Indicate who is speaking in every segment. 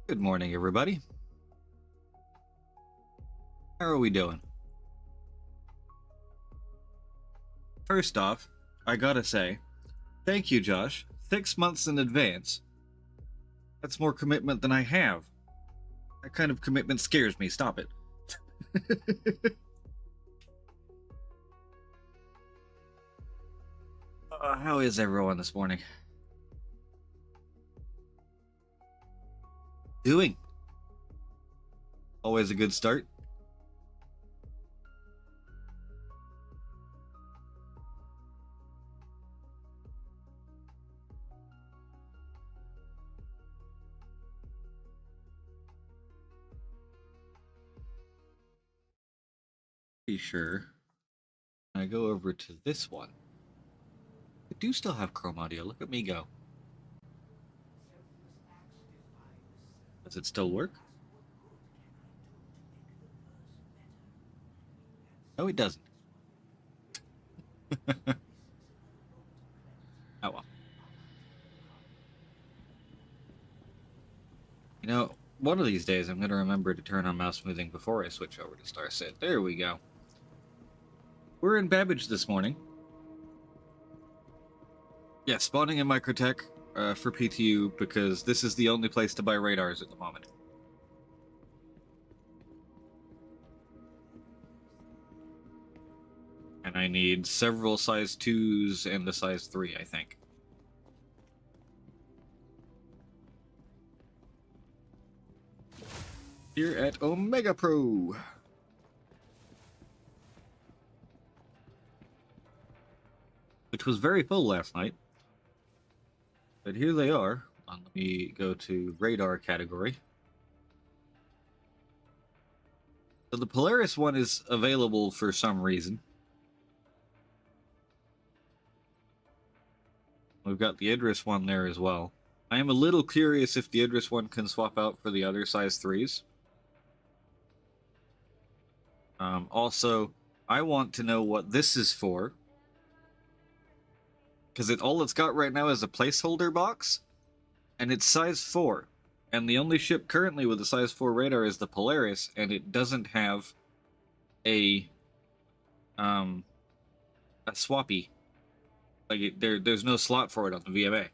Speaker 1: Good morning, everybody. How are we doing? First off, I gotta say, thank you, Josh. 6 months in advance. That's more commitment than I have. That kind of commitment scares me. Stop it. How is everyone this morning? Doing? Always a good start. Be sure. I go over to this one. I do still have Chrome audio. Look at me go. Does it still work? No, it doesn't. Oh well. You know, one of these days I'm going to remember to turn on mouse smoothing before I switch over to StarSet. There we go. We're in Babbage this morning. Yeah, spawning in Microtech for PTU because this is the only place to buy radars at the moment. And I need several size 2s and a size 3, I think. Here at Omega Pro. Which was very full last night. But here they are. Let me go to radar category. So the Polaris one is available for some reason. We've got the Idris one there as well. I am a little curious if the Idris one can swap out for the other size 3s. Also, I want to know what this is for. Because all it's got right now is a placeholder box. And it's size 4. And the only ship currently with a size 4 radar is the Polaris. And it doesn't have a swappy. Like, there's no slot for it on the VMA.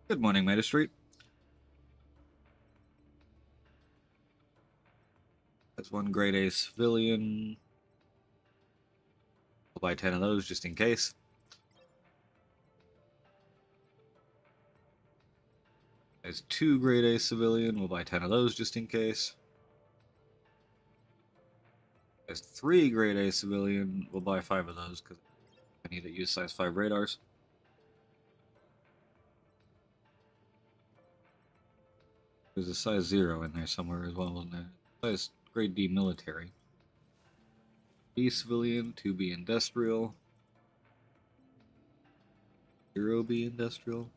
Speaker 1: Good morning, Magistrate. That's one grade A civilian. We'll buy 10 of those just in case. There's 2 grade A civilian. We'll buy 10 of those just in case. There's 3 grade A civilian. We'll buy 5 of those because I need to use size 5 radars. There's a size 0 in there somewhere as well, and a size grade D military. B civilian, 2B industrial, 0B industrial.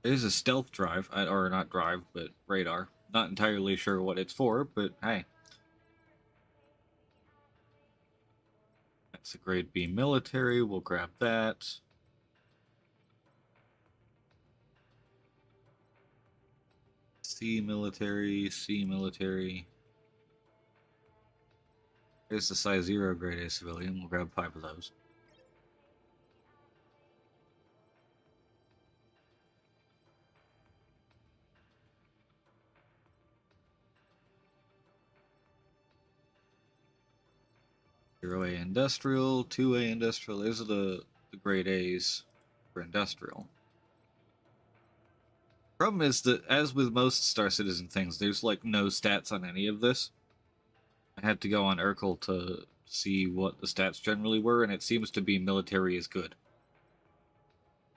Speaker 1: There's a stealth drive, or not drive, but radar. Not entirely sure what it's for, but hey. That's a grade B military, we'll grab that. C military, C military. There's the size 0 grade A civilian, we'll grab 5 of those. Zero A industrial, 2A industrial. Those are the grade A's for industrial. Problem is that, as with most Star Citizen things, there's like no stats on any of this. I had to go on Urkel to see what the stats generally were, and it seems to be military is good.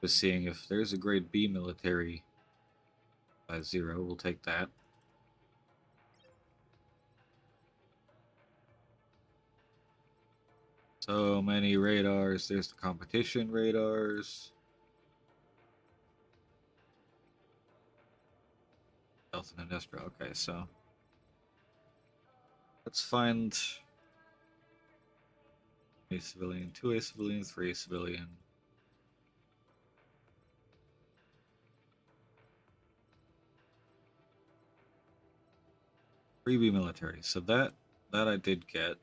Speaker 1: Just seeing if there's a grade B military by 0, we'll take that. So many radars. There's the competition radars. Health and industrial. Okay, so let's find a civilian, 2A civilian, 3A civilian. 3B military. So that I did get.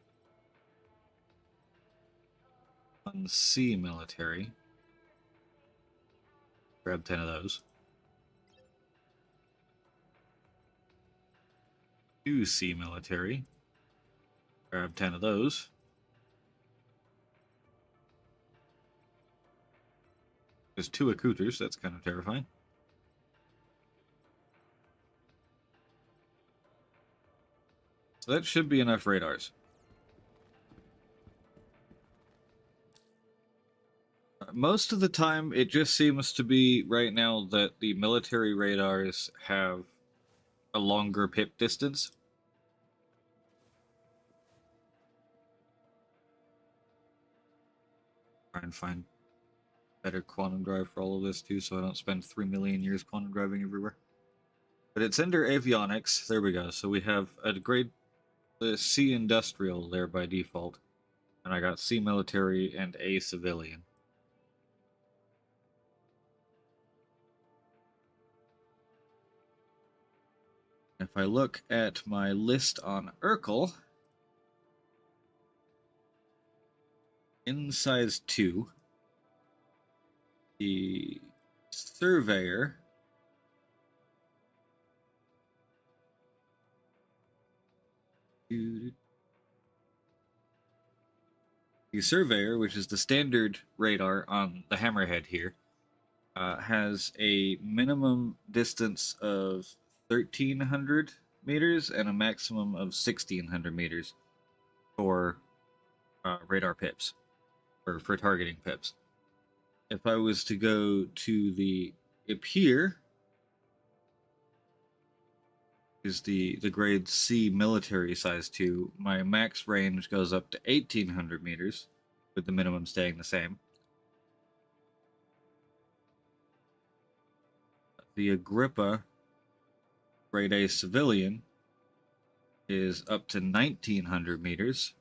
Speaker 1: 1C military. Grab 10 of those. 2C military. Grab 10 of those. There's 2 Acouters, that's kind of terrifying. So that should be enough radars. Most of the time, it just seems to be right now that the military radars have a longer pip distance. Try and find better quantum drive for all of this too, so I don't spend 3 million years quantum driving everywhere. But it's under avionics. There we go. So we have a grade C industrial there by default, and I got C military and A civilian. If I look at my list on Urkel, in size 2, the surveyor which is the standard radar on the Hammerhead here, has a minimum distance of 1,300 meters and a maximum of 1,600 meters for radar pips, or for targeting pips. If I was to go to the IP here, is the grade C military size 2, my max range goes up to 1,800 meters, with the minimum staying the same. The Agrippa grade A civilian is up to 1,900 meters,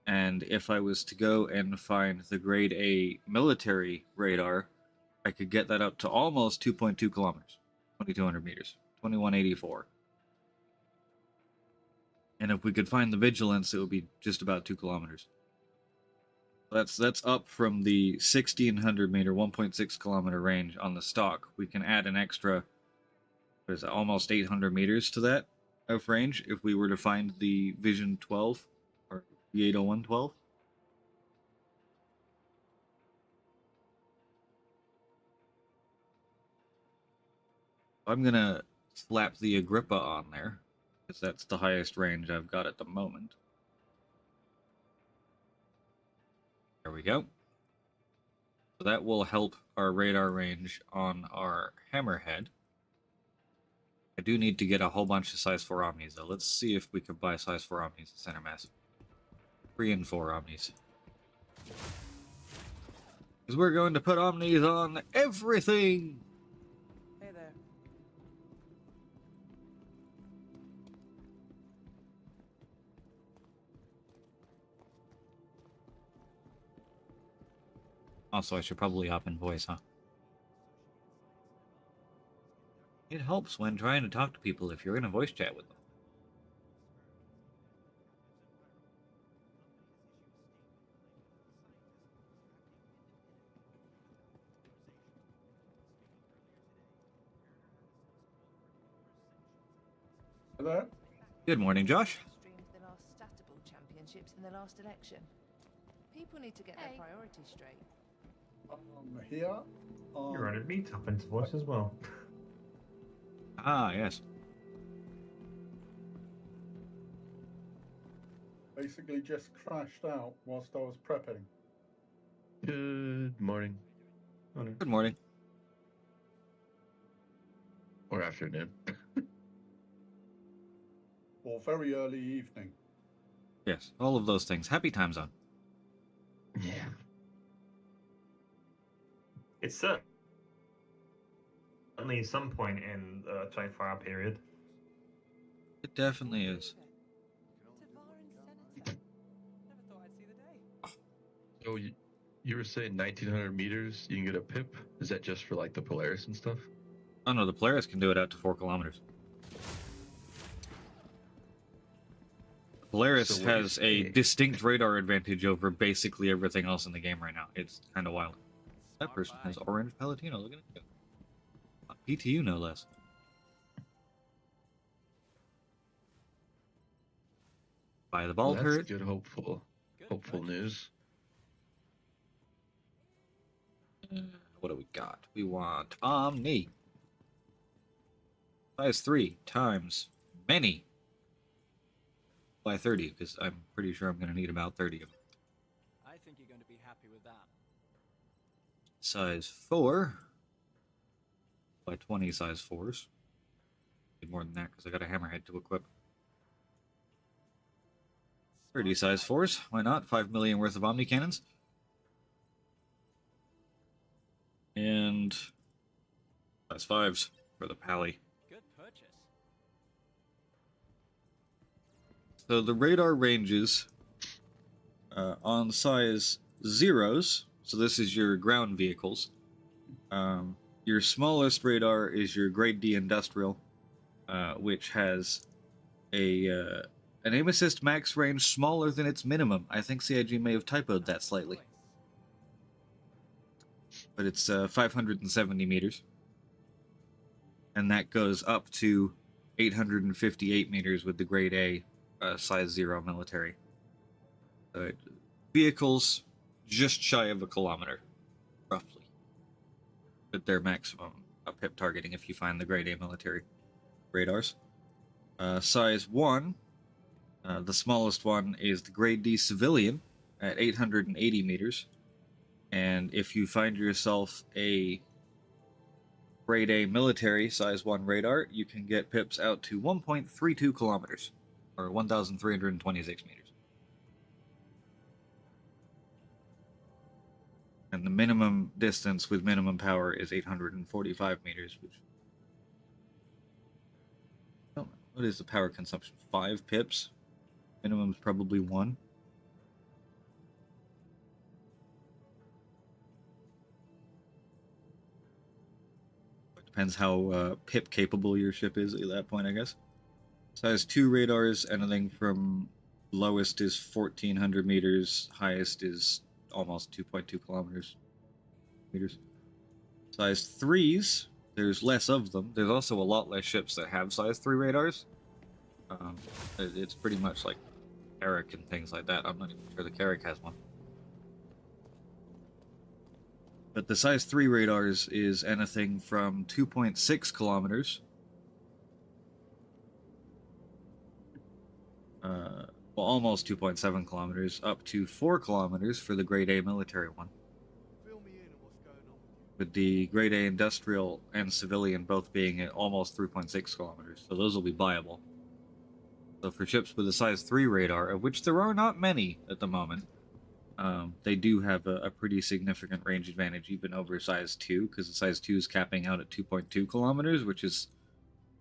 Speaker 1: and if I was to go and find the grade A military radar, I could get that up to almost 2.2 kilometers, 2,200 meters, 2,184. And if we could find the vigilance, it would be just about 2 kilometers. That's up from the 1,600 meter, 1.6 kilometer range on the stock. We can add an extra, what is it, almost 800 meters to that of range if we were to find the Vision 12 or the 80112. I'm gonna slap the Agrippa on there, because that's the highest range I've got at the moment. There we go. So that will help our radar range on our Hammerhead. I do need to get a whole bunch of size 4 Omnis, though. Let's see if we can buy size 4 Omnis at center mass. 3 and 4 Omnis. Because we're going to put Omnis on everything!
Speaker 2: Hey there.
Speaker 1: Also, I should probably hop in voice, huh? It helps when trying to talk to people if you're in a voice chat with them.
Speaker 3: Hello?
Speaker 1: Good morning, Josh.
Speaker 2: Streamed the last Statable Championships in the last election. People need to get their priorities straight.
Speaker 3: Here.
Speaker 4: You're on a meetup into voice as well.
Speaker 1: Ah, yes.
Speaker 3: Basically just crashed out whilst I was prepping.
Speaker 5: Good morning.
Speaker 1: Good morning.
Speaker 5: Or afternoon.
Speaker 3: Or very early evening.
Speaker 1: Yes, all of those things. Happy time zone.
Speaker 5: Yeah.
Speaker 4: It's certainly some point in the 24-hour period.
Speaker 1: It definitely is.
Speaker 5: So you were saying 1900 meters, you can get a pip? Is that just for like the Polaris and stuff?
Speaker 1: Oh no, the Polaris can do it out to 4 kilometers. Polaris
Speaker 5: So what you're
Speaker 1: has a
Speaker 5: saying-
Speaker 1: distinct radar advantage over basically everything else in the game right now. It's kind of wild. That person has orange Palatino. Look at it. PTU, no less. By the ball
Speaker 5: Well,
Speaker 1: turret.
Speaker 5: that's good, hopeful news.
Speaker 1: What do we got? We want Omni. Size 3 times many. By 30, because I'm pretty sure I'm going to need about 30 of them.
Speaker 6: I think you're going to be happy with that.
Speaker 1: Size 4 by 20 size 4s. Need more than that because I got a hammerhead to equip. 30 size 4s. Why not? 5 million worth of Omni cannons. And size 5s for the Pally.
Speaker 6: Good purchase.
Speaker 1: So the radar ranges on size 0s. So this is your ground vehicles. Your smallest radar is your Grade D Industrial, which has an aim assist max range smaller than its minimum. I think CIG may have typoed that slightly. But it's 570 meters. And that goes up to 858 meters with the Grade A size 0 military. Vehicles just shy of a kilometer, roughly. But their maximum pip targeting if you find the Grade A military radars. Size 1, the smallest one is the Grade D civilian at 880 meters. And if you find yourself a Grade A military size 1 radar, you can get pips out to 1.32 kilometers, or 1,326 meters. And the minimum distance with minimum power is 845 meters, which... Oh, what is the power consumption? 5 pips? Minimum's probably 1. Depends how pip capable your ship is at that point, I guess. Size 2 radars, anything from lowest is 1,400 meters, highest is almost 2.2 kilometers. Meters. Size 3s, there's less of them. There's also a lot less ships that have size 3 radars. It's pretty much like Carrack and things like that. I'm not even sure the Carrack has one. But the size 3 radars is anything from 2.6 kilometers. Well, almost 2.7 kilometers, up to 4 kilometers for the Grade A military one.
Speaker 7: Fill me in on what's going on with you.
Speaker 1: with the Grade A industrial and civilian both being at almost 3.6 kilometers, so those will be viable. So for ships with a size 3 radar, of which there are not many at the moment, they do have a pretty significant range advantage even over size 2, because the size 2 is capping out at 2.2 kilometers, which is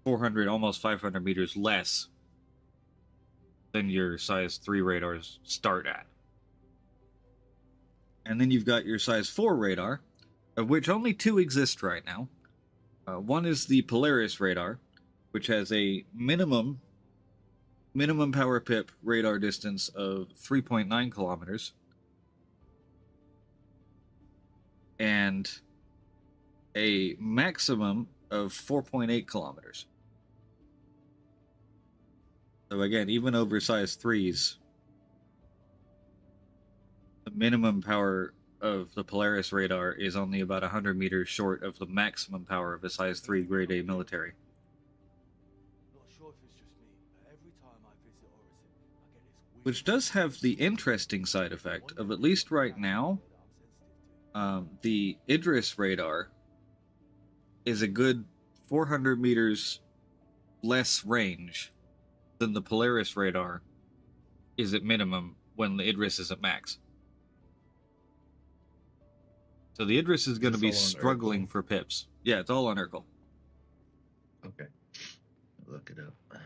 Speaker 1: 400, almost 500 meters less than your size 3 radars start at. And then you've got your size 4 radar, of which only 2 exist right now. One is the Polaris radar, which has a minimum power pip radar distance of 3.9 kilometers, and a maximum of 4.8 kilometers. So again, even over size 3s, the minimum power of the Polaris radar is only about 100 meters short of the maximum power of a size 3 Grade A military.
Speaker 6: Not sure if it's just me, but every time I visit Orison, I get this weird
Speaker 1: Which does have the interesting side effect of, at least right now, the Idris radar is a good 400 meters less range than the Polaris radar is at minimum when the Idris is at max. So the Idris is going to
Speaker 5: It's
Speaker 1: be
Speaker 5: all on
Speaker 1: struggling
Speaker 5: Urkel?
Speaker 1: for pips. Yeah, it's all on Urkel.
Speaker 5: Okay. Look it up.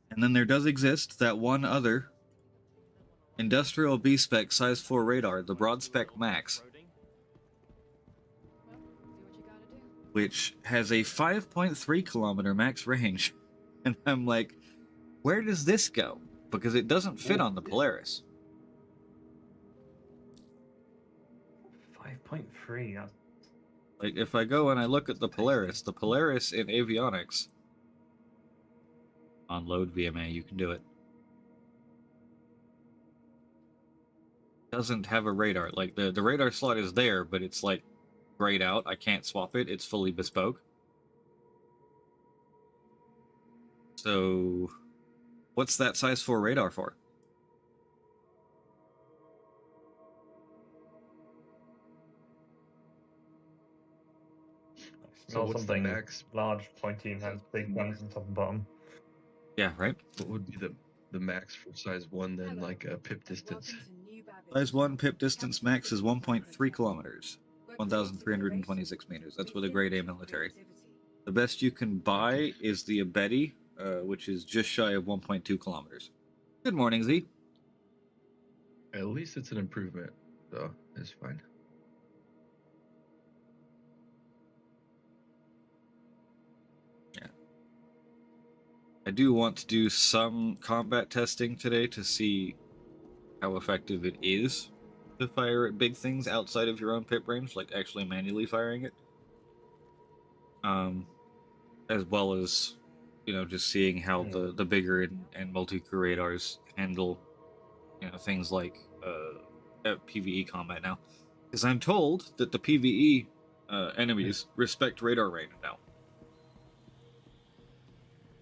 Speaker 1: And then there does exist that one other industrial B-spec size 4 radar, the Broad Spec Max, which has a 5.3 kilometer max range. And I'm like, where does this go? Because it doesn't fit on the Polaris.
Speaker 4: 5.3. That's
Speaker 1: Like, if I go and I look at the Polaris in avionics, on load VMA, you can do it, doesn't have a radar. Like, the radar slot is there, but it's like grayed out. I can't swap it. It's fully bespoke. So, what's that size 4 radar for?
Speaker 4: not
Speaker 5: what's the
Speaker 4: something
Speaker 5: max?
Speaker 4: large, pointy, and has big guns on top and bottom.
Speaker 1: Yeah, right?
Speaker 5: What would be the max for size 1 then, like a pip distance?
Speaker 1: Size 1 pip distance max is 1.3 kilometers, 1,326 meters. That's with a Grade A military. The best you can buy is the Abeti, which is just shy of 1.2 kilometers. Good morning, Z.
Speaker 5: At least it's an improvement, so it's fine.
Speaker 1: I do want to do some combat testing today to see how effective it is to fire at big things outside of your own pip range, like actually manually firing it. As well as, you know, just seeing how the bigger and multi-crew radars handle, you know, things like PvE combat now. Because I'm told that the PvE enemies respect radar range now.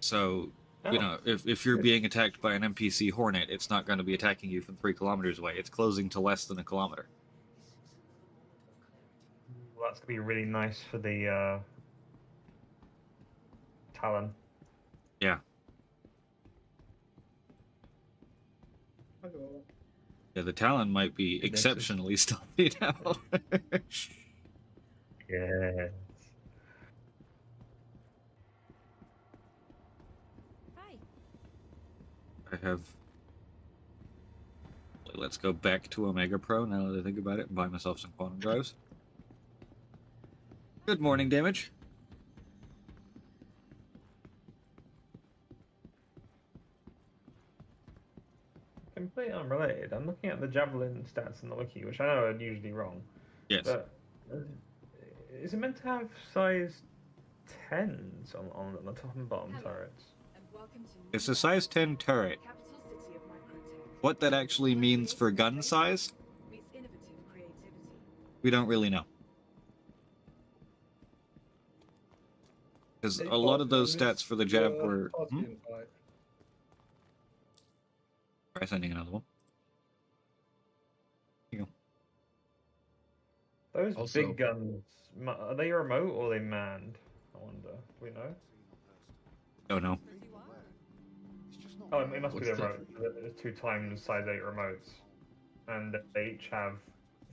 Speaker 1: So, you know, if you're being attacked by an NPC Hornet, it's not going to be attacking you from 3 kilometers away. It's closing to less than a kilometer.
Speaker 4: Well, that's going to be really nice for the Talon.
Speaker 1: Yeah.
Speaker 3: Hello.
Speaker 1: Yeah, the Talon might be exceptionally stealthy now.
Speaker 4: Yeah.
Speaker 1: I have... Let's go back to Omega Pro now that I think about it and buy myself some quantum drives. Good morning, Damage.
Speaker 4: Completely unrelated. I'm looking at the Javelin stats in the wiki, which I know are usually wrong.
Speaker 1: Yes.
Speaker 4: But is it meant to have size 10s on the top and bottom turrets?
Speaker 1: It's a size 10 turret. What that actually means for gun size, we don't really know. Because a lot of those stats for the Jav were... Try sending another one.
Speaker 4: Those
Speaker 5: Also-
Speaker 4: big guns, are they remote or are they manned? I wonder. Do we know?
Speaker 1: Don't know.
Speaker 4: Oh, it must be
Speaker 5: What's
Speaker 4: the
Speaker 5: the-
Speaker 4: remote. There's 2 times size 8 remotes, and they each have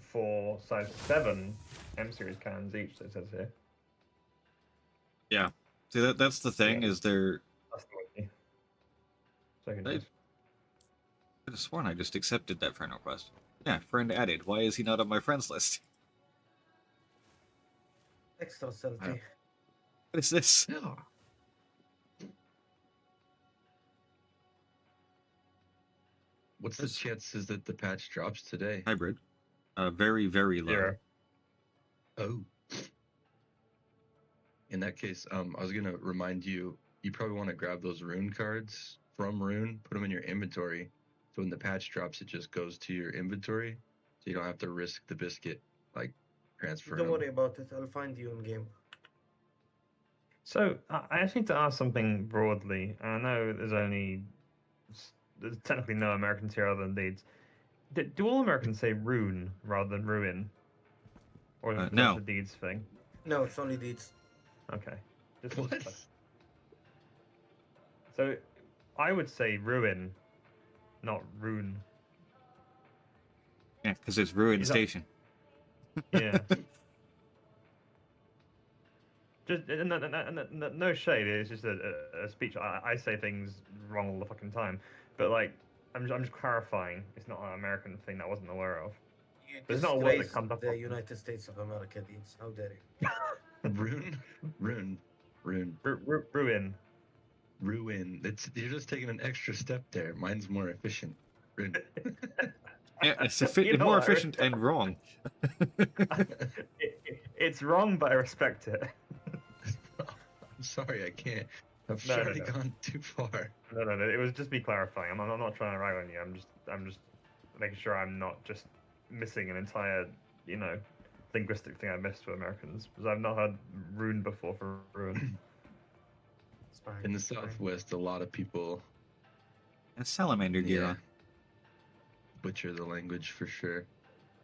Speaker 4: 4 size 7 M series cannons each. It says here.
Speaker 1: Yeah. See, that's the thing,
Speaker 4: Yeah.
Speaker 1: is they're...
Speaker 4: That's the wiki. So who
Speaker 1: They-
Speaker 4: knows?
Speaker 1: I could have sworn I just accepted that friend request. Yeah, friend added. Why is he not on my friends list?
Speaker 7: Extra salty.
Speaker 1: What is this?
Speaker 5: Yeah. What's the
Speaker 1: That's-
Speaker 5: chances that the patch drops today?
Speaker 1: Hybrid. Very, very low.
Speaker 4: 0.
Speaker 5: Oh. In that case, I was gonna remind you, you probably want to grab those rune cards from Rune, put them in your inventory, so when the patch drops, it just goes to your inventory, so you don't have to risk the biscuit like transferring.
Speaker 7: Don't
Speaker 5: them.
Speaker 7: worry about it. I'll find you in game.
Speaker 4: So I actually need to ask something broadly. I know there's technically no Americans here other than Deeds. Do all Americans say rune rather than ruin? Or is it
Speaker 1: no.
Speaker 4: just a Deeds thing?
Speaker 7: No, it's only deeds.
Speaker 4: Okay.
Speaker 5: What?
Speaker 4: So I would say ruin, not rune.
Speaker 1: Yeah, because it's Ruin
Speaker 4: Is that-
Speaker 1: Station.
Speaker 4: Yeah. Just no shade. It's just a speech. I say things wrong all the fucking time, but like I'm just clarifying. It's not an American thing that I wasn't aware of.
Speaker 7: You
Speaker 4: There's not a word that
Speaker 7: disgrace
Speaker 4: comes up
Speaker 7: the
Speaker 4: often.
Speaker 7: United States of America, Deeds. How dare you?
Speaker 5: Rune.
Speaker 4: Ruin.
Speaker 5: Ruin. You're just taking an extra step there. Mine's more efficient. Rune.
Speaker 1: Yeah, it's
Speaker 4: You know
Speaker 1: more
Speaker 4: what,
Speaker 1: efficient and wrong.
Speaker 4: It's wrong, but I respect it.
Speaker 5: I'm sorry, I can't. I've
Speaker 4: No, no,
Speaker 5: already
Speaker 4: no.
Speaker 5: gone too far.
Speaker 4: No. It was just me clarifying. I'm not trying to rag on you. I'm just making sure I'm not just missing an entire, linguistic thing I missed for Americans, because I've not heard rune before for ruin.
Speaker 7: It's fine.
Speaker 5: In the
Speaker 7: it's fine.
Speaker 5: Southwest, a lot of people
Speaker 1: And Salamander gear
Speaker 5: Yeah.
Speaker 1: on.
Speaker 5: butcher the language for sure.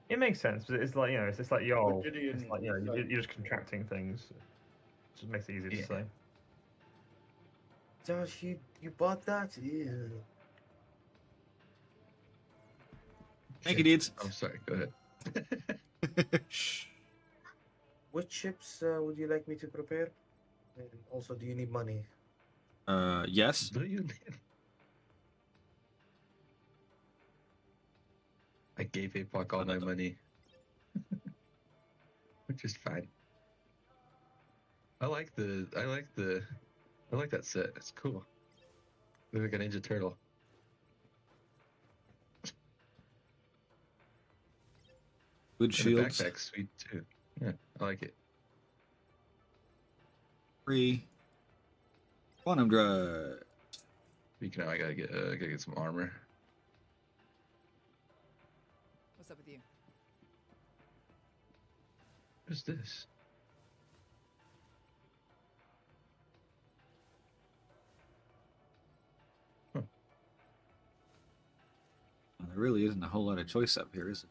Speaker 4: It makes sense, but it's like it's like y'all.
Speaker 3: What did he
Speaker 4: It's like
Speaker 3: say?
Speaker 4: you're just contracting things. It just makes it easy to
Speaker 5: Yeah.
Speaker 4: say.
Speaker 7: Josh, you bought that? Yeah.
Speaker 1: Thank you, Deeds.
Speaker 5: I'm sorry, go ahead.
Speaker 7: Which chips would you like me to prepare? And also, do you need money?
Speaker 1: Yes.
Speaker 5: Do you? I gave APOC all my money. Which is fine. I like that set. It's cool. Look like a Ninja Turtle.
Speaker 1: Good
Speaker 5: And the
Speaker 1: shields.
Speaker 5: backpack's sweet too. Yeah, I like it.
Speaker 1: Free. Quantum Drive.
Speaker 5: Speaking of, I gotta get some armor.
Speaker 2: What's up with you?
Speaker 5: What's this?
Speaker 1: Well, there really isn't a whole lot of choice up here, is it?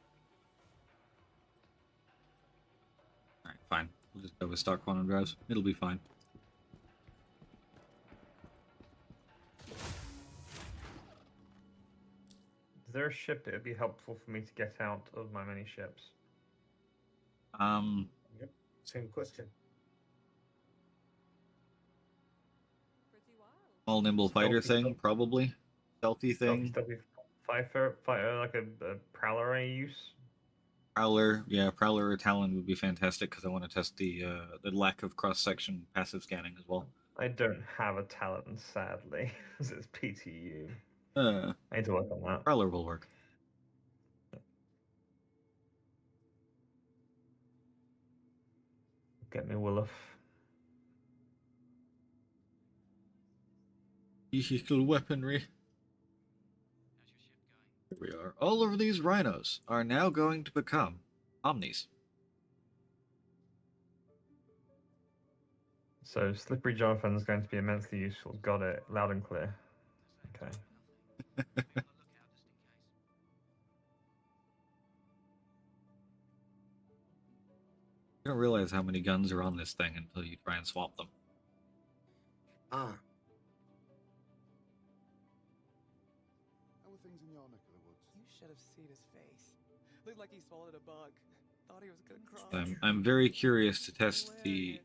Speaker 1: Alright, fine. We'll just go with stock quantum drives. It'll be fine.
Speaker 4: Is there a ship that would be helpful for me to get out of my many ships?
Speaker 7: Same question.
Speaker 1: All nimble fighter
Speaker 4: Stealthy
Speaker 1: thing,
Speaker 4: stuff.
Speaker 1: probably. Stealthy thing.
Speaker 4: Stealthy fighter, like a prowler I use.
Speaker 1: Prowler, yeah, Prowler or Talon would be fantastic because I want to test the lack of cross-section passive scanning as well.
Speaker 4: I don't have a talent, sadly, because it's PTU.
Speaker 1: Uh,
Speaker 4: I need to work on that.
Speaker 1: Prowler will work.
Speaker 4: Get me Willof.
Speaker 1: Vehicle weaponry. Here we are. All of these rhinos are now going to become Omnis.
Speaker 4: So Slippery Jonathan is going to be immensely useful. Got it. Loud and clear. Okay.
Speaker 1: You don't realize how many guns are on this thing until you try and swap them.
Speaker 7: Ah,
Speaker 6: How are things in your neck of the woods?
Speaker 8: You should have seen his face. Looked like he swallowed a bug. Thought he was gonna cry.
Speaker 1: I'm very curious to test the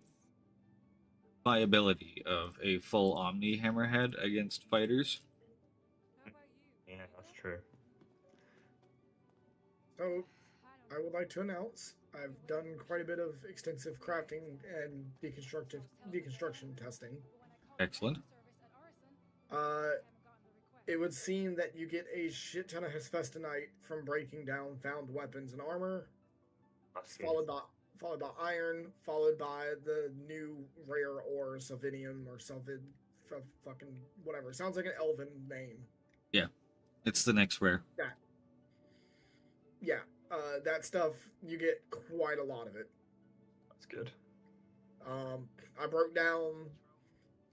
Speaker 1: viability of a full Omni Hammerhead against fighters.
Speaker 4: Yeah, that's true.
Speaker 9: So, I would like to announce I've done quite a bit of extensive crafting and deconstruction testing.
Speaker 1: Excellent.
Speaker 9: It would seem that you get a shit ton of Hephaestonite from breaking down found weapons and armor,
Speaker 4: That's good.
Speaker 9: followed by iron, followed by the new rare ore, Sylvanium or Sylvid, fucking whatever. Sounds like an elven name.
Speaker 1: It's the next rare.
Speaker 9: Yeah, that stuff, you get quite a lot of it.
Speaker 4: That's good.
Speaker 9: I broke down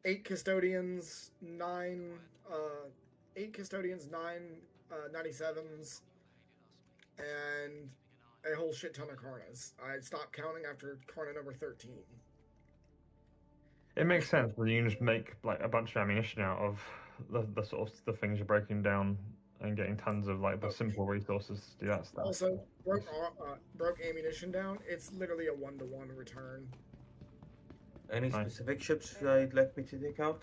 Speaker 9: 8 custodians, 9 97s, and a whole shit ton of Karnas. I stopped counting after Karna number 13.
Speaker 4: It makes sense that you can just make like a bunch of ammunition out of the sort of the things you're breaking down and getting tons of like the simple resources to do that stuff.
Speaker 9: Also, broke ammunition down. It's literally a 1-to-1 return.
Speaker 7: any
Speaker 4: Nice.
Speaker 7: specific ships you'd like me to take out?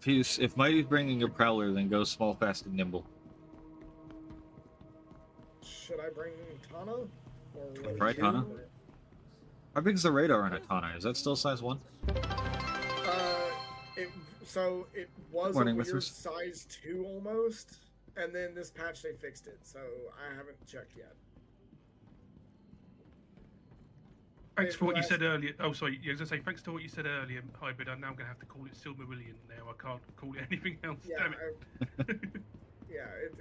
Speaker 1: If Mighty's bringing a prowler, then go small, fast, and nimble.
Speaker 9: Should I bring Tana? Or
Speaker 1: Right, Tana? How big is the radar on a Tana? Is that still size 1?
Speaker 9: It was
Speaker 1: Morning,
Speaker 9: a weird
Speaker 1: Mithras.
Speaker 9: size 2 almost, and then this patch they fixed it, so I haven't checked yet.
Speaker 10: Thanks
Speaker 9: If
Speaker 10: for what you
Speaker 9: last-
Speaker 10: said earlier. Oh, sorry. I was going to say, thanks to what you said earlier, Hybrid. I'm now going to have to call it Silmarillion now. I can't call it anything else.
Speaker 9: Yeah,
Speaker 10: Damn it.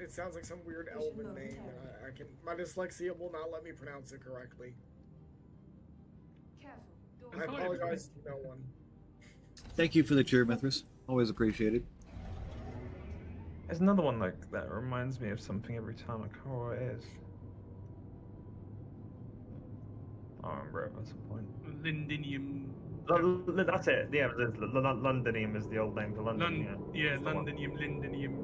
Speaker 9: it sounds like some weird elven name, and my dyslexia will not let me pronounce it correctly. I apologize to no one.
Speaker 1: Thank you for the cheer, Mithras. Always appreciated.
Speaker 4: There's another one like that reminds me of something every time. I can't remember what it is. I remember it at some point.
Speaker 10: Lindinium.
Speaker 4: That's it. Yeah, Londinium is the old name for London.
Speaker 10: Yeah,
Speaker 4: That's the one.
Speaker 10: Londinium, Lindinium.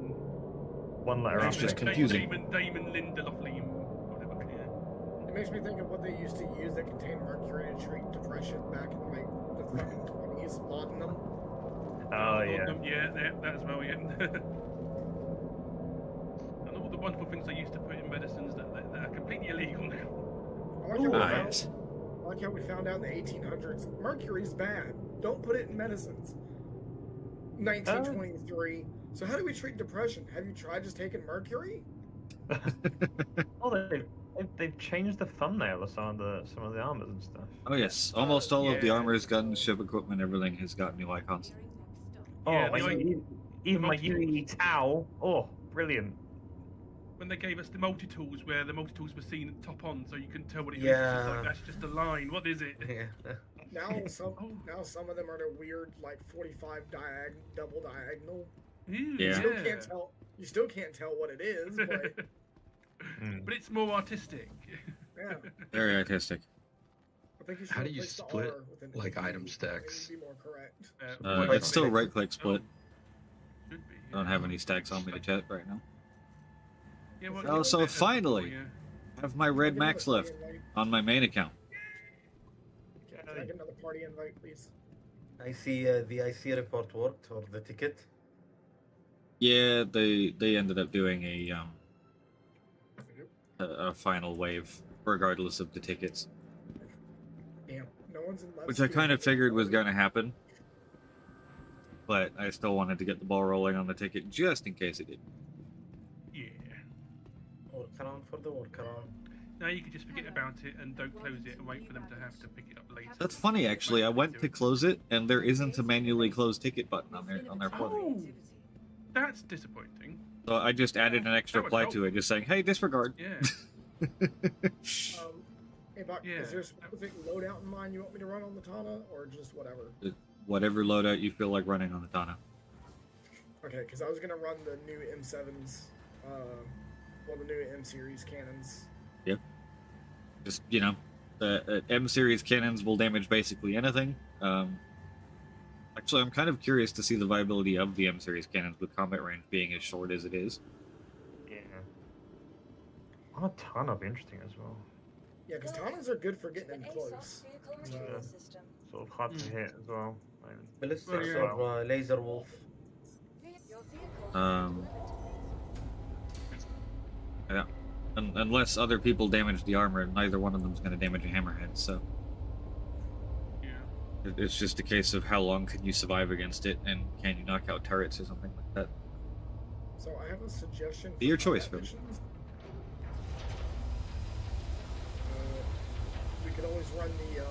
Speaker 4: One letter
Speaker 1: It's
Speaker 4: after
Speaker 1: just
Speaker 4: it.
Speaker 1: confusing.
Speaker 10: Damon Lindeloflium. Whatever. Yeah.
Speaker 9: It makes me think of what they used to use that contained mercury to treat depression back in like the fucking 20s, laudanum.
Speaker 4: Oh yeah.
Speaker 10: Yeah, that as well, yeah. And all the wonderful things they used to put in medicines that are completely illegal now.
Speaker 9: I like how we found out in the 1800s, mercury's bad. Don't put it in medicines. 1923. So how do we treat depression? Have you tried just taking mercury?
Speaker 4: Oh, they've changed the thumbnail of some of the armors and stuff.
Speaker 1: Oh yes, almost all of the
Speaker 10: yeah.
Speaker 1: armors, guns, ship equipment, everything has got new icons.
Speaker 4: Oh,
Speaker 10: Yeah,
Speaker 4: my, even my
Speaker 10: multi-tools.
Speaker 4: UE Tau. Oh, brilliant.
Speaker 10: When they gave us the multi-tools, where the multi-tools were seen at top on, so you couldn't tell what it is.
Speaker 7: Yeah.
Speaker 10: It's like, that's just a line. What is it?
Speaker 7: Yeah.
Speaker 9: Now some of them are the weird like 45 double diagonal.
Speaker 10: Ew,
Speaker 1: Yeah.
Speaker 9: You still can't tell. You still can't tell what it is, but
Speaker 10: But it's more artistic.
Speaker 9: yeah.
Speaker 1: Very artistic.
Speaker 9: I think you should
Speaker 5: How do you
Speaker 9: replace the
Speaker 5: split,
Speaker 9: R with an
Speaker 5: like,
Speaker 9: E.
Speaker 5: item
Speaker 9: It
Speaker 5: stacks?
Speaker 9: would be more correct.
Speaker 1: It's still right-click split.
Speaker 10: Should be.
Speaker 1: I don't have any stacks on me to check right now.
Speaker 10: Yeah, well,
Speaker 1: Oh,
Speaker 10: yeah,
Speaker 1: so
Speaker 10: that's
Speaker 1: finally.
Speaker 10: before,
Speaker 1: I have my red
Speaker 9: Can I get
Speaker 1: max
Speaker 9: another
Speaker 1: left
Speaker 9: party invite?
Speaker 1: on my main account.
Speaker 9: Can I get another party invite, please?
Speaker 7: I see the IC report worked, or the ticket.
Speaker 1: Yeah, they ended up doing a final wave, regardless of the tickets,
Speaker 9: Damn, no one's in left.
Speaker 1: which I kind of figured was going to happen. But I still wanted to get the ball rolling on the ticket just in case it did.
Speaker 10: Yeah.
Speaker 7: Workaround for the workaround.
Speaker 10: Now you can just forget about it and don't close it and wait for them to have to pick it up later.
Speaker 1: That's funny, actually. I went to close it, and there isn't a manually close ticket button on their portal.
Speaker 10: Oh, that's disappointing.
Speaker 1: So I just added an extra
Speaker 10: That would
Speaker 1: reply
Speaker 10: help.
Speaker 1: to it, just saying, "Hey, disregard."
Speaker 10: Yeah.
Speaker 9: Hey, Buck,
Speaker 10: Yeah.
Speaker 9: is there a specific loadout in mind you want me to run on the Tana, or just whatever?
Speaker 1: Whatever loadout you feel like running on the Tana.
Speaker 9: Okay, because I was gonna run the new M7s, the new M series cannons
Speaker 1: Yep. Just, the M series cannons will damage basically anything. Actually, I'm kind of curious to see the viability of the M series cannons with combat range being as short as it is.
Speaker 4: Yeah. On a ton will be interesting as well.
Speaker 9: Yeah, because Tanas are good for getting in close.
Speaker 4: Yeah. Sort of hard to hit as well.
Speaker 7: Ballistics
Speaker 10: yeah.
Speaker 7: or laser wolf.
Speaker 1: Yeah. Unless other people damage the armor, neither one of them is going to damage a hammerhead, so...
Speaker 10: Yeah.
Speaker 1: It's just a case of how long can you survive against it, and can you knock out turrets or something like that.
Speaker 9: So I have a suggestion.
Speaker 1: Be your
Speaker 9: for
Speaker 1: choice,
Speaker 9: combat
Speaker 1: Phil.
Speaker 9: missions. We could always run the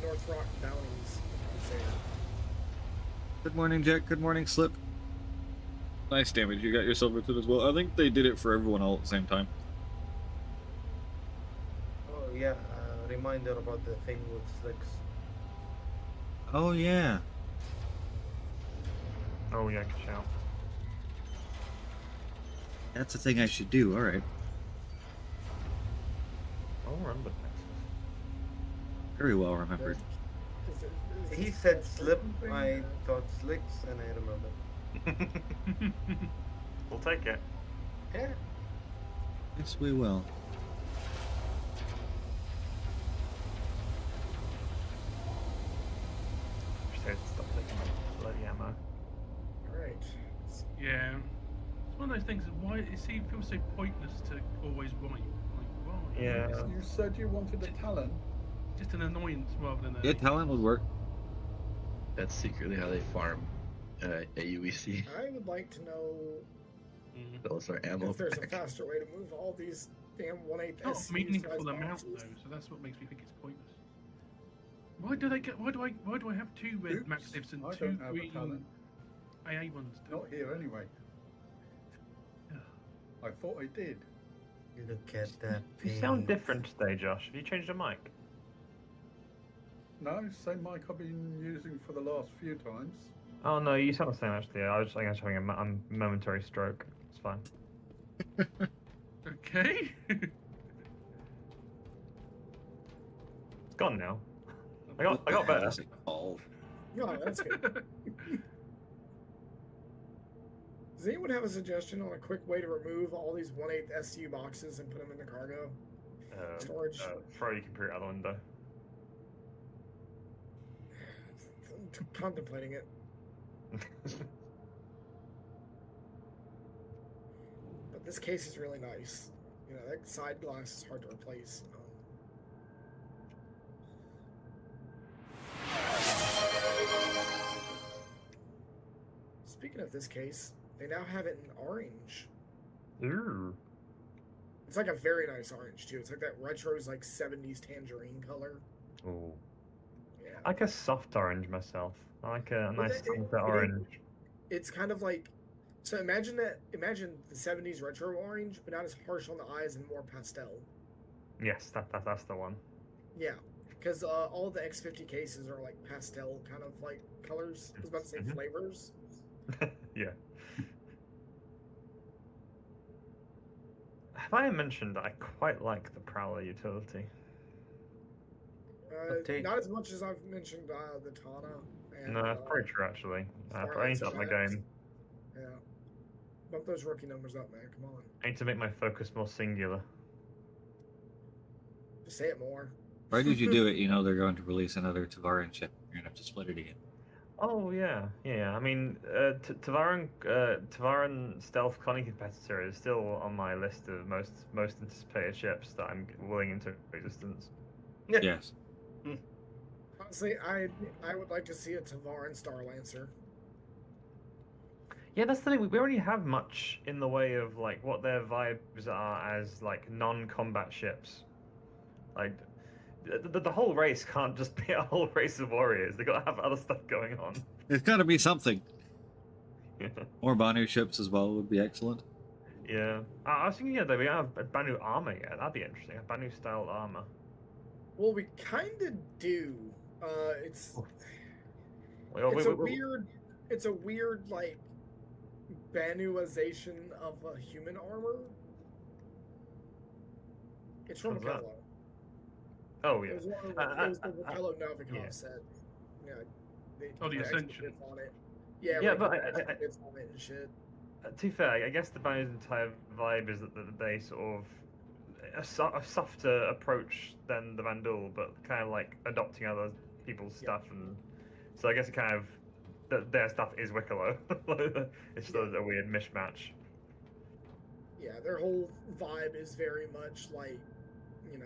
Speaker 9: North Rock bounties.
Speaker 1: Good morning, Jack. Good morning, Slip. Nice damage. You got your Silverton as well. I think they did it for everyone all at the same time.
Speaker 7: Oh yeah, reminder about the thing with slicks.
Speaker 1: Oh, yeah.
Speaker 4: Oh yeah, good shout.
Speaker 1: That's a thing I should do. All right.
Speaker 4: I'll remember Nexus.
Speaker 1: Very well remembered.
Speaker 7: He said slip, I thought slicks, and I remembered.
Speaker 4: We'll take it.
Speaker 7: Yeah.
Speaker 1: Yes, we will.
Speaker 4: Just had to stop taking my bloody ammo.
Speaker 9: Alright.
Speaker 10: Yeah. It's one of those things. Why it feels so pointless to always wipe. Like, why?
Speaker 4: Yeah.
Speaker 3: You said you wanted a Talon.
Speaker 10: Just an annoyance rather than a.
Speaker 1: Yeah, talent would work.
Speaker 5: That's secretly how they farm at UEC.
Speaker 9: I would like to know
Speaker 5: Those are ammo
Speaker 9: if there's a
Speaker 5: pack.
Speaker 9: faster way to move all these damn 1/8
Speaker 10: Not
Speaker 9: SCs
Speaker 10: meaningful
Speaker 9: size
Speaker 10: amount
Speaker 9: boxes.
Speaker 10: though, so that's what makes me think it's pointless. Why do I have 2 red
Speaker 3: Oops,
Speaker 10: Mastiffs and
Speaker 3: I
Speaker 10: 2
Speaker 3: don't have a
Speaker 10: green
Speaker 3: Talon.
Speaker 10: AA ones?
Speaker 3: Not here anyway. I thought I did.
Speaker 7: Look at that.
Speaker 4: You sound different today, Josh. Have you changed your mic?
Speaker 3: No, same mic I've been using for the last few times.
Speaker 4: Oh no, you sound the same actually. I was having a momentary stroke. It's fine.
Speaker 10: Okay.
Speaker 4: It's gone now. I got better.
Speaker 1: What's it called?
Speaker 9: No, that's good. Does anyone have a suggestion on a quick way to remove all these 1/8 SU boxes and put them in the cargo storage?
Speaker 4: Throw your computer out the window.
Speaker 9: I'm contemplating it. But this case is really nice. You know, that side glass is hard to replace. Speaking of this case, they now have it in orange.
Speaker 4: Ooh.
Speaker 9: It's like a very nice orange too. It's like that retro's like 70s tangerine color.
Speaker 4: Ooh.
Speaker 9: Yeah.
Speaker 4: I like a soft orange myself. I like a
Speaker 9: Well,
Speaker 4: nice
Speaker 9: it-
Speaker 4: sunset orange.
Speaker 9: It's kind of like, so imagine the 70s retro orange, but not as harsh on the eyes and more pastel.
Speaker 4: Yes, that's the one.
Speaker 9: Yeah, because all the X50 cases are like pastel kind of like colors. I was about to say
Speaker 4: Mhm.
Speaker 9: flavors.
Speaker 4: Yeah. Have I mentioned that I quite like the Prowler utility?
Speaker 7: take.
Speaker 9: Not as much as I've mentioned the Tana. And,
Speaker 4: No, that's pretty true actually. I
Speaker 9: Starlight
Speaker 4: need to up my
Speaker 9: Savage.
Speaker 4: game.
Speaker 9: Yeah. Bump those rookie numbers up, man. Come on.
Speaker 4: I need to make my focus more singular.
Speaker 9: Just say it more.
Speaker 1: Right as you do it, you know they're going to release another Tavaran ship. You're going to have to split it again.
Speaker 4: Oh yeah. I mean, Tavaran Stealth Conning Competitor is still on my list of most anticipated ships that I'm willing into existence.
Speaker 1: Yes.
Speaker 9: Honestly, I would like to see a Tavaran Star Lancer.
Speaker 4: Yeah, that's the thing. We already have much in the way of like what their vibes are as like non-combat ships. Like the whole race can't just be a whole race of warriors. They got to have other stuff going on.
Speaker 1: It's got to be something.
Speaker 4: Yeah.
Speaker 1: More Banu ships as well would be excellent.
Speaker 4: Yeah. I was thinking, that we have a Banu armor. Yeah, that'd be interesting. A Banu style armor.
Speaker 9: Well, we kind of do. It's
Speaker 4: Well,
Speaker 9: it's a weird like Banuization of a human armor. It's from
Speaker 4: What's that?
Speaker 9: Kello.
Speaker 4: Oh
Speaker 9: It
Speaker 4: yeah.
Speaker 9: was, one of,
Speaker 4: Uh,
Speaker 9: it was the
Speaker 4: uh,
Speaker 9: Kello Novikov
Speaker 4: yeah.
Speaker 9: set. Yeah. They
Speaker 10: Oh, the
Speaker 9: put extra
Speaker 10: Ascension.
Speaker 9: bits on it. Yeah,
Speaker 4: Yeah,
Speaker 9: like
Speaker 4: but
Speaker 9: they put extra bits on it and shit.
Speaker 4: To be fair, I guess the band's entire vibe is that they sort of a softer approach than the Vandal, but kind of like adopting other people's stuff, and so I guess it kind of their stuff is Wicklow. It's just a weird mishmash.
Speaker 9: Yeah, their whole vibe is very much like, yeah.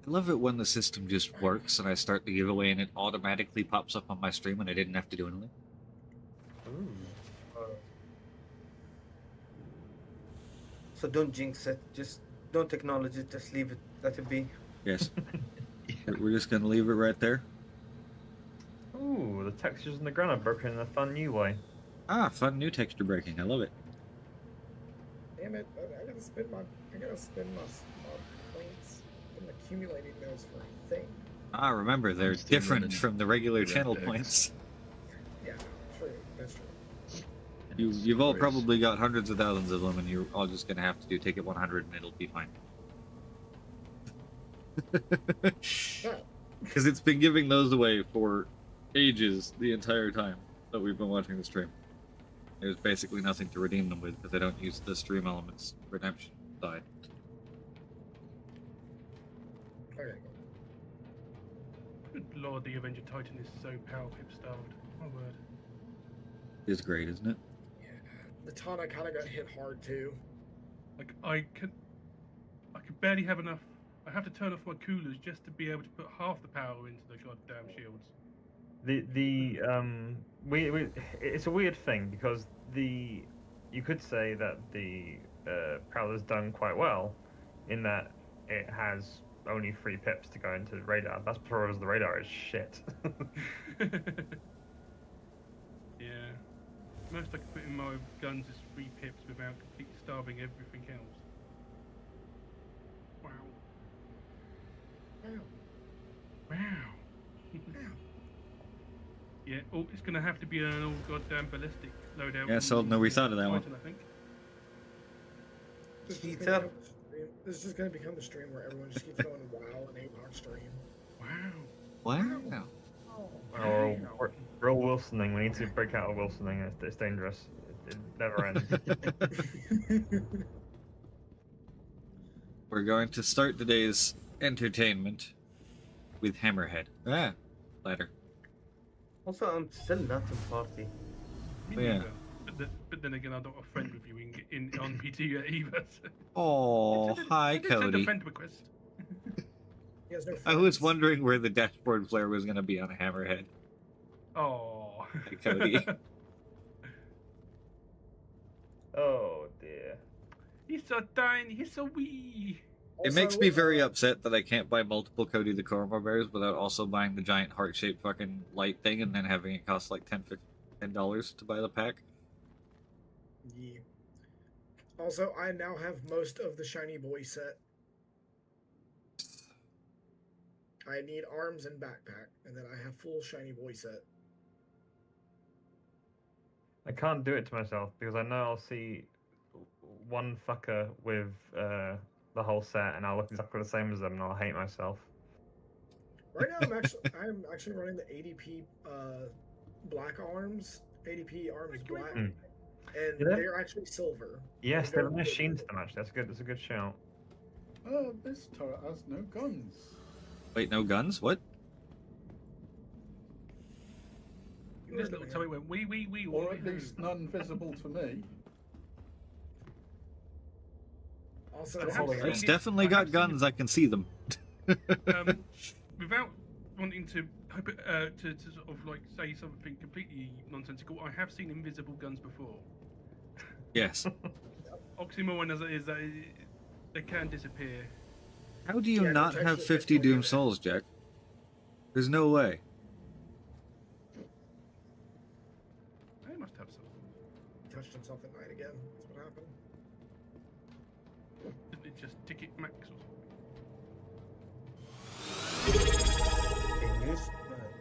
Speaker 1: I love it when the system just works and I start the giveaway and it automatically pops up on my stream and I didn't have to do anything.
Speaker 7: So don't jinx it. Just don't acknowledge it. Just leave it. Let it be.
Speaker 1: Yes. We're just gonna leave it right there.
Speaker 4: Ooh, the textures on the ground are broken in a fun new way.
Speaker 1: Ah, fun new texture breaking. I love it.
Speaker 9: Damn it! I gotta spend my points. I'm accumulating those for a thing.
Speaker 1: Ah, remember, they're
Speaker 5: still
Speaker 1: different
Speaker 5: running
Speaker 1: from the regular
Speaker 5: Red
Speaker 1: channel
Speaker 5: Dex.
Speaker 1: points.
Speaker 9: Yeah, true. That's true.
Speaker 1: You've all probably got hundreds of thousands of them, and you're all just gonna have to do ticket 100, and it'll be fine. Because it's been giving those away for ages, the entire time that we've been watching the stream. There's basically nothing to redeem them with because I don't use the stream elements redemption side.
Speaker 9: Okay.
Speaker 10: Good lord, the Avenger Titan is so power pip starved. My word.
Speaker 1: It's great, isn't it?
Speaker 9: The Tana kind of got hit hard too.
Speaker 10: Like I could barely have enough. I have to turn off my coolers just to be able to put half the power into the goddamn shields.
Speaker 4: It's a weird thing because you could say that the Prowler's done quite well in that it has only 3 pips to go into radar. That's because the radar is shit.
Speaker 10: Yeah. Most I can put in my guns is 3 pips without completely starving everything else. Wow. Wow. Yeah, oh, it's gonna have to be an old goddamn ballistic loadout.
Speaker 1: Yeah, so no, we thought of that one.
Speaker 10: Titan, I think.
Speaker 7: Cheater.
Speaker 9: This is just gonna become the stream where everyone just keeps going WoW and 8 stream.
Speaker 10: Wow.
Speaker 1: Wow.
Speaker 4: Or real Wilsoning. We need to break out of Wilsoning. It's dangerous. It never ends.
Speaker 1: We're going to start today's entertainment with Hammerhead. Ah, ladder.
Speaker 7: Also, I'm still not in party.
Speaker 10: Me
Speaker 1: Oh, yeah.
Speaker 10: neither. But then again, I'm not a friend with you in on PT either. So.
Speaker 1: Oh, hi,
Speaker 10: I did send a
Speaker 1: Cody.
Speaker 10: friend request.
Speaker 9: He has no
Speaker 1: I was
Speaker 9: friends.
Speaker 1: wondering where the dashboard flare was going to be on a Hammerhead.
Speaker 10: Oh.
Speaker 1: Hi, Cody.
Speaker 4: Oh dear.
Speaker 10: He's so tiny. He's so wee.
Speaker 1: It makes me very upset that I can't buy multiple Cody the Korma bears without also buying the giant heart-shaped fucking light thing and then having it cost like $10 to buy the pack.
Speaker 9: Yeah. Also, I now have most of the Shiny Boy set. I need arms and backpack, and then I have full Shiny Boy set.
Speaker 4: I can't do it to myself because I know I'll see one fucker with the whole set and I'll look exactly the same as them and I'll hate myself.
Speaker 9: Right now, I'm actually running the ADP black arms, ADP arms black, and
Speaker 4: Yeah.
Speaker 9: they're actually silver.
Speaker 4: Yes,
Speaker 9: They're
Speaker 4: they're nice
Speaker 9: really
Speaker 4: sheen to
Speaker 9: good.
Speaker 4: them actually. That's a good shout.
Speaker 3: This turret has no guns.
Speaker 1: Wait, no guns? What?
Speaker 10: This little toy went wee. all
Speaker 3: Or
Speaker 10: the way
Speaker 3: at
Speaker 10: home.
Speaker 3: least none visible to me.
Speaker 9: Also,
Speaker 10: I
Speaker 9: it's
Speaker 10: have
Speaker 9: like-
Speaker 10: seen
Speaker 1: It's
Speaker 10: it-
Speaker 1: definitely
Speaker 10: I
Speaker 1: got
Speaker 10: have seen
Speaker 1: guns, I can see them.
Speaker 10: Without wanting to sort of like say something completely nonsensical, I have seen invisible guns before.
Speaker 1: Yes.
Speaker 10: Oxymoron as it is, that they can disappear.
Speaker 1: How do you
Speaker 9: Yeah,
Speaker 1: not
Speaker 9: no,
Speaker 1: have
Speaker 9: texture
Speaker 1: 50
Speaker 9: gets
Speaker 1: Doom
Speaker 9: more
Speaker 1: Souls, Jack? There's no way.
Speaker 10: I must have some.
Speaker 9: touched himself at night again. That's what happened.
Speaker 10: Isn't it just ticket max or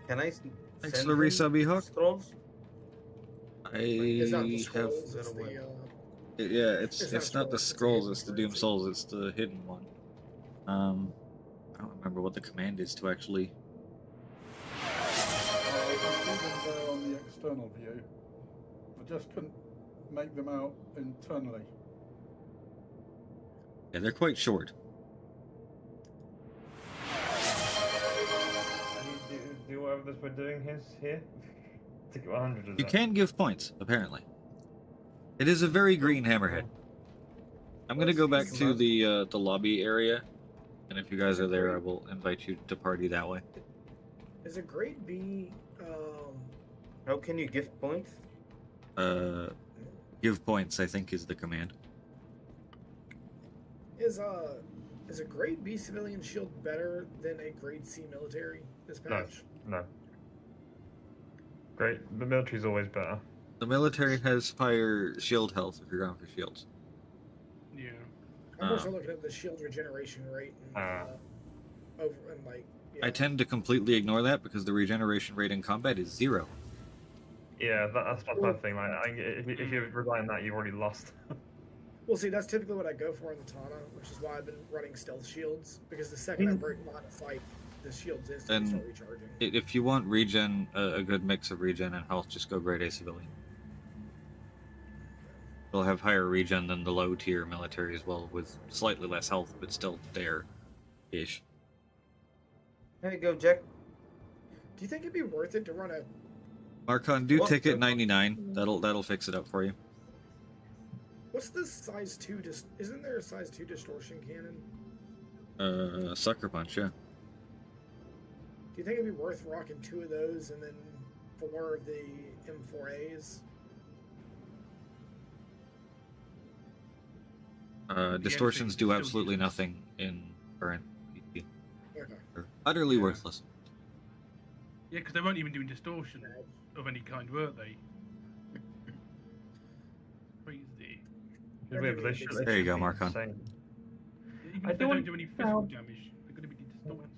Speaker 7: Can I
Speaker 1: Thanks,
Speaker 7: send
Speaker 1: Larissa
Speaker 7: him
Speaker 1: B. Hook.
Speaker 7: scrolls?
Speaker 9: It's not the
Speaker 1: I have
Speaker 9: scrolls, it's the
Speaker 1: Yeah, it's
Speaker 9: It's not
Speaker 1: it's not the
Speaker 9: scrolls, it's
Speaker 1: scrolls, it's the
Speaker 9: hidden
Speaker 1: Doom Souls, it's the hidden one. I don't remember what the command is to actually.
Speaker 3: I can see them there on the external view. I just couldn't make them out internally.
Speaker 1: Yeah, they're quite short.
Speaker 4: Do whatever this we're doing here. Ticket 100 is
Speaker 1: You
Speaker 4: it?
Speaker 1: can give points, apparently. It is a very green hammerhead. I'm gonna go back to the lobby area, and if you guys are there, I will invite you to party that way.
Speaker 9: Is a grade B
Speaker 7: How can you gift points?
Speaker 1: Give points, I think, is the command.
Speaker 9: is a grade B civilian shield better than a grade C military dispatch?
Speaker 4: No. Great. The military's always better.
Speaker 1: The military has higher shield health if you're going for shields.
Speaker 10: Yeah.
Speaker 9: I'm also looking at the shield regeneration rate and over and like. Yeah.
Speaker 1: I tend to completely ignore that because the regeneration rate in combat is 0.
Speaker 4: Yeah, that's my third thing. Like, if you rely on that, you've already lost.
Speaker 9: Well, see, that's typically what I go for in the Tana, which is why I've been running stealth shields. Because the second I break line of sight, the shields instantly start recharging.
Speaker 1: If you want regen, a good mix of regen and health, just go grade A civilian. They'll have higher regen than the low tier military as well, with slightly less health, but still there-ish.
Speaker 7: There you go, Jack.
Speaker 9: Do you think it'd be worth it to run a?
Speaker 1: Marcon, do ticket 99. That'll fix it up for you.
Speaker 9: What's the size 2? Isn't there a size 2 distortion cannon?
Speaker 1: Sucker punch, yeah.
Speaker 9: Do you think it'd be worth rocking 2 of those and then 4 of the M4As?
Speaker 1: Distortions do absolutely nothing in current PT.
Speaker 9: Okay.
Speaker 1: They're utterly worthless.
Speaker 10: Yeah, because they weren't even doing distortion of any kind, were they? Crazy.
Speaker 1: There you go, Marcon.
Speaker 10: Even if they don't do any physical damage, they're going to be distorted.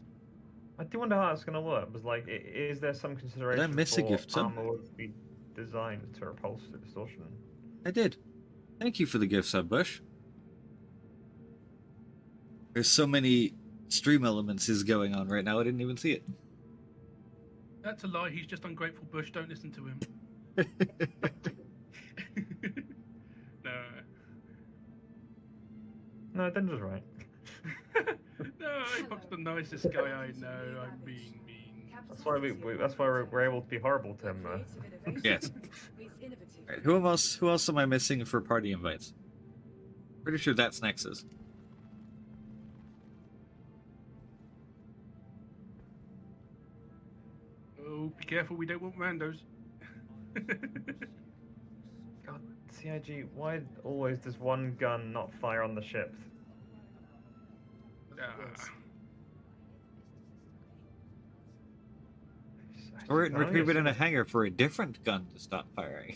Speaker 4: I do wonder how that's going to work. Because, like, is there some consideration
Speaker 1: Did I miss a
Speaker 4: for
Speaker 1: gift sub?
Speaker 4: armor to be designed to repulse the distortion?
Speaker 1: I did. Thank you for the gift sub, Bush. There's so many stream elements going on right now, I didn't even see it.
Speaker 10: That's a lie. He's just ungrateful. Bush, don't listen to him.
Speaker 4: No, Denver's right.
Speaker 10: No, Buck's the nicest guy I know. I'm being mean.
Speaker 4: That's why we're able to be horrible to him.
Speaker 1: Yes. Right, who else am I missing for party invites? Pretty sure that's Nexus.
Speaker 10: Oh, be careful. We don't want randos.
Speaker 4: God, CIG, why always does one gun not fire on the ship?
Speaker 1: Or it retrieve it in a hangar for a different gun to stop firing.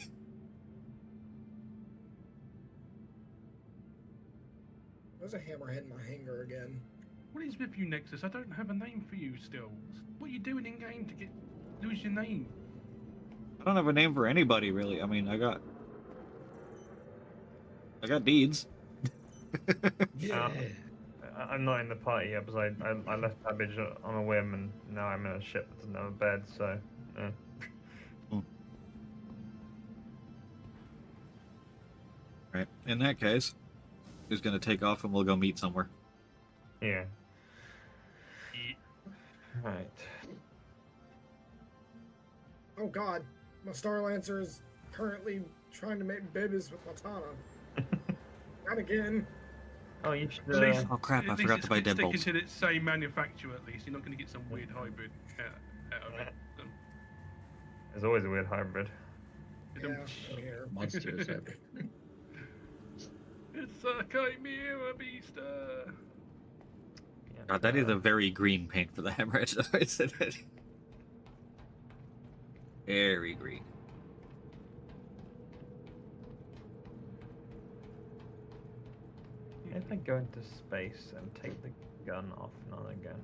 Speaker 9: There's a hammerhead in my hangar again.
Speaker 10: What is with you, Nexus? I don't have a name for you still. What are you doing in game to lose your name?
Speaker 1: I don't have a name for anybody, really. I mean, I got deeds.
Speaker 4: Yeah. I'm not in the party yet because I left Babbage on a whim and now I'm in a ship that doesn't have a bed, so yeah.
Speaker 1: Right. In that case, who's gonna take off and we'll go meet somewhere?
Speaker 4: Yeah. Right.
Speaker 9: Oh god, my Star Lancer is currently trying to make babies with Matana. Not again.
Speaker 4: Oh, you should.
Speaker 10: At least,
Speaker 1: oh crap! I forgot to buy dead bolts.
Speaker 10: Sticking to the same manufacturer, at least you're not going to get some weird hybrid out of it.
Speaker 4: There's always a weird hybrid.
Speaker 9: Yeah, here.
Speaker 5: Monsters.
Speaker 10: It's a chimera beast.
Speaker 1: God, that is a very green paint for the hammerhead, isn't it? Very green.
Speaker 4: If I go into space and take the gun off now and again.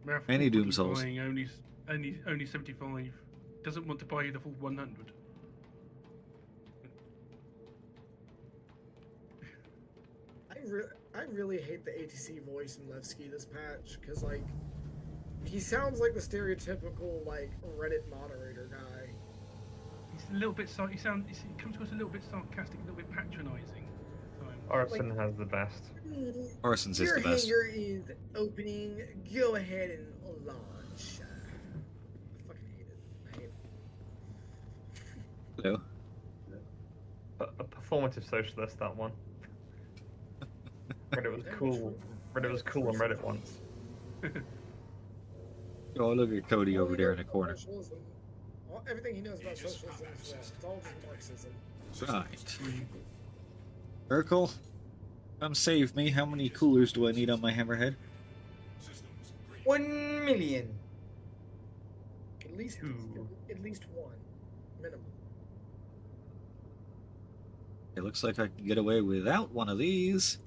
Speaker 10: Mouth
Speaker 1: Many Doom
Speaker 10: quickly
Speaker 1: Souls.
Speaker 10: buying only 75. Doesn't want to buy you the full 100.
Speaker 9: I really hate the ATC voice in Levski this patch because like he sounds like the stereotypical like Reddit moderator guy.
Speaker 10: He's a little bit he comes across a little bit sarcastic, a little bit patronising at times.
Speaker 4: Orson has the best.
Speaker 1: Orson's is the best.
Speaker 9: Your hangar is opening. Go ahead and launch. I fucking hate it. I hate it.
Speaker 1: Hello.
Speaker 4: A performative socialist, that one. Reddit was cool. Reddit was cool on Reddit once.
Speaker 1: Oh, look at Cody over there in the corner.
Speaker 9: Everything he knows about socialism is wrong. It's all just Marxism.
Speaker 1: Right. Urkel, come save me. How many coolers do I need on my hammerhead?
Speaker 7: 1 million.
Speaker 9: At least one minimum.
Speaker 1: It looks like I can get away without one of these.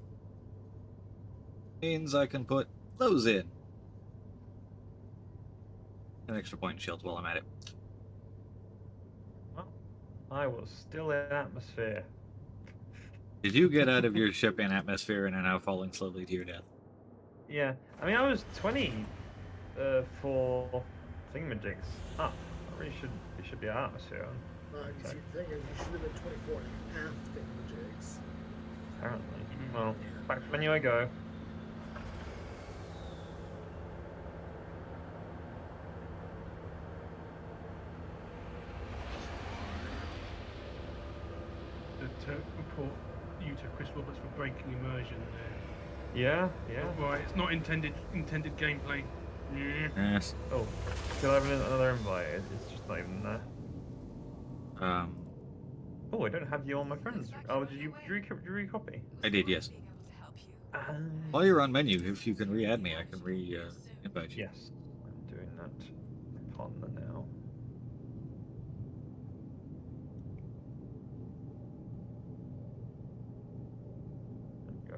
Speaker 1: Means I can put those in. An extra point shield while I'm at it.
Speaker 4: Well, I was still in atmosphere.
Speaker 1: Did you get out of your ship in atmosphere and are now falling slowly to your death?
Speaker 4: Yeah, I mean, I was 20 for thingamajigs up. I really should be out atmosphere.
Speaker 9: You see, the thing is, you should have been 24 and a half thingamajigs.
Speaker 4: Apparently. Well, back to menu I go.
Speaker 10: To report you to Chris Roberts for breaking immersion there.
Speaker 4: Yeah.
Speaker 10: Right, it's not intended gameplay. Yeah.
Speaker 1: Yes.
Speaker 4: Oh, still have another invite. It's just not even there. Oh, I don't have you on my friends. Oh, did you recopy?
Speaker 1: I did, yes. While you're on menu, if you can re-add me, I can invite you.
Speaker 4: Yes, I'm doing that upon the now. There we go.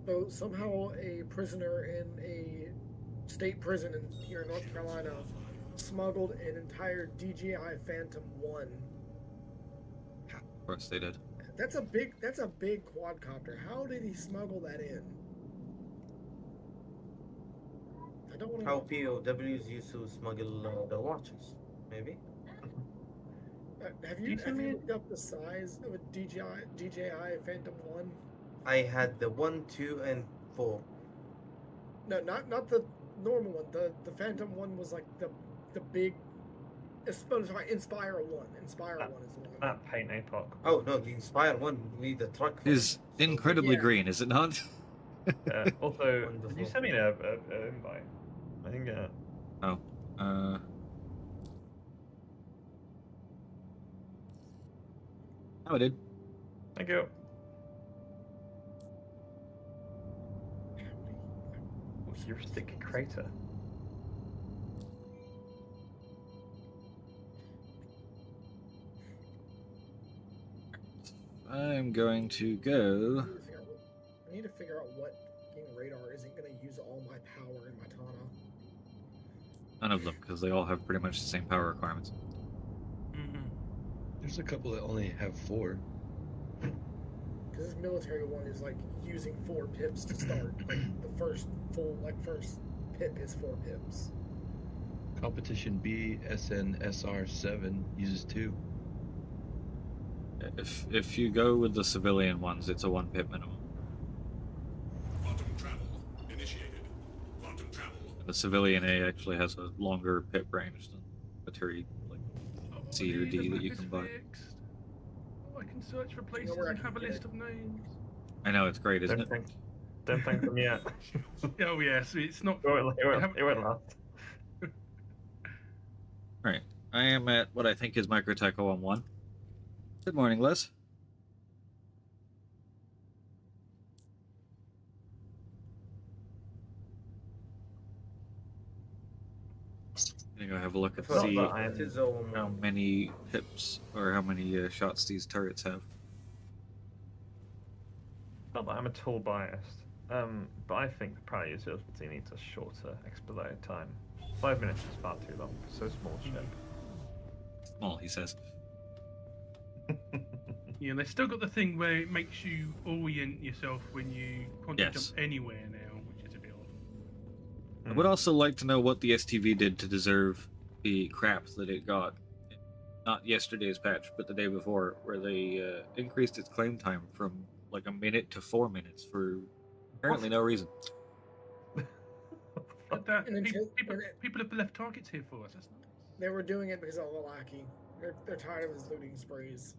Speaker 9: So somehow a prisoner in a state prison here in North Carolina smuggled an entire DJI Phantom 1.
Speaker 1: Of course they did.
Speaker 9: That's a big quadcopter. How did he smuggle that in? I don't want to.
Speaker 7: How POWs used to smuggle the watches, maybe.
Speaker 9: Have you looked up the size of a DJI Phantom 1?
Speaker 7: I had the 1, 2, and 4.
Speaker 9: No, not the normal one. The Phantom 1 was like the big. Sorry, Inspire 1. Inspire 1 is the one.
Speaker 4: That paint APOC.
Speaker 7: Oh no, the Inspire 1 would be the truck.
Speaker 1: Is incredibly
Speaker 9: yeah.
Speaker 1: green, is it not?
Speaker 4: Also,
Speaker 7: Wonderful.
Speaker 4: did you send me an invite? I think.
Speaker 1: Oh. Oh, I did.
Speaker 4: Thank you. Heuristic crater.
Speaker 1: I'm going to go.
Speaker 9: I need to figure out what fucking radar isn't going to use all my power in my Tana.
Speaker 1: None of them, because they all have pretty much the same power requirements.
Speaker 5: There's a couple that only have 4.
Speaker 9: Because this military one is like using 4 pips to start. Like the first pip is 4 pips.
Speaker 5: Competition B SNSR 7 uses 2.
Speaker 1: If you go with the civilian ones, it's a 1 pip minimum.
Speaker 11: Quantum travel initiated. Quantum travel.
Speaker 1: The civilian A actually has a longer pip range than material like C or D that you can buy.
Speaker 10: I can search for places
Speaker 9: where I
Speaker 10: and
Speaker 9: can
Speaker 10: have a
Speaker 9: get
Speaker 10: list
Speaker 9: it.
Speaker 10: of names.
Speaker 1: I know, it's great, isn't it?
Speaker 4: Don't thank them yet.
Speaker 10: Oh yes, it's not.
Speaker 4: It won't last.
Speaker 1: Right. I am at what I think is Microtech 011. Good morning, Les. I'm gonna go have a look and
Speaker 7: Well,
Speaker 1: see
Speaker 7: but it is all
Speaker 1: how many pips or how many shots these turrets have.
Speaker 4: not that I'm at all biased, but I think the Prowler utility needs a shorter, expedited time. 5 minutes is far too long for so small a ship.
Speaker 1: Small, he says.
Speaker 10: Yeah, they've still got the thing where it makes you orient yourself when you quantum jump anywhere now, which is a bit odd.
Speaker 1: I would also like to know what the STV did to deserve the crap that it got. Not yesterday's patch, but the day before, where they increased its claim time from like a minute to 4 minutes for apparently no reason.
Speaker 10: But that,
Speaker 9: And until-
Speaker 10: people have left targets here for us. That's nice.
Speaker 9: They were doing it because of the lackey. They're tired of his looting sprees.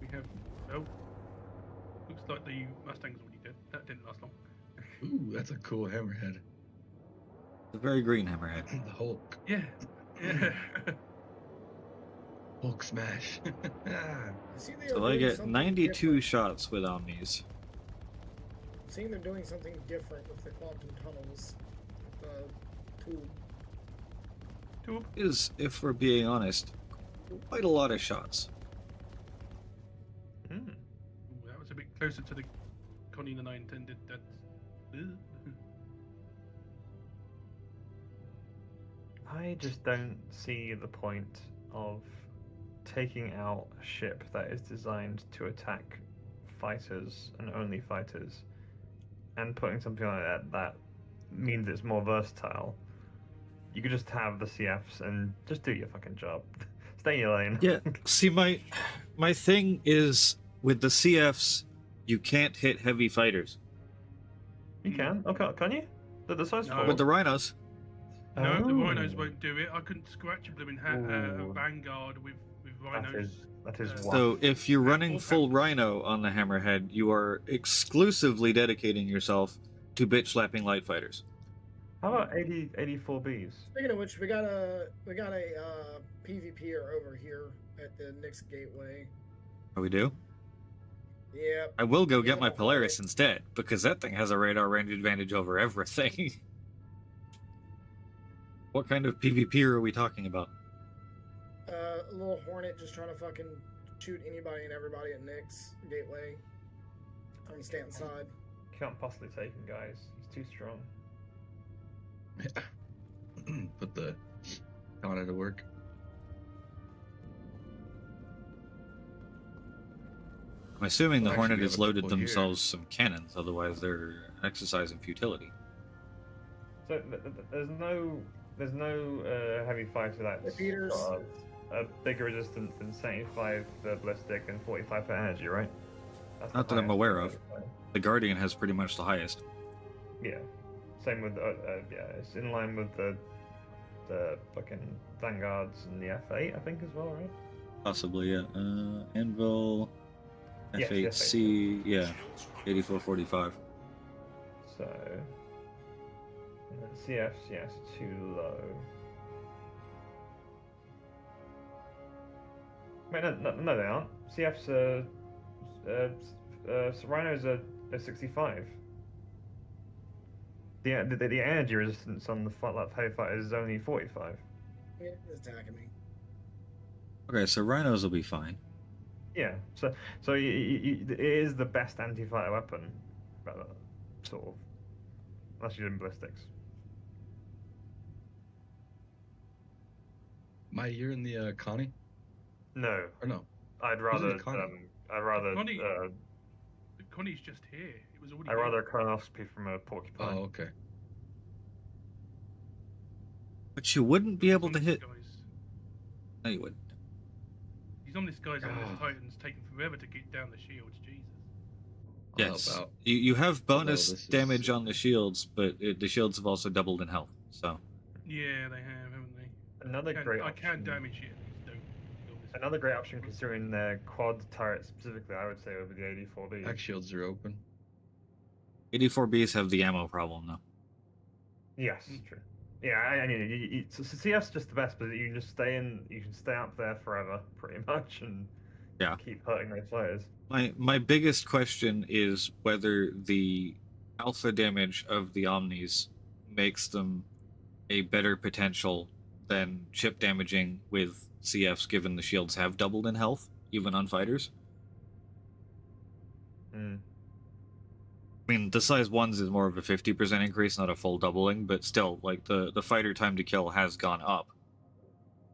Speaker 10: We have. Oh, looks like the Mustang's already dead. That didn't last long.
Speaker 5: Ooh, that's a cool hammerhead.
Speaker 1: The very green hammerhead.
Speaker 5: The Hulk.
Speaker 10: Yeah. Yeah.
Speaker 5: Hulk smash.
Speaker 1: So I get 92 shots with Omnis.
Speaker 9: I'm seeing they're doing something different with the quantum tunnels. Tube.
Speaker 1: Is, if we're being honest, quite a lot of shots.
Speaker 10: Ooh, that was a bit closer to the Connie than I intended. That's.
Speaker 4: I just don't see the point of taking out a ship that is designed to attack fighters and only fighters, and putting something like that means it's more versatile. You could just have the CFs and just do your fucking job. Stay in your lane.
Speaker 1: Yeah, see, my thing is, with the CFs, you can't hit heavy fighters.
Speaker 4: You can? Okay, can you? The size
Speaker 10: No.
Speaker 1: With the Rhinos.
Speaker 10: No, the
Speaker 4: Oh.
Speaker 10: Rhinos won't do it. I couldn't scratch a blooming Vanguard with Rhinos.
Speaker 4: That is
Speaker 1: So if you're running full Rhino on the Hammerhead, you are exclusively dedicating yourself to bitch slapping light fighters.
Speaker 4: How about 84Bs?
Speaker 9: Speaking of which, we got a PvPer over here at the Nyx Gateway.
Speaker 1: Oh, we do?
Speaker 9: Yeah.
Speaker 1: I will go get my Polaris instead, because that thing has a radar range advantage over everything. What kind of PvP are we talking about?
Speaker 9: A little Hornet just trying to fucking shoot anybody and everybody at Nyx Gateway on Stanton's side.
Speaker 4: Can't possibly take him, guys. He's too strong.
Speaker 5: Put the Honda to work.
Speaker 1: I'm assuming the
Speaker 5: Well, actually,
Speaker 1: Hornet
Speaker 5: we
Speaker 1: has
Speaker 5: have a
Speaker 1: loaded
Speaker 5: couple here.
Speaker 1: themselves some cannons, otherwise they're exercising futility.
Speaker 4: So there's no heavy fighter that's
Speaker 9: Repeaters.
Speaker 4: got a bigger resistance than 75 for ballistic and 45 for energy, right? That's the
Speaker 1: Not that I'm
Speaker 4: highest
Speaker 1: aware
Speaker 4: one.
Speaker 1: of. The Guardian has pretty much the highest.
Speaker 4: Yeah. Same with yeah, it's in line with the fucking Vanguards and the F8, I think, as well, right?
Speaker 1: Possibly, yeah. Anvil,
Speaker 4: Yes, the
Speaker 1: F8C, yeah, 8445.
Speaker 4: So and then CFs, yes, too low. Wait, no, they aren't. CFs Rhinos are 65. The energy resistance on the heavy fighters is only 45.
Speaker 9: Yeah, it's attacking me.
Speaker 1: Okay, so Rhinos will be fine.
Speaker 4: Yeah, so it is the best anti-fighter weapon, sort of, unless you're in ballistics.
Speaker 5: Mike, you're in the Connie?
Speaker 4: No,
Speaker 5: Or no?
Speaker 4: I'd
Speaker 5: Who's in
Speaker 4: rather
Speaker 5: the Connie?
Speaker 10: Connie- Connie's just here. It was already.
Speaker 4: I'd rather a colonoscopy from a porcupine.
Speaker 5: Oh, okay.
Speaker 1: But you wouldn't be able to hit.
Speaker 10: Guys.
Speaker 1: No, you wouldn't.
Speaker 10: He's on this guy's on
Speaker 5: Ah.
Speaker 10: this Titan's taking forever to get down the shields. Jesus.
Speaker 5: I'll help
Speaker 1: Yes.
Speaker 5: out.
Speaker 1: You have bonus
Speaker 5: this is-
Speaker 1: damage on the shields, but the shields have also doubled in health, so.
Speaker 10: Yeah, they have, haven't they?
Speaker 4: Another great
Speaker 10: I
Speaker 4: option.
Speaker 10: can't damage it. Don't.
Speaker 4: Another great option, considering their quad turret specifically, I would say, would be the 84B.
Speaker 5: Back shields are open.
Speaker 1: 84Bs have the ammo problem, though.
Speaker 4: Yes, true. Yeah, I mean, so CF's just the best, but you can just you can stay up there forever, pretty much, and
Speaker 1: Yeah.
Speaker 4: keep hurting those fighters.
Speaker 1: My biggest question is whether the alpha damage of the Omnis makes them a better potential than chip damaging with CFs, given the shields have doubled in health, even on fighters. I mean, the size 1s is more of a 50% increase, not a full doubling, but still, like, the fighter time to kill has gone up.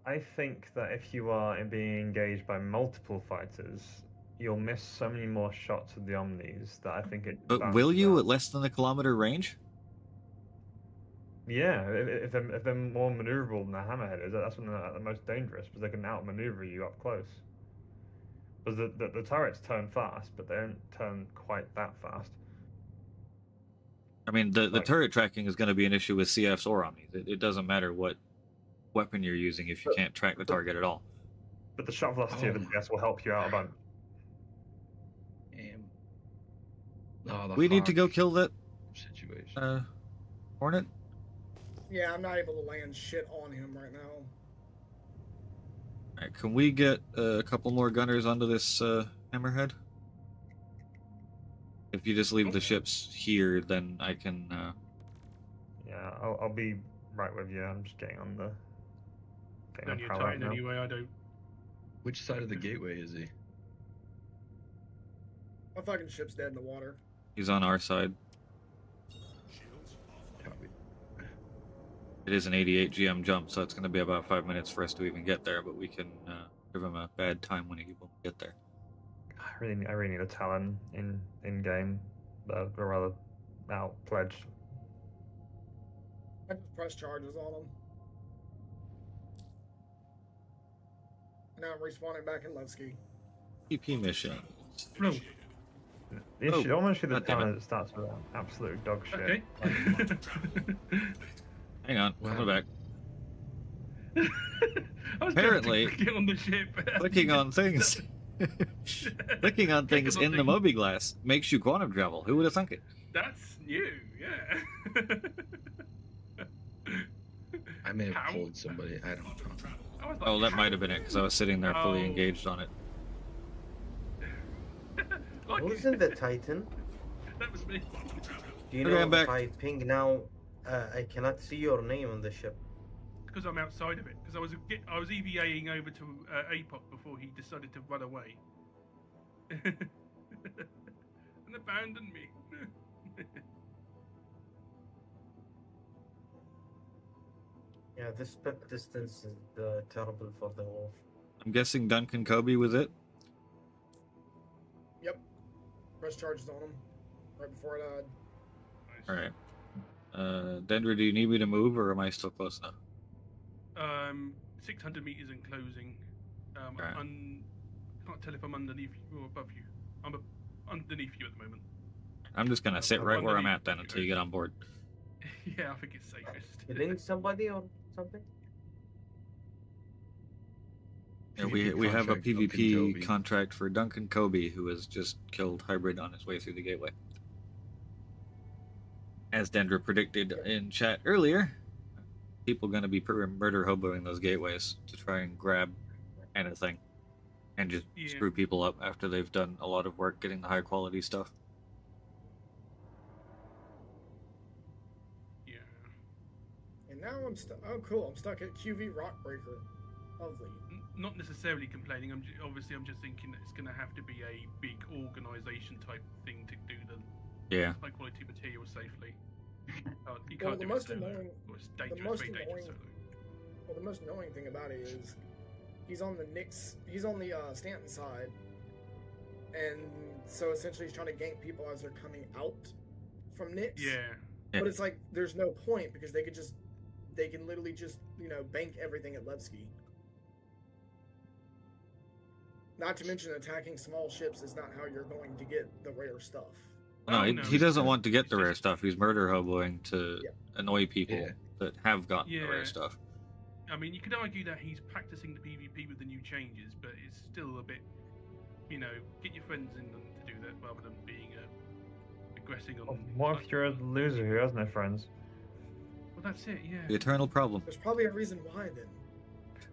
Speaker 4: I think that if you are being engaged by multiple fighters, you'll miss so many more shots with the Omnis that I think it.
Speaker 1: But will you
Speaker 4: out.
Speaker 1: at less than a kilometer range?
Speaker 4: Yeah, if they're more maneuverable than the Hammerhead is, that's when they're the most dangerous because they can outmaneuver you up close. Because the turrets turn fast, but they don't turn quite that fast.
Speaker 1: I mean, the turret tracking is going to be an issue with CFs or Omnis. It doesn't matter what weapon you're using if you can't track the target at all.
Speaker 4: But the shot velocity of the DS will help you out a bunch.
Speaker 5: Oh,
Speaker 1: We need to go kill that
Speaker 5: situation.
Speaker 1: Hornet?
Speaker 9: Yeah, I'm not able to land shit on him right now.
Speaker 1: Alright, can we get a couple more gunners onto this Hammerhead? If you just leave the ships here, then I can...
Speaker 4: Yeah, I'll be right with you. I'm just getting on the...
Speaker 10: Then you're Titan anyway, I don't...
Speaker 5: Which side of the gateway is he?
Speaker 9: My fucking ship's dead in the water.
Speaker 1: He's on our side.
Speaker 5: Copy.
Speaker 1: It is an 88 GM jump, so it's going to be about 5 minutes for us to even get there, but we can give him a bad time when he will get there.
Speaker 4: I really need a Talon in game, or rather, out pledged.
Speaker 9: I just press charges on him. Now I'm respawning back in Levski.
Speaker 1: EP mission.
Speaker 10: No.
Speaker 4: The issue, almost the
Speaker 1: God damn
Speaker 4: Talon that starts with absolute dog shit.
Speaker 10: Okay.
Speaker 1: Hang on, coming back.
Speaker 10: I was
Speaker 1: Apparently,
Speaker 10: clicking on the ship.
Speaker 1: Clicking on things. Clicking on things in the Moby Glass makes you quantum travel. Who would have thunk it?
Speaker 10: That's new, yeah.
Speaker 5: I may have
Speaker 10: How?
Speaker 5: pulled somebody. I don't know.
Speaker 10: I was like,
Speaker 1: Oh, that
Speaker 10: how?
Speaker 1: might have been it, because I was sitting there fully
Speaker 10: Oh.
Speaker 1: engaged on it.
Speaker 10: Like,
Speaker 7: Who's in the Titan?
Speaker 10: that was me.
Speaker 7: Do you
Speaker 1: Okay,
Speaker 7: know
Speaker 1: I'm back.
Speaker 7: if I ping now, I cannot see your name on the ship?
Speaker 10: Because I'm outside of it. Because I was EVAing over to APOC before he decided to run away. And abandoned me.
Speaker 7: Yeah, this spec distance is terrible for the wolf.
Speaker 1: I'm guessing Duncan Kobe was it?
Speaker 9: Yep. Press charges on him right before I died.
Speaker 1: Alright. Dendra, do you need me to move, or am I still close enough?
Speaker 10: 600 meters and closing.
Speaker 1: Alright.
Speaker 10: Can't tell if I'm underneath you or above you. I'm underneath you at the moment.
Speaker 1: I'm just gonna sit
Speaker 10: I'm
Speaker 1: right where I'm
Speaker 10: underneath
Speaker 1: at then
Speaker 10: you
Speaker 1: until you
Speaker 10: guys.
Speaker 1: get on board.
Speaker 10: Yeah, I think it's safest.
Speaker 7: Killing somebody or something?
Speaker 1: Yeah,
Speaker 5: PvP
Speaker 1: we have a
Speaker 5: contract, Duncan
Speaker 1: PvP
Speaker 5: Kobe.
Speaker 1: contract for Duncan Kobe, who has just killed Hybrid on his way through the gateway. As Dendra predicted in chat earlier, people going to be murder hoboing those gateways to try and grab anything and just
Speaker 10: Yeah.
Speaker 1: screw people up after they've done a lot of work getting the high quality stuff.
Speaker 10: Yeah.
Speaker 9: And now I'm stuck. Oh, cool. I'm stuck at QV Rockbreaker. Lovely.
Speaker 10: Not necessarily complaining. Obviously, I'm just thinking that it's going to have to be a big organisation type thing to do the
Speaker 1: Yeah.
Speaker 10: high quality material safely. You
Speaker 9: Well,
Speaker 10: can't
Speaker 9: the
Speaker 10: do
Speaker 9: most
Speaker 10: it solo.
Speaker 9: annoying-
Speaker 10: Or it's
Speaker 9: the
Speaker 10: dangerous,
Speaker 9: most
Speaker 10: very dangerous
Speaker 9: annoying-
Speaker 10: solo.
Speaker 9: Well, the most annoying thing about it is he's on the Knicks. He's on the Stanton side, and so essentially he's trying to gank people as they're coming out from Knicks.
Speaker 10: Yeah.
Speaker 9: But it's like there's no point because they can literally just bank everything at Levski. Not to mention attacking small ships is not how you're going to get the rare stuff.
Speaker 1: No,
Speaker 10: Oh,
Speaker 1: he,
Speaker 10: no,
Speaker 1: he
Speaker 10: it's
Speaker 1: doesn't
Speaker 10: just-
Speaker 1: want to get the
Speaker 10: it's
Speaker 1: rare
Speaker 10: just-
Speaker 1: stuff. He's murder hoboing to
Speaker 9: Yeah.
Speaker 1: annoy people
Speaker 5: Yeah.
Speaker 1: that have gotten the
Speaker 10: Yeah.
Speaker 1: rare stuff.
Speaker 10: I mean, you could argue that he's practicing the PvP with the new changes, but it's still a bit, get your friends in them to do that rather than being aggressing on.
Speaker 4: What if you're a loser who has no friends?
Speaker 10: Well, that's it, yeah.
Speaker 1: The eternal problem.
Speaker 9: There's probably a reason why then.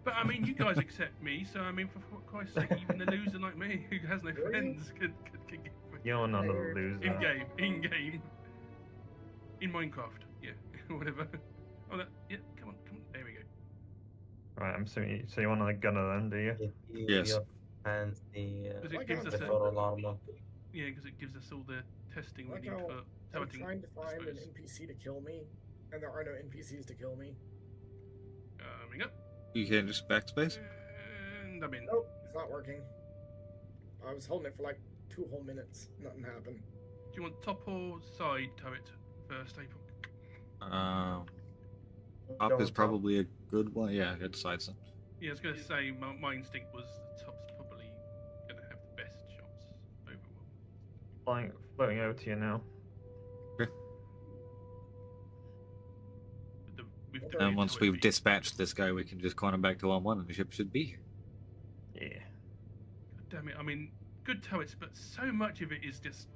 Speaker 10: But I mean, you guys accept me, so I mean, for Christ's sake, even a loser like me who has no
Speaker 9: Really?
Speaker 10: friends could get friends.
Speaker 4: You're not a loser.
Speaker 10: In game, in Minecraft, yeah, whatever. Oh, yeah, come on, there we go.
Speaker 4: Right, I'm assuming. So you want a gunner then, do you?
Speaker 1: Yes.
Speaker 7: And the
Speaker 10: Because
Speaker 9: my
Speaker 10: it gives
Speaker 9: God,
Speaker 10: us
Speaker 7: the
Speaker 10: a,
Speaker 7: feral armor.
Speaker 10: yeah, because it gives us all the testing we
Speaker 9: Like
Speaker 10: need
Speaker 9: how
Speaker 10: for
Speaker 9: I'm
Speaker 10: turreting,
Speaker 9: trying to
Speaker 10: I
Speaker 9: find an
Speaker 10: suppose.
Speaker 9: NPC to kill me, and there are no NPCs to kill me.
Speaker 10: Coming up.
Speaker 1: You can't just backspace?
Speaker 10: And I'm in.
Speaker 9: Nope, it's not working. I was holding it for like 2 whole minutes. Nothing happened.
Speaker 10: Do you want top or side turret first, April?
Speaker 1: Top
Speaker 7: Going
Speaker 1: is probably a good one. Yeah, good side some.
Speaker 10: Yeah, I was going to say my instinct was the top's probably going to have the best shots overall.
Speaker 4: Floating over to you now.
Speaker 1: Okay.
Speaker 10: With the
Speaker 1: And
Speaker 10: rear
Speaker 1: once
Speaker 10: turret
Speaker 1: we've
Speaker 10: being-
Speaker 1: dispatched this guy, we can just call him back to 1-1 and the ship should be here.
Speaker 4: Yeah.
Speaker 10: God damn it! I mean, good turrets, but so much of it is just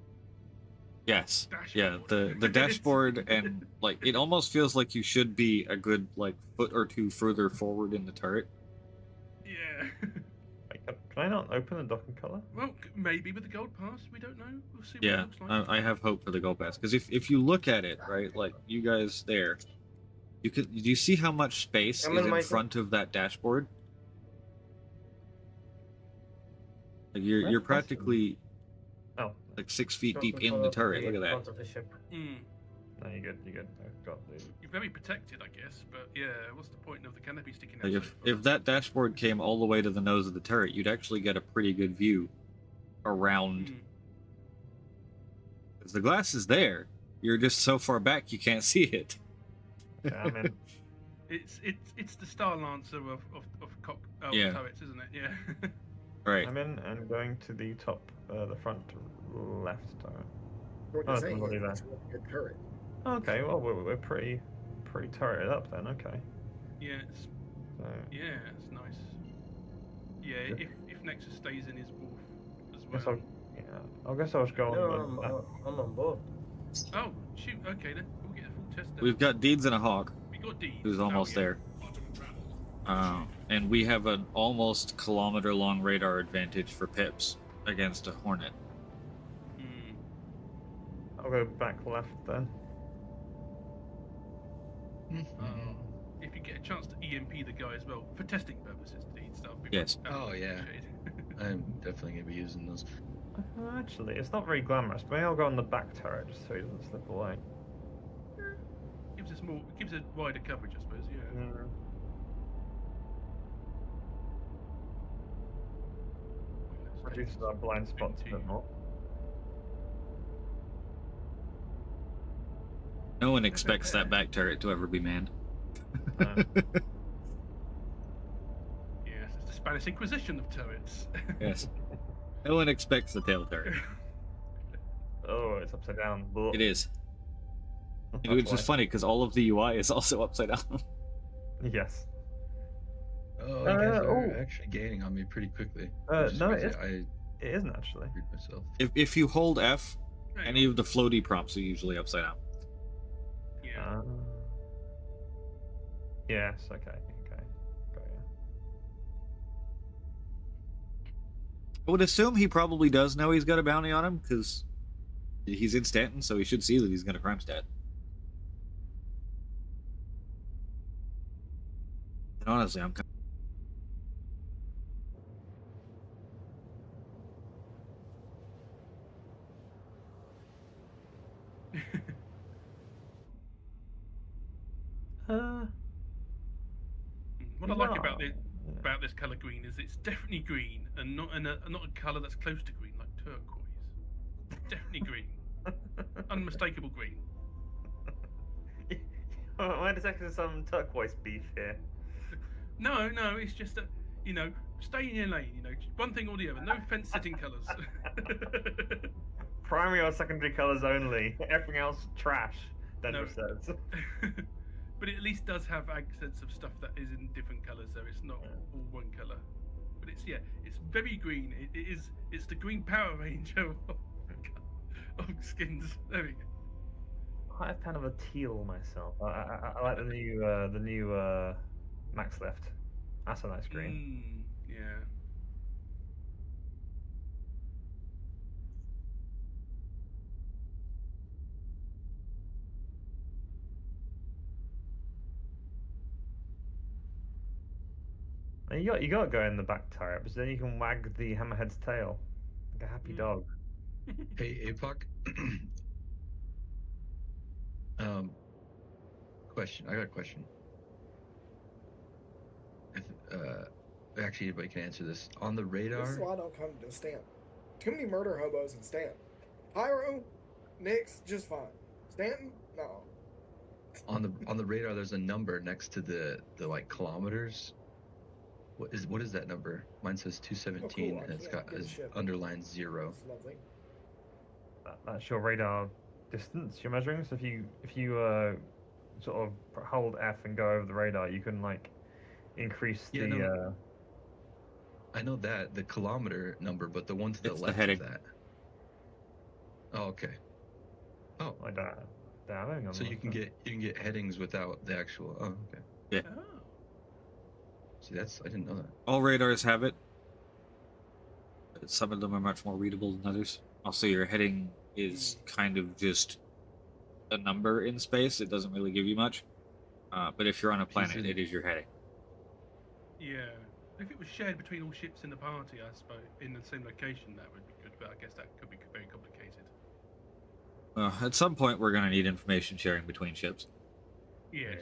Speaker 1: Yes. Yeah,
Speaker 10: dashboard.
Speaker 1: the dashboard and like it almost feels like you should be a good like foot or two further forward in the turret.
Speaker 10: Yeah.
Speaker 4: Wait, can I not open the docking color?
Speaker 10: Well, maybe with the gold pass, we don't know. We'll see what
Speaker 1: Yeah,
Speaker 10: it looks like.
Speaker 1: I have hope for the gold pass because if you look at it right, like you guys there, do you see how much space
Speaker 7: Come
Speaker 1: is
Speaker 7: in,
Speaker 1: in
Speaker 7: Michael.
Speaker 1: front of that dashboard? Like you're practically
Speaker 4: Oh,
Speaker 1: like 6 feet
Speaker 7: Don't
Speaker 1: deep in
Speaker 7: follow
Speaker 1: the
Speaker 7: up
Speaker 1: turret. Look at that.
Speaker 7: front of the ship.
Speaker 10: Mm.
Speaker 4: no, you're good. You're good. I've got the.
Speaker 10: You're very protected, I guess, but yeah, what's the point of the canopy sticking out?
Speaker 1: Like
Speaker 10: so
Speaker 1: if
Speaker 10: far?
Speaker 1: that dashboard came all the way to the nose of the turret, you'd actually get a pretty good view around.
Speaker 10: Mm.
Speaker 1: Because the glass is there. You're just so far back you can't see it.
Speaker 4: Okay, I'm in.
Speaker 10: It's the Star Lancer of
Speaker 1: Yeah.
Speaker 10: turrets, isn't it? Yeah.
Speaker 1: Right.
Speaker 4: I'm in and going to the top, the front left turret.
Speaker 9: What
Speaker 4: Oh,
Speaker 9: you're
Speaker 4: it's
Speaker 9: saying
Speaker 4: already
Speaker 9: is
Speaker 4: there.
Speaker 9: it's a really good turret.
Speaker 4: Okay, well we're pretty turreted up then. Okay.
Speaker 10: yeah,
Speaker 4: So,
Speaker 10: it's nice. Yeah,
Speaker 4: Yeah.
Speaker 10: if Nexus stays in his wolf as
Speaker 4: guess
Speaker 10: well.
Speaker 4: I guess I'll just go on.
Speaker 7: No, I'm on board.
Speaker 10: Oh shoot! Okay then, we'll get a full test. Then.
Speaker 1: We've got Deeds and a Hawk,
Speaker 10: We got Deeds.
Speaker 1: who's almost
Speaker 10: yeah.
Speaker 1: there.
Speaker 11: Quantum travel.
Speaker 1: And we have an almost kilometer-long radar advantage for Pips against a Hornet.
Speaker 10: Mm.
Speaker 4: I'll go back left then.
Speaker 10: If you get a chance to EMP the guy as well for testing purposes, Deeds. That'll be
Speaker 1: Yes.
Speaker 5: Oh, yeah.
Speaker 10: appreciated.
Speaker 5: I'm definitely gonna be using those.
Speaker 4: Actually, it's not very glamorous, but maybe I'll go on the back turret just so he doesn't slip away.
Speaker 10: gives us wider coverage, I suppose. Yeah.
Speaker 4: Reduces our blind spots a bit more.
Speaker 1: No one expects that back turret to ever be manned.
Speaker 10: Yes, it's the Spanish Inquisition of turrets.
Speaker 1: Yes. No one expects the tail turret.
Speaker 4: Oh, it's upside down.
Speaker 1: It is.
Speaker 4: That's
Speaker 1: Which is
Speaker 4: why.
Speaker 1: funny because all of the UI is also upside down.
Speaker 4: Yes.
Speaker 5: Oh, you guys are
Speaker 4: oh.
Speaker 5: actually gaining on me pretty quickly.
Speaker 4: No,
Speaker 5: Just
Speaker 4: it
Speaker 5: because
Speaker 4: is.
Speaker 5: I
Speaker 4: It isn't actually.
Speaker 5: screwed myself.
Speaker 1: If you hold F,
Speaker 10: Hang
Speaker 1: any
Speaker 10: on.
Speaker 1: of the floaty prompts are usually upside down.
Speaker 10: Yeah.
Speaker 4: Yes. Okay. Okay. Got you.
Speaker 1: I would assume he probably does know he's got a bounty on him because he's in Stanton, so he should see that he's got a crime stat. And honestly, I'm kind
Speaker 10: What I like about this color green is it's definitely green and not a color that's close to green like turquoise. Definitely green, unmistakable green.
Speaker 4: Why does actually some turquoise beef here?
Speaker 10: No, it's just that stay in your lane. One thing or the other. No fence-sitting colors.
Speaker 4: Primary or secondary colors only. Everything else trash. Denver
Speaker 10: No.
Speaker 4: says.
Speaker 10: But it at least does have accents of stuff that is in different colors, so it's not all one color. But it's very green. It's the green Power Ranger of skins. There we go.
Speaker 4: Quite a fan of a teal myself. I like the new Max Lift. That's a nice green.
Speaker 10: Yeah.
Speaker 4: And you got to go in the back turret, because then you can wag the hammerhead's tail like a happy dog.
Speaker 5: Hey, APOC. Question. I got a question. If, actually, anybody can answer this. On the
Speaker 9: This is
Speaker 5: radar,
Speaker 9: why I don't come to Stamp. Too many murder hobos in Stamp. Pyro, Nix, just fine. Stanton, no.
Speaker 5: on the radar, there's a number next to the like kilometers. What is that number? Mine says 217,
Speaker 9: Oh, cool.
Speaker 5: and it's
Speaker 9: I
Speaker 5: got
Speaker 9: can't give a
Speaker 5: is
Speaker 9: shit.
Speaker 5: underlined 0.
Speaker 9: That's lovely.
Speaker 4: That's your radar distance you're measuring. So if you sort of hold F and go over the radar, you can like increase
Speaker 5: Yeah,
Speaker 4: the.
Speaker 5: no. I know that the kilometer number, but the one to the
Speaker 1: It's the
Speaker 5: left
Speaker 1: heading.
Speaker 5: of that. Oh, okay. Oh,
Speaker 4: I don't know.
Speaker 5: so you can get headings without the actual. Oh, okay.
Speaker 1: Yeah.
Speaker 10: Oh.
Speaker 5: See, I didn't know that.
Speaker 1: All radars have it. Some of them are much more readable than others. Also, your heading is kind of just a number in space. It doesn't really give you much. But if you're on a planet, it is your heading.
Speaker 10: Yeah. If it was shared between all ships in the party, I suppose, in the same location, that would be good. But I guess that could be very complicated.
Speaker 1: At some point, we're going to need information sharing between ships.
Speaker 10: Yes.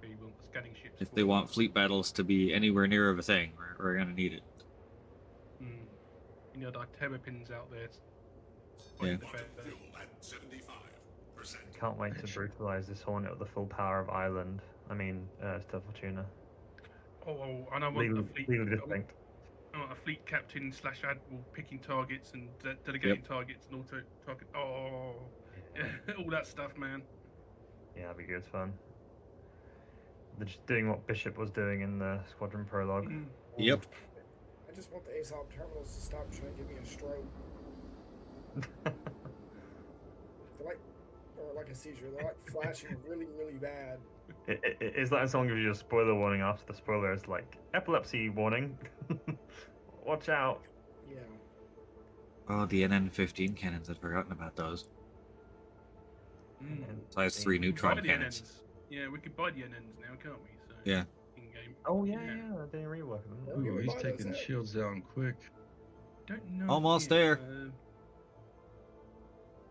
Speaker 10: You want scanning ships.
Speaker 1: If they want fleet battles to be anywhere near of a thing, we're going to need it.
Speaker 10: You know, like terrapins out there.
Speaker 1: Yeah.
Speaker 4: Can't wait to brutalize this Hornet with the full power of Island. I mean, Stealth Fortuna.
Speaker 10: Oh, and I want
Speaker 4: Legally distinct.
Speaker 10: I want a fleet captain / admiral picking targets and delegating targets and auto target. Oh, yeah, all that stuff, man.
Speaker 4: Yeah, that'd be good fun. They're just doing what Bishop was doing in the Squadron Prologue.
Speaker 1: Yep.
Speaker 9: I just want the ASOP terminals to stop trying to give me a stroke. They're like, or like a seizure. They're like flashing really, really bad.
Speaker 4: It's like someone gives you a spoiler warning after the spoiler is like, epilepsy warning. Watch out.
Speaker 9: Yeah.
Speaker 1: Oh, the NN-15 cannons. I'd forgotten about those. Size 3 neutron cannons.
Speaker 10: Yeah, we could buy the NNs now, can't we? So,
Speaker 1: Yeah.
Speaker 10: In-game.
Speaker 4: Oh, yeah. I didn't rework them.
Speaker 5: Ooh, he's taking the shields down quick.
Speaker 10: Don't know.
Speaker 1: Almost there.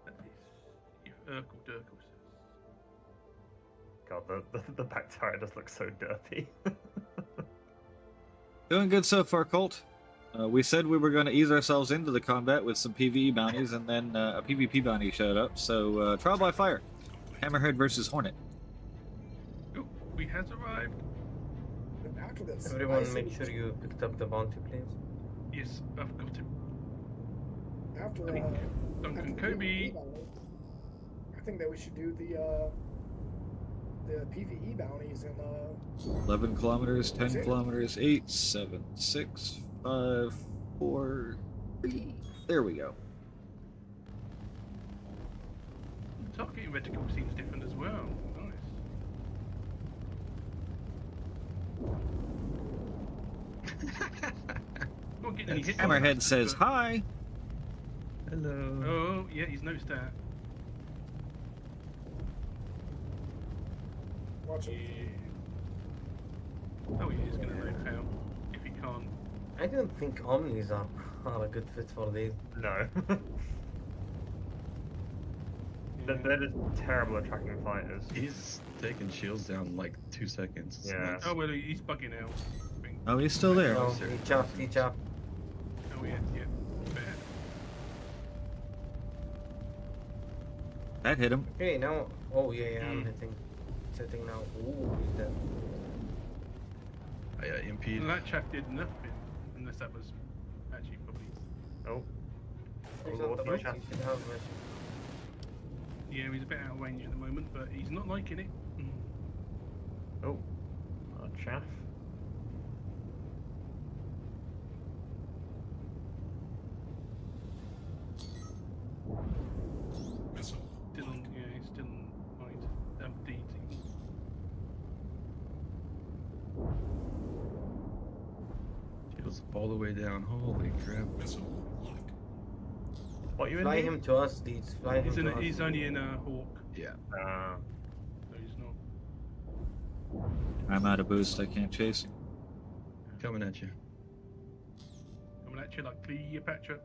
Speaker 10: That is, if Urkel Durkel says.
Speaker 4: God, the back turret just looks so dirty.
Speaker 1: Doing good so far, Colt. We said we were going to ease ourselves into the combat with some PvE bounties, and then a PvP bounty showed up. So, trial by fire. Hammerhead versus Hornet.
Speaker 10: Oh, we has arrived.
Speaker 9: After this,
Speaker 7: Everyone, make sure you picked up the bounty, please.
Speaker 10: Yes, I've got him.
Speaker 9: After
Speaker 10: Duncan
Speaker 9: after
Speaker 10: Kobe.
Speaker 9: I think that we should do the PvE bounties and
Speaker 1: 11 kilometers, 10 kilometers, 8, 7, 6, 5, 4, 3. There we go.
Speaker 10: The targeting reticle seems different as well. Nice. Not getting any hits.
Speaker 1: Hammerhead says hi.
Speaker 5: Hello.
Speaker 10: Oh, yeah, he's noticed that.
Speaker 9: watch it.
Speaker 10: Oh, yeah, he's gonna load out if he can't.
Speaker 7: I don't think Omnis are a good fit for these.
Speaker 4: No. They're just terrible at tracking fighters.
Speaker 5: He's taking shields down in like 2 seconds. It's
Speaker 4: Yeah.
Speaker 5: nuts.
Speaker 10: Oh, well, he's bugging out. I think.
Speaker 1: Oh, he's still there.
Speaker 7: Oh, he chopped.
Speaker 10: Oh, yeah. Bad.
Speaker 1: That hit him.
Speaker 7: Okay, now. Oh, yeah, I'm hitting. Hitting now. Ooh, he's dead.
Speaker 5: I impede.
Speaker 10: Well, that chaff did nothing, unless that was actually probably.
Speaker 4: Oh.
Speaker 7: He's
Speaker 4: Oh,
Speaker 7: on
Speaker 4: Lord,
Speaker 7: foot,
Speaker 4: Chap.
Speaker 7: he should have it.
Speaker 10: Yeah, he's a bit out of range at the moment, but he's not liking it.
Speaker 4: Oh. Chaff.
Speaker 10: Still on, yeah, he's still on right. DT.
Speaker 5: Shields all the way down. Holy crap.
Speaker 4: What, you in
Speaker 7: Fly
Speaker 4: here?
Speaker 7: him to us, Deeds. Fly him to us.
Speaker 10: He's only in a hawk,
Speaker 5: Yeah.
Speaker 10: so he's not.
Speaker 1: I'm out of boost. I can't chase.
Speaker 5: Coming at you.
Speaker 10: Coming at you like Cleopatra.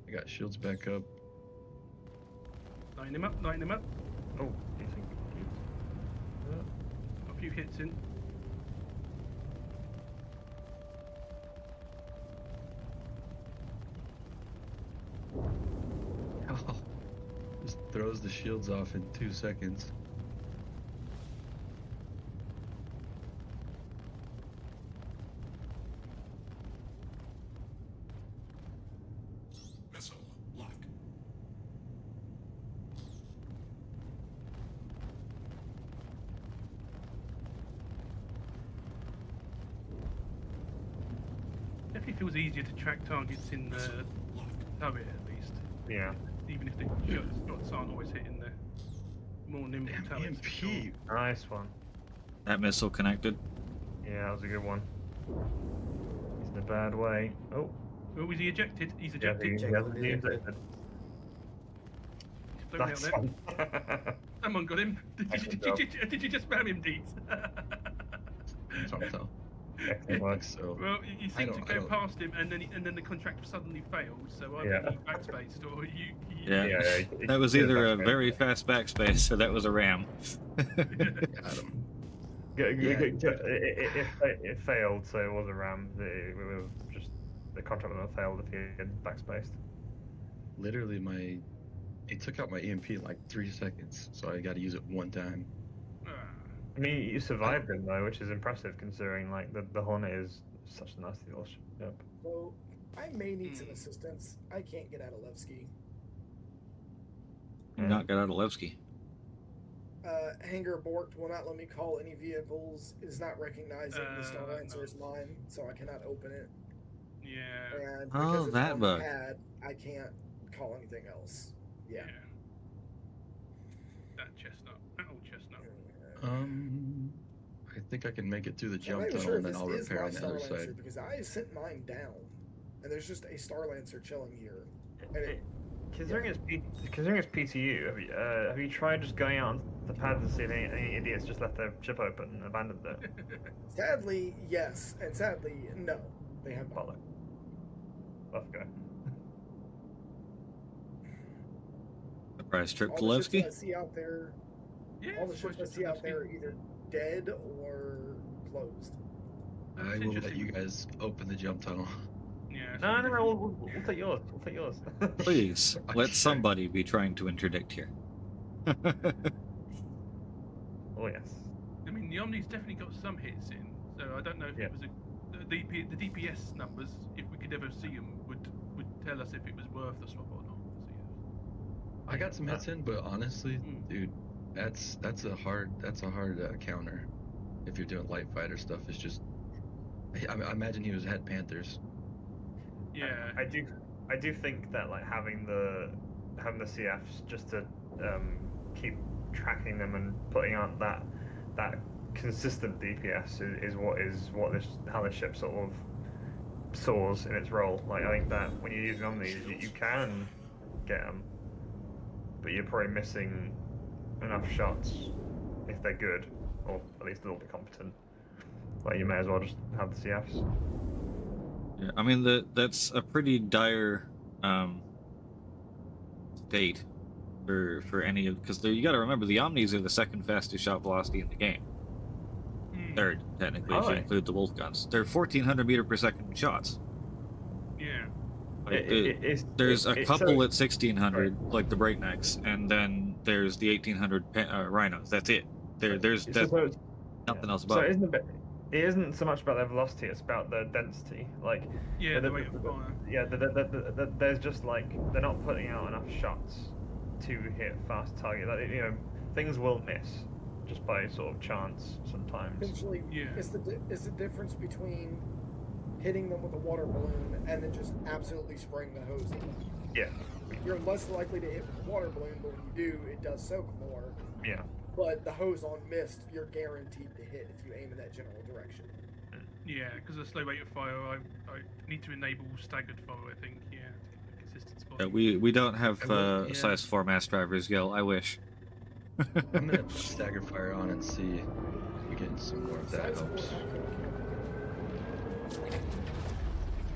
Speaker 5: I got shields back up.
Speaker 10: Lighten him up, lighten him up.
Speaker 4: Oh, decent.
Speaker 10: A few hits in.
Speaker 5: Oh, just throws the shields off in 2 seconds.
Speaker 11: Missile lock.
Speaker 10: Definitely feels easier to track targets in the turret at least.
Speaker 4: Yeah.
Speaker 10: Even if the shots aren't always hitting the more nimble
Speaker 5: Damn,
Speaker 10: turrets. for sure.
Speaker 5: EMP.
Speaker 4: Nice one.
Speaker 1: That missile connected.
Speaker 4: Yeah, that was a good one. He's in a bad way. Oh,
Speaker 10: Oh, was he ejected? He's
Speaker 4: yeah,
Speaker 10: ejected.
Speaker 4: he hasn't been ejected.
Speaker 10: He's flown out
Speaker 4: Nice
Speaker 10: there.
Speaker 4: one.
Speaker 10: Someone got him. Did you just spam him, Deeds?
Speaker 5: Can't tell.
Speaker 4: Excellent work.
Speaker 5: So
Speaker 10: Well, you
Speaker 5: I
Speaker 10: seem to
Speaker 5: don't-
Speaker 10: go
Speaker 5: I don't-
Speaker 10: past him, and then the contract suddenly failed. So either
Speaker 4: Yeah.
Speaker 10: he backspaced or you.
Speaker 1: Yeah.
Speaker 4: he-
Speaker 1: That was
Speaker 4: he-
Speaker 1: either a
Speaker 4: backspace.
Speaker 1: very fast backspace or that was a ram.
Speaker 5: got him.
Speaker 4: It failed, so it was a ram. It was just the contract would have failed if he had backspaced.
Speaker 5: Literally, it took out my EMP in like 3 seconds, so I got to use it one time.
Speaker 4: I mean, you survived him though, which is impressive considering like the Hornet is such a nasty little ship.
Speaker 9: So I may need some assistance. I can't get out of Levski.
Speaker 1: Not got out of Levski.
Speaker 9: Hangar Borked will not let me call any vehicles. Is not recognizing the Star Lancer is mine, so I cannot open it.
Speaker 10: Yeah.
Speaker 9: And
Speaker 1: Oh,
Speaker 9: because it's
Speaker 1: that
Speaker 9: on
Speaker 1: bug.
Speaker 9: the pad, I can't call anything else. Yeah.
Speaker 10: That chestnut. That old chestnut.
Speaker 5: I think I can make it through the
Speaker 9: I'm
Speaker 5: jump
Speaker 9: not even
Speaker 5: tunnel
Speaker 9: sure
Speaker 5: and
Speaker 9: if
Speaker 5: then I'll
Speaker 9: this is
Speaker 5: repair
Speaker 9: my
Speaker 5: on the
Speaker 9: Star
Speaker 5: other
Speaker 9: Lancer
Speaker 5: side.
Speaker 9: because I sent mine down, and there's just a Star Lancer chilling here. And it,
Speaker 4: Considering it's PTU, have you tried just going out on the pad to see if any idiots just left their ship open and abandoned it?
Speaker 9: sadly, yes, and sadly, no. They have not.
Speaker 4: Bollock. Let's go.
Speaker 1: Surprise trip to
Speaker 9: All the ships
Speaker 1: Levski.
Speaker 9: I see out there,
Speaker 10: Yeah.
Speaker 9: all the
Speaker 10: it's
Speaker 9: ships I
Speaker 10: always
Speaker 9: see out
Speaker 10: just
Speaker 9: there are either dead or closed.
Speaker 10: That's
Speaker 5: I will let
Speaker 10: interesting.
Speaker 5: you guys open the jump tunnel.
Speaker 10: Yeah. it's
Speaker 4: No,
Speaker 10: different.
Speaker 4: we'll take yours. We'll take yours.
Speaker 1: Please, let somebody be trying to interdict here.
Speaker 4: Oh yes.
Speaker 10: I mean, the Omni's definitely got some hits in, so I don't know if
Speaker 4: Yeah.
Speaker 10: it was the DPS numbers. If we could ever see them, would tell us if it was worth the swap or not.
Speaker 5: I got some hits in, but honestly,
Speaker 10: Mm.
Speaker 5: dude, that's a hard counter. If you're doing light fighter stuff, it's just. I imagine he had Panthers.
Speaker 10: Yeah.
Speaker 4: I do think that like having the CFs just to keep tracking them and putting out that consistent DPS is how this ship sort of soars in its role. Like I think that when you're using Omnis, you can get them, but you're probably missing enough shots if they're good, or at least a little bit competent. Like you may as well just have the CFs.
Speaker 1: Yeah, I mean that's a pretty dire state for any of, because you got to remember the Omnis are the second fastest shot velocity in the game. Third, technically, if you
Speaker 4: Really?
Speaker 1: include the wolf guns. They're 1,400 meter per second shots.
Speaker 10: Yeah.
Speaker 1: Like,
Speaker 4: It's
Speaker 1: there's a couple
Speaker 4: so-
Speaker 1: at 1,600, like the breaknecks, and then there's the 1,800 rhinos. That's it. There's
Speaker 4: So-
Speaker 1: nothing else
Speaker 4: So
Speaker 1: about it.
Speaker 4: it isn't so much about their velocity; it's about their density. Like,
Speaker 10: Yeah. The rate of fire.
Speaker 4: yeah, there's just like they're not putting out enough shots to hit fast target. Like, you know, things will miss just by sort of chance sometimes.
Speaker 9: Essentially,
Speaker 10: Yeah.
Speaker 9: it's the difference between hitting them with a water balloon and then just absolutely spraying the hose in them.
Speaker 4: Yeah,
Speaker 9: You're less likely to hit with a water balloon, but when you do, it does soak more.
Speaker 4: yeah.
Speaker 9: But the hose on mist, you're guaranteed to hit if you aim in that general direction.
Speaker 10: Yeah, because of the slow rate of fire, I need to enable staggered fire. I think. Yeah. To get consistent spotting.
Speaker 1: We don't have
Speaker 5: Yeah.
Speaker 1: size 4 mass drivers, Gil. I wish.
Speaker 5: I'm gonna put stagger fire on and see if we get some more if that
Speaker 9: Size 4
Speaker 5: helps.
Speaker 9: tactical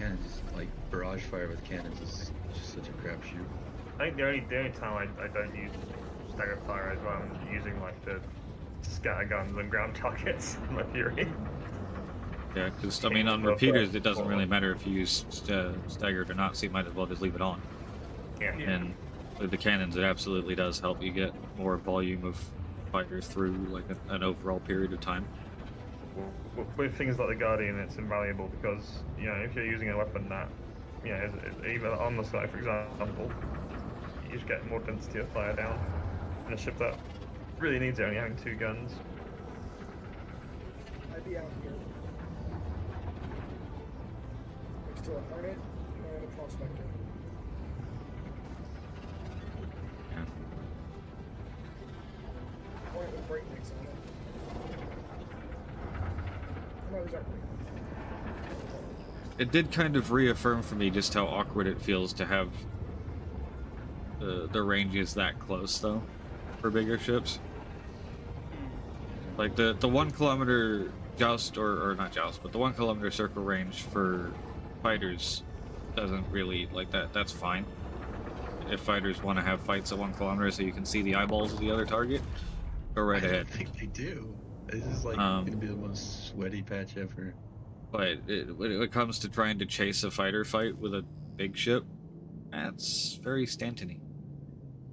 Speaker 5: cannons, like barrage fire with cannons, is just such a crapshoot.
Speaker 4: I think the only time I don't use stagger fire as well, I'm using like the scatter guns and ground targets in my Fury.
Speaker 1: Yeah, because I mean, on repeaters, it doesn't really matter if you use staggered or not, so you might as well just leave it on.
Speaker 4: Yeah.
Speaker 1: And with the cannons, it absolutely does help you get more volume of fighters through like an overall period of time.
Speaker 4: With things like the Guardian, it's invaluable because, you know, if you're using a weapon that, you know, even on the side, for example, you just get more density of fire down. And a ship that really needs it only having 2 guns.
Speaker 9: I'd be out here. Next to a Hornet and a Prospector.
Speaker 1: Yeah.
Speaker 9: Hornet with breaknecks on it. No, these aren't breaknecks.
Speaker 1: It did kind of reaffirm for me just how awkward it feels to have the ranges that close, though, for bigger ships. Like the 1 kilometer joust, or not joust, but the 1 kilometer circle range for fighters doesn't really, like, that's fine. If fighters want to have fights at 1 kilometer so you can see the eyeballs of the other target, go right ahead.
Speaker 5: I think they do. This is like gonna be the most sweaty patch ever.
Speaker 1: But when it comes to trying to chase a fighter fight with a big ship, that's very Stanton-y.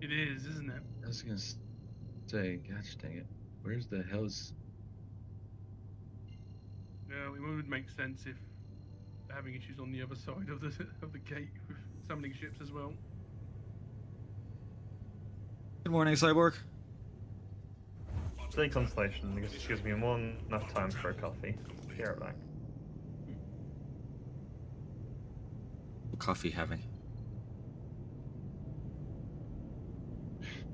Speaker 10: It is, isn't it?
Speaker 5: I was gonna say, gosh dang it, where's the hell's...
Speaker 10: No, it would make sense if having issues on the other side of the gate with summoning ships as well.
Speaker 1: Good morning, Cyborg.
Speaker 4: Stay Constellation, because it gives me more than enough time for a coffee. Be right back.
Speaker 1: Coffee having.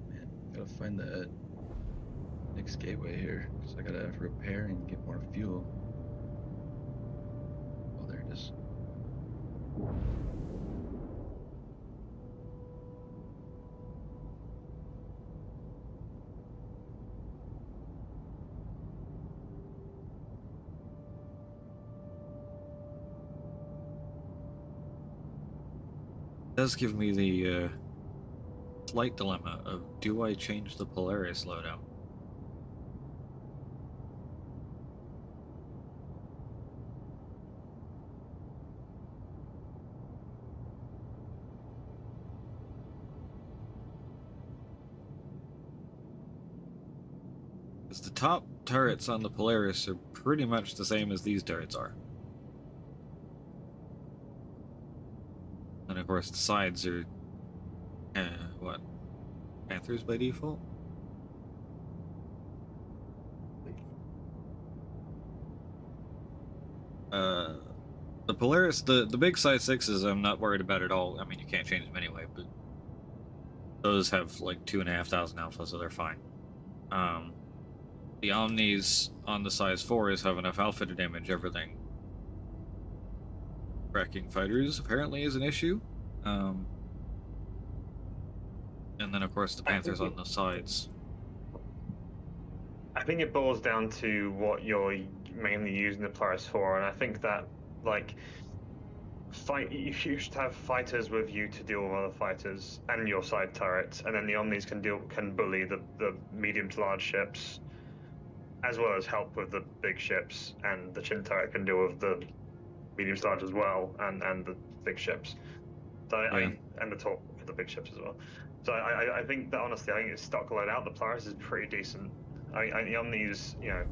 Speaker 5: Man, gotta find the next gateway here, because I gotta repair and get more fuel. Oh, there it is.
Speaker 1: It does give me the slight dilemma of, do I change the Polaris loadout? Because the top turrets on the Polaris are pretty much the same as these turrets are. And of course the sides are, what, Panthers by default? The Polaris, the big size 6s I'm not worried about at all. I mean, you can't change them anyway, but those have like 2,500 alpha, so they're fine. The Omnis on the size 4s have enough alpha to damage everything. Wrecking fighters apparently is an issue. And then of course the Panthers on the sides.
Speaker 4: I think it boils down to what you're mainly using the Polaris for, and I think that, like, you should have fighters with you to deal with other fighters and your side turrets, and then the Omnis can bully the medium to large ships, as well as help with the big ships, and the Chin turret can deal with the medium to large as well, and the big ships. So and the top for the big ships as well. So I think that, honestly, I think it's stock loadout. The Polaris is pretty decent. The Omnis, you know,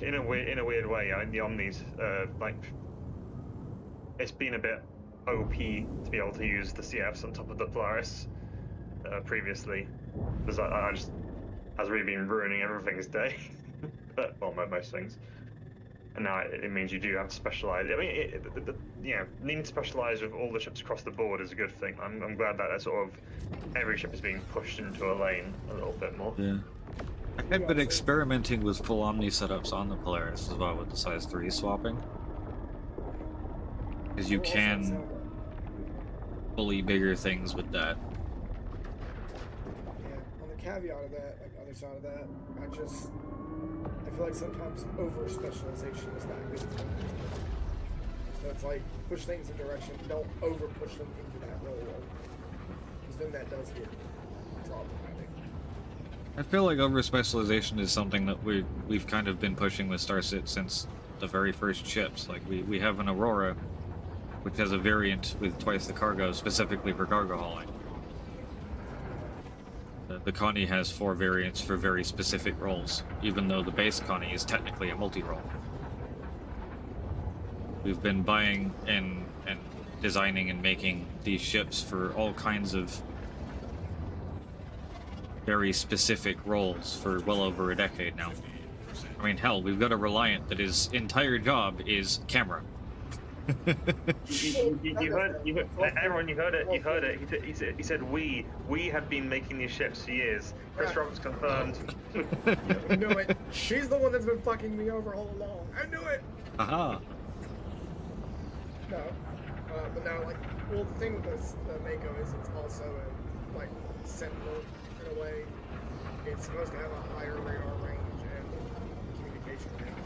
Speaker 4: in a weird way, I think the Omnis, like, it's been a bit OP to be able to use the CFs on top of the Polaris previously, because I just has really been ruining everything's day. Well, most things. And now it means you do have to specialize. I mean, you know, needing to specialize with all the ships across the board is a good thing. I'm glad that sort of every ship is being pushed into a lane a little bit more.
Speaker 1: Yeah. I had been experimenting with full Omni setups on the Polaris as well with the size 3 swapping. Because you can bully bigger things with that.
Speaker 9: Yeah, on the caveat of that, like other side of that, I feel like sometimes over specialization is not good for me. So it's like push things in direction, don't over push them into that roll, because then that does get problematic.
Speaker 1: I feel like over specialization is something that we've kind of been pushing with Starset since the very first ships. Like we have an Aurora, which has a variant with twice the cargo specifically for cargo hauling. The Connie has 4 variants for very specific roles, even though the base Connie is technically a multi-role. We've been buying and designing and making these ships for all kinds of very specific roles for well over a decade now. I mean, hell, we've got a Reliant that his entire job is camera.
Speaker 4: You heard, everyone, you heard it. He said we have been making these ships for years. Chris Roberts confirmed.
Speaker 9: I knew it. She's the one that's been fucking me over all along. I knew it.
Speaker 1: Aha.
Speaker 9: No, but now, like, well, the thing with the Mako is it's also a, like, sentinel in a way. It's supposed to have a higher radar range and communication range.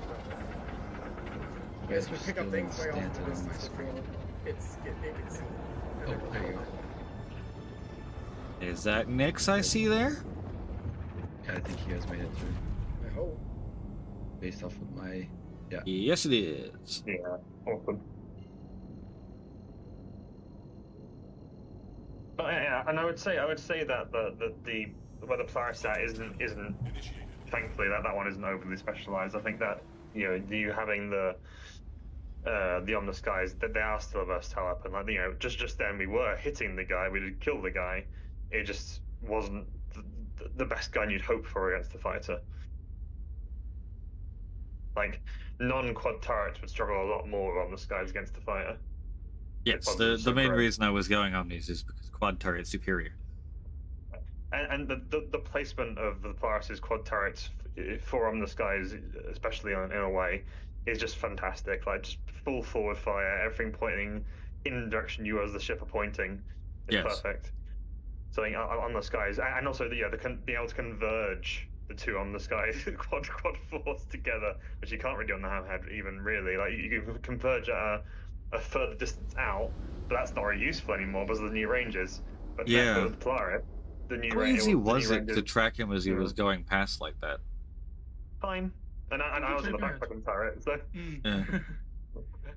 Speaker 9: But as we pick up things way off the distance before, it can see.
Speaker 5: Oh, there you go.
Speaker 1: Is that Nyx I see there?
Speaker 5: Yeah, I think you guys made it through.
Speaker 9: I hope.
Speaker 5: Based off of my... Yeah.
Speaker 1: Yes, it is.
Speaker 4: Yeah, awesome. But yeah, and I would say that the where the Polaris stat isn't thankfully that one isn't overly specialized. I think that you having the Omni Skies, that they are still a versatile weapon. Like just then we were hitting the guy, we did kill the guy. It just wasn't the best gun you'd hope for against the fighter. Like non-quad turrets would struggle a lot more on the skies against the fighter.
Speaker 1: Yes, the main reason I was going Omnis is because quad turret is superior.
Speaker 4: And the placement of the Polaris' quad turrets for on the skies, especially in a way, is just fantastic. Like just full forward fire, everything pointing in the direction you as the ship are pointing is perfect. So on the skies, and also being able to converge the two on the skies, quad force together, which you can't really on the Hammerhead even really. Like you can converge at a further distance out, but that's not very useful anymore because of the new ranges. But
Speaker 1: yeah,
Speaker 4: with the Polaris, the new
Speaker 1: how easy was it
Speaker 4: ranges,
Speaker 1: to track him as he was going past like that?
Speaker 4: Fine, and I was on the back fucking turret, so.
Speaker 1: Yeah.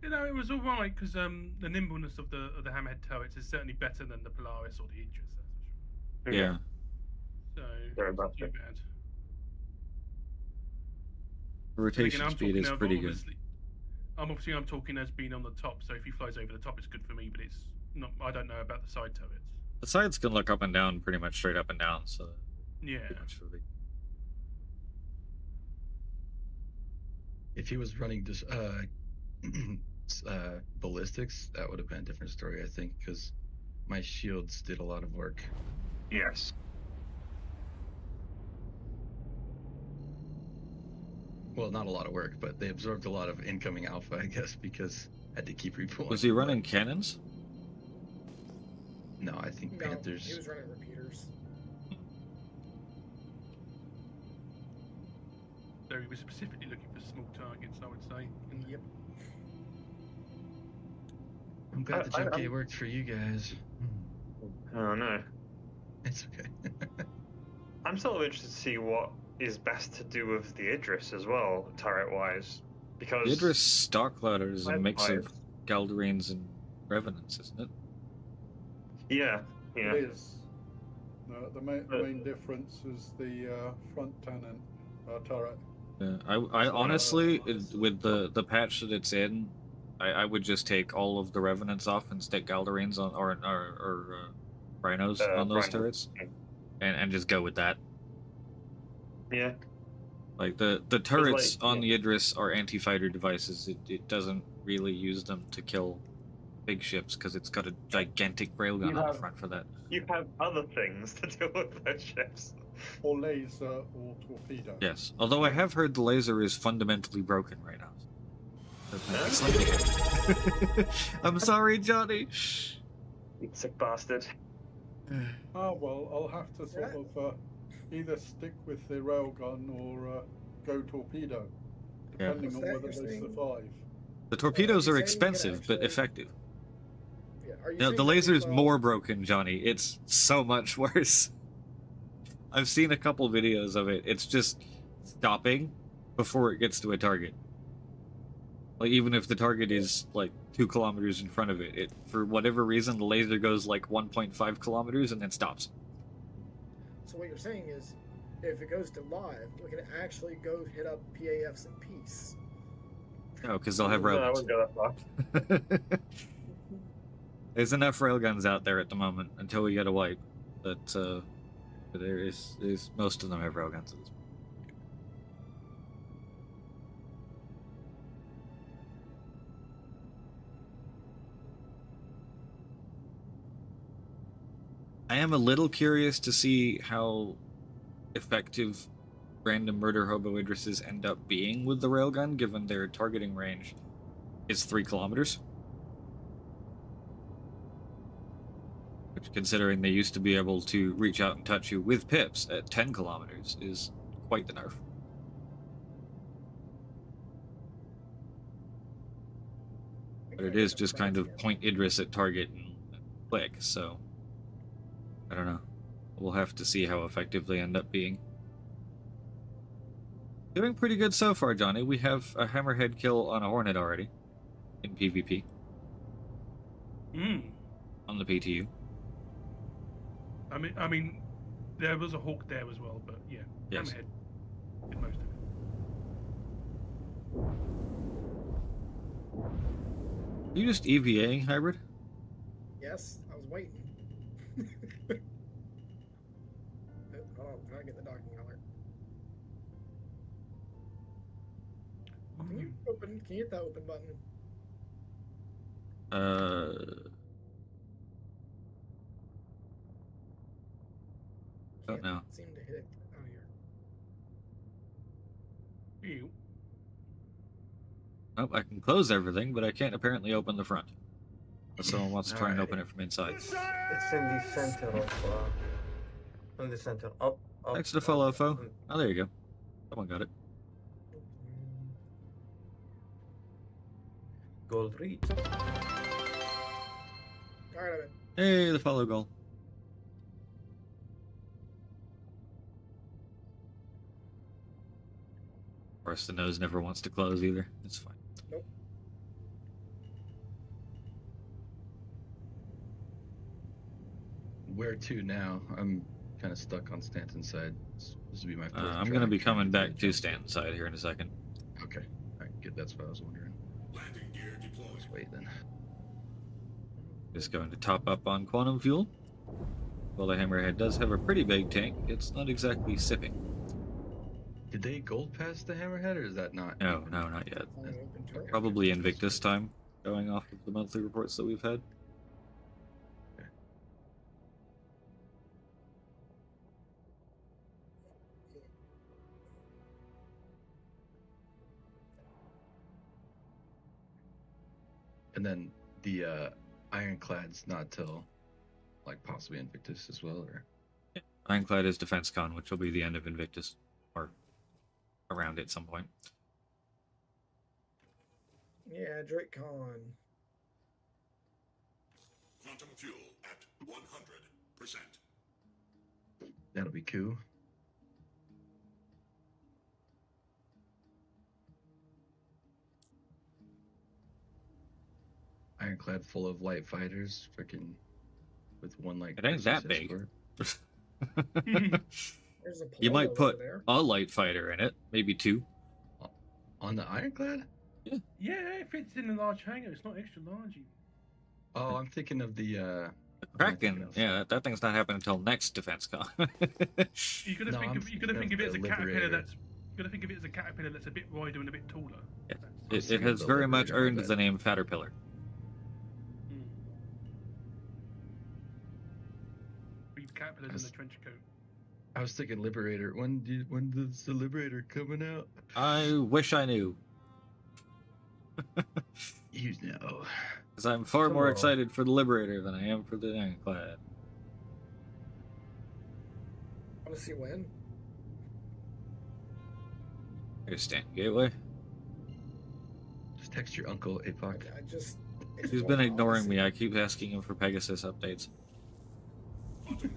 Speaker 10: It was all right because the nimbleness of the Hammerhead turrets is certainly better than the Polaris or the Idris. That's for sure.
Speaker 1: Yeah.
Speaker 10: So
Speaker 4: very
Speaker 10: not too bad.
Speaker 1: Rotation speed is pretty good.
Speaker 10: I'm talking as being on the top, so if he flies over the top, it's good for me. But it's not. I don't know about the side turrets.
Speaker 1: The sides can look up and down, pretty much straight up and down. So
Speaker 10: yeah.
Speaker 5: If he was running just ballistics, that would have been a different story, I think, because my shields did a lot of work.
Speaker 4: Yes.
Speaker 5: Well, not a lot of work, but they absorbed a lot of incoming alpha, I guess, because I had to keep repulling.
Speaker 1: Was he running cannons?
Speaker 5: No, I think Panthers.
Speaker 9: He was running repeaters.
Speaker 10: So he was specifically looking for small targets, I would say.
Speaker 9: Yep.
Speaker 5: I'm glad the Junkie worked for you guys.
Speaker 4: Oh no.
Speaker 5: It's okay.
Speaker 4: I'm sort of interested to see what is best to do with the Idris as well, turret-wise, because
Speaker 1: The Idris stock loader is a mix of Galdarines and Revenants, isn't it?
Speaker 4: Yeah.
Speaker 3: It is. The main difference is the front cannon turret.
Speaker 1: Yeah, I honestly, with the patch that it's in, I would just take all of the Revenants off and stick Galdarines on, or Rhinos on those turrets, and just go with that.
Speaker 4: Yeah.
Speaker 1: Like the turrets on the Idris are anti-fighter devices. It doesn't really use them to kill big ships because it's got a gigantic railgun on the front for that.
Speaker 4: You have other things to deal with those ships.
Speaker 3: Or laser or torpedo.
Speaker 1: Yes, although I have heard the laser is fundamentally broken right now. I'm sorry, Johnny.
Speaker 4: You sick bastard.
Speaker 3: Oh well, I'll have to sort of either stick with the railgun or go torpedo, depending on whether they survive.
Speaker 1: The torpedoes are
Speaker 9: saying you can
Speaker 1: expensive, but
Speaker 9: actually-
Speaker 1: effective.
Speaker 9: Yeah, are you
Speaker 1: No,
Speaker 9: saying
Speaker 1: the
Speaker 9: that
Speaker 1: laser's
Speaker 9: if,
Speaker 1: more broken, Johnny. It's so much worse. I've seen a couple videos of it. It's just stopping before it gets to a target. Like, even if the target is, like, 2 kilometers in front of it, for whatever reason, the laser goes, like, 1.5 kilometers and then stops.
Speaker 9: So what you're saying is, if it goes to live, we can actually go hit up PAFs in peace.
Speaker 1: No, because they'll have
Speaker 4: No, I
Speaker 1: railguns.
Speaker 4: wouldn't go that far.
Speaker 1: There's enough railguns out there at the moment until we get a wipe. But there's most of them have railguns at this point. I am a little curious to see how effective random murder hobo Idrises end up being with the railgun, given their targeting range is 3 kilometers. Which, considering they used to be able to reach out and touch you with pips at 10 kilometers, is quite the nerf. But it is just kind of point Idris at target and click, so I don't know. We'll have to see how effective they end up being. Doing pretty good so far, Johnny. We have a hammerhead kill on a hornet already in PvP on the PTU.
Speaker 10: I mean, there was a hawk there as well, but yeah,
Speaker 1: Yes.
Speaker 10: hammerhead did most of it.
Speaker 1: You just EVAing hybrid?
Speaker 9: Yes, I was waiting. Hold on, I'm trying to get the docking color. Can you hit that open button?
Speaker 1: Don't know.
Speaker 9: Seem to hit it out here.
Speaker 10: Ew.
Speaker 1: Nope, I can close everything, but I can't apparently open the front. If someone wants to try and open it from inside.
Speaker 7: It's in the center of. In the center. Up.
Speaker 1: Next to the follow foe. Oh, there you go. Someone got it.
Speaker 7: Gold reach.
Speaker 9: Alright, I'm in.
Speaker 1: Hey, the follow goal. Of course, the nose never wants to close either. It's fine.
Speaker 9: Nope.
Speaker 5: Where to now? I'm kind of stuck on Stanton's side. This will be my 4th
Speaker 1: I'm going to be coming back to Stanton's side here in a second.
Speaker 5: Okay. Alright, good. That's what I was wondering.
Speaker 6: Landing gear deployed.
Speaker 5: Let's wait then.
Speaker 1: Just going to top up on quantum fuel. While the hammerhead does have a pretty big tank, it's not exactly sipping.
Speaker 5: Did they gold pass the hammerhead, or is that not?
Speaker 1: No, not yet.
Speaker 9: Open turret.
Speaker 1: Probably Invictus time, going off of the monthly reports that we've had.
Speaker 5: And then the Ironclad's not till, like, possibly Invictus as well, or?
Speaker 1: Ironclad is Defense Con, which will be the end of Invictus, or around it at some point.
Speaker 9: Yeah, DrakeCon.
Speaker 6: Quantum fuel at 100%.
Speaker 5: That'll be cool. Ironclad full of light fighters, freaking with one like.
Speaker 1: It ain't that
Speaker 5: escort.
Speaker 1: big.
Speaker 9: There's a
Speaker 1: You might
Speaker 9: Polo
Speaker 1: put
Speaker 9: over there.
Speaker 1: a light fighter in it, maybe 2.
Speaker 5: On the Ironclad?
Speaker 10: Yeah, it fits in a large hangar. It's not extra large.
Speaker 5: Oh, I'm thinking of the.
Speaker 1: The Kraken, yeah, that thing's not happening until next Defense Con.
Speaker 10: You gotta
Speaker 5: No,
Speaker 10: think
Speaker 5: I'm
Speaker 10: of you gotta
Speaker 5: thinking
Speaker 10: think of
Speaker 5: of
Speaker 10: it as a
Speaker 5: the
Speaker 10: caterpillar
Speaker 5: Liberator.
Speaker 10: that's. You gotta think of it as a caterpillar that's a bit wider and a bit taller.
Speaker 1: Yeah.
Speaker 10: That's-
Speaker 1: It has
Speaker 5: the
Speaker 1: very much
Speaker 5: Liberator,
Speaker 1: earned
Speaker 5: but-
Speaker 1: the name Caterpillar.
Speaker 10: Read caterpillars in
Speaker 5: That's-
Speaker 10: the trench coat.
Speaker 5: I was thinking Liberator. When does the Liberator coming out?
Speaker 1: I wish I knew,
Speaker 5: You know.
Speaker 1: because I'm far more
Speaker 7: Tomorrow.
Speaker 1: excited for the Liberator than I am for the Ironclad.
Speaker 9: I want to see when.
Speaker 1: Here's Stanton Gateway.
Speaker 5: Just Text your uncle, Apoc.
Speaker 9: I just. it just
Speaker 1: He's been
Speaker 9: wasn't
Speaker 1: ignoring me.
Speaker 9: obvious.
Speaker 1: I keep asking him for Pegasus updates.
Speaker 9: Can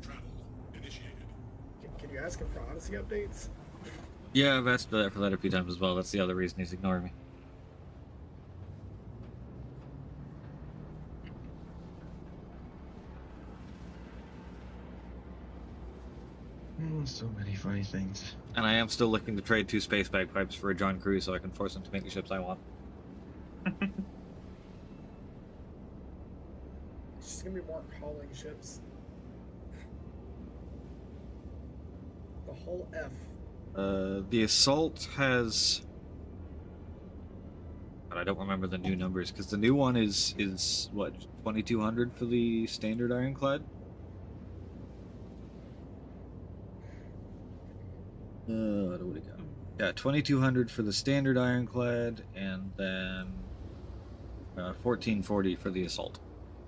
Speaker 9: you ask him for Odyssey updates?
Speaker 1: Yeah, I've asked for that a few times as well. That's the other reason he's ignoring me.
Speaker 5: So many funny things.
Speaker 1: And I am still looking to trade 2 space bagpipes for a John Crew so I can force him to make the ships I want.
Speaker 9: It's just gonna be more hauling ships. The whole F.
Speaker 1: The Assault has... But I don't remember the new numbers, because the new one is what, 2,200 for the standard Ironclad? What do we got? Yeah, 2,200 for the standard Ironclad, and then 1,440 for the Assault.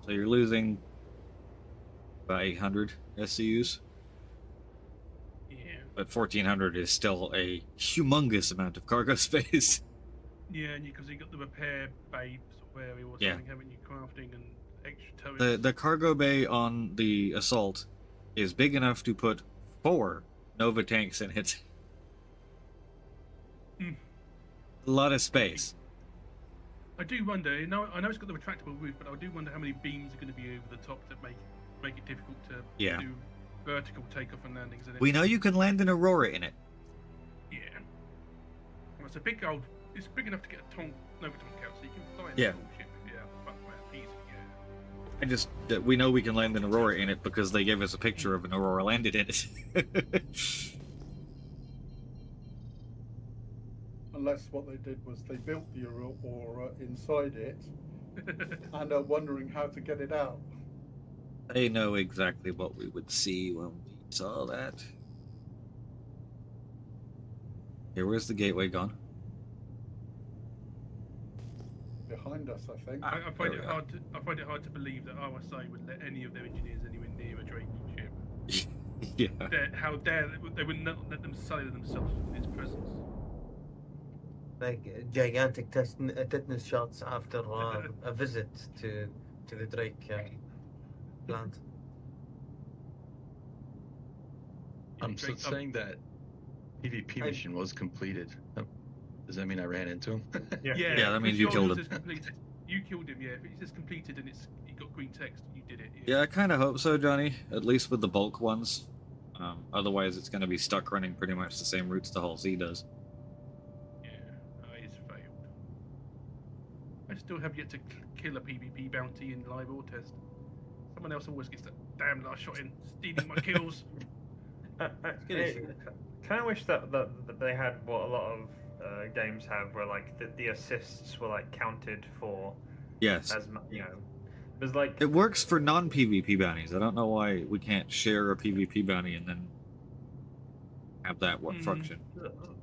Speaker 1: So you're losing about 800 SCUs.
Speaker 10: Yeah.
Speaker 1: But 1,400 is still a humongous amount of cargo space.
Speaker 10: Yeah, and because you got the repair bay sort of area or
Speaker 1: Yeah.
Speaker 10: something, haven't you? Crafting and extra turrets.
Speaker 1: The cargo bay on the Assault is big enough to put 4 Nova tanks in it.
Speaker 10: Hmm.
Speaker 1: A lot of space.
Speaker 10: I do wonder. I know it's got the retractable roof, but I do wonder how many beams are going to be over the top that make it difficult to
Speaker 1: Yeah.
Speaker 10: do vertical takeoff and landings in it.
Speaker 1: We know you can land an Aurora in it.
Speaker 10: Yeah. Well, it's a big old. It's big enough to get a Nova Tonk out, so you can fly in
Speaker 1: Yeah.
Speaker 10: a small ship. Yeah, fuck that, easy. Yeah.
Speaker 1: I just we know we can land an Aurora in it because they gave us a picture of an Aurora landed in it.
Speaker 3: Unless what they did was they built the Aurora inside it and are wondering how to get it out.
Speaker 1: They know exactly what we would see when we saw that. Here, where's the gateway gone?
Speaker 3: Behind us, I think.
Speaker 10: I find
Speaker 1: there
Speaker 10: it
Speaker 1: we
Speaker 10: hard to. I find it hard to believe that RSA would let any of their engineers anywhere near a Drake ship.
Speaker 1: Yeah.
Speaker 10: How dare they would not let them sully themselves in its presence.
Speaker 7: Like gigantic tetanus shots after a visit to the Drake plant.
Speaker 5: So it's saying that PvP mission was completed. Does that mean I ran into him?
Speaker 1: Yeah, that means you killed him.
Speaker 10: You killed him, yeah. If it says completed and you got green text, you did it.
Speaker 1: Yeah, I kind of hope so, Johnny. At least with the bulk ones. Otherwise, it's going to be stuck running pretty much the same routes the Hull Z does.
Speaker 10: Yeah, it's failed. I still have yet to kill a PvP bounty in live or test. Someone else always gets that damn last shot in, stealing my kills.
Speaker 4: Kind of wish that they had what a lot of games have, where like the assists were like counted for.
Speaker 1: Yes.
Speaker 4: As you know, there's like
Speaker 1: It works for non-PvP bounties. I don't know why we can't share a PvP bounty and then have that function.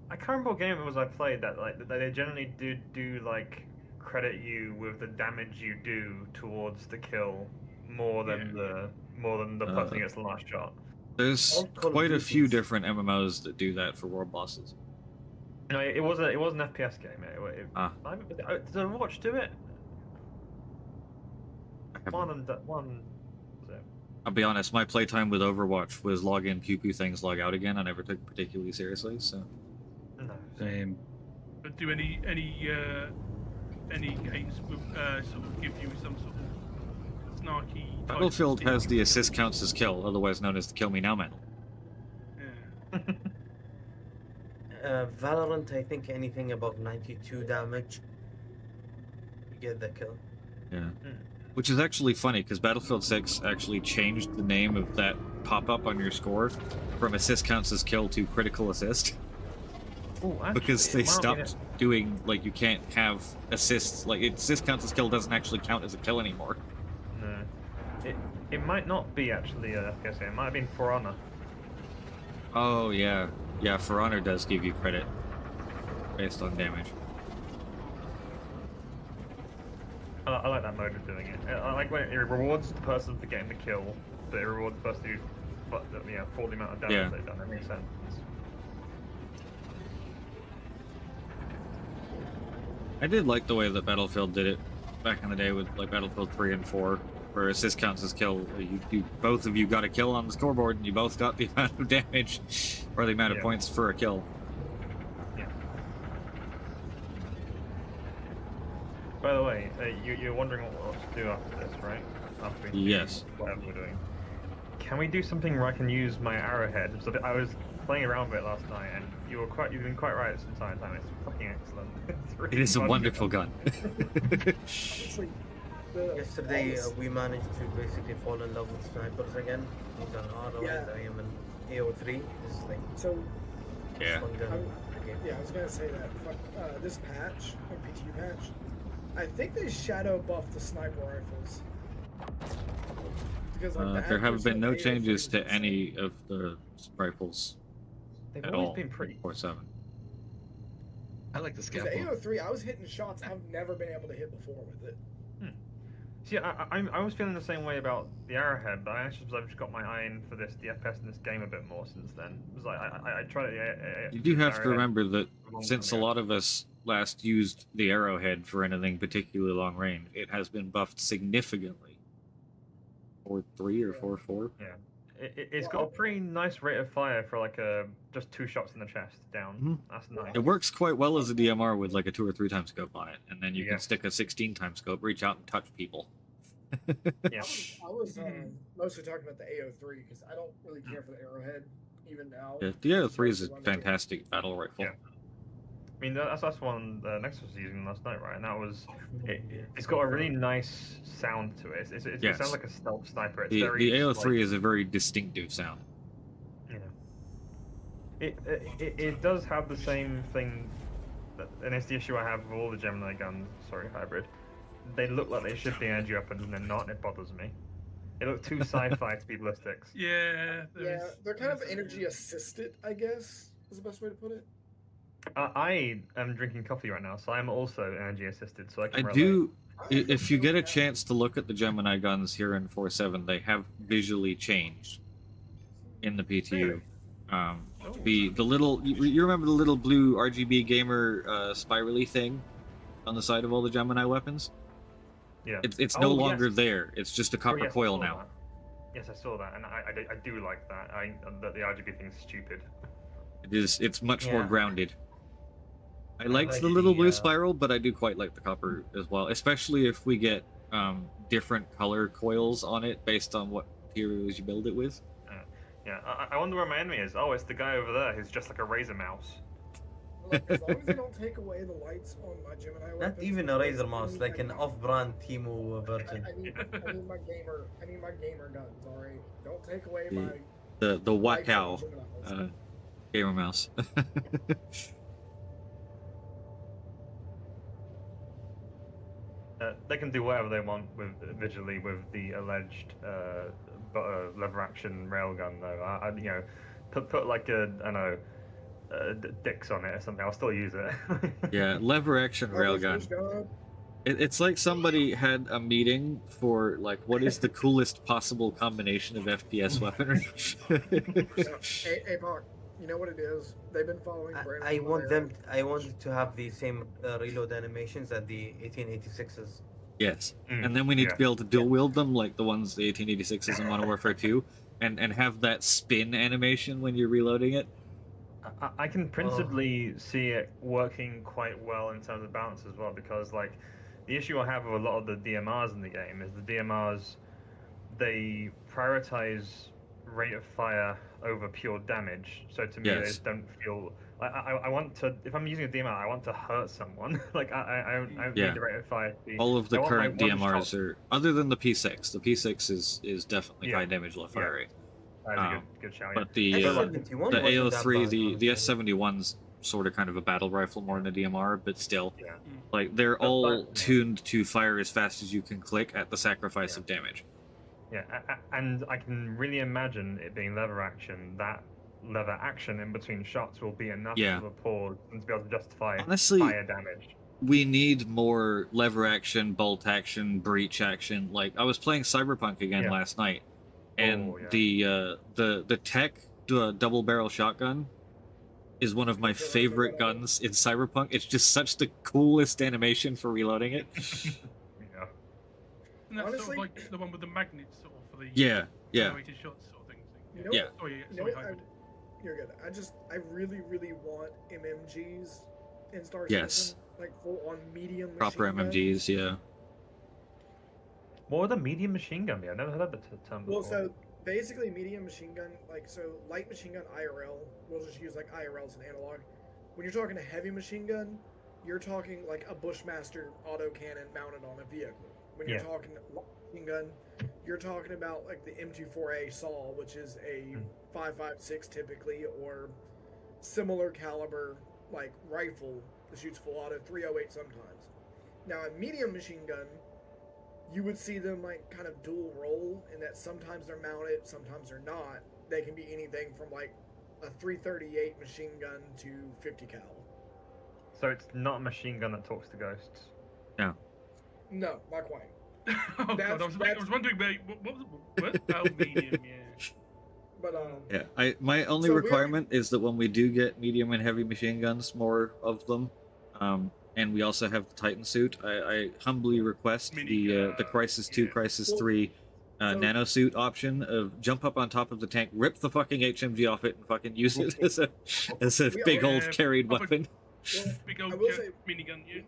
Speaker 4: I can't remember what game it was I played that like they generally do like credit you with the damage you do towards the kill more than the person who gets the last shot.
Speaker 1: There's quite a few different MMOs that do that for world bosses.
Speaker 4: No, it was an FPS game. Did Overwatch do it? One.
Speaker 1: I'll be honest, my playtime with Overwatch was log in, pew pew things, log out again. I never took it particularly seriously, so.
Speaker 4: No.
Speaker 5: Same.
Speaker 10: But do any games sort of give you some sort of snarky? type
Speaker 1: Battlefield
Speaker 10: of
Speaker 1: has the assist counts as kill, otherwise known as the Kill Me Now medal.
Speaker 10: Yeah.
Speaker 7: Valorant, I think anything above 92 damage, you get the kill.
Speaker 1: Yeah. Which is actually funny, because Battlefield 6 actually changed the name of that pop-up on your score from assist counts as kill to critical assist.
Speaker 4: Ooh,
Speaker 1: Because
Speaker 4: actually,
Speaker 1: they stopped doing, like, you can't have assists, like, assist counts as kill doesn't actually count as a kill anymore.
Speaker 4: No. It might not be actually a FPS game. It might have been For Honor.
Speaker 1: Oh, yeah. Yeah, For Honor does give you credit based on damage.
Speaker 4: I like that mode of doing it. I like when it rewards the person for getting the kill, but it rewards the person who, for the amount of damage they've done. That makes sense.
Speaker 1: I did like the way that Battlefield did it back in the day with like Battlefield 3 and 4, where assist counts as kill. You both of you got a kill on the scoreboard, and you both got the amount of damage or the amount of points for a kill.
Speaker 4: Yeah. By the way, you're wondering what to do after this, right? After we do whatever we're doing. Can we do something where I can use my arrowhead? So I was playing around with it last night, and you've been quite right this entire time. It's fucking excellent.
Speaker 1: It is a wonderful gun.
Speaker 7: Yesterday we managed to basically fall in love with snipers again. He's an RO and I am an AO3. It's like
Speaker 1: yeah.
Speaker 7: fun gun.
Speaker 9: I was gonna say that. This patch, PTU patch, I think they shadow buffed the sniper rifles. Because,
Speaker 1: there have been no changes to any of the rifles
Speaker 4: They've
Speaker 1: at
Speaker 4: always
Speaker 1: all.
Speaker 4: been pretty
Speaker 1: 4-7.
Speaker 5: I like the
Speaker 9: The
Speaker 5: scalpel.
Speaker 9: AO3, I was hitting shots I've never been able to hit before with it.
Speaker 4: See, I was feeling the same way about the arrowhead, but I've just got my eye in for the FPS in this game a bit more since then. It was like I tried it.
Speaker 1: You do have to remember that since a lot of us last used the arrowhead for anything particularly long range, it has been buffed significantly. 4.3 or 4.4.
Speaker 4: Yeah, it's got a pretty nice rate of fire for like just 2 shots in the chest down. That's nice.
Speaker 1: It works quite well as a DMR with like a 2 or 3 time scope on it, and then you can stick a 16 time scope, reach out and touch people.
Speaker 4: Yeah.
Speaker 9: I was mostly talking about the AO3 because I don't really care for the arrowhead even now.
Speaker 1: Yeah, the AO3 is a fantastic battle rifle.
Speaker 4: Yeah. I mean, that's one Nexus was using last night, right? And that was it's got a really nice sound to it. It sounds like a stealth sniper. It's
Speaker 1: The AO3
Speaker 4: like,
Speaker 1: is a very distinctive sound.
Speaker 4: Yeah. It does have the same thing, and it's the issue I have with all the Gemini guns. Sorry, hybrid. They look like they should be energy weapons, and they're not, and it bothers me. It looks too sci-fi to be ballistics.
Speaker 10: Yeah.
Speaker 9: They're kind of energy assisted, I guess, is the best way to put it.
Speaker 4: I am drinking coffee right now, so I'm also energy assisted, so I can relate.
Speaker 1: do. If you get a chance to look at the Gemini guns here in 4.7, they have visually changed in the PTU. The little you remember the little blue RGB gamer spirally thing on the side of all the Gemini weapons?
Speaker 4: Yeah.
Speaker 1: It's no longer there. It's just a copper coil now.
Speaker 4: That. Yes, I saw that, and I do like that. The RGB thing's stupid.
Speaker 1: It's much more grounded. I like the little blue spiral, but I do quite like the copper as well, especially if we get different color coils on it based on what materials you build it with.
Speaker 4: Yeah, I wonder where my enemy is. Oh, it's the guy over there who's just like a razor mouse.
Speaker 9: Like, as long as they don't take away the lights on my Gemini weapons.
Speaker 7: Not even a razor mouse, like an off-brand Timo version.
Speaker 9: I need my gamer guns, alright? Don't take away my
Speaker 1: the
Speaker 9: lights
Speaker 1: Wakao
Speaker 9: on Geminis.
Speaker 1: gamer mouse.
Speaker 4: They can do whatever they want visually with the alleged lever action railgun, though. Put like dicks on it or something. I'll still use it.
Speaker 1: Yeah, lever action railgun. It's like somebody had a meeting for like what is the coolest possible combination of FPS weaponry.
Speaker 9: Hey, Park, you know what it is? They've been following.
Speaker 7: I want to have the same reload animations that the 1886s.
Speaker 1: Yes, and then we need to be able to dual wield them like the ones the 1886s in Modern Warfare 2, and have that spin animation when you're reloading it.
Speaker 4: I can principally see it working quite well in terms of balance as well, because like the issue I have with a lot of the DMRs in the game is the DMRs, they prioritize rate of fire over pure damage. So to me, they just don't feel. I want to. If I'm using a DMR, I want to hurt someone. Like I don't need the rate of fire to be.
Speaker 1: All of the current DMRs are, other than the P6. The P6 is definitely high damage low fire rate.
Speaker 4: That's a good shout.
Speaker 1: But the AO3, the S71's sort of kind of a battle rifle more than a DMR, but still, like they're all tuned to fire as fast as you can click at the sacrifice of damage.
Speaker 4: Yeah, and I can really imagine it being lever action. That lever action in between shots will be enough of a pause and to be able to justify higher damage.
Speaker 1: We need more lever action, bolt action, breach action. Like I was playing Cyberpunk again last night, and the tech double barrel shotgun is one of my favorite guns in Cyberpunk. It's just such the coolest animation for reloading it.
Speaker 4: Yeah.
Speaker 10: And that's
Speaker 9: Honestly-
Speaker 10: sort of like the one with the magnets, sort of for the
Speaker 1: Yeah, yeah.
Speaker 10: accelerated shots, sort of thing.
Speaker 9: You know
Speaker 1: Yeah.
Speaker 9: what-
Speaker 10: Sorry,
Speaker 9: you know
Speaker 10: sorry,
Speaker 9: what
Speaker 10: hybrid.
Speaker 9: You're good. I really, really want MMGs in Star
Speaker 1: Yes.
Speaker 9: Citizen. Like full on medium
Speaker 1: Proper
Speaker 9: machine guns.
Speaker 1: MMGs, yeah.
Speaker 4: What would a medium machine gun be? I've never heard of the term before.
Speaker 9: Well, so basically, medium machine gun, like, so light machine gun IRL, we'll just use like IRL as an analog. When you're talking a heavy machine gun, you're talking like a Bushmaster autocannon mounted on a vehicle. When you're
Speaker 4: Yeah.
Speaker 9: talking light machine gun, you're talking about like the M24A SAW, which is a 5.56 typically, or similar caliber like rifle that shoots full auto, 308 sometimes. Now, a medium machine gun, you would see them like kind of dual role in that sometimes they're mounted, sometimes they're not. They can be anything from like a 338 machine gun to 50 cal.
Speaker 4: So it's not a machine gun that talks to ghosts.
Speaker 1: No.
Speaker 9: No, not quite.
Speaker 10: Oh god, I was wondering where, what? Oh, medium, yeah.
Speaker 9: But
Speaker 1: Yeah, my only
Speaker 9: So we
Speaker 1: requirement is that when we do get medium and heavy machine guns, more of them, and we also have the Titan suit, I humbly request the Crisis 2, Crisis 3 nano suit option of jump up on top of the tank, rip the fucking HMG off it, and fucking use it as a
Speaker 9: We
Speaker 1: big
Speaker 9: already
Speaker 1: old carried
Speaker 10: have a-
Speaker 1: weapon.
Speaker 9: well,
Speaker 10: Big old
Speaker 9: I will say
Speaker 10: minigun, yeah.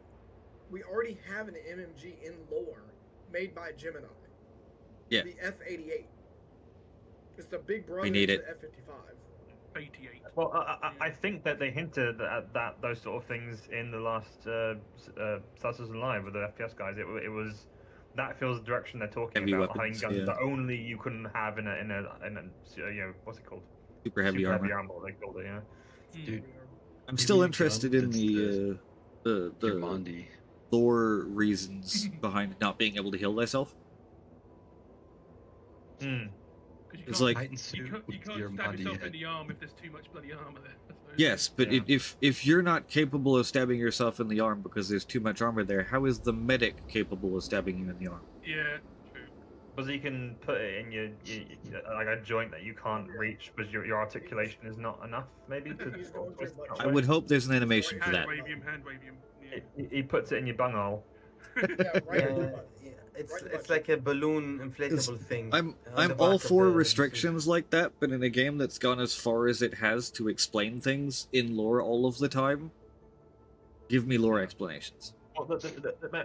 Speaker 9: we already have an MMG in lore made by Gemini.
Speaker 1: Yeah.
Speaker 9: The F88. It's the big brother
Speaker 1: need
Speaker 9: to
Speaker 1: it.
Speaker 9: the F55.
Speaker 10: 88.
Speaker 4: Well, I think that they hinted at those sort of things in the last Star Citizen Live with the FPS guys. It was that feels the direction they're talking
Speaker 1: Heavy
Speaker 4: about,
Speaker 1: weapons,
Speaker 4: having guns
Speaker 1: yeah.
Speaker 4: that only you couldn't have in a you know, what's it called?
Speaker 1: Super heavy armor.
Speaker 4: They called it, yeah.
Speaker 5: Dude,
Speaker 1: I'm
Speaker 5: Give
Speaker 1: still
Speaker 5: me a
Speaker 1: interested
Speaker 5: gun
Speaker 1: in
Speaker 5: that's
Speaker 1: the
Speaker 5: Mondi.
Speaker 1: lore reasons behind not being able to heal thyself.
Speaker 4: Mm.
Speaker 1: It's like
Speaker 5: Titan
Speaker 10: You
Speaker 5: suit
Speaker 10: can't
Speaker 5: with your
Speaker 10: stab
Speaker 5: Mondi
Speaker 10: yourself
Speaker 5: head.
Speaker 10: in the arm if there's too much bloody armor there. I suppose.
Speaker 1: yes, but
Speaker 4: Yeah.
Speaker 1: if you're not capable of stabbing yourself in the arm because there's too much armor there, how is the medic capable of stabbing you in the arm?
Speaker 10: Yeah, true.
Speaker 4: Because you can put it in your like a joint that you can't reach because your articulation is not enough, maybe. To
Speaker 9: He's going
Speaker 4: twist
Speaker 9: through
Speaker 4: it
Speaker 9: much-
Speaker 4: that
Speaker 1: I
Speaker 4: way.
Speaker 1: would hope there's an animation for
Speaker 10: Hand
Speaker 1: that.
Speaker 10: wave him, hand wave him. Yeah.
Speaker 4: He puts it in your bunghole.
Speaker 9: Yeah, right.
Speaker 7: Yeah,
Speaker 9: in the
Speaker 7: yeah, it's
Speaker 9: Right
Speaker 7: it's
Speaker 9: butt.
Speaker 7: like a balloon inflatable thing.
Speaker 1: I'm
Speaker 7: on the
Speaker 1: all
Speaker 7: back of
Speaker 1: for
Speaker 7: the
Speaker 1: restrictions like that, but in a game that's gone as far as it has to explain things in lore all of the time, give me lore explanations.
Speaker 4: Well,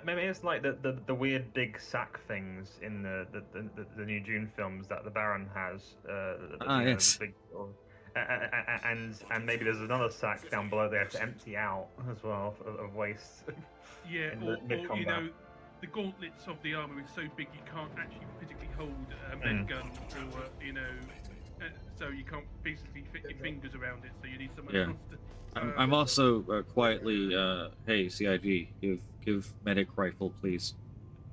Speaker 4: maybe it's like the weird big sack things in the new Dune films that the Baron has.
Speaker 1: Yes.
Speaker 4: The big, and maybe there's another sack down below there to empty out as well of waste.
Speaker 10: Yeah,
Speaker 4: in
Speaker 10: or you
Speaker 4: mid-combat.
Speaker 10: know, the gauntlets of the armor is so big you can't actually physically hold a med gun, or you know, so you can't physically fit your fingers around it. So you need someone
Speaker 1: Yeah.
Speaker 10: else to.
Speaker 1: I'm also quietly, hey CIG, give medic rifle please,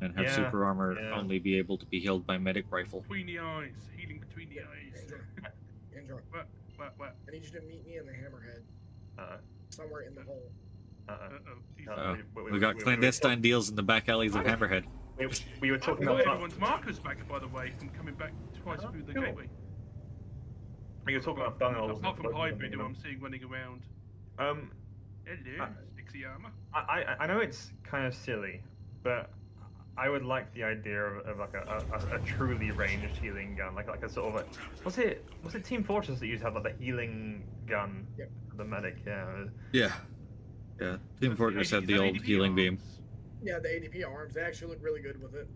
Speaker 1: and have
Speaker 4: Yeah,
Speaker 1: super armor
Speaker 4: yeah.
Speaker 1: only be able to be healed by medic rifle.
Speaker 10: Between the eyes, healing between the eyes.
Speaker 9: Andrew,
Speaker 10: What?
Speaker 9: I need you to meet me in the Hammerhead,
Speaker 4: Uh,
Speaker 9: somewhere in the hole.
Speaker 1: Uh-oh. We got clandestine deals in the back alleys of Hammerhead.
Speaker 4: We were
Speaker 10: I've
Speaker 4: talking
Speaker 10: got
Speaker 4: about
Speaker 10: everyone's markers back, by the way, from coming back twice through the
Speaker 4: cool.
Speaker 10: gateway.
Speaker 4: we were talking about bungholes.
Speaker 10: Apart from hybrid, who I'm seeing running around. Hello, 60 armor.
Speaker 4: I know it's kind of silly, but I would like the idea of like a truly ranged healing gun, like a sort of a was it Team Fortress that used to have like the healing gun,
Speaker 9: Yep.
Speaker 4: the medic, yeah.
Speaker 1: Yeah. Team Fortress had
Speaker 10: Is
Speaker 1: the
Speaker 10: that
Speaker 1: old
Speaker 10: ADP
Speaker 1: healing beam.
Speaker 10: arms?
Speaker 9: Yeah, the ADP arms, they actually look really good with it.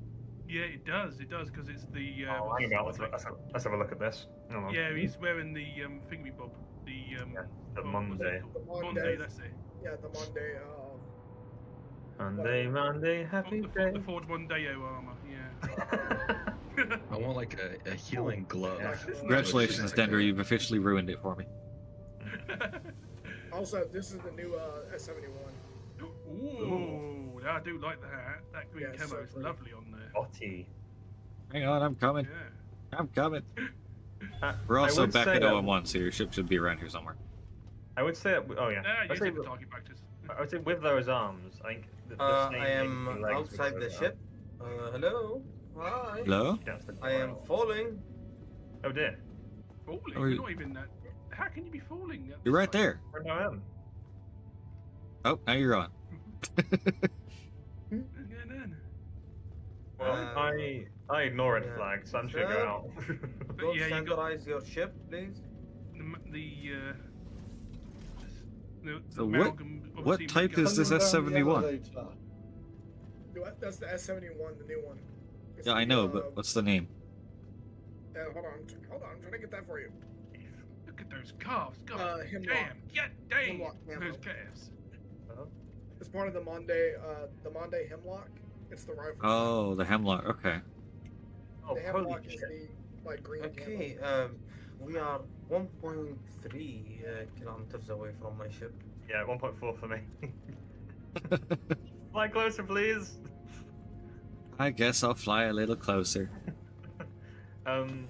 Speaker 10: Yeah, it does, because it's the.
Speaker 4: Oh, hang about. Let's have a look at this. Hold on.
Speaker 10: Yeah, he's wearing the thingy bob. The
Speaker 4: the
Speaker 10: what was it
Speaker 4: Monday.
Speaker 10: called?
Speaker 9: The
Speaker 10: Monday,
Speaker 9: Monday.
Speaker 10: that's it.
Speaker 9: Yeah, the Monday.
Speaker 4: Monday, happy
Speaker 10: The
Speaker 4: day.
Speaker 10: Ford Mondeo armor. Yeah.
Speaker 5: I want like a healing glove.
Speaker 4: Yeah.
Speaker 1: Congratulations, Dendro, you've officially ruined it for me.
Speaker 9: Also, this is the new S71.
Speaker 10: Ooh, I do like that. That green
Speaker 9: Yeah,
Speaker 10: camo
Speaker 9: so
Speaker 10: is
Speaker 9: pretty.
Speaker 10: lovely on there.
Speaker 4: Botty.
Speaker 1: Hang on, I'm coming.
Speaker 10: Yeah.
Speaker 1: I'm coming.
Speaker 4: Uh,
Speaker 1: We're
Speaker 4: I
Speaker 1: also
Speaker 4: would
Speaker 1: back
Speaker 4: say
Speaker 1: at
Speaker 4: that-
Speaker 1: OM1, so your ship should be around here somewhere.
Speaker 4: I would say. Oh yeah.
Speaker 10: Yeah,
Speaker 4: I would
Speaker 10: use
Speaker 4: say,
Speaker 10: it for target practice.
Speaker 4: I would say with those arms, I think. The
Speaker 7: I
Speaker 4: snake
Speaker 7: am
Speaker 4: making legs
Speaker 7: outside
Speaker 4: would
Speaker 7: the
Speaker 4: go
Speaker 7: ship. Hello. Hi.
Speaker 1: Hello?
Speaker 4: down.
Speaker 7: I am falling.
Speaker 4: Oh dear.
Speaker 10: Falling,
Speaker 1: Are
Speaker 10: we're
Speaker 1: you-
Speaker 10: not even that. How can you be falling? At
Speaker 1: You're
Speaker 10: this
Speaker 1: right
Speaker 10: height?
Speaker 1: there.
Speaker 4: Where I am.
Speaker 1: Oh, now you're on.
Speaker 10: What's going on?
Speaker 4: Well, I ignore red
Speaker 7: yeah.
Speaker 4: flags, so I'm just gonna
Speaker 7: Sir?
Speaker 4: go out.
Speaker 10: But
Speaker 7: Go
Speaker 10: yeah, you got
Speaker 7: standardize your ship, please.
Speaker 10: the
Speaker 1: So
Speaker 10: amalgam.
Speaker 1: what
Speaker 10: obviously
Speaker 1: type
Speaker 10: made
Speaker 1: is this
Speaker 3: Coming down the
Speaker 1: S71?
Speaker 3: elevator.
Speaker 9: That's the S71, the new one. It's
Speaker 1: Yeah, I
Speaker 9: the,
Speaker 1: know, but what's the name?
Speaker 9: hold on, I'm trying to get that for you.
Speaker 10: Look at those calves. God
Speaker 9: Hemlock.
Speaker 10: damn.
Speaker 9: Hemlock
Speaker 10: Those
Speaker 9: ammo.
Speaker 10: calves.
Speaker 9: It's part of the Monday Hemlock. It's the rifle.
Speaker 1: Oh, the Hemlock. Okay.
Speaker 4: Oh,
Speaker 9: The
Speaker 4: holy
Speaker 9: Hemlock is
Speaker 4: shit.
Speaker 9: the like green
Speaker 7: Okay, we are 1.3 kilometers away from my ship.
Speaker 4: Yeah, 1.4 for me. Fly closer, please.
Speaker 1: I guess I'll fly a little closer.
Speaker 4: Um,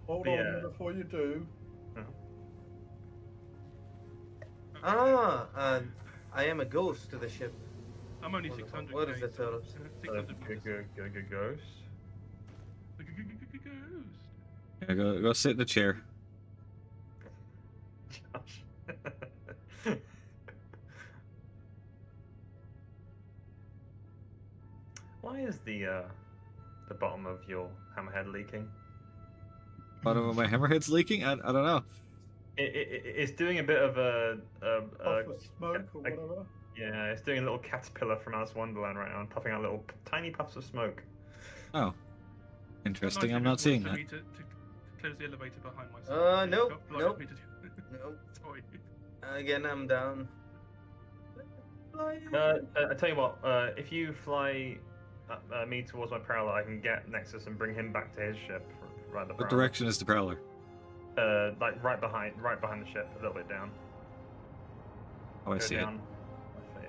Speaker 3: Hold
Speaker 4: But
Speaker 3: on
Speaker 4: yeah.
Speaker 3: before you do.
Speaker 7: I am a ghost to the ship.
Speaker 10: I'm only
Speaker 7: Wonderful.
Speaker 10: 600.
Speaker 7: What is the total?
Speaker 10: 600 meters.
Speaker 4: good ghost.
Speaker 10: Ghost.
Speaker 1: Yeah, go sit in the chair.
Speaker 4: Josh. Why is the bottom of your hammerhead leaking?
Speaker 1: Bottom of my hammerhead's leaking? I don't know.
Speaker 4: It's doing a bit of a
Speaker 3: Puff of smoke or whatever.
Speaker 4: yeah, it's doing a little caterpillar from Alice in Wonderland right now and puffing out little tiny puffs of smoke.
Speaker 1: Oh. Interesting,
Speaker 10: Nice
Speaker 1: I'm
Speaker 10: if
Speaker 1: not
Speaker 10: it
Speaker 1: seeing
Speaker 10: was
Speaker 1: that.
Speaker 10: for me to close the elevator behind myself.
Speaker 7: Nope,
Speaker 10: It's not
Speaker 7: nope.
Speaker 10: polite of me to do-
Speaker 7: No.
Speaker 10: Sorry.
Speaker 7: Again, I'm down.
Speaker 4: I tell you what, if you fly me towards my prowler, I can get Nexus and bring him back to his ship. Right the
Speaker 1: What
Speaker 4: prowler.
Speaker 1: direction is the Prowler?
Speaker 4: Like right behind the ship, a little bit down.
Speaker 1: Oh, I
Speaker 4: Go
Speaker 1: see
Speaker 4: down. So,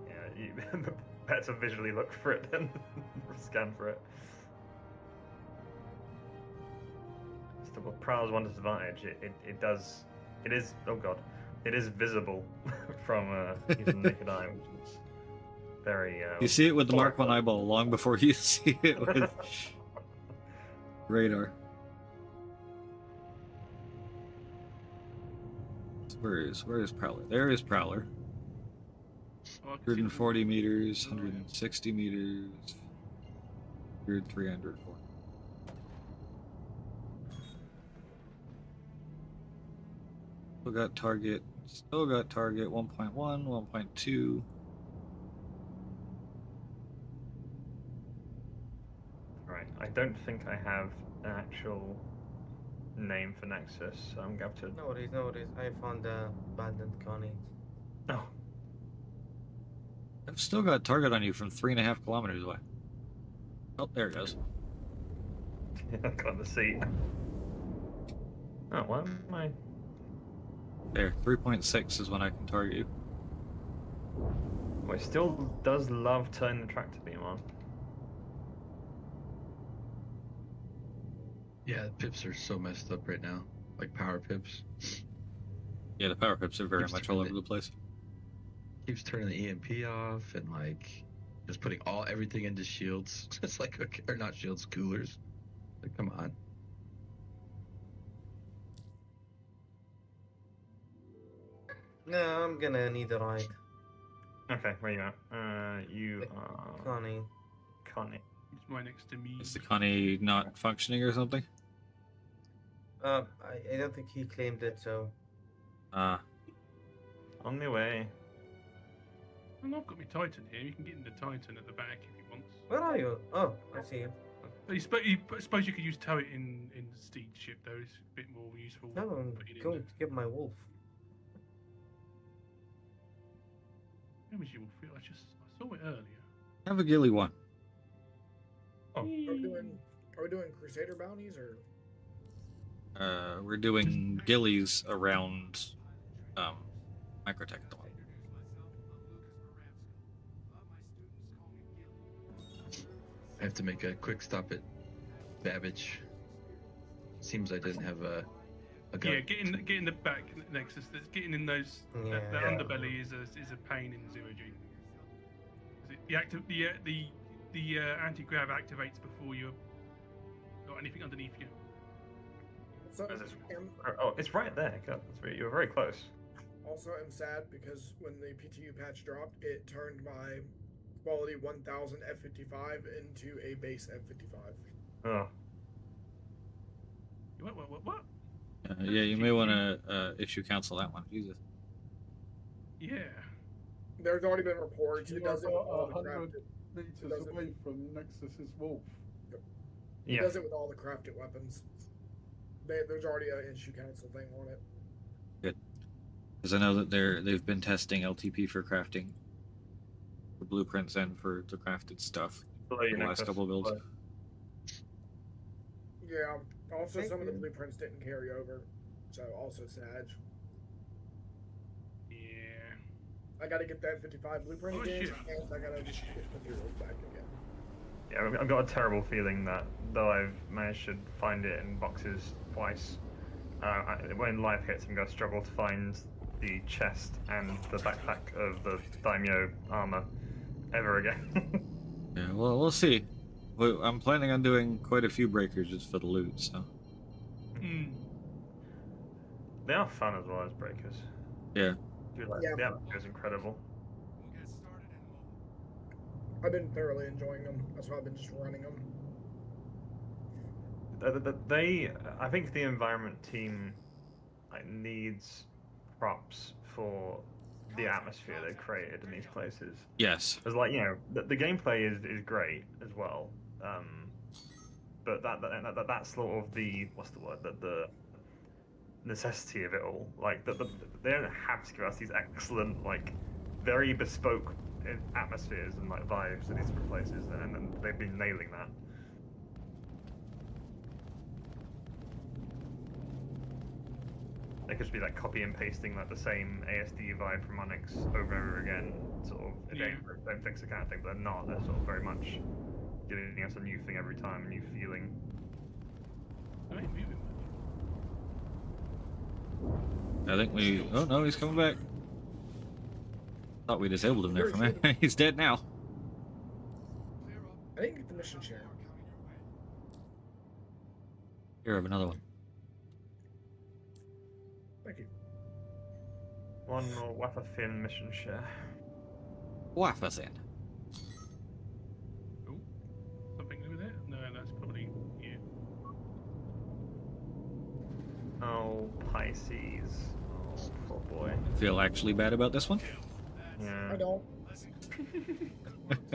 Speaker 4: yeah, you better to visually look for it than scan for it. So the prowler's one disadvantage. It is visible from using the naked eye, which is very.
Speaker 1: You see it with the Mark
Speaker 4: powerful.
Speaker 1: 1 eyeball long before you see it with radar. Where is Prowler? There is Prowler.
Speaker 10: Oh, I can see them.
Speaker 1: 140 meters, 160 meters, 300. Still got target 1.1, 1.2.
Speaker 4: Right. I don't think I have an actual name for Nexus, so I'm going to have to.
Speaker 7: No worries. I found the abandoned Connie.
Speaker 4: Oh.
Speaker 1: I've still got target on you from 3.5 kilometers away. Oh, there it goes.
Speaker 4: Got the seat. Oh, why am I?
Speaker 1: There, 3.6 is when I can target you.
Speaker 4: Well, it still does love turning the tractor beam on.
Speaker 5: Yeah, the pips are so messed up right now. Like power pips.
Speaker 1: Yeah, the power pips are very
Speaker 5: Keeps
Speaker 1: much all
Speaker 5: turning
Speaker 1: over the place.
Speaker 5: Keeps turning the EMP off and like just putting everything into shields. It's like, okay, or not shields, coolers. Like, come on.
Speaker 7: No, I'm gonna need a ride.
Speaker 4: Okay, where you at? You are
Speaker 7: Connie.
Speaker 4: Connie.
Speaker 10: It's right next to me.
Speaker 1: Is the Connie not functioning or something?
Speaker 7: I don't think he claimed it, so.
Speaker 1: Ah.
Speaker 4: On my way.
Speaker 10: Well, I've got my Titan here. You can get into Titan at the back if you want.
Speaker 7: Where are you? Oh, I see you.
Speaker 10: But I suppose you could use turret in Steed's ship though. It's a bit more useful.
Speaker 7: No, I'm
Speaker 10: putting it in
Speaker 7: going
Speaker 10: there.
Speaker 7: to get my wolf.
Speaker 10: Where was your wolf? I saw it earlier.
Speaker 1: Have a ghillie one.
Speaker 4: Oh.
Speaker 9: Are we doing Crusader bounties or?
Speaker 1: We're doing ghillies around Microtech at the moment.
Speaker 5: I have to make a quick stop at Babbage. Seems I didn't have a gun.
Speaker 10: Yeah, get in the back Nexus. Getting in those
Speaker 7: Yeah.
Speaker 10: that underbelly is a pain in 0G. The anti-grav activates before you've got anything underneath you.
Speaker 9: Also,
Speaker 4: Is this-
Speaker 9: am,
Speaker 4: Oh, it's right there. God, you were very close.
Speaker 9: also am sad because when the PTU patch dropped, it turned my quality 1000 F55 into a base F55.
Speaker 4: Oh.
Speaker 10: What?
Speaker 1: Yeah, you may want to issue counsel that one. Jesus.
Speaker 10: Yeah.
Speaker 9: There's already been reports. It
Speaker 3: You are
Speaker 9: does it with all
Speaker 3: about
Speaker 9: the
Speaker 3: 100
Speaker 9: crafted.
Speaker 3: meters away from Nexus's wolf.
Speaker 9: It
Speaker 4: Yeah.
Speaker 9: does it with all the crafted weapons. There's already an issue council thing on it.
Speaker 1: Good. Because I know that they've been testing LTP for crafting the blueprints and for the crafted stuff
Speaker 4: Below
Speaker 1: in
Speaker 4: your
Speaker 1: the last
Speaker 4: necklace.
Speaker 1: couple of builds.
Speaker 9: Yeah. Also,
Speaker 7: Thank
Speaker 9: some of the
Speaker 7: you.
Speaker 9: blueprints didn't carry over, so also sad.
Speaker 10: Yeah.
Speaker 9: I gotta get that 55 blueprint
Speaker 10: Oh,
Speaker 9: again,
Speaker 10: shit.
Speaker 9: and I gotta just get materials back again.
Speaker 4: Yeah, I've got a terrible feeling that though I've managed to find it in boxes twice, when life hits, I'm going to struggle to find the chest and the backpack of the daimyo armor ever again.
Speaker 1: Yeah, well, we'll see. I'm planning on doing quite a few breakers just for the loot, so.
Speaker 4: They are fun as well as breakers.
Speaker 1: Yeah.
Speaker 9: Yeah.
Speaker 4: The atmosphere is incredible.
Speaker 9: I've been thoroughly enjoying them. That's why I've been just running them.
Speaker 4: I think the environment team needs props for the atmosphere they created in these places.
Speaker 1: Yes.
Speaker 4: Because, the gameplay is great as well, but that's sort of the the necessity of it all. They don't have to give us these excellent, very bespoke atmospheres and vibes in these different places, and they've been nailing that. They could just be copy and pasting the same ASD vibe from Onyx over and over again, sort of don't fix the kind of thing, but they're not. They're sort of very much giving us a new thing every time, a new feeling.
Speaker 1: I think we... Oh, no, he's coming back. Thought we disabled him there for a minute. He's dead now.
Speaker 9: I didn't get the mission share.
Speaker 1: Here, I have another one.
Speaker 9: Thank you.
Speaker 4: One more Waffafin mission share.
Speaker 1: Waffafin.
Speaker 10: Oh, something over there? No, that's probably you.
Speaker 4: Oh, Pisces. Oh, poor boy.
Speaker 1: Feel actually bad about this one?
Speaker 4: Yeah.
Speaker 9: I don't.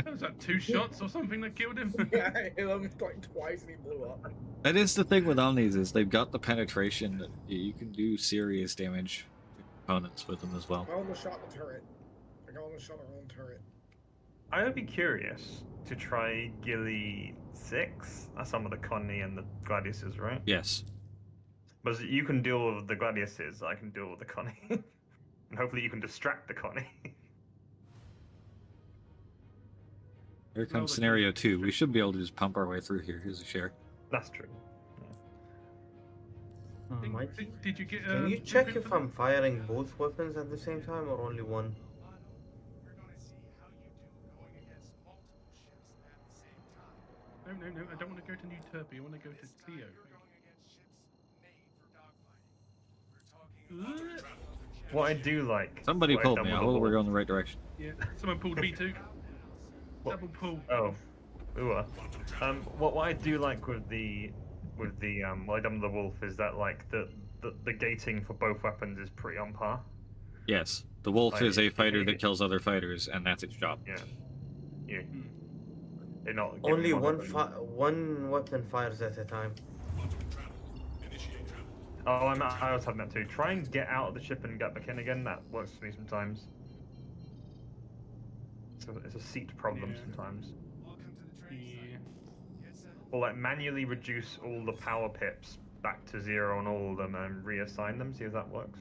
Speaker 10: Was that 2 shots or something that killed him?
Speaker 9: Yeah, I hit him twice and he blew up.
Speaker 1: That is the thing with Omnis, is they've got the penetration that you can do serious damage to components with them as well.
Speaker 9: I almost shot the turret. I almost shot our own turret.
Speaker 4: I would be curious to try Gilly 6. That's some of the Connie and the Gladiuses, right?
Speaker 1: Yes.
Speaker 4: But you can deal with the Gladiuses, I can deal with the Connie. And hopefully you can distract the Connie.
Speaker 1: Here comes scenario 2. We should be able to just pump our way through here. Here's a share.
Speaker 4: That's true.
Speaker 10: Did you get?
Speaker 7: Can you check if I'm firing both weapons at the same time or only one?
Speaker 10: No, I don't want to go to New Turpy. I want to go to Cleo.
Speaker 4: What I do like...
Speaker 1: Somebody
Speaker 4: what I've
Speaker 1: pulled
Speaker 4: done
Speaker 1: me. I
Speaker 4: with the
Speaker 1: hope we're
Speaker 4: wolf-
Speaker 1: going the right direction.
Speaker 10: Yeah, someone pulled me too. Double pull.
Speaker 4: Oh, ooh. What I do like with the what I've done with the wolf is that the gating for both weapons is pretty on par.
Speaker 1: Yes. The wolf is a fighter that kills other fighters, and that's its job.
Speaker 4: Yeah. They're not
Speaker 7: Only
Speaker 4: giving
Speaker 7: one weapon fires at a time.
Speaker 4: Oh, I was having that too. Try and get out of the ship and get back in again. That works for me sometimes. So it's a seat problem sometimes.
Speaker 10: Yeah.
Speaker 4: Or manually reduce all the power pips back to 0 on all of them and reassign them. See if that works.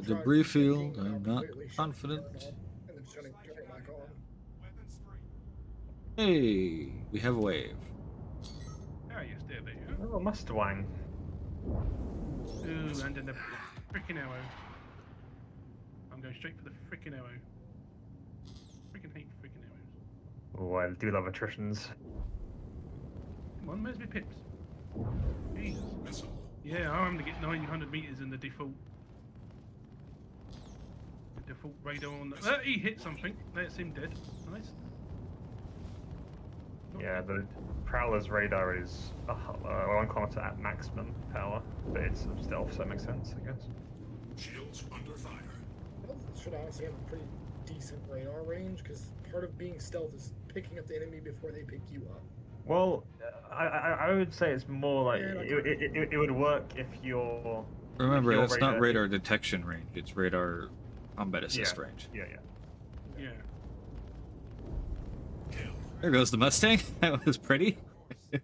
Speaker 1: Debris field, I'm not confident.
Speaker 9: And then turn it back on.
Speaker 1: Hey, we have a wave.
Speaker 10: Ah, yes, there you go.
Speaker 4: Oh, Mustwang.
Speaker 10: Ooh, and then the frickin' arrow. I'm going straight for the frickin' arrow. Frickin' hate frickin' arrows.
Speaker 4: Oh, I do love attritions.
Speaker 10: Come on, where's my pips? Jesus. Yeah, I'm going to get 900 meters in the default. The default radar on the. He hit something. That's him dead. Nice.
Speaker 4: Yeah, the Prowler's radar is 1 kilometer at maximum power, but it's stealth, so that makes sense, I guess.
Speaker 12: Shields under fire.
Speaker 9: Stealth should honestly have a pretty decent radar range, because part of being stealth is picking up the enemy before they pick you up.
Speaker 4: Well, I would say it's more like it would work if you're.
Speaker 1: Remember,
Speaker 4: if your
Speaker 1: that's not radar detection range, it's radar combat assist range.
Speaker 4: Yeah.
Speaker 1: There goes the Mustang. That was pretty.
Speaker 9: It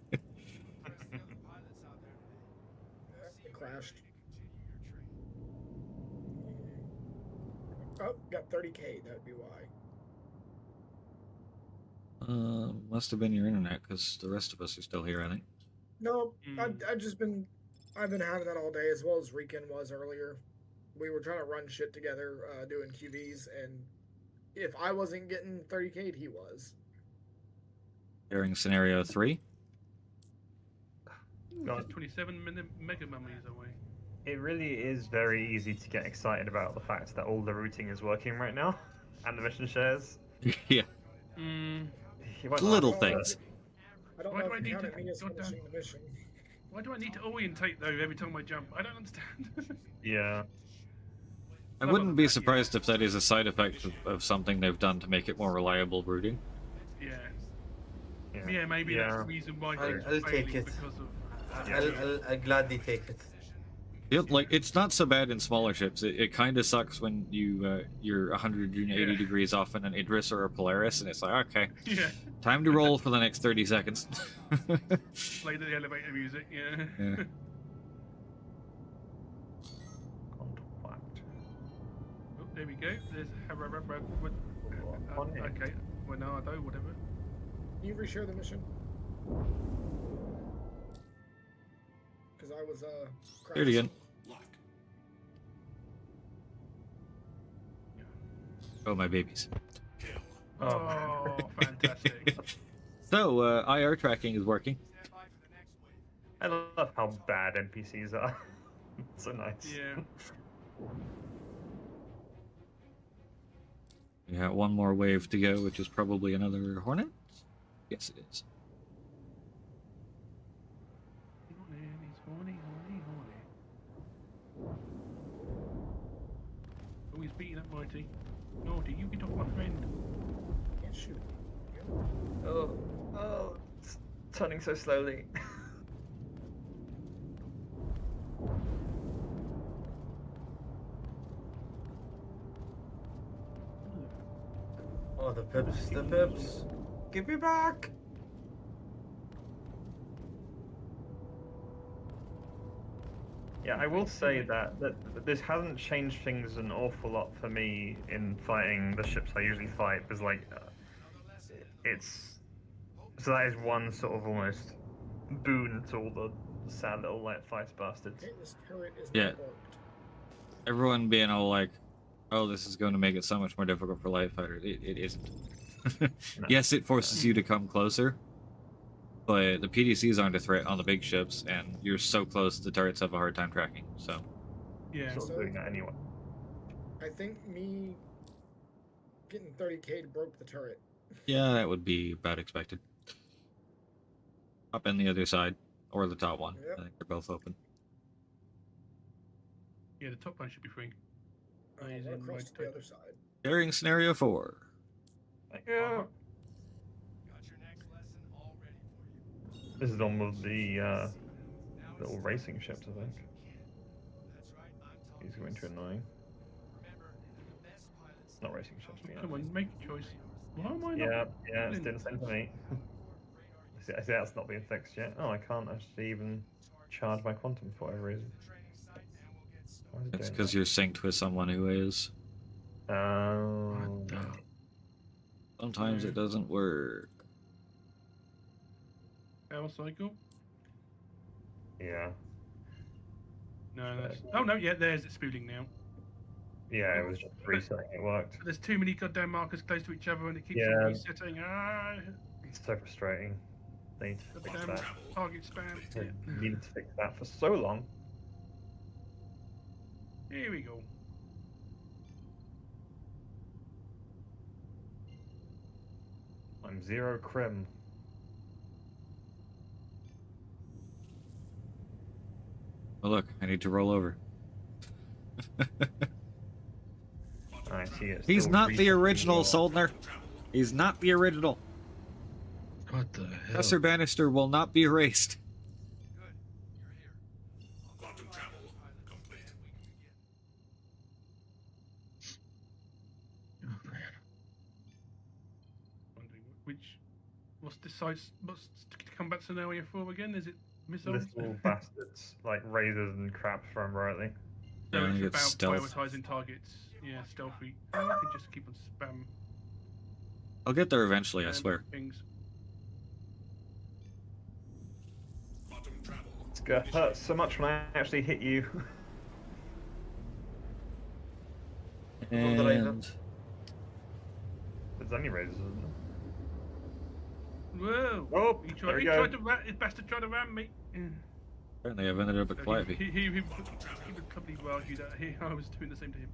Speaker 9: crashed. Oh, got 30K, that would be why.
Speaker 1: Must have been your internet, because the rest of us are still here, I think.
Speaker 9: No, I've been having that all day, as well as Riken was earlier. We were trying to run shit together, doing QVs, and if I wasn't getting 30K'd, he was.
Speaker 1: During scenario 3.
Speaker 10: Just 27 mega mummies away.
Speaker 4: It really is very easy to get excited about the fact that all the routing is working right now, and the mission shares.
Speaker 1: Yeah. Little things.
Speaker 9: I don't know if you counted me as finishing the mission.
Speaker 10: Why do I need to orientate though every time I jump? I don't understand.
Speaker 4: Yeah.
Speaker 1: I wouldn't be surprised if that is a side effect of something they've done to make it more reliable routing.
Speaker 10: Yeah, maybe that's the reason why
Speaker 7: I'll take it.
Speaker 10: Because of...
Speaker 7: I'll gladly take it.
Speaker 1: Yep, like, it's not so bad in smaller ships. It kind of sucks when you're 180 degrees off in an Idris or a Polaris, and it's like, okay, time to roll for the next 30 seconds.
Speaker 10: Play the elevator music, yeah. Oh, there we go. There's okay, Renardo, whatever.
Speaker 9: Can you reshare the mission? Because I was
Speaker 1: Do it again. Oh, my babies.
Speaker 10: Oh, fantastic.
Speaker 1: So, IR tracking is working.
Speaker 4: I love how bad NPCs are. So nice.
Speaker 10: Yeah.
Speaker 1: We got one more wave to go, which is probably another Hornet? Yes, it is.
Speaker 10: Oh, he's beating up Mighty. No, do you get off my friend?
Speaker 9: Can't shoot.
Speaker 4: Oh, it's turning so slowly.
Speaker 7: Oh, the pips, the pips. Give me back!
Speaker 4: Yeah, I will say that this hasn't changed things an awful lot for me in fighting the ships I usually fight, because like so that is one sort of almost boon to all the sad little light fight bastards.
Speaker 9: Okay, this turret is
Speaker 1: Yeah.
Speaker 9: not worked.
Speaker 1: Everyone being all like, oh, this is going to make it so much more difficult for light fighters. It isn't.
Speaker 4: No.
Speaker 1: Yes, it forces you to come closer, but the PDCs aren't a threat on the big ships, and you're so close, the turrets have a hard time tracking, so...
Speaker 10: Yeah.
Speaker 4: Sort of doing that anyway.
Speaker 9: I think me getting 30K broke the turret.
Speaker 1: Yeah, that would be about expected. Up in the other side, or the top one.
Speaker 9: Yep.
Speaker 1: I think they're both open.
Speaker 10: Yeah, the top one should be free.
Speaker 9: I went across to the other side.
Speaker 1: Carrying scenario 4.
Speaker 4: Thank you. This is on with the little racing ships, I think. He's going to annoying. Not racing ships, but yeah.
Speaker 10: Come on, make a choice. Why am I not?
Speaker 4: Yeah, it's doing the same to me. I see that's not being fixed yet. Oh, I can't actually even charge my quantum for whatever reason.
Speaker 1: It's because you're synced with someone who is. Sometimes it doesn't work.
Speaker 10: Power cycle?
Speaker 4: Yeah.
Speaker 10: No, that's... Oh, no, yeah, there's it spooling now.
Speaker 4: Yeah, it was just resetting, it worked.
Speaker 10: There's too many goddamn markers close to each other and it keeps
Speaker 4: Yeah.
Speaker 10: resetting. Ah.
Speaker 4: It's so frustrating. Need to fix
Speaker 10: Damn
Speaker 4: that.
Speaker 10: target spam.
Speaker 4: I
Speaker 10: Yeah.
Speaker 4: needed to fix that for so long.
Speaker 10: Here we go.
Speaker 4: I'm zero crim.
Speaker 1: Oh look, I need to roll over.
Speaker 4: I see it.
Speaker 1: He's
Speaker 4: still
Speaker 1: not the
Speaker 4: recently
Speaker 1: original
Speaker 4: more.
Speaker 1: Soldner. He's not the original.
Speaker 5: What the hell?
Speaker 1: Professor Bannister will not be erased.
Speaker 12: Quantum travel complete.
Speaker 5: Oh, man.
Speaker 10: Wondering what's combat scenario 4 again? Is it missiles?
Speaker 4: Little bastards like razors and crap from rightly.
Speaker 10: So
Speaker 1: Yeah, I
Speaker 10: it's
Speaker 1: think it's
Speaker 10: about
Speaker 1: stealth.
Speaker 10: prioritizing targets. Yeah, stealthy. Oh, I can just keep on spam.
Speaker 1: I'll get there eventually, I
Speaker 10: and
Speaker 1: swear.
Speaker 10: Pings.
Speaker 12: Quantum travel.
Speaker 4: It's gonna hurt so much when I actually hit you.
Speaker 1: And
Speaker 4: There's only razors, isn't there?
Speaker 10: Whoa!
Speaker 4: Oh,
Speaker 10: He
Speaker 4: there we
Speaker 10: tried
Speaker 4: go.
Speaker 10: to his bastard tried to ram me.
Speaker 1: apparently I've ended up at Quiet
Speaker 10: He,
Speaker 1: Peak.
Speaker 10: he would probably argue that I was doing the same to him.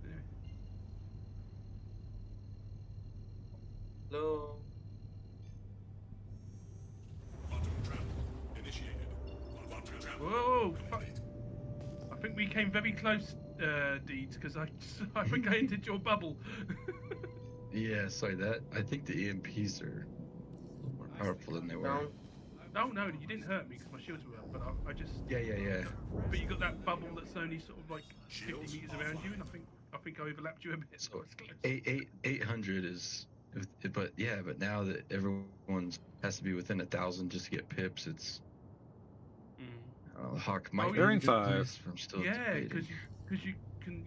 Speaker 10: Yeah.
Speaker 7: Hello.
Speaker 12: Quantum travel initiated. Quantum travel.
Speaker 10: Whoa! Fuck. I think we came very close, Deeds, because I think I entered your bubble.
Speaker 5: Yeah, sorry, I think the EMPs are a little more powerful than they were.
Speaker 7: Down.
Speaker 10: No, you didn't hurt me because my shields were up, but I just.
Speaker 5: Yeah.
Speaker 10: But you got that bubble that's only sort of like 50 meters around you, and I think I overlapped you a bit.
Speaker 5: So 800 is, but now that everyone's has to be within 1,000 just to get pips, it's. Hawk might be
Speaker 1: During
Speaker 5: a good
Speaker 1: 5.
Speaker 5: place, I'm still
Speaker 10: Yeah,
Speaker 5: debating.
Speaker 10: because you can.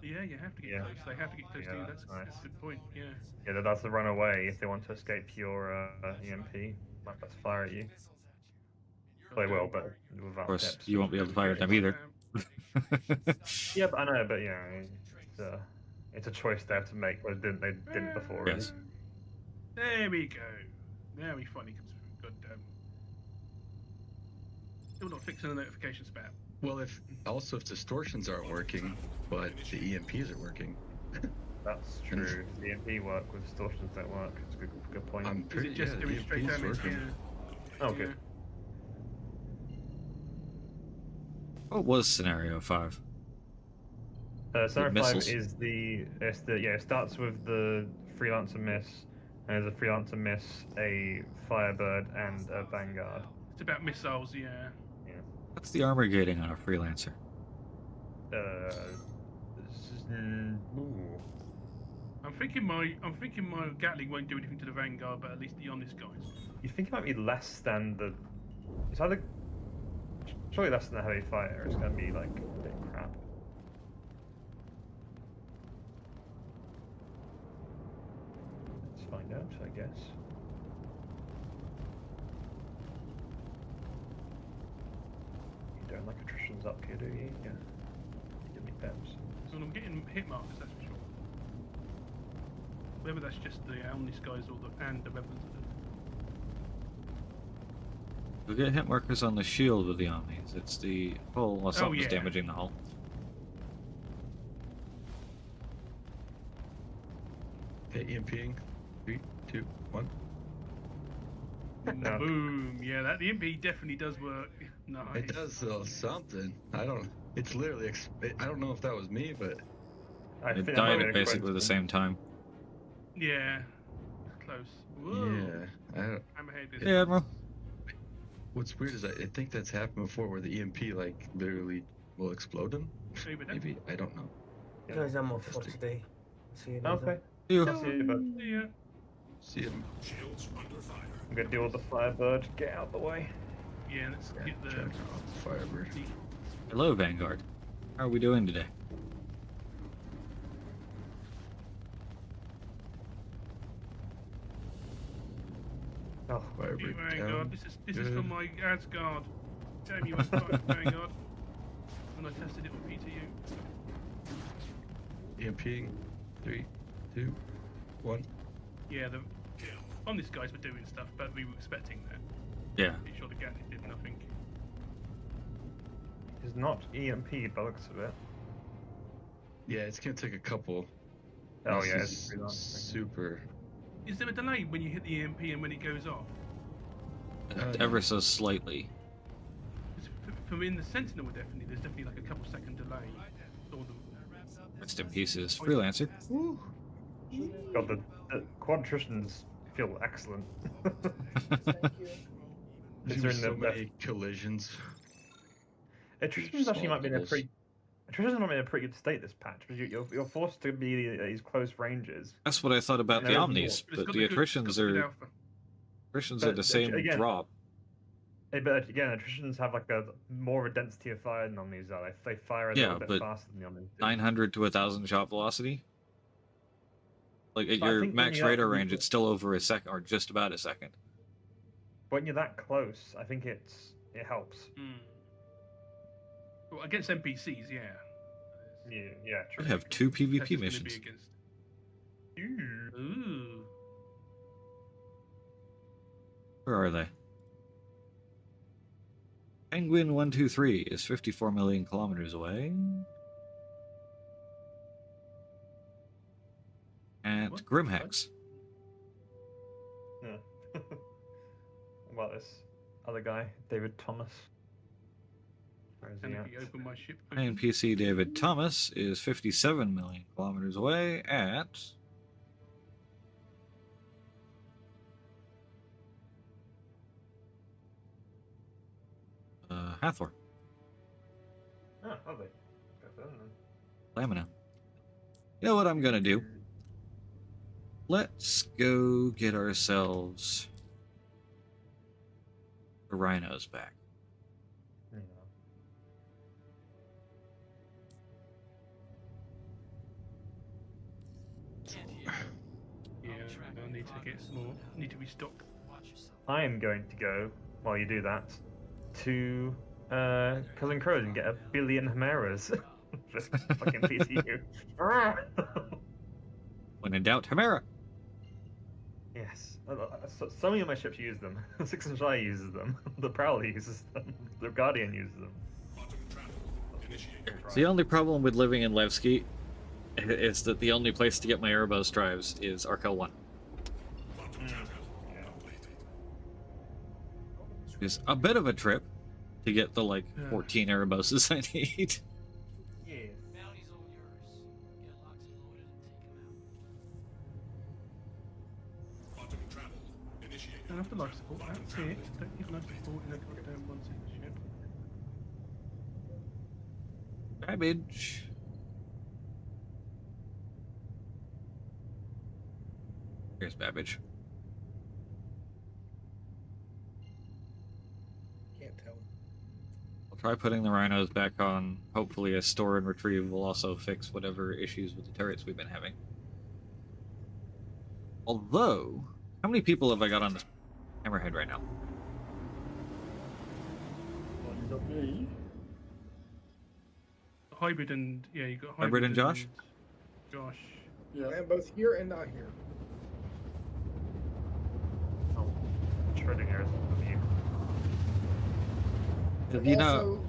Speaker 10: Yeah, you have to get close. They have to get close to you.
Speaker 4: Yeah,
Speaker 10: That's
Speaker 4: nice.
Speaker 10: a good point. Yeah.
Speaker 4: Yeah, that's the run away if they want to escape your EMP. Might have to fire at you. They will, but without
Speaker 1: Of course,
Speaker 4: tips.
Speaker 1: you won't be able to fire at them either.
Speaker 4: Yeah, but I know, but yeah, it's a choice they have to make. But they didn't before. Really.
Speaker 1: Yes.
Speaker 10: There we go. Now he finally comes through. Goddamn. Still not fixing the notification spam.
Speaker 5: Well, if distortions aren't working, but the EMPs are working.
Speaker 4: That's true. The EMP work with distortions don't work. It's a good point.
Speaker 5: I'm
Speaker 10: Is
Speaker 5: pretty
Speaker 10: it just
Speaker 5: the
Speaker 10: doing straight
Speaker 5: EMPs
Speaker 10: damage?
Speaker 5: working.
Speaker 10: Yeah.
Speaker 4: Oh, good.
Speaker 1: What was scenario 5?
Speaker 4: Scenario 5
Speaker 1: missiles.
Speaker 4: is it starts with the Freelancer miss, and there's a Freelancer miss, a Firebird, and a Vanguard.
Speaker 10: It's about missiles. Yeah.
Speaker 1: What's the armor gating on a freelancer?
Speaker 4: Ooh.
Speaker 10: I'm thinking my Gatling won't do anything to the Vanguard, but at least the honest guys.
Speaker 4: You think it might be less than the? It's either surely less than the heavy fighter. It's gonna be like a bit crap. Let's find out, I guess. You don't like attrition's up here, do you? Yeah. You give me peps.
Speaker 10: So I'm getting hit markers, that's for sure. Whether that's just the Omnis guys or the Revenants.
Speaker 1: You'll get hit markers on the shield with the Omnis. It's the hull, well, something's
Speaker 10: yeah.
Speaker 1: damaging the hull.
Speaker 5: Okay, EMPing. 3, 2, 1.
Speaker 4: No.
Speaker 10: Boom! Yeah, the EMP definitely does work. Nice.
Speaker 5: It does something. It's literally. I don't know if that was me, but
Speaker 1: It died at basically the same time.
Speaker 10: Yeah. Close. Whoa.
Speaker 5: yeah.
Speaker 10: Hammerhead is.
Speaker 1: Yeah, Admiral.
Speaker 5: What's weird is I think that's happened before, where the EMP like literally will explode him. Maybe I don't know.
Speaker 7: You guys, I'm off for today. See you later.
Speaker 4: Okay.
Speaker 1: See you.
Speaker 4: I'll see you, bud.
Speaker 10: Yeah.
Speaker 5: See you.
Speaker 12: Shields under fire.
Speaker 4: I'm gonna deal with the Firebird. Get out the way.
Speaker 10: Yeah, let's get the.
Speaker 5: Turn off the Firebird.
Speaker 1: Hello, Vanguard. How are we doing today?
Speaker 4: Oh,
Speaker 5: Firebird
Speaker 10: Vanguard.
Speaker 5: down.
Speaker 10: This is for
Speaker 5: Good.
Speaker 10: my Asgard. Damn you, Vanguard. When I tested it on PTU.
Speaker 5: EMPing. 3, 2, 1.
Speaker 10: Yeah, the. Omnis guys were doing stuff, but we were expecting that.
Speaker 1: Yeah.
Speaker 10: Pretty sure the Gatling did nothing.
Speaker 4: It's not EMP by the looks of it.
Speaker 5: Yeah, it's gonna take a couple.
Speaker 4: Oh
Speaker 5: This
Speaker 4: yeah,
Speaker 5: is
Speaker 4: it's pretty long.
Speaker 5: super.
Speaker 10: Is there a delay when you hit the EMP and when it goes off?
Speaker 1: Ever so slightly.
Speaker 10: 'Cause for in the Sentinel, definitely, there's definitely like a couple second delay. Or the...
Speaker 1: Rest in pieces, freelancer.
Speaker 4: Woo. God, the quadritions feel excellent.
Speaker 5: There's
Speaker 4: Considering
Speaker 5: so
Speaker 4: the
Speaker 5: many collisions.
Speaker 4: attritions actually
Speaker 5: small
Speaker 4: might be in a
Speaker 5: bubbles.
Speaker 4: pretty. Attritions might be in a pretty good state this patch, because you're forced to be at these close ranges.
Speaker 1: That's what I thought about
Speaker 4: And
Speaker 1: the
Speaker 4: there is
Speaker 1: Omnis,
Speaker 10: But it's
Speaker 1: but
Speaker 10: got
Speaker 1: the
Speaker 10: good- it's
Speaker 1: attritions
Speaker 10: got the good
Speaker 1: are
Speaker 10: alpha.
Speaker 1: the
Speaker 4: But,
Speaker 1: same
Speaker 4: again,
Speaker 1: drop.
Speaker 4: But again, attritions have like a more of a density of fire than Omnis are. They fire a
Speaker 1: Yeah,
Speaker 4: little bit
Speaker 1: but
Speaker 4: faster than the Omnis do.
Speaker 1: 900 to 1,000 shot velocity. Like at
Speaker 4: But I
Speaker 1: your
Speaker 4: think when
Speaker 1: max
Speaker 4: you're
Speaker 1: radar
Speaker 4: at-
Speaker 1: range, it's still over a second, or just about a second.
Speaker 4: When you're that close, I think it helps.
Speaker 10: Well, against NPCs, yeah.
Speaker 4: Yeah, true.
Speaker 1: We have 2
Speaker 10: That's
Speaker 1: PvP
Speaker 10: just gonna be
Speaker 1: missions.
Speaker 10: against...
Speaker 4: Ooh.
Speaker 10: Ooh.
Speaker 1: Where are they? Penguin 123 is 54 million kilometers away. At
Speaker 10: What?
Speaker 1: Grimhex.
Speaker 4: Yeah. What about this other guy, David Thomas? Where is
Speaker 10: Can
Speaker 4: he
Speaker 10: it
Speaker 4: at?
Speaker 10: be open my ship?
Speaker 1: NPC David Thomas is 57 million kilometers away at Hathor,
Speaker 4: Oh, lovely.
Speaker 1: Lamina. You know what I'm gonna do? Let's go get ourselves the rhinos back.
Speaker 4: Yeah.
Speaker 10: Yeah, I need to get some more. Need to restock.
Speaker 4: I am going to go, while you do that, to Cousin Crows and get 1 billion Chimeras. Just fucking PCU.
Speaker 1: When in doubt, Chimera.
Speaker 4: Yes. So many of my ships use them. Six and Shy uses them. The Prowler uses them. The Guardian uses them.
Speaker 12: Quantum travel initiated.
Speaker 1: The only problem with living in Levski is that the only place to get my Erebos drives is Arkel 1.
Speaker 12: Quantum travel completed.
Speaker 1: It's a bit of a trip to get the, like, 14 Ereboses I need.
Speaker 4: Yes.
Speaker 13: Bounty's all yours. Get locked and loaded and take him out.
Speaker 12: Quantum travel initiated.
Speaker 10: Don't have to life support. That's it. Don't need life support in a goddamn one single ship.
Speaker 1: Babbage. Here's Babbage.
Speaker 9: Can't tell.
Speaker 1: I'll try putting the rhinos back on. Hopefully a store and retrieve will also fix whatever issues with the turrets we've been having. Although, how many people have I got on this Hammerhead right now?
Speaker 3: Well, you got me.
Speaker 10: Hybrid and yeah, you got
Speaker 1: Hybrid and Josh?
Speaker 10: Josh.
Speaker 3: Yeah.
Speaker 9: I am both here and not here.
Speaker 4: Oh, shredding errors of you.
Speaker 1: You know,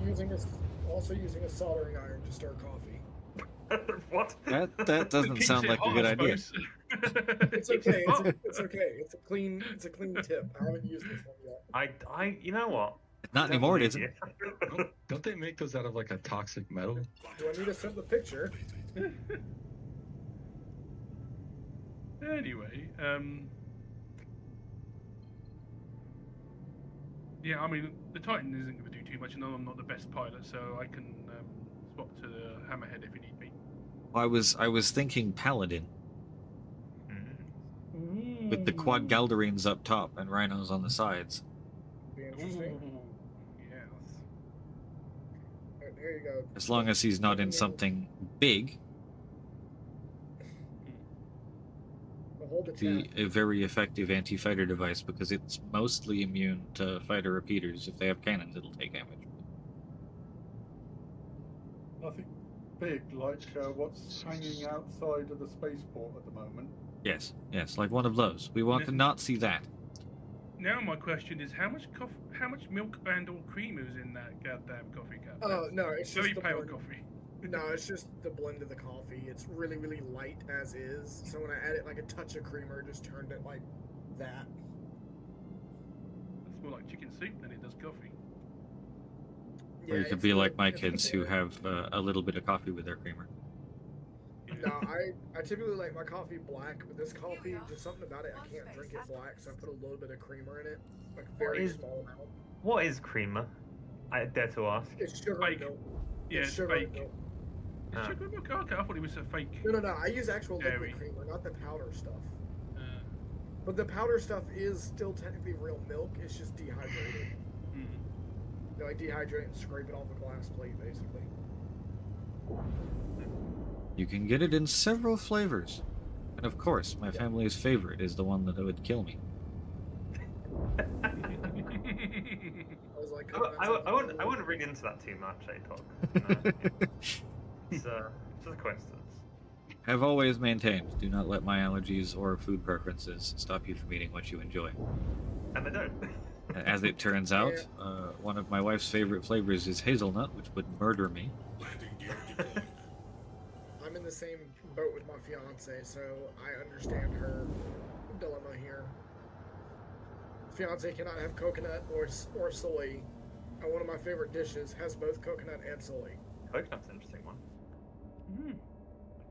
Speaker 9: Also using a soldering iron to stir coffee.
Speaker 4: What?
Speaker 1: that doesn't
Speaker 10: Keeps
Speaker 1: sound
Speaker 10: it
Speaker 1: like a
Speaker 10: hot,
Speaker 1: good
Speaker 10: I
Speaker 1: idea.
Speaker 10: suppose.
Speaker 9: It's okay. It's okay. It's a clean tip. I haven't used this one yet.
Speaker 4: You know what?
Speaker 1: Not anymore, it isn't.
Speaker 5: Don't they make those out of like a toxic metal?
Speaker 9: Do I need to send the picture?
Speaker 10: Anyway, yeah, I mean, the Titan isn't going to do too much, and I'm not the best pilot, so I can swap to the Hammerhead if you need me.
Speaker 1: I was thinking Paladin with the quad Galdarines up top and rhinos on the sides.
Speaker 9: Be interesting.
Speaker 10: Yes.
Speaker 9: Alright, there you go.
Speaker 1: As long as he's not in something big,
Speaker 9: Hold the
Speaker 1: be
Speaker 9: tab.
Speaker 1: a very effective anti-fighter device because it's mostly immune to fighter repeaters. If they have cannons, it'll take damage.
Speaker 3: Nothing big like what's hanging outside of the spaceport at the moment.
Speaker 1: Yes, yes, like one of those. We want to not see that.
Speaker 10: Now my question is, how much milk and or cream is in that goddamn coffee cup?
Speaker 9: Oh no, it's just
Speaker 10: Very
Speaker 9: the
Speaker 10: pale
Speaker 9: blend.
Speaker 10: coffee.
Speaker 9: No, it's just the blend of the coffee. It's really, really light as is. So when I added like a touch of creamer, it just turned it like that.
Speaker 10: It's more like chicken soup than it does coffee.
Speaker 1: Or you could be like my kids who have a little bit of coffee with their creamer.
Speaker 9: No, I typically like my coffee black, but this coffee, just something about it, I can't drink it black, so I put a little bit of creamer in it, like very small amount.
Speaker 4: What is creamer? I dare to ask.
Speaker 9: It's sugar
Speaker 10: Fake.
Speaker 9: milk.
Speaker 10: Yeah,
Speaker 9: It's
Speaker 10: it's
Speaker 9: sugar
Speaker 10: fake.
Speaker 9: milk.
Speaker 10: It's sugar milk? Okay, I thought it was a fake.
Speaker 9: No. I use actual
Speaker 10: Dairy.
Speaker 9: liquid creamer, not the powder stuff. But the powder stuff is still technically real milk. It's just dehydrated. They like dehydrate and scrape it off a glass plate, basically.
Speaker 1: You can get it in several flavors. And of course, my family's favorite is the one that would kill me.
Speaker 9: I was like,
Speaker 4: I wouldn't read into that too much, ATOC. It's just a coincidence.
Speaker 1: Have always maintained, do not let my allergies or food preferences stop you from eating what you enjoy.
Speaker 4: And they don't.
Speaker 1: As it turns out, one of my wife's favorite flavors is hazelnut, which would murder me.
Speaker 9: I'm in the same boat with my fiance, so I understand her dilemma here. Fiance cannot have coconut or soy, and one of my favorite dishes has both coconut and soy.
Speaker 4: Coconut's an interesting one.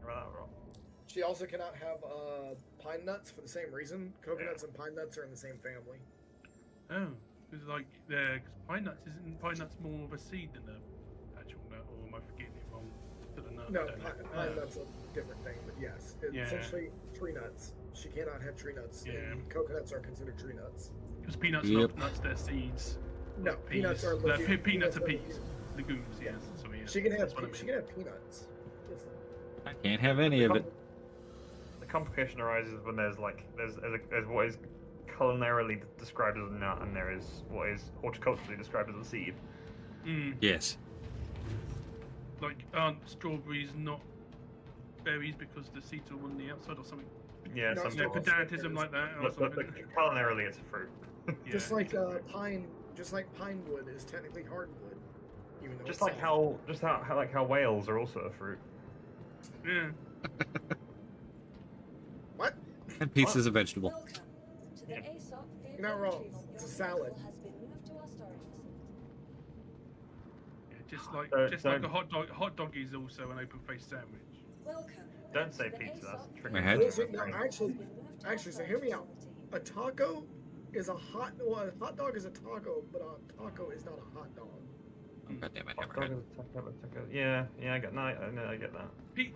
Speaker 4: Right, wrong.
Speaker 9: She also cannot have pine nuts for the same reason. Coconuts and pine nuts are in the same family.
Speaker 10: Oh, because like, cause pine nuts more of a seed than an actual nut, or am I forgetting it wrong?
Speaker 9: No, pine nuts are a different thing, but yes, it's essentially tree nuts. She cannot have tree nuts, and coconuts are considered tree nuts.
Speaker 10: Because peanuts are not nuts, they're seeds.
Speaker 9: No,
Speaker 10: Like
Speaker 9: peanuts are
Speaker 10: peanuts are peas. Legumes, yes. Sorry, yes.
Speaker 9: She can have
Speaker 10: That's what I
Speaker 9: she
Speaker 10: mean.
Speaker 9: can have peanuts. Listen.
Speaker 1: I can't have any of it.
Speaker 4: The complication arises when there's what is culinarily described as a nut, and there is what is horticulturally described as a seed.
Speaker 1: Yes.
Speaker 10: Like, aren't strawberries not berries because the seeds are on the outside or something?
Speaker 4: Yeah,
Speaker 10: no,
Speaker 4: some
Speaker 10: pedantism like that. Or
Speaker 4: but culinarily, it's a fruit.
Speaker 9: Just like pine wood is technically hardwood, even though
Speaker 4: Just
Speaker 9: it's
Speaker 4: like how whales are also a fruit.
Speaker 10: Yeah.
Speaker 9: What?
Speaker 1: And pizza's a vegetable.
Speaker 9: You're not wrong. It's a salad.
Speaker 10: Just like a hot dog is also an open-faced sandwich.
Speaker 4: Don't say pizza. That's
Speaker 1: My head?
Speaker 9: No, actually, so hear me out. A taco is a hot dog is a taco, but a taco is not a hot dog.
Speaker 1: Oh, God damn it,
Speaker 4: Hot
Speaker 1: never
Speaker 4: dog
Speaker 1: heard.
Speaker 4: is a taco. Yeah, I get that.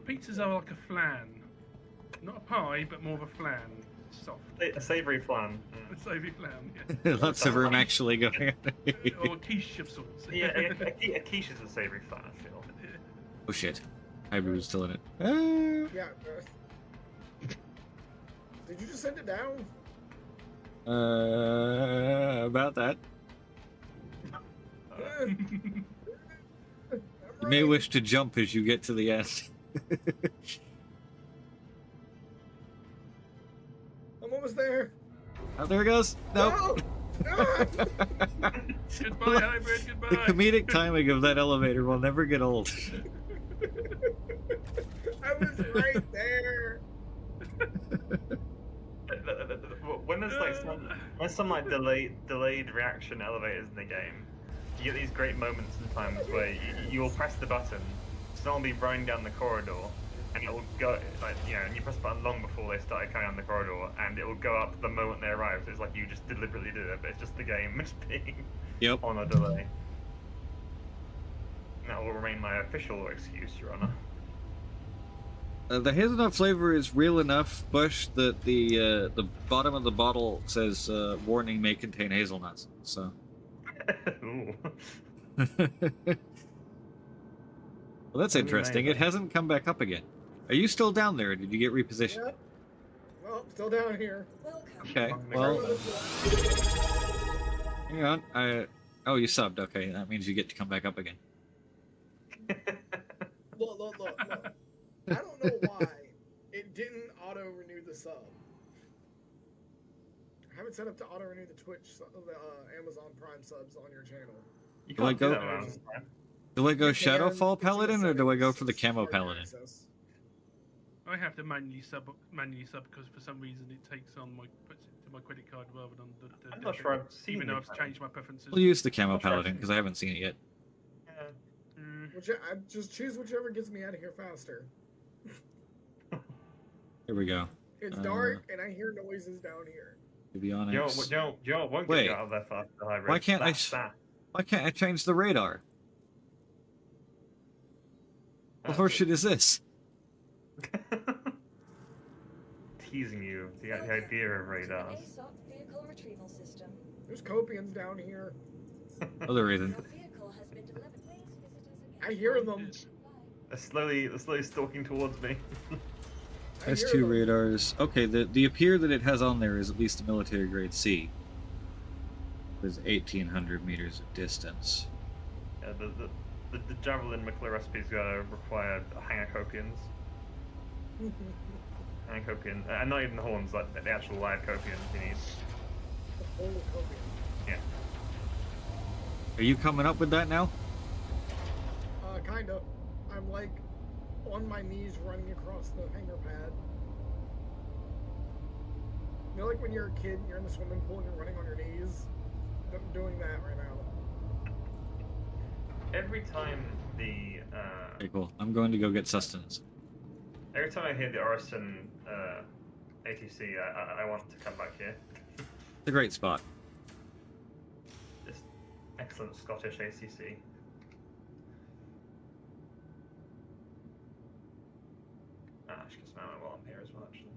Speaker 10: Pizzas are like a flan, not a pie, but more of a flan, soft.
Speaker 4: A savoury flan.
Speaker 10: A savoury flan. Yeah.
Speaker 1: Lots of room actually going.
Speaker 10: Or a quiche of sorts.
Speaker 4: Yeah, a quiche is a savoury flan, I feel.
Speaker 1: Oh shit. Hybrid was still in it.
Speaker 9: Yeah. Did you just send it down?
Speaker 1: About that.
Speaker 9: I'm
Speaker 1: You may
Speaker 9: right.
Speaker 1: wish to jump as you get to the end.
Speaker 9: I'm almost there.
Speaker 1: Oh, there it goes. Nope.
Speaker 9: No!
Speaker 10: Goodbye, hybrid.
Speaker 1: The
Speaker 10: Goodbye.
Speaker 1: comedic timing of that elevator will never get old.
Speaker 9: I was right there.
Speaker 4: When there's some like delayed reaction elevators in the game, you get these great moments sometimes where you will press the button, someone will be running down the corridor, and it will go and you press the button long before they started coming down the corridor, and it will go up the moment they arrive. So it's like you just deliberately did it, but it's just the game just being on a delay. And that will remain my official excuse, Your Honor.
Speaker 1: The hazelnut flavor is real enough, Bush, that the bottom of the bottle says "warning may contain hazelnuts." So.
Speaker 4: Ooh.
Speaker 1: Well, that's interesting. It hasn't come back up again. Are you still down there? Or did you get repositioned?
Speaker 9: Yep. Well, still down here.
Speaker 1: Okay. Well, hang on. Oh, you subbed. Okay, that means you get to come back up again.
Speaker 9: Look. I don't know why it didn't auto-renew the sub. it set up to auto renew the Amazon Prime subs on your channel.
Speaker 4: You
Speaker 1: Do I
Speaker 4: can't do
Speaker 1: go-
Speaker 4: that around Prime.
Speaker 1: Do I go
Speaker 9: You can,
Speaker 1: Shadowfall
Speaker 9: it's in the
Speaker 1: Paladin or do I go for the
Speaker 9: settings,
Speaker 1: Camo
Speaker 9: it's hard to
Speaker 1: Paladin?
Speaker 9: access.
Speaker 10: I have to manually sub because for some reason it takes on puts it to my credit card rather than the
Speaker 4: I'm not sure I've seen
Speaker 10: even
Speaker 4: the
Speaker 10: though I've
Speaker 4: Prime.
Speaker 10: changed my preferences.
Speaker 1: We'll use the Camo
Speaker 4: I'll try
Speaker 1: Paladin
Speaker 4: to-
Speaker 1: because I haven't seen it yet.
Speaker 4: Yeah.
Speaker 9: I just choose whichever gets me out of here faster.
Speaker 1: Here we go.
Speaker 9: It's dark and I hear noises down here.
Speaker 1: To be honest.
Speaker 4: You know what won't
Speaker 1: Wait.
Speaker 4: get you out of there fast, the hybrid?
Speaker 1: Why can't I
Speaker 4: That's
Speaker 1: sh-
Speaker 4: that.
Speaker 1: Why can't I change the radar? What horseshit is this?
Speaker 4: Teasing you, the idea of radars.
Speaker 14: Vehicle retrieval system.
Speaker 9: There's Copians down here.
Speaker 1: Other reason.
Speaker 14: Your vehicle has been delivered. Please visit us again.
Speaker 9: I hear them.
Speaker 4: They're slowly stalking towards me.
Speaker 9: I hear
Speaker 1: S2
Speaker 9: them.
Speaker 1: radars. Okay, the appear that it has on there is at least a military grade C. With 1,800 meters of distance.
Speaker 4: Yeah, the Javelin McClure recipe is gonna require hangar Copians. Hangar Copian, and not even the horns, like the actual live Copians you need.
Speaker 9: The whole Copian.
Speaker 4: Yeah.
Speaker 1: Are you coming up with that now?
Speaker 9: Kinda. I'm like on my knees running across the hangar pad. You know, like when you're a kid and you're in the swimming pool and you're running on your knees? I'm doing that right now.
Speaker 4: Every time the
Speaker 1: Okay, cool. I'm going to go get sustenance.
Speaker 4: every time I hear the Orison ATC, I want to come back here.
Speaker 1: It's a great spot.
Speaker 4: Just excellent Scottish ACC. I should get some ammo while I'm here as well, actually.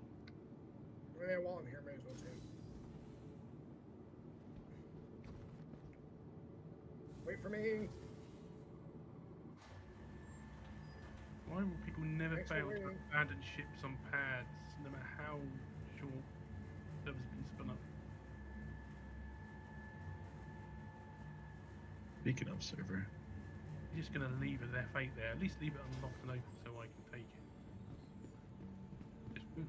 Speaker 9: Yeah, while I'm here, may as well too. Wait for me.
Speaker 10: Why will people never
Speaker 9: Thanks for
Speaker 10: fail to
Speaker 9: waiting.
Speaker 10: abandon ships on pads, no matter how short servers have been spun up?
Speaker 5: Speaking of server,
Speaker 10: You're just gonna leave it their fate there. At least leave it unlocked and open so I can take it.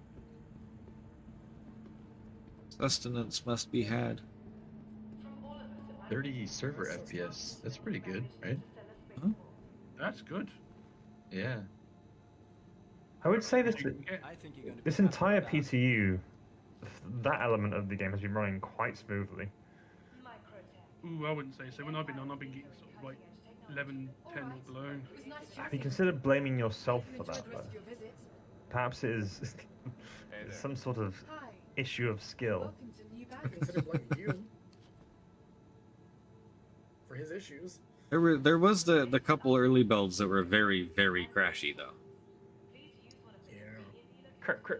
Speaker 10: Just,
Speaker 1: 'Sustenance must be had.
Speaker 5: 30 server FPS. That's pretty good, right?
Speaker 10: That's good.
Speaker 5: Yeah.
Speaker 4: I would say this
Speaker 8: I think you're going to
Speaker 4: this entire PTU, that element of the game has been running quite smoothly.
Speaker 10: Ooh, I wouldn't say so. When I've been on, I've been getting sort of like 11, 10 or below.
Speaker 4: Have you considered blaming yourself for that, though? Perhaps it is some sort of issue of skill.
Speaker 9: I consider blaming you for his issues.
Speaker 1: There was the couple early builds that were very, very crashy though.
Speaker 9: Yeah.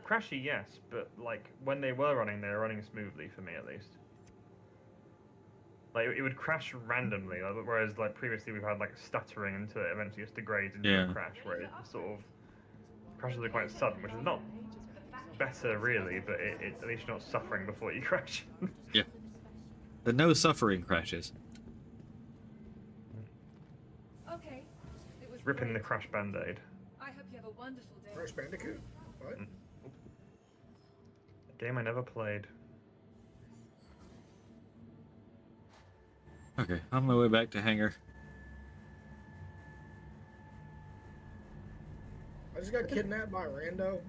Speaker 4: Crashy, yes, but like when they were running smoothly for me at least. Like it would crash randomly, whereas like previously we've had like stuttering until it eventually just degrades into
Speaker 1: Yeah.
Speaker 4: a crash, where it sort of crashes are quite sudden, which is not better really, but it at least you're not suffering before you crash.
Speaker 1: Yeah. The no suffering crashes.
Speaker 2: Okay. It was
Speaker 4: Ripping the
Speaker 2: great.
Speaker 4: crash band-aid.
Speaker 2: I hope you have a wonderful day.
Speaker 9: Crash Bandicoot? What?
Speaker 4: A game I never played.
Speaker 1: Okay, on my way back to hangar.
Speaker 9: I just got kidnapped by a rando.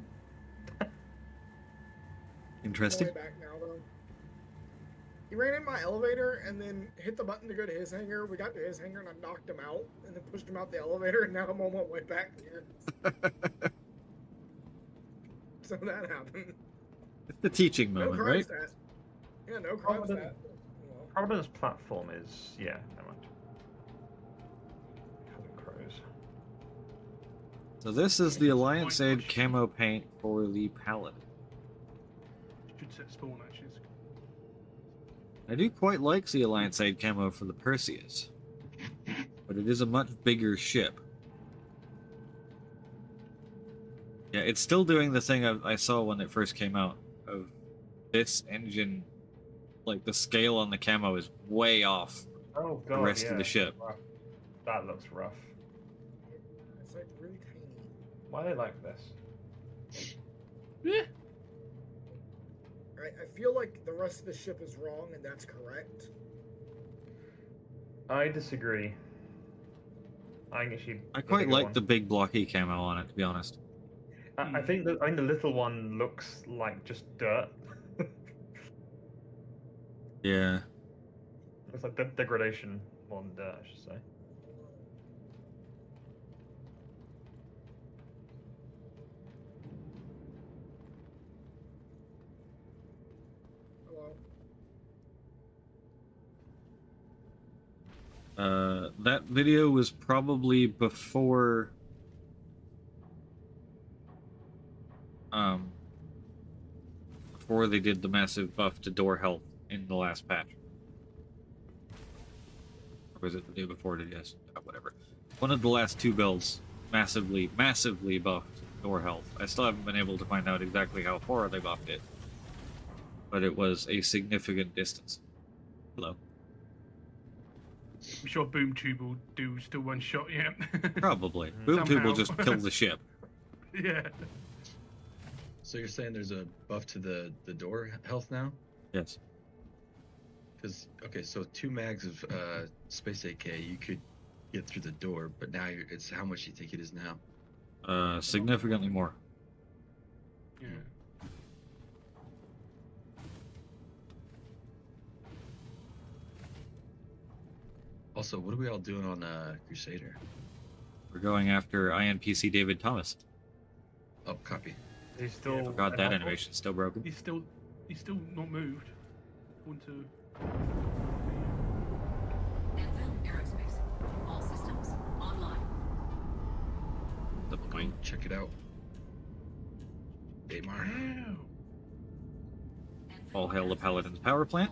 Speaker 1: Interesting.
Speaker 9: On my way back now, though. He ran in my elevator and then hit the button to go to his hangar. We got to his hangar and I knocked him out and then pushed him out the elevator and now I'm on my way back here. So that happened.
Speaker 1: It's the teaching
Speaker 9: No
Speaker 1: moment,
Speaker 9: crime
Speaker 1: right?
Speaker 9: stat. Yeah, no crime stat. Well,
Speaker 4: Providence platform is never mind. Cousin Crows.
Speaker 1: So this is the Alliance Aid camo paint for the Paladin.
Speaker 10: Should set spawn actually.
Speaker 1: I do quite like the Alliance Aid camo for the Perseus, but it is a much bigger ship. Yeah, it's still doing the thing I saw when it first came out, of this engine, like the scale on the camo is way off
Speaker 4: Oh
Speaker 1: the
Speaker 4: god,
Speaker 1: rest of the ship.
Speaker 4: rough. That looks rough.
Speaker 9: it's like really tiny.
Speaker 4: Why are they like this?
Speaker 9: I feel like the rest of the ship is wrong, and that's correct.
Speaker 4: I disagree. I think
Speaker 1: I quite like the big blocky camo on it, to be honest.
Speaker 4: I think the little one looks like just dirt.
Speaker 1: Yeah.
Speaker 4: It's like the degradation more than dirt, I should say.
Speaker 1: That video was probably before before they did the massive buff to door health in the last patch. Or was it the day before it? Yes, whatever. One of the last two builds massively buffed door health. I still haven't been able to find out exactly how far they buffed it, but it was a significant distance. Hello.
Speaker 10: I'm sure Boom Tube will do still one shot, yeah.
Speaker 1: Probably. Boom Tube will just kill the ship.
Speaker 10: Yeah.
Speaker 5: So you're saying there's a buff to the door health now?
Speaker 1: Yes.
Speaker 5: Because, okay, so 2 mags of Space AK, you could get through the door, but now it's how much you think it is now?
Speaker 1: Significantly more.
Speaker 10: Yeah.
Speaker 5: Also, what are we all doing on Crusader?
Speaker 1: We're going after INPC David Thomas.
Speaker 5: Oh, copy.
Speaker 4: He's still.
Speaker 1: I forgot that animation's still broken.
Speaker 10: He's still not moved. Want to.
Speaker 14: Anvil Aerospace. All systems online.
Speaker 1: The point.
Speaker 5: Check it out. Damar.
Speaker 10: Ew.
Speaker 1: All hail the Paladin's power plant.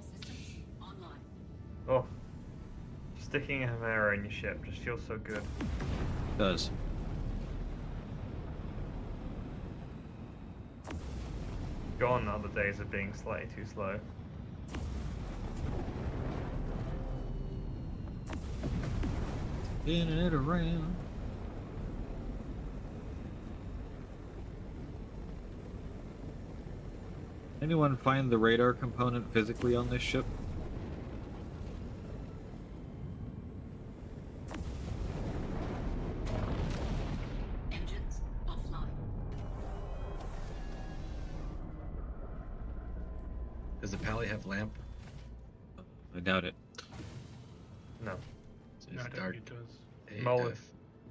Speaker 4: Oh. Sticking a Hemera in your ship just feels so good.
Speaker 1: It does.
Speaker 4: Gone are the days of being slightly too slow.
Speaker 1: Spinning it around. Anyone find the radar component physically on this ship?
Speaker 14: Engines offline.
Speaker 5: Does the Pally have lamp?
Speaker 1: I doubt it.
Speaker 4: No.
Speaker 5: So
Speaker 10: No, I
Speaker 5: it's
Speaker 10: don't
Speaker 5: dark.
Speaker 10: think it does.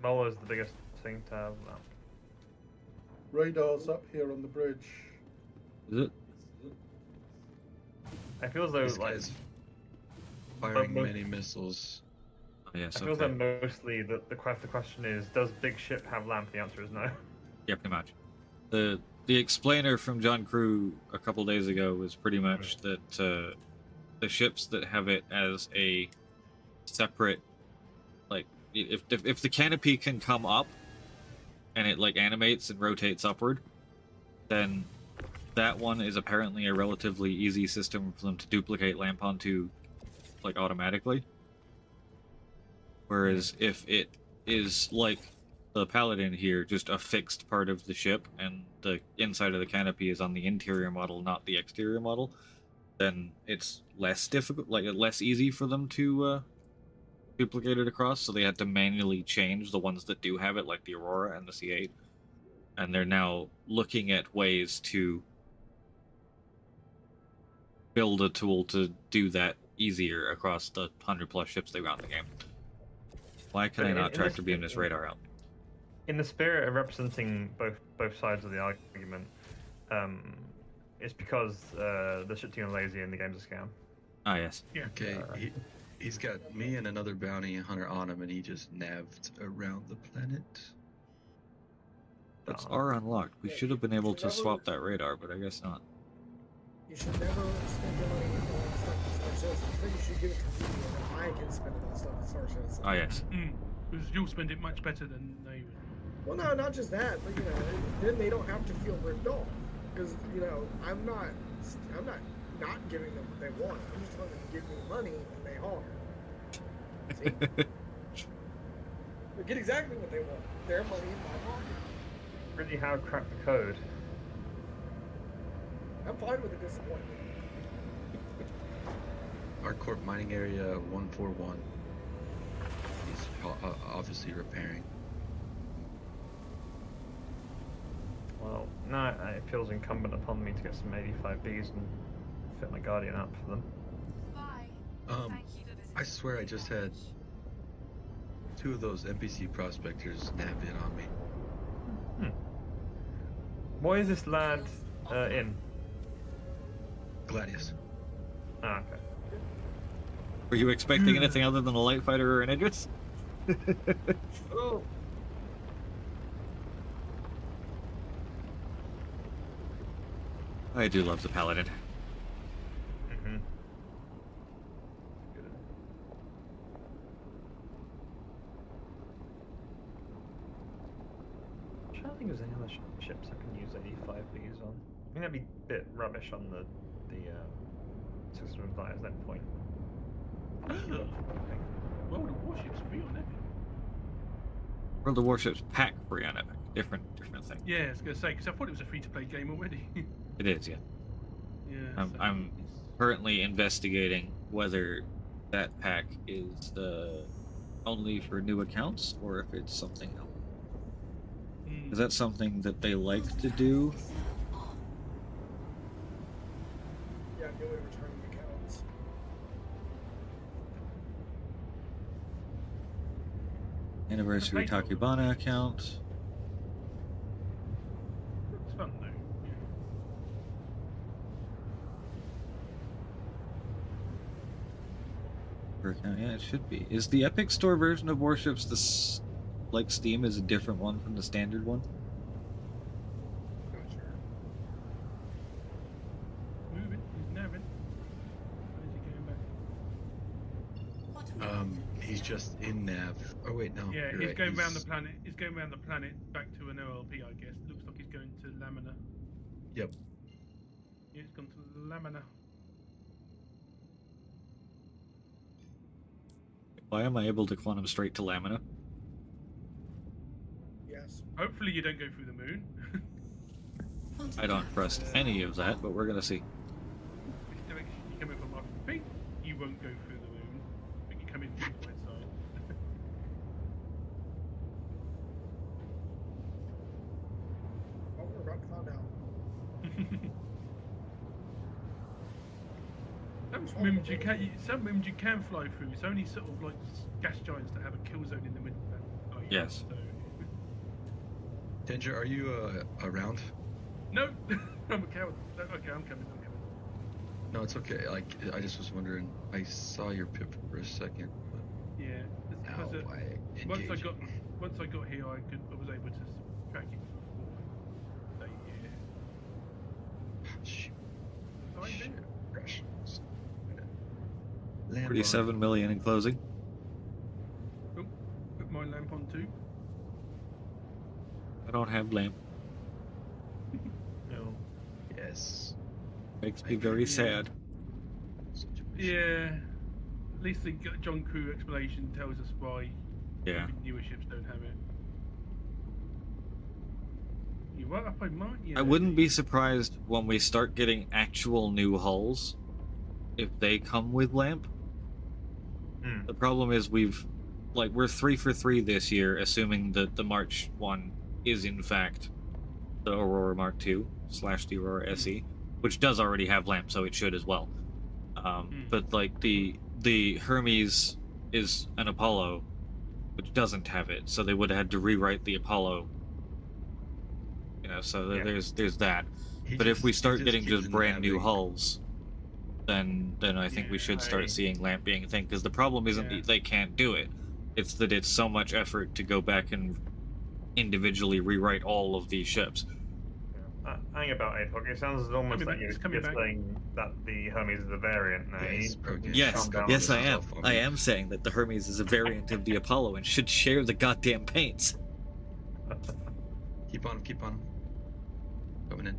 Speaker 4: Mola's the biggest thing to have now.
Speaker 3: Radar's up here on the bridge.
Speaker 1: Is it?
Speaker 4: I feel as though
Speaker 5: This
Speaker 4: like
Speaker 5: guy's firing
Speaker 4: mo-
Speaker 5: many missiles.
Speaker 1: Oh, yes,
Speaker 4: I feel as
Speaker 1: okay.
Speaker 4: though mostly the question is, does big ship have lamp? The answer is no.
Speaker 1: Yeah, pretty much. The explainer from John Crew a couple days ago was pretty much that the ships that have it as a separate, like, if the canopy can come up and it like animates and rotates upward, then that one is apparently a relatively easy system for them to duplicate lamp onto, like, automatically. Whereas if it is like the Paladin here, just a fixed part of the ship, and the inside of the canopy is on the interior model, not the exterior model, then it's less difficult, like less easy for them to duplicate it across. So they had to manually change the ones that do have it, like the Aurora and the C8, and they're now looking at ways to build a tool to do that easier across the 100+ ships they got in the game. Why can I not tractor beam this radar out?
Speaker 4: In the spirit of representing both sides of the argument, it's because the ship team are lazy and the game's a scam.
Speaker 1: Ah, yes.
Speaker 10: Yeah.
Speaker 5: Okay, he's got me and another bounty hunter on him, and he just navved around the planet.
Speaker 1: That's R unlocked. We should have been able to swap that radar, but I guess not.
Speaker 9: You should never spend your money on stuff at Star Citizen. I think you should give it to me, and I can spend it on stuff at Star Citizen.
Speaker 1: Ah, yes.
Speaker 10: Because you'll spend it much better than they would.
Speaker 9: Well, no, not just that, but you know, then they don't have to feel ripped off. Because you know, I'm not giving them what they want. I'm just telling them to give me money, and they are. See? They get exactly what they want. Their money in my pocket.
Speaker 4: Really, how to crack the code?
Speaker 9: I'm fine with the disappointment.
Speaker 5: Our corp mining area 141. He's obviously repairing.
Speaker 4: Well, no, it feels incumbent upon me to get some 85Bs and fit my Guardian up for them.
Speaker 14: Bye.
Speaker 5: I swear I just had 2 of those NPC prospectors nabbed in on me.
Speaker 4: What is this lad in?
Speaker 5: Gladius.
Speaker 4: Ah, okay.
Speaker 1: Were you expecting anything other than a light fighter or an Idris?
Speaker 4: Oh.
Speaker 1: I do love the Paladin.
Speaker 4: Mm-hmm. I'm trying to think if there's any other ships I can use 85Bs on. I mean, that'd be a bit rubbish on the system of flyers at that point.
Speaker 10: Well, the warship's free on Epic.
Speaker 1: World of Warships pack free on Epic. Different thing.
Speaker 10: Yeah, I was going to say, because I thought it was a free-to-play game already.
Speaker 1: It is, yeah.
Speaker 10: Yeah.
Speaker 1: I'm currently investigating whether that pack is only for new accounts or if it's something else. Is that something that they like to do?
Speaker 9: Yeah, newly returning accounts.
Speaker 1: Anniversary Takubana account.
Speaker 10: It's fun, though.
Speaker 1: Per account, yeah, it should be. Is the Epic Store version of Warships like Steam is a different one from the standard one?
Speaker 9: Not sure.
Speaker 10: Moving, he's nerving. Where's he going back?
Speaker 5: He's just in nav. Oh wait, no.
Speaker 10: Yeah,
Speaker 5: you're
Speaker 10: he's
Speaker 5: right,
Speaker 10: going around the planet. He's going around the planet back to an OLP, I guess. Looks like he's going to Lamina.
Speaker 5: Yep.
Speaker 10: Yeah, he's gone to Lamina.
Speaker 1: Why am I able to quantum straight to Lamina?
Speaker 9: Yes.
Speaker 10: Hopefully you don't go through the moon.
Speaker 1: I don't trust any of that, but we're gonna see.
Speaker 10: Which direction you coming from? I think you won't go through the moon. I think you come in from the west side.
Speaker 9: Oh, we're about to find out.
Speaker 10: Some moons you can fly through. It's only sort of like gas giants that have a kill zone in the middle.
Speaker 1: Yes.
Speaker 10: So...
Speaker 5: Danger, are you around?
Speaker 10: No, I'm a coward. Okay, I'm coming.
Speaker 5: No, it's okay. Like, I just was wondering. I saw your pip for a second. But
Speaker 10: Yeah, it's
Speaker 5: now
Speaker 10: because
Speaker 5: by
Speaker 10: once I
Speaker 5: engaging.
Speaker 10: got here, I was able to track it before. So yeah.
Speaker 5: Shoot.
Speaker 10: So I did.
Speaker 5: Crash. Land
Speaker 1: 37 million in closing.
Speaker 10: Oh, put my lamp on too.
Speaker 1: I don't have lamp.
Speaker 10: No.
Speaker 5: Yes.
Speaker 1: Makes me very sad.
Speaker 10: Yeah. At least the John Crew explanation tells us why
Speaker 1: Yeah.
Speaker 10: newer ships don't have it. You're right up on mine. Yeah.
Speaker 1: I wouldn't be surprised when we start getting actual new hulls if they come with lamp. The problem is we're 3 for 3 this year, assuming that the March one is in fact the Aurora Mark II / the Aurora SE, which does already have lamp, so it should as well. But like the Hermes is an Apollo, which doesn't have it, so they would have had to rewrite the Apollo. You know, so there's that. But if we start getting just brand new hulls, then I think we should start seeing lamp being a thing. Because the problem isn't that they can't do it; it's that it's so much effort to go back and individually rewrite all of these ships.
Speaker 4: Hang about 8 o'clock. It sounds almost like you're saying that the Hermes is a variant now.
Speaker 1: Yes, I am. I am saying that the Hermes is a variant of the Apollo and should share the goddamn paints.
Speaker 5: Keep on. Coming in.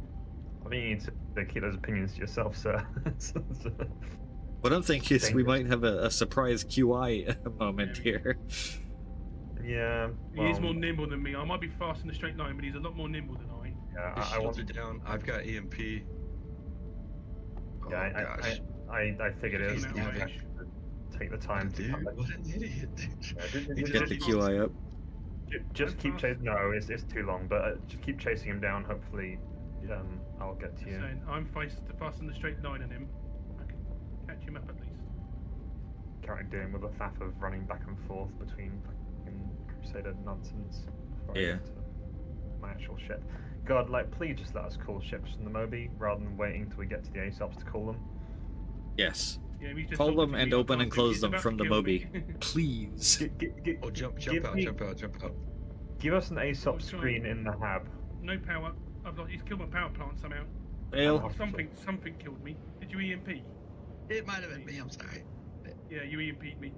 Speaker 4: I think you need to keep those opinions to yourself, sir.
Speaker 1: What I'm thinking is we might have a surprise QI moment here.
Speaker 4: Yeah.
Speaker 10: He is more nimble than me. I might be fast in a straight line, but he's a lot more nimble than I.
Speaker 5: Yeah, I want it down. I've got EMP.
Speaker 4: Yeah,
Speaker 5: gosh.
Speaker 4: I figured it was.
Speaker 10: He's
Speaker 4: I
Speaker 10: napping.
Speaker 4: should take the time to
Speaker 5: Dude,
Speaker 4: come back.
Speaker 5: what an idiot.
Speaker 4: Yeah,
Speaker 5: He
Speaker 1: Get the QI up.
Speaker 4: just keep
Speaker 10: fast?
Speaker 4: chasing. No, it's too long, but just keep chasing him down. Hopefully, I'll get to you.
Speaker 10: Saying, I'm fast on the straight line on him. I can catch him up at least.
Speaker 4: Currently dealing with the faff of running back and forth between fucking Crusader nonsense. Before I
Speaker 1: Yeah.
Speaker 4: get to my actual ship. God, like, please just let us call ships from the Moby rather than waiting till we get to the ASOPs to call them.
Speaker 1: Yes.
Speaker 10: Yeah, we just
Speaker 1: Call
Speaker 10: told
Speaker 1: them
Speaker 10: him
Speaker 1: and
Speaker 10: to
Speaker 1: open
Speaker 10: be
Speaker 1: and close
Speaker 10: he's
Speaker 1: them
Speaker 10: about
Speaker 1: from
Speaker 10: to
Speaker 1: the
Speaker 10: kill
Speaker 1: Moby.
Speaker 10: me.
Speaker 1: Please.
Speaker 5: Oh, jump
Speaker 4: give
Speaker 5: out,
Speaker 4: me-
Speaker 5: jump out, jump out.
Speaker 4: Give us an ASOP
Speaker 10: trying.
Speaker 4: screen in the hab.
Speaker 10: No power. He's killed my power plant somehow.
Speaker 1: Fail.
Speaker 10: Something killed me. Did you EMP?
Speaker 5: It might have been me, I'm sorry.
Speaker 10: Yeah, you EMP'd me.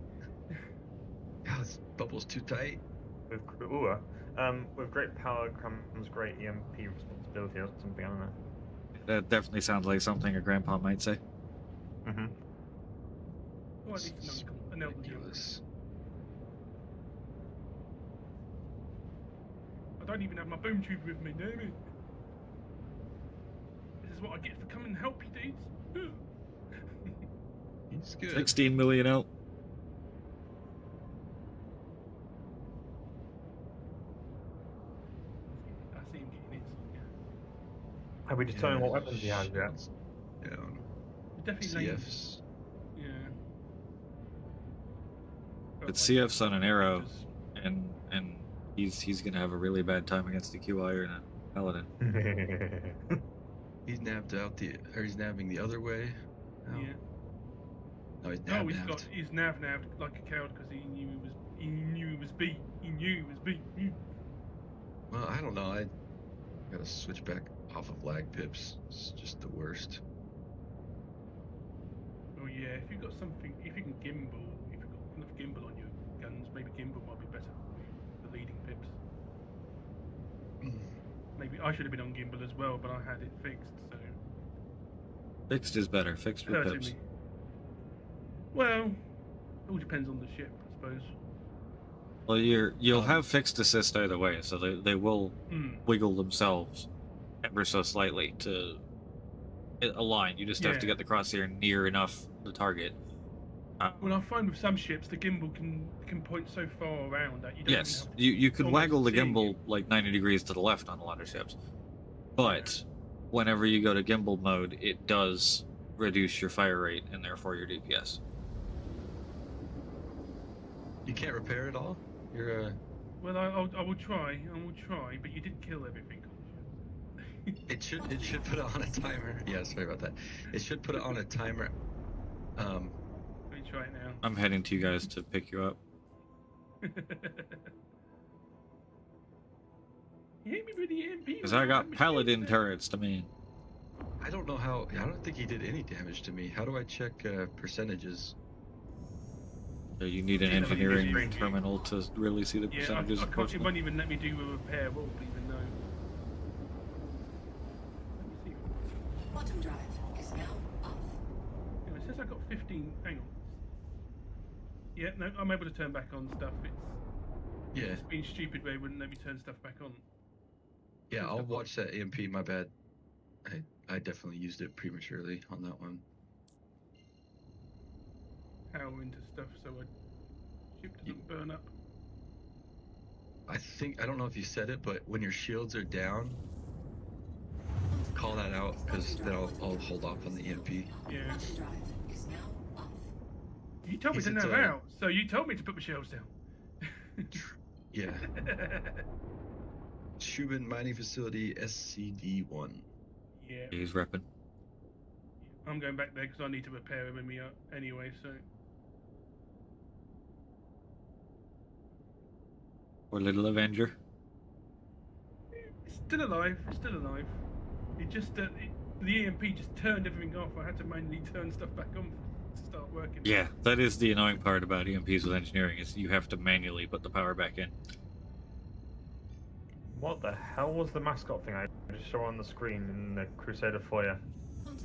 Speaker 5: God, this bubble's too tight.
Speaker 4: With great power comes great EMP responsibility or something, I don't know.
Speaker 1: That definitely sounds like something a grandpa might say.
Speaker 4: Mm-hmm.
Speaker 10: Or at least an uncle. An elderly uncle.
Speaker 5: Ridiculous.
Speaker 10: I don't even have my boom tube with me, damn it. This is what I get for coming and help you, dudes.
Speaker 5: He's good.
Speaker 1: 16 million out.
Speaker 10: I see him getting it.
Speaker 4: Have we determined what weapons he has yet?
Speaker 5: Down.
Speaker 10: Definitely lame.
Speaker 5: CFs.
Speaker 10: Yeah.
Speaker 1: But CF's on an arrow, and he's gonna have a really bad time against the QI or a paladin.
Speaker 5: He's nabbed out he's nabbing the other way. No.
Speaker 10: Yeah.
Speaker 5: No, he's
Speaker 10: No,
Speaker 5: nabbed.
Speaker 10: he's nabbed like a coward because he knew he was B. He knew he was B.
Speaker 5: Well, I don't know. I gotta switch back off of lag pips. It's just the worst.
Speaker 10: Oh yeah, if you can gimbal, if you've got enough gimbal on your guns, maybe gimbal might be better for the leading pips. Maybe I should have been on gimbal as well, but I had it fixed, so.
Speaker 1: Fixed is better. Fixed with
Speaker 10: Hurting
Speaker 1: pips.
Speaker 10: me. Well, it all depends on the ship, I suppose.
Speaker 1: Well, you'll have fixed assist either way, so they will wiggle themselves ever so slightly to align. You just have to
Speaker 10: Yeah.
Speaker 1: get the crosshair near enough the target.
Speaker 10: Well, I find with some ships the gimbal can point so far around that you don't.
Speaker 1: Yes,
Speaker 10: even have to
Speaker 1: you could
Speaker 10: almost
Speaker 1: waggle the
Speaker 10: see
Speaker 1: gimbal
Speaker 10: it.
Speaker 1: like 90 degrees to the left on a lot of ships, but whenever you go to gimbal mode, it does reduce your fire rate and therefore your DPS.
Speaker 5: You can't repair it all? You're
Speaker 10: Well, I will try. But you did kill everything.
Speaker 5: It should put it on a timer. Yeah, sorry about that. It should put it on a timer.
Speaker 10: Let me try it now.
Speaker 1: I'm heading to you guys to pick you up.
Speaker 10: He hit me with the EMP.
Speaker 1: Because I got paladin turrets to me.
Speaker 5: I don't know how. I don't think he did any damage to me. How do I check percentages?
Speaker 1: So you need an
Speaker 10: Yeah,
Speaker 1: engineering terminal to really see the
Speaker 10: Yeah,
Speaker 1: percentages.
Speaker 10: I can't. It won't even let me do a repair. Well, even though.
Speaker 14: Quantum drive is now off.
Speaker 10: It says I got 15. Hang on. Yeah, no, I'm able to turn back on stuff.
Speaker 5: Yeah.
Speaker 10: It's being stupid where it wouldn't let me turn stuff back on.
Speaker 5: Yeah, I'll watch that EMP. My bad. I definitely used it prematurely on that one.
Speaker 10: Power into stuff so my ship doesn't burn up.
Speaker 5: I don't know if you said it, but when your shields are down, call that out because then I'll hold off on the EMP.
Speaker 10: Yeah.
Speaker 14: Quantum drive is now off.
Speaker 10: You told me
Speaker 5: Is
Speaker 10: to
Speaker 5: it,
Speaker 10: have out, so you told me to put my shells down.
Speaker 5: Yeah. Shubin Mining Facility SCD-1.
Speaker 10: Yeah.
Speaker 1: He's repping.
Speaker 10: I'm going back there because I need to repair him anyway, so.
Speaker 1: Poor little Avenger.
Speaker 10: It's still alive. It's still alive. It just the EMP just turned everything off. I had to manually turn stuff back on to start working.
Speaker 1: Yeah, that is the annoying part about EMPs with engineering is you have to manually put the power back in.
Speaker 4: What the hell was the mascot thing I just saw on the screen in the Crusader foyer? Some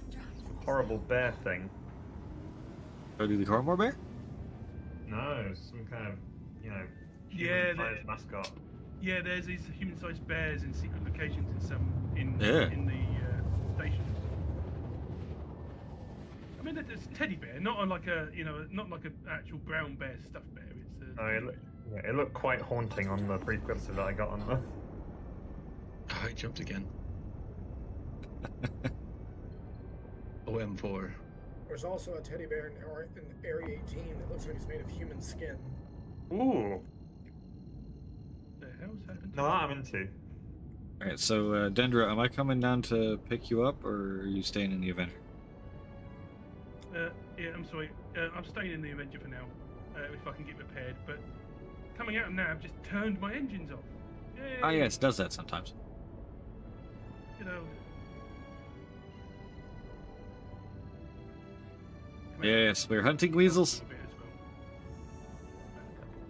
Speaker 4: horrible bear thing.
Speaker 1: Go do the Cormor Bear?
Speaker 4: No, some kind of,
Speaker 10: Yeah,
Speaker 4: human-sized mascot.
Speaker 10: Yeah, there's these human-sized bears in secret locations in
Speaker 1: Yeah.
Speaker 10: in the stations. mean, it's a teddy bear, not like a not like an actual brown bear stuffed bear. It's a.
Speaker 4: No, it looked quite haunting on the prequels that I got on the.
Speaker 5: Oh, I jumped again. OM4.
Speaker 9: There's also a teddy bear in Area 18 that looks like it's made of human skin.
Speaker 4: Ooh.
Speaker 10: The hell's happened?
Speaker 4: No, that I'm into.
Speaker 1: Alright, so Dendra, am I coming down to pick you up, or are you staying in the Avenger?
Speaker 10: Yeah, I'm sorry. I'm staying in the Avenger for now, if I can get repaired. But coming out of nav just turned my engines off. Yay!
Speaker 1: Ah, yes, it does that sometimes.
Speaker 10: You know.
Speaker 1: Yes, we're hunting weasels.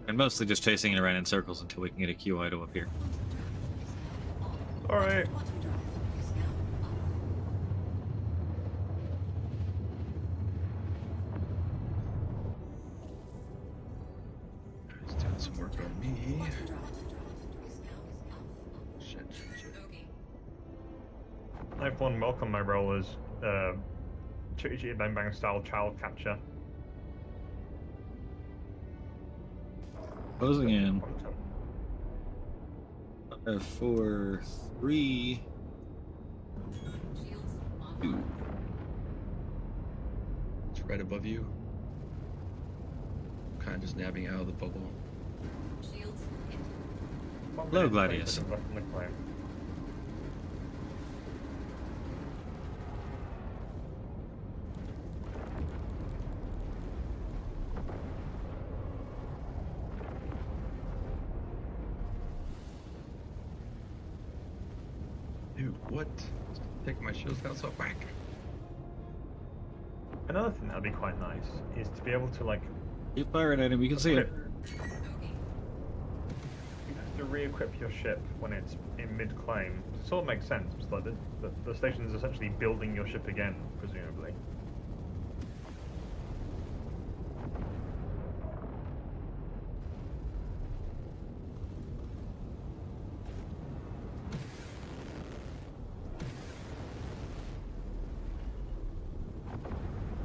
Speaker 1: And mostly just chasing it around in circles until we can get a QI to appear.
Speaker 4: Alright.
Speaker 5: He's doing some work on me. Shit.
Speaker 4: I've welcome my role as Chitty Chitty Bang Bang style child catcher.
Speaker 1: Closing in. 4, 3, 2.
Speaker 5: It's right above you. Kind of just nabbing out of the bubble.
Speaker 1: Hello, Gladius.
Speaker 5: Dude, what? Taking my shield house off. Whack.
Speaker 4: Another thing that'd be quite nice is to be able to like.
Speaker 1: Keep firing at him, you can see it.
Speaker 4: You have to re-equip your ship when it's in mid-claim. It sort of makes sense. It's like the station is essentially building your ship again, presumably.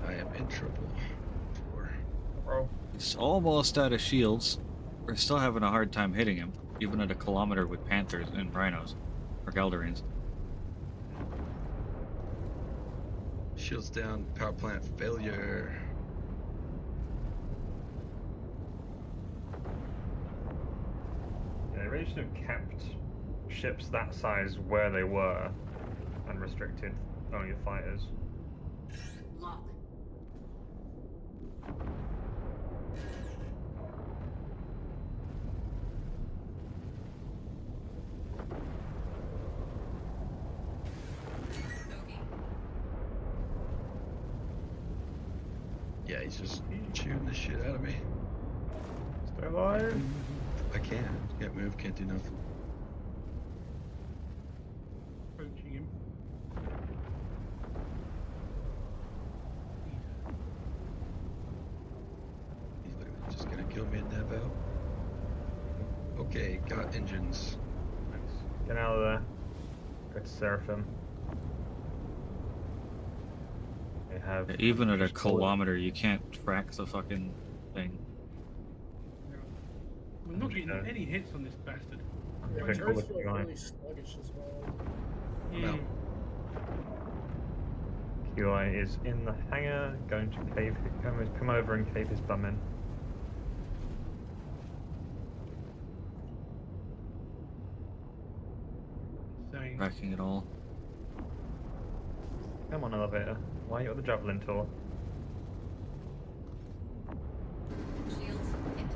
Speaker 5: I am in trouble.
Speaker 1: He's almost out of shields. We're still having a hard time hitting him, even at a kilometer with Panthers and Rhinos, or Galdarines.
Speaker 5: Shields down, power plant failure.
Speaker 4: Yeah, they really should have kept ships that size where they were and restricted only the fighters.
Speaker 14: Lock.
Speaker 5: Yeah, he's just shooting the shit out of me.
Speaker 4: Stay alive.
Speaker 5: I can't. Can't move, can't do nothing.
Speaker 10: Approaching him.
Speaker 5: He's literally just gonna kill me and nab out. Okay, got engines.
Speaker 4: Get out of there. Go to Seraphim. They have
Speaker 1: Even at a kilometer, you can't track the fucking thing.
Speaker 10: We're not getting any hits on this bastard.
Speaker 9: Yeah, my turrets feel like really sluggish as well.
Speaker 10: Mm.
Speaker 4: QI is in the hangar, going to cave. Come over and cave his bum in.
Speaker 10: Insane.
Speaker 1: Tracking it all.
Speaker 4: Come on, elevator. Why are you at the javelin tour?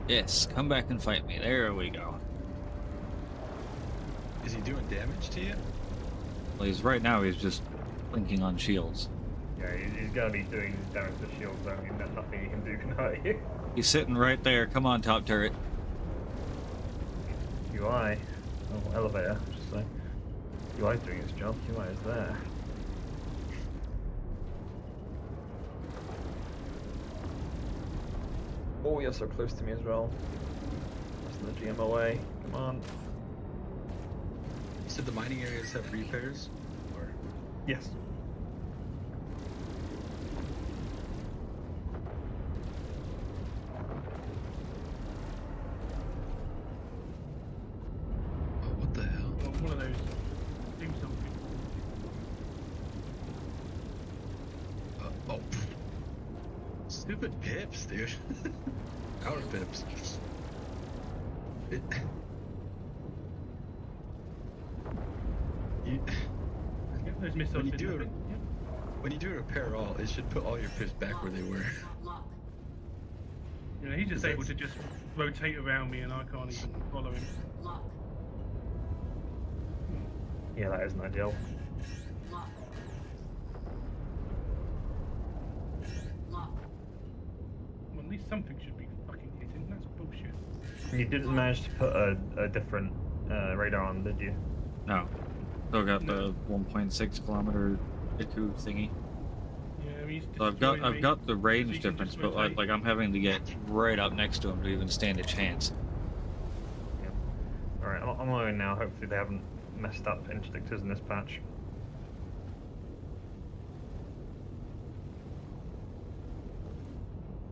Speaker 1: Yes, come back and fight me. There we go.
Speaker 5: Is he doing damage to you?
Speaker 1: Well, he's just blinking on shields.
Speaker 4: Yeah, he's gonna be doing damage to shields. I mean, nothing he can do can hurt you.
Speaker 1: He's sitting right there. Come on, top turret.
Speaker 4: QI. Oh, elevator, I should say. QI's doing its job. QI is there. Oh, you're so close to me as well. That's the GM away. Come on.
Speaker 5: You said the mining areas have repairs? Or
Speaker 4: Yes.
Speaker 5: Stupid pips, dude. Our pips. You,
Speaker 10: Yep, those missiles
Speaker 5: when you
Speaker 10: did
Speaker 5: do it,
Speaker 10: nothing. Yep.
Speaker 5: when you do a repair all, it should put all your pips back where they were.
Speaker 10: You know, he's just
Speaker 5: Is
Speaker 10: able
Speaker 5: that-
Speaker 10: to just rotate around me and I can't even follow him.
Speaker 4: Yeah, that isn't ideal.
Speaker 10: Well, at least something should be fucking hitting. That's bullshit.
Speaker 4: You didn't manage to put a different radar on, did you?
Speaker 1: No. Still got the 1.6 kilometer Iku thingy.
Speaker 10: Yeah, he's
Speaker 1: So I've
Speaker 10: destroying
Speaker 1: got
Speaker 10: me.
Speaker 1: the
Speaker 10: So
Speaker 1: range
Speaker 10: you can
Speaker 1: difference,
Speaker 10: just
Speaker 1: but
Speaker 10: rotate.
Speaker 1: like I'm having to get right up next to him to even stand a chance.
Speaker 4: Yeah. Alright, I'm on now. Hopefully they haven't messed up interdict in this patch.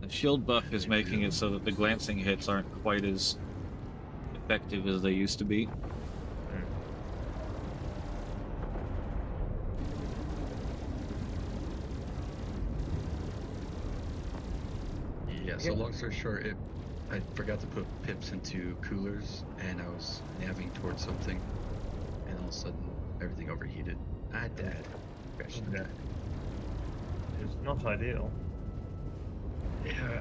Speaker 1: The shield buff is making it so that the glancing hits aren't quite as effective as they used to be.
Speaker 5: Yeah, so long story short, I forgot to put pips into coolers, and I was navving towards something, and all of a sudden, everything overheated. I died. Crashed.
Speaker 4: Yeah. It's not ideal.
Speaker 5: Yeah.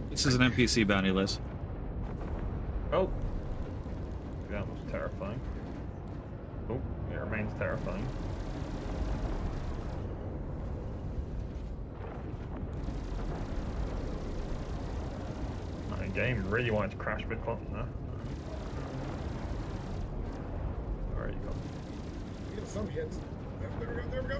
Speaker 1: This is an NPC bounty list.
Speaker 4: Oh! That was terrifying. Oh, it remains terrifying. My game really wanted to crash with Quantum there. Where are you going?
Speaker 9: We get some hits. There we go, there we go.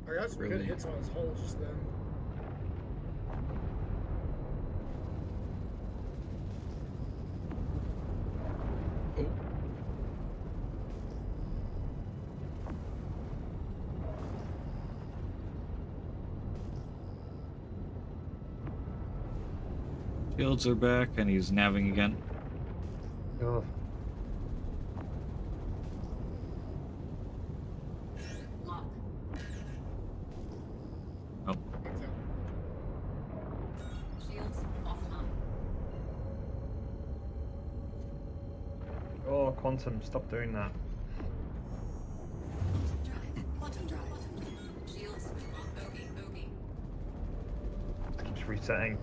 Speaker 9: I got some good
Speaker 5: Really?
Speaker 9: hits on his hull just then.
Speaker 5: Oh.
Speaker 1: Shields are back, and he's navving again.
Speaker 4: Oh.
Speaker 1: Oh.
Speaker 14: Shields offline.
Speaker 4: Oh, Quantum, stop doing that.
Speaker 14: Quantum drive. Shields on bogey.
Speaker 4: It keeps resetting.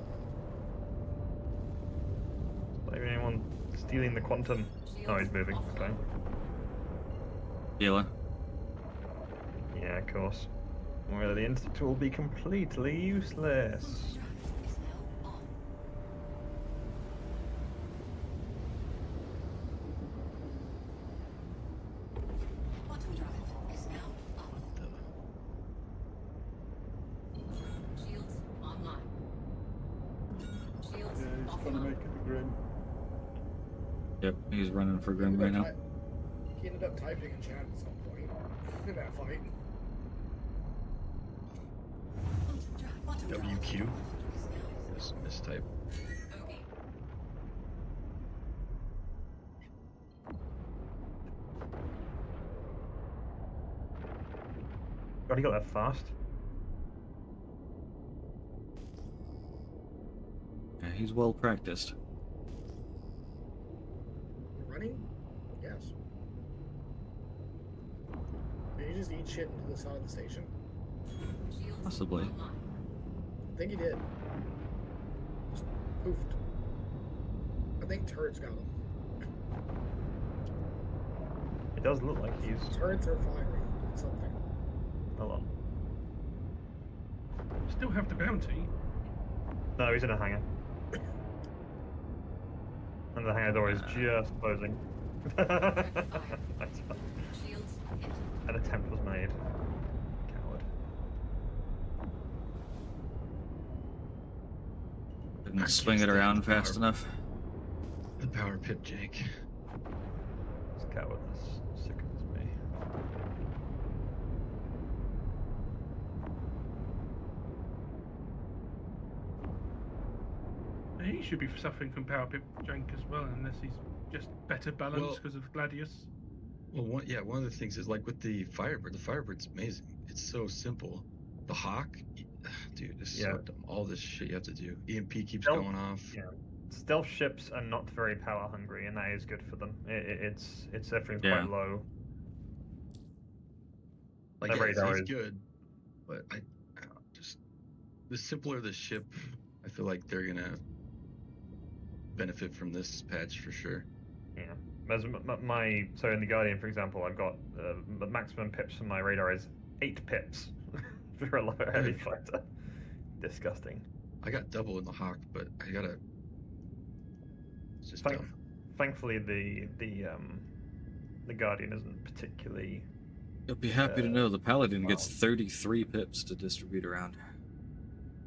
Speaker 4: Not even anyone stealing the Quantum. Oh, he's moving. Okay.
Speaker 1: Healer.
Speaker 4: Yeah, of course. Well, the instant will be completely useless.
Speaker 14: Quantum drive is now up. Shields online. Shields
Speaker 3: Yeah, he's trying to make it the Grim.
Speaker 1: Yep, he's running for Grim right now.
Speaker 9: He ended up typing in chat at some point in that fight.
Speaker 5: WQ. Just mistype.
Speaker 4: God, he got that fast.
Speaker 1: Yeah, he's well practiced.
Speaker 9: Running? Yes. Did he just eat shit into the side of the station?
Speaker 1: Possibly.
Speaker 9: I think he did. Just poofed. I think turrets got him.
Speaker 4: It does look like he's.
Speaker 9: Turrets are firing at something.
Speaker 4: Hold on.
Speaker 10: Still have the bounty.
Speaker 4: No, he's in a hangar. And the hangar door is just closing. An attempt was made. Coward.
Speaker 1: Didn't swing it around fast enough.
Speaker 5: The power pip Jake.
Speaker 4: This cowardness sickens me.
Speaker 10: he should be suffering from power pip jank as well, unless he's just better balanced
Speaker 5: Well-
Speaker 10: because of Gladius.
Speaker 5: Well, one of the things is like with the Firebird. The Firebird's amazing. It's so simple. The Hawk, dude, it's so dumb. All this shit you have to do. EMP keeps
Speaker 4: Stealth-
Speaker 5: going off.
Speaker 4: Yeah. Stealth ships are not very power hungry, and that is good for them. It's everything's
Speaker 1: Yeah.
Speaker 4: quite low.
Speaker 5: Like,
Speaker 4: The
Speaker 5: yeah,
Speaker 4: radar
Speaker 5: he's
Speaker 4: is-
Speaker 5: good, but I don't know, just the simpler the ship, I feel like they're gonna benefit from this patch for sure.
Speaker 4: Yeah. As so in the Guardian, for example, I've got the maximum pips for my radar is 8 pips for a low heavy fighter. Disgusting.
Speaker 5: I got double in the Hawk, but I gotta. It's just
Speaker 4: Thank-
Speaker 5: dumb.
Speaker 4: Thankfully, the Guardian isn't particularly.
Speaker 1: You'll be happy to know the Paladin gets 33 pips to distribute around.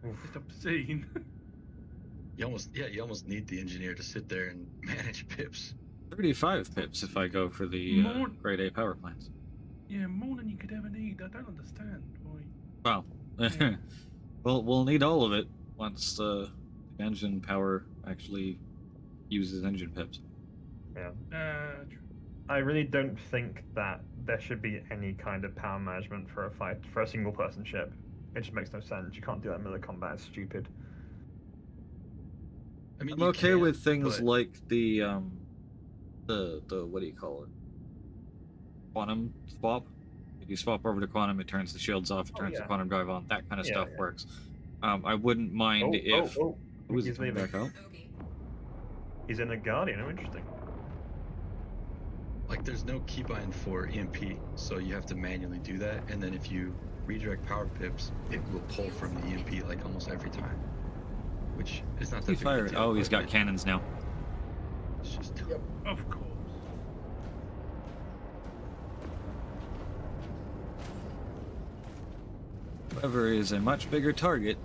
Speaker 10: It's obscene.
Speaker 5: You almost need the engineer to sit there and manage pips.
Speaker 1: 35 pips if I go for the
Speaker 10: More-
Speaker 1: grade A power plants.
Speaker 10: Yeah, more than you could ever need. I don't understand why.
Speaker 1: Well,
Speaker 10: Yeah.
Speaker 1: well, we'll need all of it once the engine power actually uses engine pips.
Speaker 4: Yeah.
Speaker 10: True.
Speaker 4: I really don't think that there should be any kind of power management for a single person ship. It just makes no sense. You can't do that in melee combat. It's stupid.
Speaker 5: I mean,
Speaker 1: I'm
Speaker 5: you
Speaker 1: okay
Speaker 5: can,
Speaker 1: with things
Speaker 5: but-
Speaker 1: like the what do you call it? Quantum swap. If you swap over to quantum, it turns the shields off, it turns the
Speaker 4: yeah.
Speaker 1: quantum drive on. That kind of
Speaker 4: Yeah,
Speaker 1: stuff
Speaker 4: yeah.
Speaker 1: works. I wouldn't mind if
Speaker 4: Who is
Speaker 1: it coming back out?
Speaker 4: He's in a Guardian. Oh, interesting.
Speaker 5: Like, there's no keybind for EMP, so you have to manually do that. And then if you redirect power pips, it will pull from the EMP like almost every time, which is not that
Speaker 1: He
Speaker 5: big of a
Speaker 1: fired.
Speaker 5: deal,
Speaker 1: Oh, he's
Speaker 5: but
Speaker 1: got cannons now.
Speaker 5: It's just
Speaker 9: Yep.
Speaker 10: Of course.
Speaker 1: However, is a much bigger target.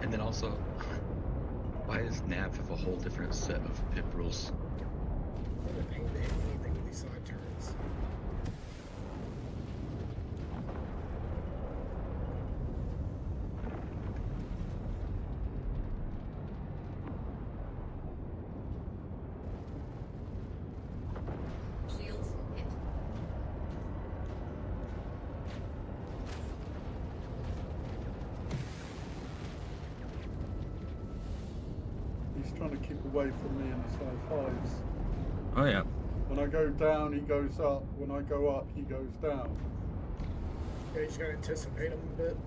Speaker 5: And then also, why does Nav have a whole different set of pip rules?
Speaker 9: I'm not paying to hit anything with these side turrets.
Speaker 14: Shields hit.
Speaker 3: He's trying to keep away from me in the side fives.
Speaker 1: Oh yeah.
Speaker 3: When I go down, he goes up. When I go up, he goes down.
Speaker 9: Yeah, you just gotta anticipate them a bit.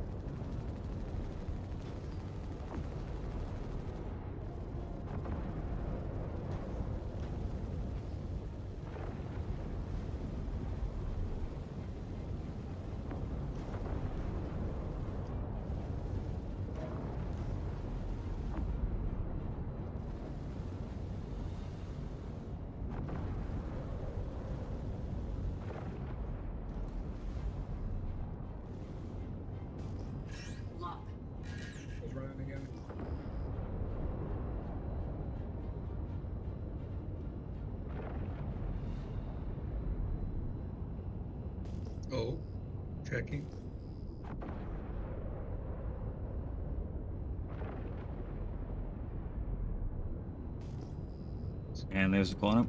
Speaker 14: Lock.
Speaker 9: He's running again.
Speaker 5: Oh, checking.
Speaker 1: And there's the quantum.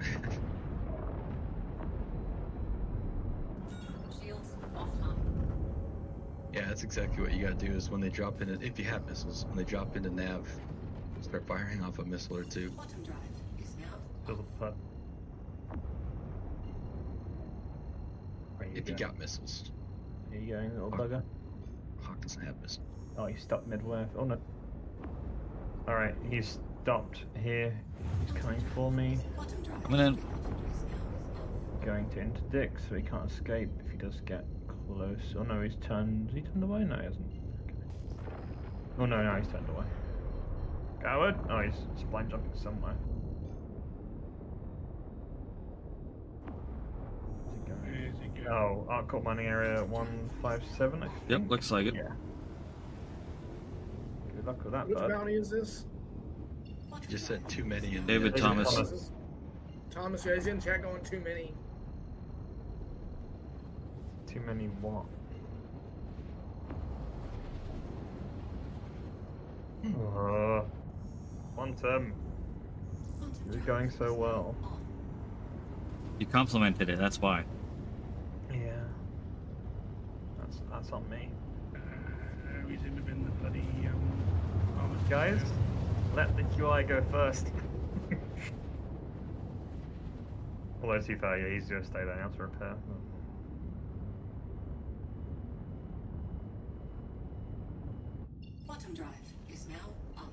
Speaker 14: Shields offline.
Speaker 5: Yeah, that's exactly what you gotta do. Is when they drop in, if you have missiles, when they drop into Nav, start firing off a missile or two.
Speaker 14: Bottom drive is now.
Speaker 4: Feels a thud. Where
Speaker 5: If you
Speaker 4: going?
Speaker 5: got missiles,
Speaker 4: Where you going, little
Speaker 5: Fuck.
Speaker 4: bugger?
Speaker 5: Hawk doesn't have missiles.
Speaker 4: Oh, he stopped midway. Oh no. Alright, he's stopped here. He's coming for me.
Speaker 14: Bottom drive.
Speaker 1: Coming in.
Speaker 14: Is now.
Speaker 4: Going to interdict so he can't escape if he does get close. Oh no, he's turned. Has he turned away? No, he hasn't. Okay. Oh no, no, he's turned away. Coward! Oh, he's spline jumping somewhere. Oh, Art Court mining area 157, I think.
Speaker 1: Yep, looks like it.
Speaker 4: Yeah. Good luck with that,
Speaker 9: Which
Speaker 4: bud.
Speaker 9: bounty is this?
Speaker 5: Just said too many in
Speaker 1: David
Speaker 5: the
Speaker 1: Thomas.
Speaker 9: Thomas, yeah, he's in chat going too many.
Speaker 4: Too many what? Quantum. You're going so well.
Speaker 1: You complimented it, that's why.
Speaker 4: Yeah. That's on me.
Speaker 10: He's in within the bloody armor.
Speaker 4: Guys, let the QI go first. Although to be fair, yeah, he's gonna stay there now to repair.
Speaker 14: Quantum drive is now off.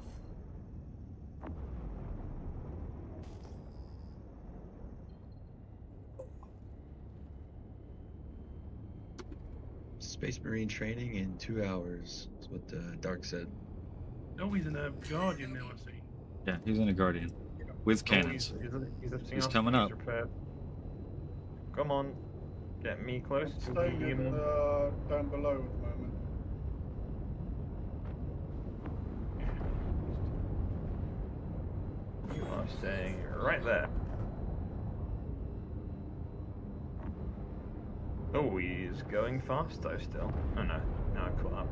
Speaker 5: Space Marine training in 2 hours. That's what Dark said.
Speaker 10: Oh, he's in a Guardian now, I see.
Speaker 1: Yeah, he's in a Guardian. With cannons. He's coming up.
Speaker 4: Repaired. Come on, get me close to
Speaker 3: Staying
Speaker 4: him.
Speaker 3: down below at the moment.
Speaker 4: You are staying right there. Oh, he's going fast though still. Oh no, now I caught up.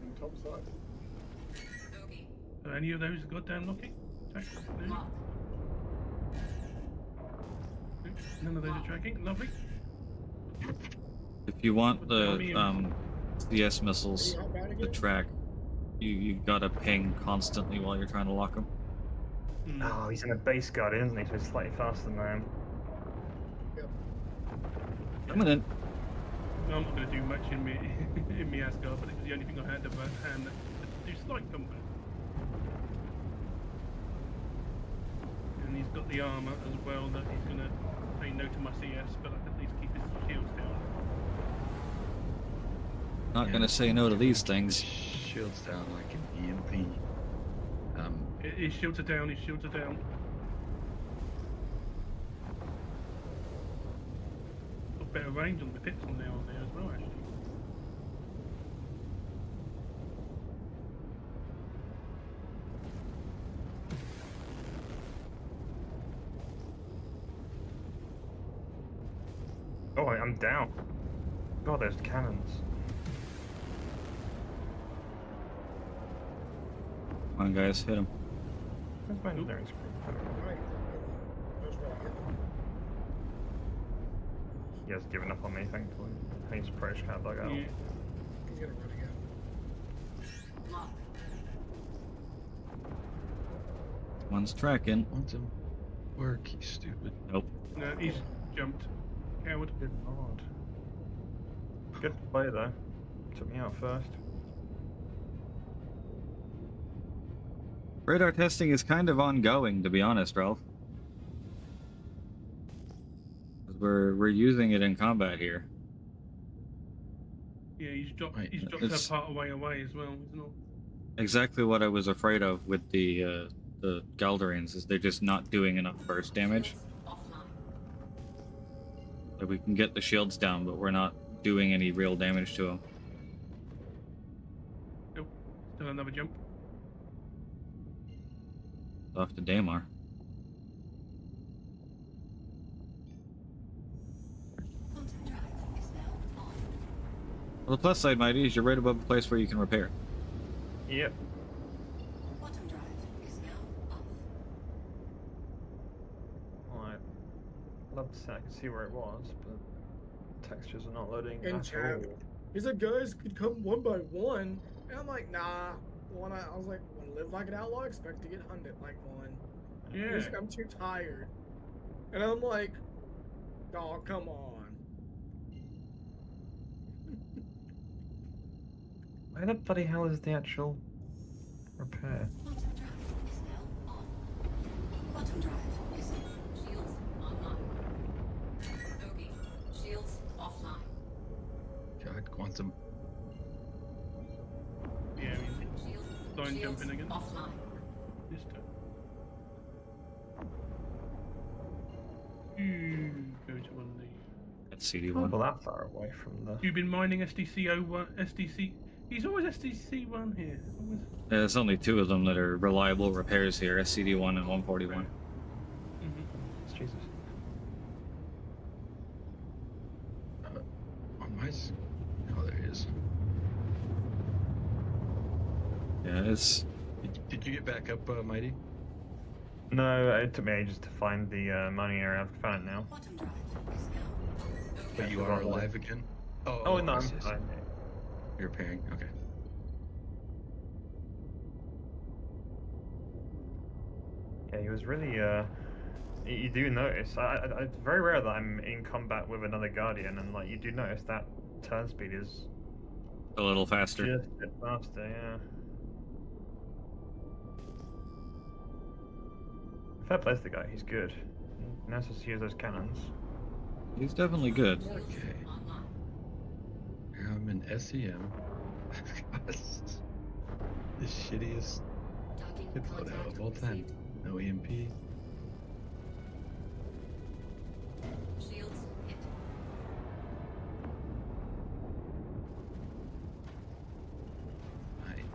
Speaker 3: In top side.
Speaker 10: Are any of those goddamn locking? No? None of those are tracking. Lovely.
Speaker 1: If you want the CS missiles to track, you gotta ping constantly while you're trying to lock them.
Speaker 4: Oh, he's in a base Guardian, isn't he? So he's slightly faster than I am.
Speaker 1: Coming in.
Speaker 10: No, I'm not going to do much in me in me Asgard, but it was the only thing I had about hand that do slight combat. And he's got the armor as well that he's going to say no to my CS, but I can at least keep his shields down.
Speaker 1: Not gonna say no to these things.
Speaker 5: Shields down like an EMP.
Speaker 10: His shields are down, his shields are down. Got better range on the pips on there as well, actually.
Speaker 4: Oh, I'm down. God, those cannons.
Speaker 1: Come on, guys, hit him.
Speaker 4: Where's my engineering screen? He has given up on me, thankfully. He's British cat dug out.
Speaker 10: Yeah.
Speaker 9: He's gonna run again.
Speaker 1: One's tracking.
Speaker 5: Quantum work, you stupid.
Speaker 1: Nope.
Speaker 10: No, he's jumped. Coward.
Speaker 4: Good lord. Good play though. Took me out first.
Speaker 1: Radar testing is kind of ongoing, to be honest, Ralph. We're using it in combat here.
Speaker 10: Yeah, he's dropped
Speaker 1: It's-
Speaker 10: that part away as well, isn't it?
Speaker 1: Exactly what I was afraid of with the Galdarians, is they're just not doing enough burst damage. Like we can get the shields down, but we're not doing any real damage to them.
Speaker 10: Nope. Still another jump.
Speaker 1: Off to Daymar. Well, the plus side, Mighty, is you're right above the place where you can repair.
Speaker 4: Yep.
Speaker 14: Quantum drive is now off.
Speaker 4: Well, I'd love to say I could see where it was, but textures are not loading
Speaker 9: In
Speaker 4: at
Speaker 9: chat,
Speaker 4: all.
Speaker 9: he said guys could come one by one, and I'm like, nah. I was like, want to live like an outlaw, expect to get hunted like one.
Speaker 10: Yeah.
Speaker 9: He's like, I'm too tired, and I'm like, oh come on.
Speaker 4: Where the bloody hell is the actual repair?
Speaker 14: Quantum drive is now on. Quantum drive is shields
Speaker 5: Quantum.
Speaker 10: Yeah, I mean, try and jump in again.
Speaker 14: Offline.
Speaker 10: This time. Go to one of the.
Speaker 1: That's
Speaker 4: Can't
Speaker 1: CD1.
Speaker 4: go that far away from the.
Speaker 10: You've been mining SDC01, SDC. He's always SDC1 here. Always.
Speaker 1: There's only 2 of them that are reliable repairs here, SCD1 and 141.
Speaker 4: Jesus.
Speaker 5: On my. Oh, there he is.
Speaker 1: Yeah, it's.
Speaker 5: Did you get back up, Mighty?
Speaker 4: No, it took me ages to find the mining area. I've found it now.
Speaker 14: Bottom drive is now.
Speaker 5: But you are alive again?
Speaker 4: Oh, no,
Speaker 5: I
Speaker 4: I'm
Speaker 5: see, I see.
Speaker 4: fine.
Speaker 5: You're repairing. Okay.
Speaker 4: Yeah, he was really. You do notice. It's very rare that I'm in combat with another Guardian, and like you do notice that turn speed is
Speaker 1: A little faster.
Speaker 4: just a bit faster. Yeah. Fair play to the guy. He's good. He knows how to use those cannons.
Speaker 1: He's definitely good.
Speaker 5: Okay. I'm in SEM. The shittiest hip loadout of all time. No EMP.
Speaker 14: Shields hit.
Speaker 5: Right.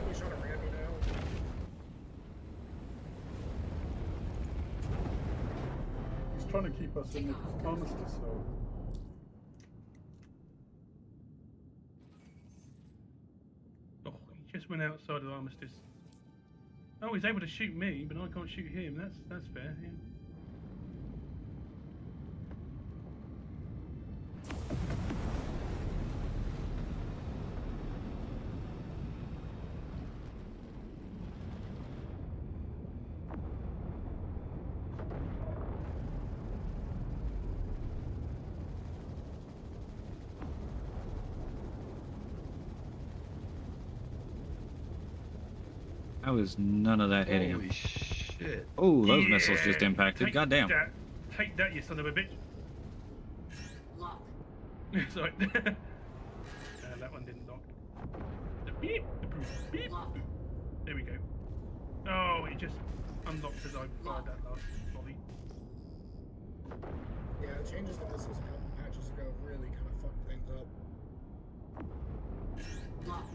Speaker 9: He's trying to ram me now.
Speaker 3: He's trying to keep us in the armistice, so.
Speaker 10: Oh, he just went outside of the armistice. Oh, he's able to shoot me, but I can't shoot him. That's fair. Yeah.
Speaker 1: How is none of that hitting him?
Speaker 5: Holy shit.
Speaker 1: Oh, those missiles
Speaker 10: Yeah,
Speaker 1: just impacted.
Speaker 10: take
Speaker 1: Goddamn.
Speaker 10: That. Take that, you son of a bitch.
Speaker 14: Lock.
Speaker 10: Sorry. That one didn't lock. The beep, the boop, beep.
Speaker 14: Lock.
Speaker 10: There we go. Oh, it just unlocked as I fired that last volley.
Speaker 9: Yeah, the changes to missiles a couple patches ago really kind of fucked things up.
Speaker 14: Lock.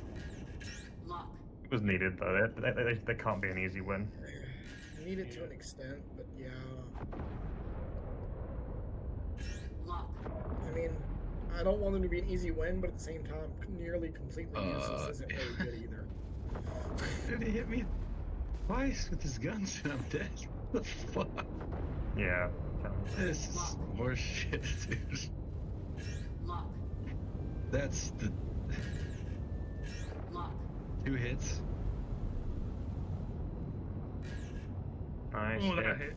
Speaker 14: Lock.
Speaker 4: It was needed though. They can't be an easy win.
Speaker 9: Needed to an extent, but yeah.
Speaker 14: Lock.
Speaker 9: I mean, I don't want them to be an easy win, but at the same time, nearly completely useless isn't really good either.
Speaker 5: Dude, he hit me twice with his guns and I'm dead. What the fuck?
Speaker 4: Yeah.
Speaker 5: This is more shit, dude.
Speaker 14: Lock.
Speaker 5: That's the
Speaker 14: Lock.
Speaker 5: 2 hits.
Speaker 4: Nice.
Speaker 10: Oh, that
Speaker 4: yeah.
Speaker 10: hit.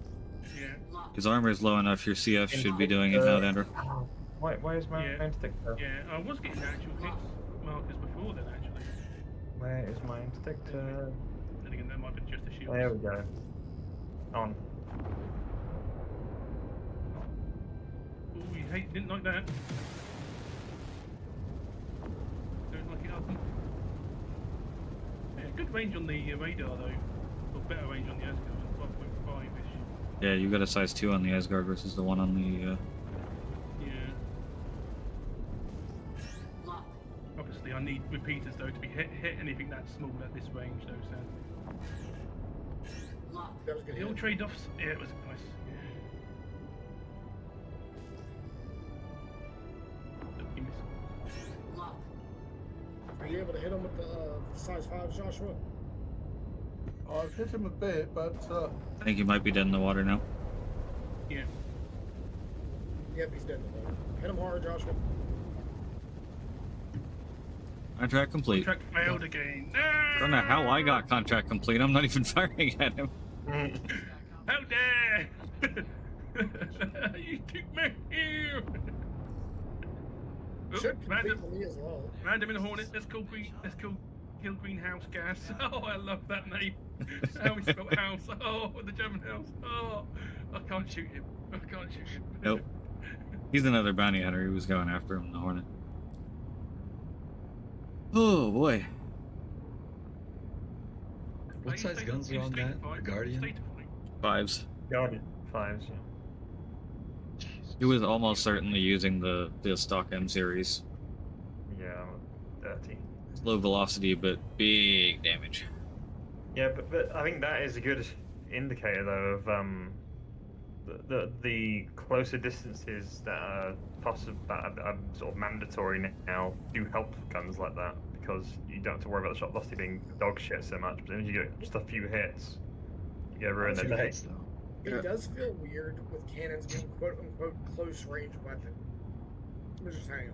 Speaker 10: Yeah.
Speaker 14: Lock.
Speaker 1: His armor is low enough. Your CF should be doing it now, Dandra.
Speaker 4: Why is my
Speaker 10: Yeah.
Speaker 4: instinct?
Speaker 10: Yeah, I was getting actual hits markers before then, actually.
Speaker 4: Where is my instinct?
Speaker 10: Then again, that might be just a shield.
Speaker 4: There we go. On.
Speaker 10: Oh, you didn't like that. Don't like it, Alton. Yeah, good range on the radar, though. Or better range on the Asgard, 1.5-ish.
Speaker 1: Yeah, you got a size 2 on the Asgard versus the one on the.
Speaker 10: Yeah.
Speaker 14: Lock.
Speaker 10: Obviously, I need repeaters, though, to be hit anything that small at this range, though, so...
Speaker 14: Lock.
Speaker 9: That was good.
Speaker 10: The old trade-offs, yeah, it was nice. Yeah. Lucky miss.
Speaker 14: Lock.
Speaker 9: Are you able to hit him with the size 5, Joshua?
Speaker 3: I've hit him a bit, but
Speaker 1: I think he might be dead in the water now.
Speaker 10: Yeah.
Speaker 9: Yep, he's dead in the water. Hit him hard, Joshua.
Speaker 1: Contract complete.
Speaker 10: Contract failed again.
Speaker 1: I don't know how I got contract complete. I'm not even firing at him.
Speaker 10: How dare! You took me here! Oh,
Speaker 9: Should
Speaker 10: random,
Speaker 9: complete for me as well.
Speaker 10: random in a hornet. Let's kill greenhouse gas. Oh, I love that name. How we spell house. Oh, the German house. Oh, I can't shoot him. I can't shoot him.
Speaker 1: Nope. He's another bounty hunter who was going after him in the Hornet. Oh boy.
Speaker 5: What size guns are on that? The Guardian?
Speaker 1: 5s.
Speaker 4: Guardian 5s, yeah.
Speaker 1: He was almost certainly using the stock M series.
Speaker 4: Yeah, I'm 30.
Speaker 1: Low velocity, but big damage.
Speaker 4: Yeah, but I think that is a good indicator, though, of the closer distances that are possible, that are sort of mandatory now, do help guns like that, because you don't have to worry about the shot velocity being dog shit so much. But then you get just a few hits, you get ruined their day.
Speaker 9: It does feel weird with cannons being quote unquote close range weapon. I'm just saying.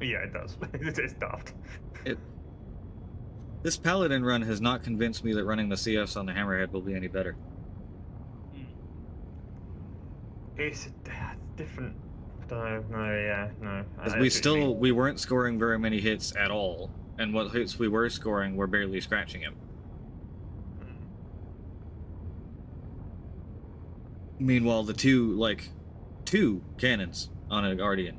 Speaker 4: Yeah, it does. It's daft.
Speaker 1: This Paladin run has not convinced me that running the CFs on the Hammerhead will be any better.
Speaker 4: It's different. No.
Speaker 1: Because we weren't scoring very many hits at all, and what hits we were scoring were barely scratching him. Meanwhile, the two cannons on a Guardian,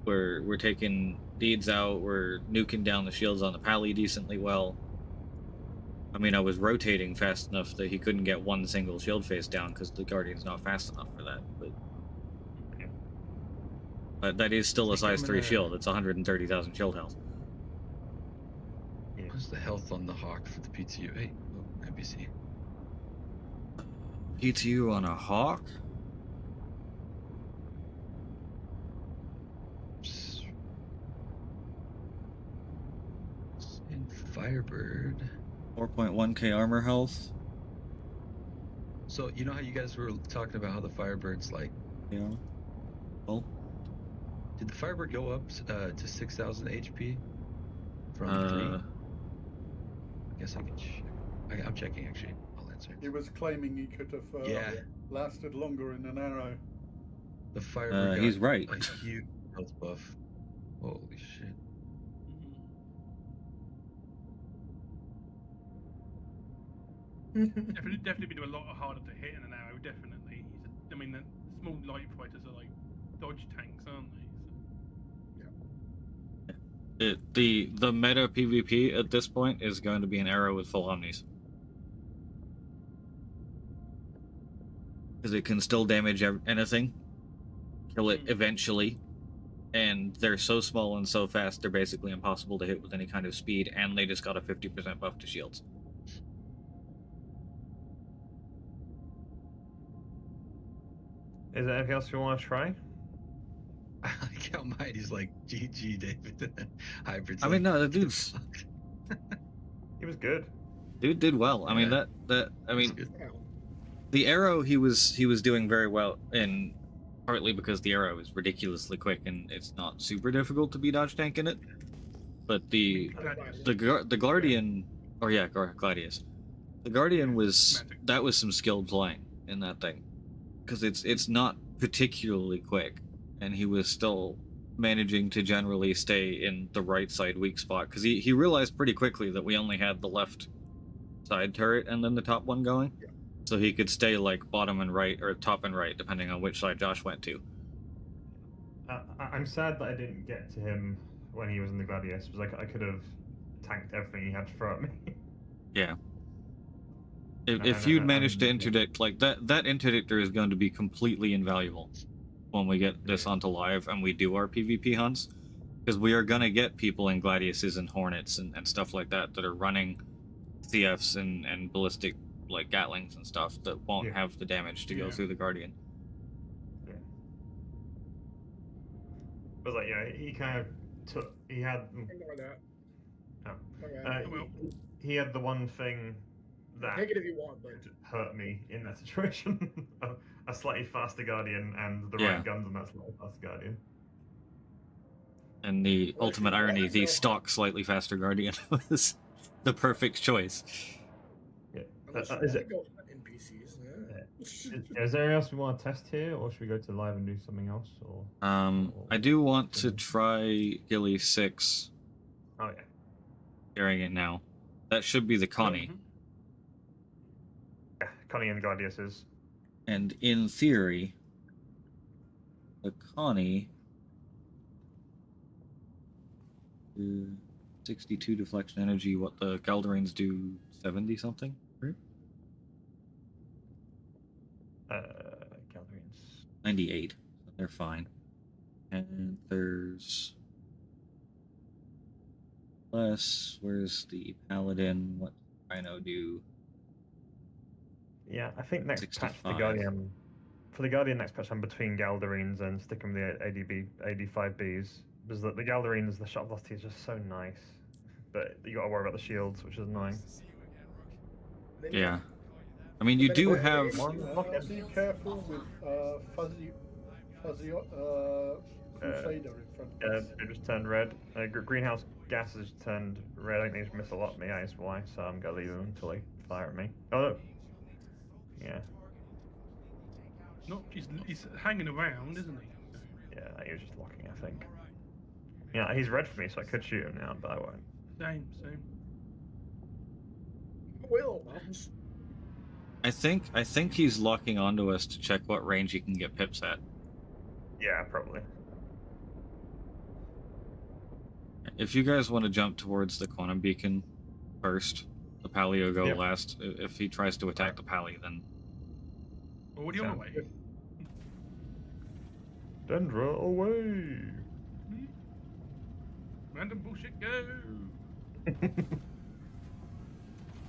Speaker 1: we're taking deeds out, we're nuking down the shields on the Pally decently well. I mean, I was rotating fast enough that he couldn't get one single shield face down because the Guardian's not fast enough for that. But that is still a size 3 shield. It's 130,000 shield health.
Speaker 5: What's the health on the Hawk for the PTU? Hey, NPC.
Speaker 1: PTU on a Hawk?
Speaker 5: In Firebird.
Speaker 1: 4.1k armor health.
Speaker 5: So, you know how you guys were talking about how the Firebird's like...
Speaker 1: Yeah. Oh.
Speaker 5: Did the Firebird go up to 6,000 HP? From 3? I guess I can check. I'm checking, actually. I'll answer.
Speaker 3: He was claiming he could have lasted longer in an arrow.
Speaker 5: The Firebird
Speaker 1: he's right.
Speaker 5: A huge health buff. Holy shit.
Speaker 10: Definitely been a lot harder to hit in an arrow. Definitely. I mean, the small light fighters are like dodge tanks, aren't they? So.
Speaker 1: The meta PvP at this point is going to be an arrow with full omnis. Because it can still damage anything, kill it eventually, and they're so small and so fast they're basically impossible to hit with any kind of speed, and they just got a 50% buff to shields.
Speaker 4: Is there anything else you want to try?
Speaker 5: I like how Mighty's like, GG, David. Hybrids.
Speaker 1: I mean, no, the dude's...
Speaker 4: He was good.
Speaker 1: Dude did well. I mean, the arrow he was doing very well, and partly because the arrow is ridiculously quick and it's not super difficult to be dodge tank in it. But the Guardian, or yeah, Gladius, the Guardian was some skilled playing in that thing. Because it's not particularly quick, and he was still managing to generally stay in the right side weak spot, because he realized pretty quickly that we only had the left side turret and then the top one going, so he could stay like bottom and right, or top and right, depending on which side Josh went to.
Speaker 4: I'm sad that I didn't get to him when he was in the Gladius, because I could have tanked everything he had to throw at me.
Speaker 1: Yeah. If you'd managed to interdict, like, that interdictor is going to be completely invaluable when we get this onto live and we do our PvP hunts. Because we are going to get people in Gladiuses and Hornets and stuff like that are running CFs and ballistic, like, Gatlings and stuff that won't have the damage to go through the Guardian.
Speaker 4: Yeah. But, like, yeah, he kind of took... He had...
Speaker 9: Ignore that.
Speaker 4: Oh. He had the one thing... that
Speaker 9: take it if you want, but
Speaker 4: hurt me in that situation. A slightly faster Guardian and the right guns on that slightly faster Guardian.
Speaker 1: And the ultimate irony, the stock slightly faster Guardian was the perfect choice.
Speaker 4: Yeah.
Speaker 9: Is it NPCs?
Speaker 4: Is there anything else we want to test here, or should we go to live and do something else? Or
Speaker 1: I do want to try Gilly 6.
Speaker 4: Oh yeah.
Speaker 1: Hearing it now. That should be the Connie.
Speaker 4: Yeah, Connie and Gladiuses.
Speaker 1: And in theory, the Connie 62 deflection energy, what the Galdarines do 70 something, right?
Speaker 4: Galdarines.
Speaker 1: 98. So they're fine. And there's less. Where's the Paladin? What does Rhino do?
Speaker 4: Yeah, I think next patch
Speaker 1: 65.
Speaker 4: the Guardian. For the Guardian next patch, I'm between Galdarines and sticking with the ADB 85Bs. Because the Galdarines, the shot velocity is just so nice. But you gotta worry about the shields, which is annoying.
Speaker 1: Yeah. I mean, you do have.
Speaker 3: Be careful with fuzzy Crusader in front of us.
Speaker 4: It just turned red. Greenhouse gases turned red. I think they just miss a lot of me, ISY, so I'm gonna leave them until they fire at me. Oh no! Yeah.
Speaker 10: No, he's hanging around, isn't he?
Speaker 4: Yeah, he was just locking, I think. Yeah, he's red for me, so I could shoot him now, but I won't.
Speaker 10: Same.
Speaker 9: Will.
Speaker 1: I think he's locking onto us to check what range he can get pips at.
Speaker 4: Yeah, probably.
Speaker 1: If you guys want to jump towards the quantum beacon first, the Pally will go last. If he tries to attack the Pally, then.
Speaker 10: Already on the way.
Speaker 4: Dendra away.
Speaker 10: Random bullshit go.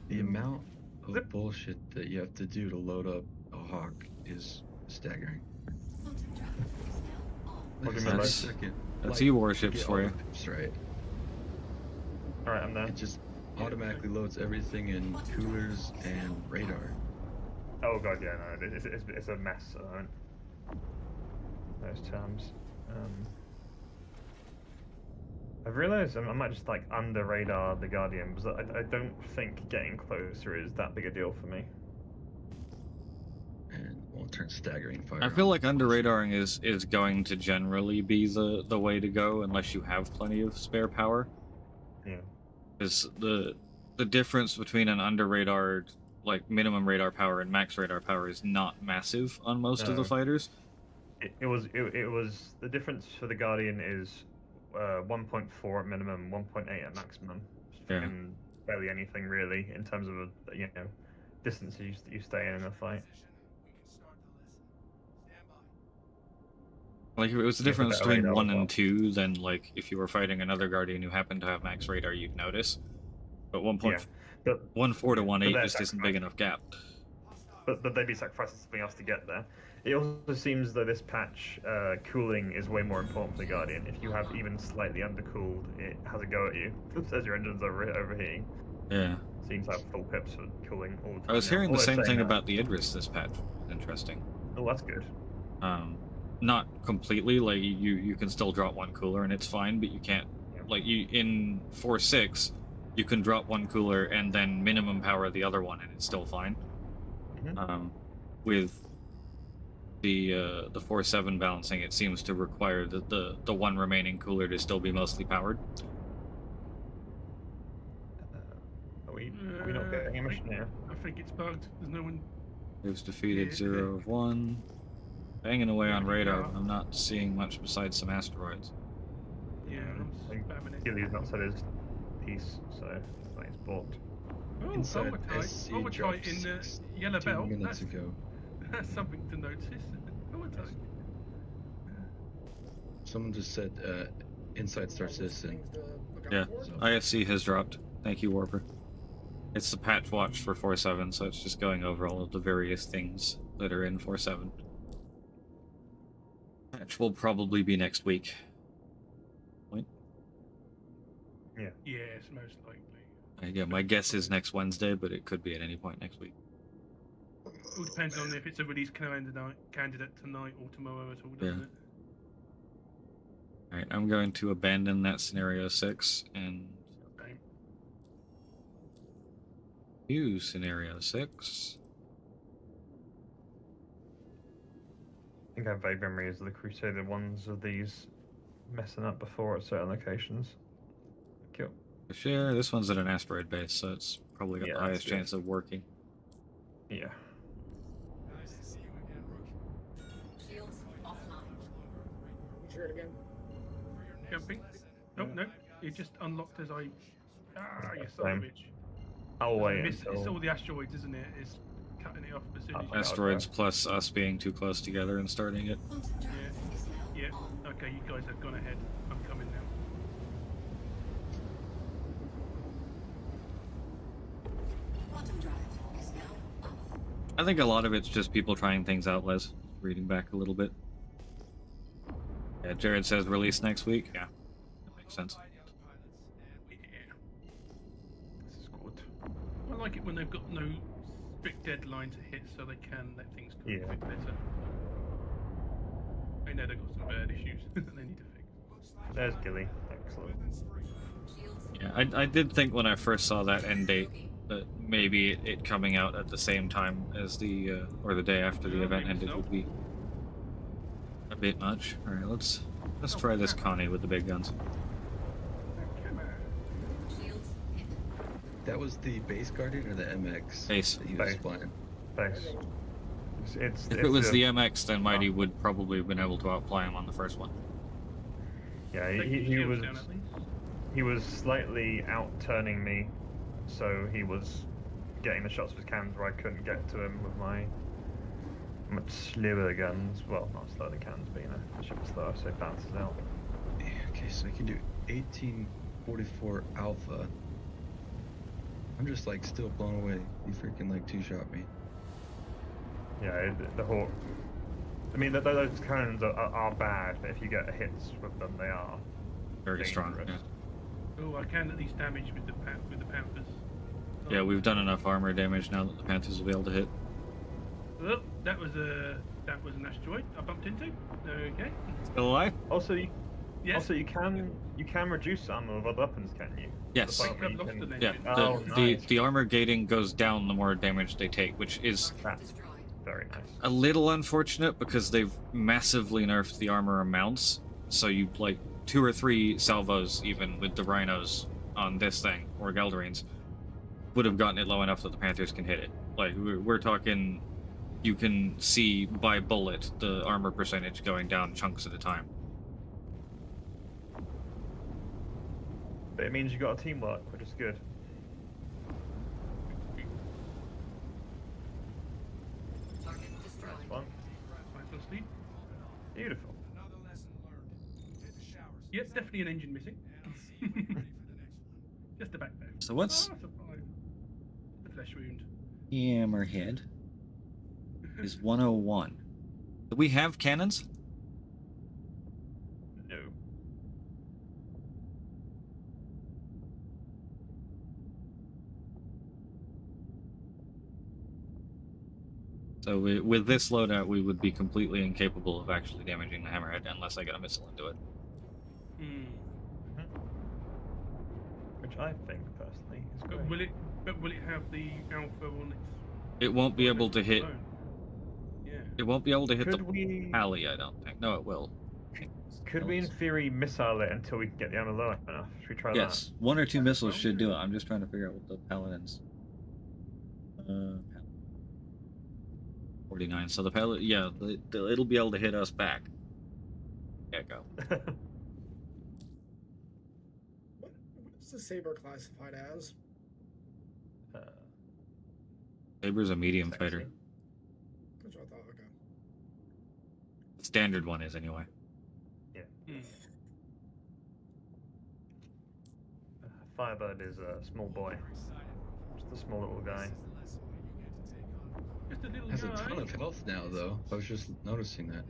Speaker 5: The amount of bullshit that you have to do to load up a Hawk is staggering.
Speaker 1: That's E-warships for you.
Speaker 5: That's right.
Speaker 4: Alright, I'm there.
Speaker 5: It just automatically loads everything in coolers and radar.
Speaker 4: Oh god, yeah, no, it's a mess at the moment. Those terms. I've realised I might just like under radar the Guardian, because I don't think getting closer is that big a deal for me.
Speaker 5: And won't turn staggering fire.
Speaker 1: I feel like under radaring is going to generally be the way to go unless you have plenty of spare power.
Speaker 4: Yeah.
Speaker 1: Because the difference between an under radar, like minimum radar power and max radar power, is not massive on most of the fighters.
Speaker 4: It was the difference for the Guardian is 1.4 at minimum, 1.8 at maximum.
Speaker 1: Yeah.
Speaker 4: Barely anything really in terms of distance you stay in a fight.
Speaker 1: Like if it was the difference between 1 and 2, then like if you were fighting another Guardian who happened to have max radar, you'd notice. But 1.4 to 1.8 just isn't big enough gap.
Speaker 4: But they'd be sacrificing something else to get there. It also seems that this patch, cooling is way more important for the Guardian. If you have even slightly undercooled, it has a go at you. It says your engine's overheating.
Speaker 1: Yeah.
Speaker 4: Seems to have full pips for cooling all the time.
Speaker 1: I was hearing the same thing about the Idris this patch. Interesting.
Speaker 4: Oh, that's good.
Speaker 1: Not completely. Like you can still drop one cooler and it's fine, but you can't. Like you in 4.6, you can drop one cooler and then minimum power the other one and it's still fine.
Speaker 4: Mm-hmm.
Speaker 1: With the 4.7 balancing, it seems to require the one remaining cooler to still be mostly powered.
Speaker 4: Are we not getting a mission here?
Speaker 10: I think it's bugged. There's no one.
Speaker 1: There's defeated 0 of 1. Banging away on radar. I'm not seeing much besides some asteroids.
Speaker 10: Yeah, I'm spamming it.
Speaker 4: He's not said his piece, so it's blocked.
Speaker 10: Oh,
Speaker 5: Inside
Speaker 10: overtime.
Speaker 5: SC
Speaker 10: Overtime
Speaker 5: dropped
Speaker 10: in the
Speaker 5: 16
Speaker 10: yellow belt.
Speaker 5: minutes ago.
Speaker 10: That's something to notice. Overtime.
Speaker 5: Someone just said inside starts this and
Speaker 1: Yeah, ISC has dropped. Thank you, Warper. It's the patch watch for 4.7, so it's just going over all of the various things that are in 4.7. Patch will probably be next week. Point?
Speaker 10: Yeah. Yes, most likely.
Speaker 1: Yeah, my guess is next Wednesday, but it could be at any point next week.
Speaker 10: It all depends on if it's a release candidate tonight or tomorrow at all, doesn't it?
Speaker 1: Alright, I'm going to abandon that scenario 6 and use scenario 6.
Speaker 4: I think I have vague memories of the Crusader ones of these messing up before at certain locations. Cool.
Speaker 1: Sure, this one's at an asteroid base, so it's probably got the highest chance of working.
Speaker 4: Yeah.
Speaker 9: Triggered again.
Speaker 10: Jumping. Oh, no. It just unlocked as I... Ah, you son
Speaker 4: Same.
Speaker 10: of a bitch.
Speaker 4: I'll wait
Speaker 10: It's
Speaker 4: until...
Speaker 10: all the asteroids, isn't it? It's cutting it off as soon as you...
Speaker 1: Asteroids plus us being too close together and starting it.
Speaker 10: Yeah. Okay, you guys have gone ahead. I'm coming now.
Speaker 14: Quantum drive is now off.
Speaker 1: I think a lot of it's just people trying things out, Les. Reading back a little bit. Yeah, Jared says release next week. Yeah, that makes sense.
Speaker 10: Yeah. This is good. I like it when they've got no strict deadline to hit, so they can let things go a bit better. I know they've got some bad issues that they need to fix.
Speaker 4: There's Gilly. Excellent.
Speaker 1: Yeah, I did think when I first saw that end date that maybe it coming out at the same time as the or the day after the event ended would be a bit much. All right, let's try this Connie with the big guns.
Speaker 5: That was the base guardian or the MX?
Speaker 1: Base.
Speaker 5: That he was flying.
Speaker 4: Base.
Speaker 1: If it was the MX, then Mighty would probably have been able to outfly him on the first one.
Speaker 4: Yeah, he was slightly out-turning me, so he was getting the shots with cannons where I couldn't get to him with my much slower guns. Well, not slower than cannons, but you know, the ship was slower, so it bounces out.
Speaker 5: Okay, so I can do 1844 Alpha. I'm just like still blown away. He freaking like two-shot me.
Speaker 4: Yeah, the Hawk. I mean, those cannons are bad, but if you get hits with them, they are
Speaker 1: very strong. Yeah.
Speaker 10: Oh, I can at least damage with the Panthers.
Speaker 1: Yeah, we've done enough armor damage now that the Panthers will be able to hit.
Speaker 10: Oh, that was an asteroid I bumped into. Okay.
Speaker 1: Still alive?
Speaker 4: Also, you can reduce armor with other weapons, can you?
Speaker 1: Yes.
Speaker 4: Yeah.
Speaker 1: The armor gating goes down the more damage they take, which is
Speaker 4: very nice.
Speaker 1: A little unfortunate because they've massively nerfed the armor amounts. So you like 2 or 3 salvos even with the rhinos on this thing or Gelderines would have gotten it low enough that the Panthers can hit it. Like we're talking, you can see by bullet the armor percentage going down chunks at a time.
Speaker 4: But it means you got a teamwork, which is good. That's fun. Beautiful.
Speaker 10: Yes, definitely an engine missing. Just the backbone.
Speaker 1: So what's
Speaker 10: the flesh wound?
Speaker 1: Hammerhead is 101. Do we have cannons?
Speaker 4: No.
Speaker 1: So with this loadout, we would be completely incapable of actually damaging the Hammerhead unless I get a missile into it.
Speaker 4: Which I think personally is great.
Speaker 10: But will it have the alpha on its?
Speaker 1: It won't be able to hit.
Speaker 10: Yeah.
Speaker 1: It won't be able to hit
Speaker 4: Could
Speaker 1: the
Speaker 4: we-
Speaker 1: pally, I don't think. No, it will.
Speaker 4: Could we, in theory, missile it until we can get the ammo low enough? Should we try that?
Speaker 1: Yes, 1 or 2 missiles should do it. I'm just trying to figure out what the paladins. 49. So the paladin, yeah, it'll be able to hit us back. Yeah, go.
Speaker 9: What is the Saber classified as?
Speaker 1: Saber's a medium fighter.
Speaker 9: That's what I thought. Okay.
Speaker 1: The standard one is anyway.
Speaker 4: Yeah. Firebird is a small boy. Just a small little guy.
Speaker 10: Just a little
Speaker 5: Has a
Speaker 10: guy.
Speaker 5: ton of health now, though. I was just noticing that.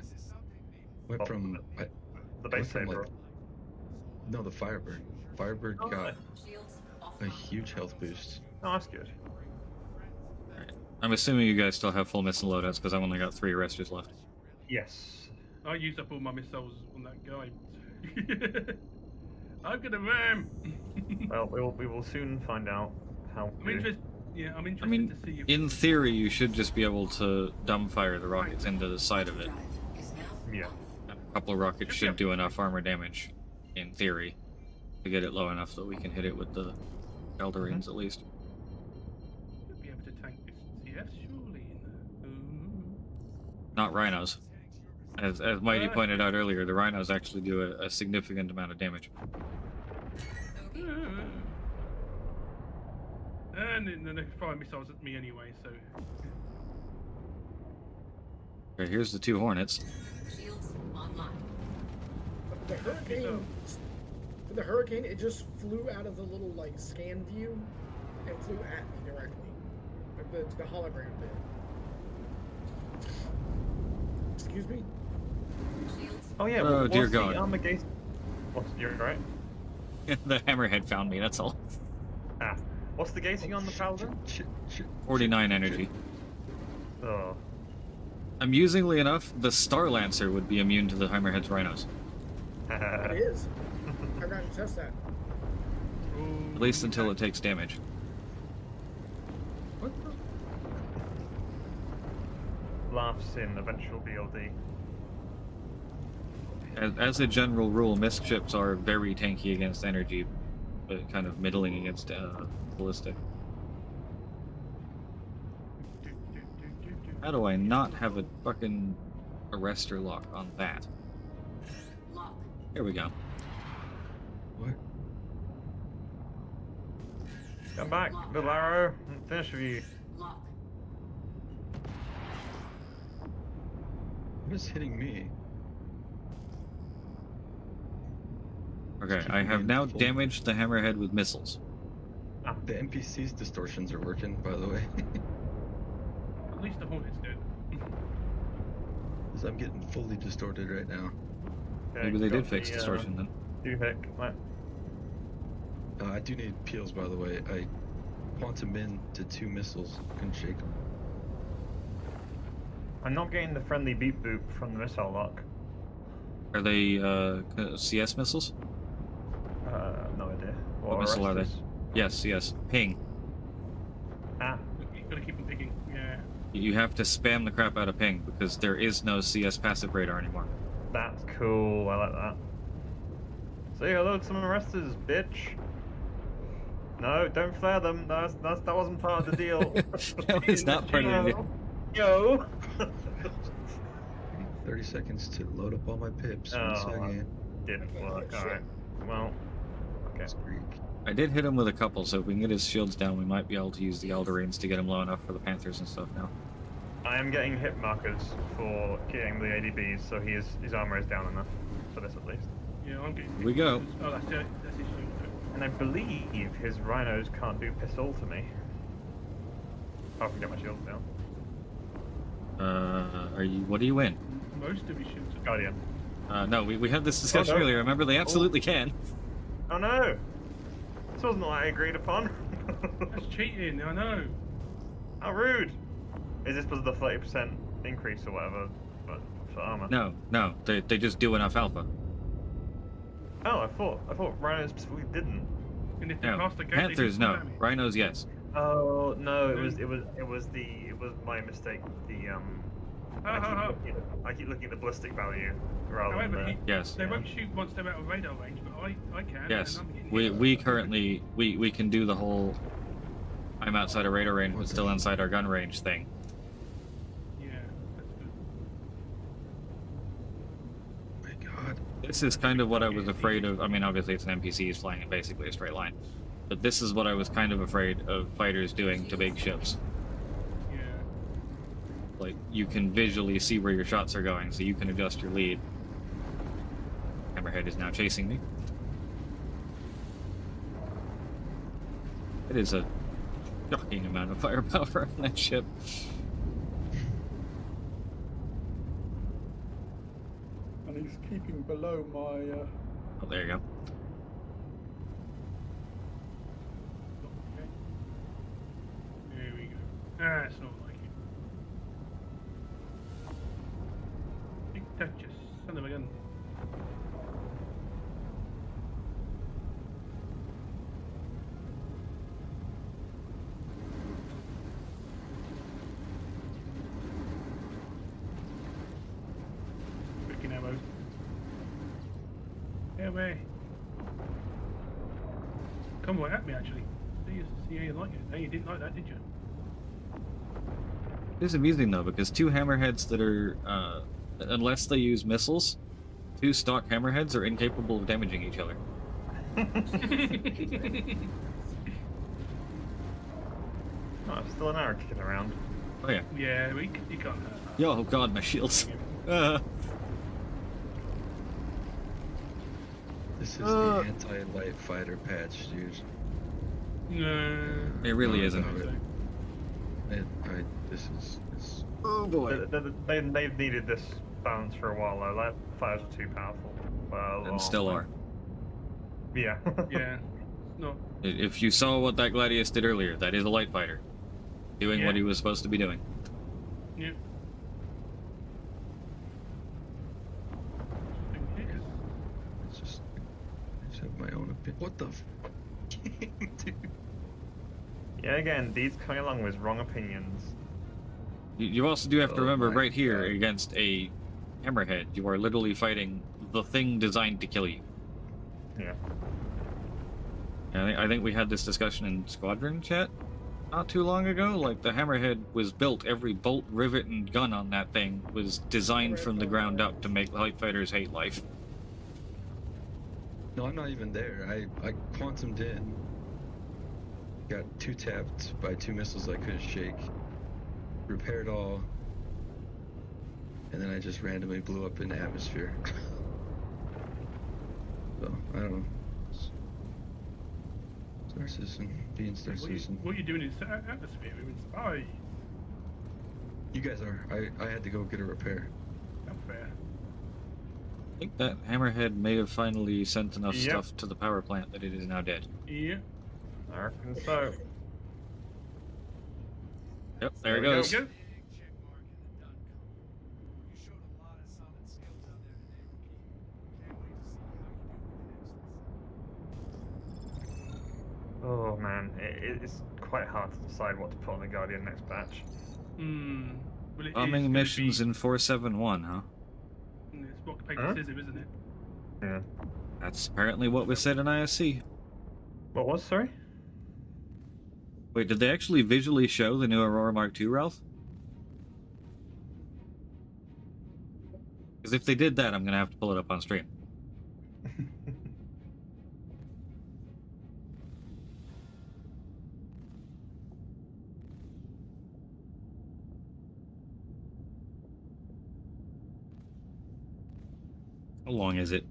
Speaker 5: Went from
Speaker 4: the base saber.
Speaker 5: like, no, the Firebird. Firebird got a huge health boost.
Speaker 4: Oh, that's good.
Speaker 1: I'm assuming you guys still have full missile loadouts because I've only got 3 arresters left.
Speaker 4: Yes.
Speaker 10: I used up all my missiles on that guy. I'm gonna ram.
Speaker 4: Well, we will soon find out how.
Speaker 10: I'm interested. Yeah, I'm interested
Speaker 1: I mean,
Speaker 10: to see if.
Speaker 1: in theory, you should just be able to dumbfire the rockets into the side of it.
Speaker 4: Yeah.
Speaker 1: A couple of rockets should do enough armor damage, in theory, to get it low enough that we can hit it with the Elderines at least.
Speaker 10: Should be able to tank this CF surely.
Speaker 1: Not rhinos. As Mighty pointed out earlier, the rhinos actually do a significant amount of damage.
Speaker 10: And then they fire missiles at me anyway, so.
Speaker 1: Okay, here's the 2 hornets.
Speaker 14: Shields online.
Speaker 9: The hurricane, it just flew out of the little like scan view and flew at me directly. Like the hologram did. Excuse me?
Speaker 4: Oh yeah.
Speaker 1: Oh, dear
Speaker 4: what's
Speaker 1: God.
Speaker 4: The armor gate? You're right.
Speaker 1: The hammerhead found me, that's all.
Speaker 4: Ah. What's the gating on the Paladin?
Speaker 1: 49 energy.
Speaker 4: Oh.
Speaker 1: Amusingly enough, the Star Lancer would be immune to the hammerhead's rhinos.
Speaker 9: It is. I got to test that.
Speaker 1: At least until it takes damage.
Speaker 4: What the? Laughs in eventual BLD.
Speaker 1: As a general rule, mist ships are very tanky against energy, but kind of middling against ballistic. How do I not have a fucking arrestor lock on that? Here we go.
Speaker 5: What?
Speaker 4: Come back, little arrow. I'm finished with you.
Speaker 5: What is hitting me?
Speaker 1: Okay, I have now damaged the hammerhead with missiles.
Speaker 4: Ah.
Speaker 5: The NPC's distortions are working, by the way.
Speaker 10: At least the hornet's dead.
Speaker 5: Because I'm getting fully distorted right now.
Speaker 4: Okay,
Speaker 1: Maybe they
Speaker 4: got
Speaker 1: did fix
Speaker 4: the,
Speaker 1: distortion then.
Speaker 4: Doohick. Right.
Speaker 5: I do need peels, by the way. I quantum in to 2 missiles. Couldn't shake them.
Speaker 4: I'm not getting the friendly beep boop from the missile lock.
Speaker 1: Are they CS missiles?
Speaker 4: No idea.
Speaker 1: What missile are they?
Speaker 4: arresters?
Speaker 1: Yes, yes. Ping.
Speaker 4: Ah.
Speaker 10: You've got to keep them picking. Yeah.
Speaker 1: You have to spam the crap out of ping because there is no CS passive radar anymore.
Speaker 4: That's cool. I like that. Say hello to some arresters, bitch. No, don't flare them. That wasn't part of the deal.
Speaker 1: That was not part of the deal.
Speaker 4: Yo.
Speaker 5: 30 seconds to load up all my pips.
Speaker 4: Oh,
Speaker 5: 1 second.
Speaker 4: Didn't work. All right. Well. Okay.
Speaker 1: I did hit him with a couple, so if we can get his shields down, we might be able to use the Eldarines to get him low enough for the Panthers and stuff now.
Speaker 4: I am getting hit markers for killing the ADBs, so his armor is down enough for this at least.
Speaker 10: Yeah, I'm getting.
Speaker 1: Here we go.
Speaker 10: Oh, that's it. That's his shield.
Speaker 4: And I believe his rhinos can't do pistol to me. Oh, I can get my shields down.
Speaker 1: What are you in?
Speaker 10: Most of his shields are.
Speaker 4: Guardian.
Speaker 1: No, we had this discussion earlier. Remember, they absolutely can.
Speaker 4: Oh no! This wasn't what I agreed upon.
Speaker 10: That's cheating, I know.
Speaker 4: How rude! Is this because of the 30% increase or whatever for armor?
Speaker 1: No, they just do enough alpha.
Speaker 4: Oh, I thought rhinos specifically didn't.
Speaker 10: And if they
Speaker 1: No,
Speaker 10: pass the gate,
Speaker 1: Panthers
Speaker 10: they
Speaker 1: no, rhinos yes.
Speaker 4: Oh no, it was my mistake with the I keep looking at the ballistic value rather
Speaker 10: However,
Speaker 4: than
Speaker 1: Yes.
Speaker 10: they won't shoot once they're out of radar range, but I can.
Speaker 1: Yes,
Speaker 10: and I'm getting
Speaker 1: we
Speaker 10: hit.
Speaker 1: currently we can do the whole I'm outside of radar range but still inside our gun range thing.
Speaker 10: Yeah, that's good.
Speaker 5: Oh my god.
Speaker 1: This is kind of what I was afraid of. I mean, obviously it's an NPC, he's flying in basically a straight line. But this is what I was kind of afraid of fighters doing to big ships.
Speaker 10: Yeah.
Speaker 1: Like, you can visually see where your shots are going, so you can adjust your lead. Hammerhead is now chasing me. It is a shocking amount of firepower on that ship.
Speaker 3: And he's keeping below my...
Speaker 1: Oh, there you go.
Speaker 10: There we go. Ah, it's not like it. Big touches, son of a gun. Freaking ammo. Get away. Come right at me, actually. See how you like it. No, you didn't like that, did you?
Speaker 1: It is amusing though, because 2 hammerheads that are Unless they use missiles, 2 stock hammerheads are incapable of damaging each other.
Speaker 4: Oh, still an arrow kicking around.
Speaker 1: Oh yeah.
Speaker 10: Yeah, you can't hurt that.
Speaker 1: Yo, oh god, my shields.
Speaker 5: This is the anti-light fighter patch, dude.
Speaker 10: No.
Speaker 1: It really isn't.
Speaker 5: This is.
Speaker 1: Oh boy.
Speaker 4: They've needed this balance for a while though. Light fighters are too powerful.
Speaker 1: And still are.
Speaker 4: Yeah.
Speaker 10: Yeah. No.
Speaker 1: If you saw what that Gladius did earlier, that is a light fighter. Doing what he was supposed to be doing.
Speaker 10: Yeah.
Speaker 5: It's just. I just have my own opinion. What the? Dude.
Speaker 4: Yeah, again, Deed's coming along with wrong opinions.
Speaker 1: You also do have to remember,
Speaker 5: my
Speaker 1: right here,
Speaker 5: God.
Speaker 1: against a hammerhead, you are literally fighting the thing designed to kill you.
Speaker 4: Yeah.
Speaker 1: I think we had this discussion in Squadron chat not too long ago. Like, the hammerhead was built, every bolt, rivet, and gun on that thing was designed from the ground up to make light fighters hate life.
Speaker 5: No, I'm not even there. I quantumed in. Got 2 tapped by 2 missiles I couldn't shake. Repaired all. And then I just randomly blew up in the atmosphere. So, I don't know. Star Citizen. Being Star Citizen.
Speaker 10: What are you doing in atmosphere? We're in spy.
Speaker 5: You guys are. I had to go get a repair.
Speaker 10: Not fair.
Speaker 1: I think that hammerhead may have finally sent enough stuff to the power plant that it is now dead.
Speaker 10: Yeah.
Speaker 4: I reckon so.
Speaker 1: Yep, there it
Speaker 10: There we
Speaker 1: goes.
Speaker 10: go.
Speaker 4: Oh man, it's quite hard to decide what to put on the Guardian next batch.
Speaker 10: Well,
Speaker 1: Bombing missions in 471, huh?
Speaker 10: It's rock, paper, scissors, isn't it?
Speaker 4: Yeah.
Speaker 1: That's apparently what was said in ISC.
Speaker 4: What was, sorry?
Speaker 1: Wait, did they actually visually show the new Aurora Mark II, Ralph? Because if they did that, I'm going to have to pull it up on stream. How long is it?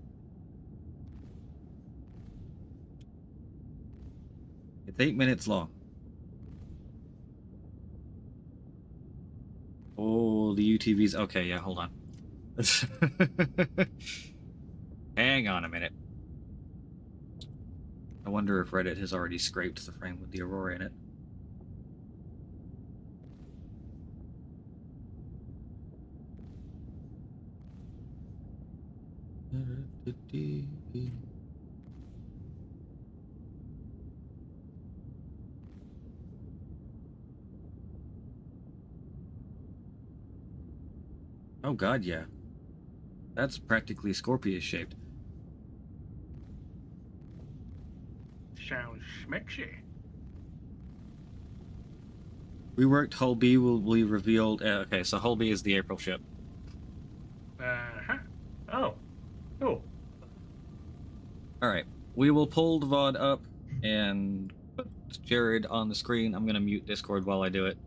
Speaker 1: It's 8 minutes long. Oh, the UTVs. Okay, yeah, hold on. Hang on a minute. I wonder if Reddit has already scraped the frame with the Aurora in it. Oh god, yeah. That's practically Scorpius shaped.
Speaker 10: Sounds schmexy.
Speaker 1: Reworked Hull B will be revealed. Okay, so Hull B is the April ship.
Speaker 10: Uh-huh.
Speaker 4: Oh, cool.
Speaker 1: Alright, we will pull the VOD up and put Jared on the screen. I'm going to mute Discord while I do it.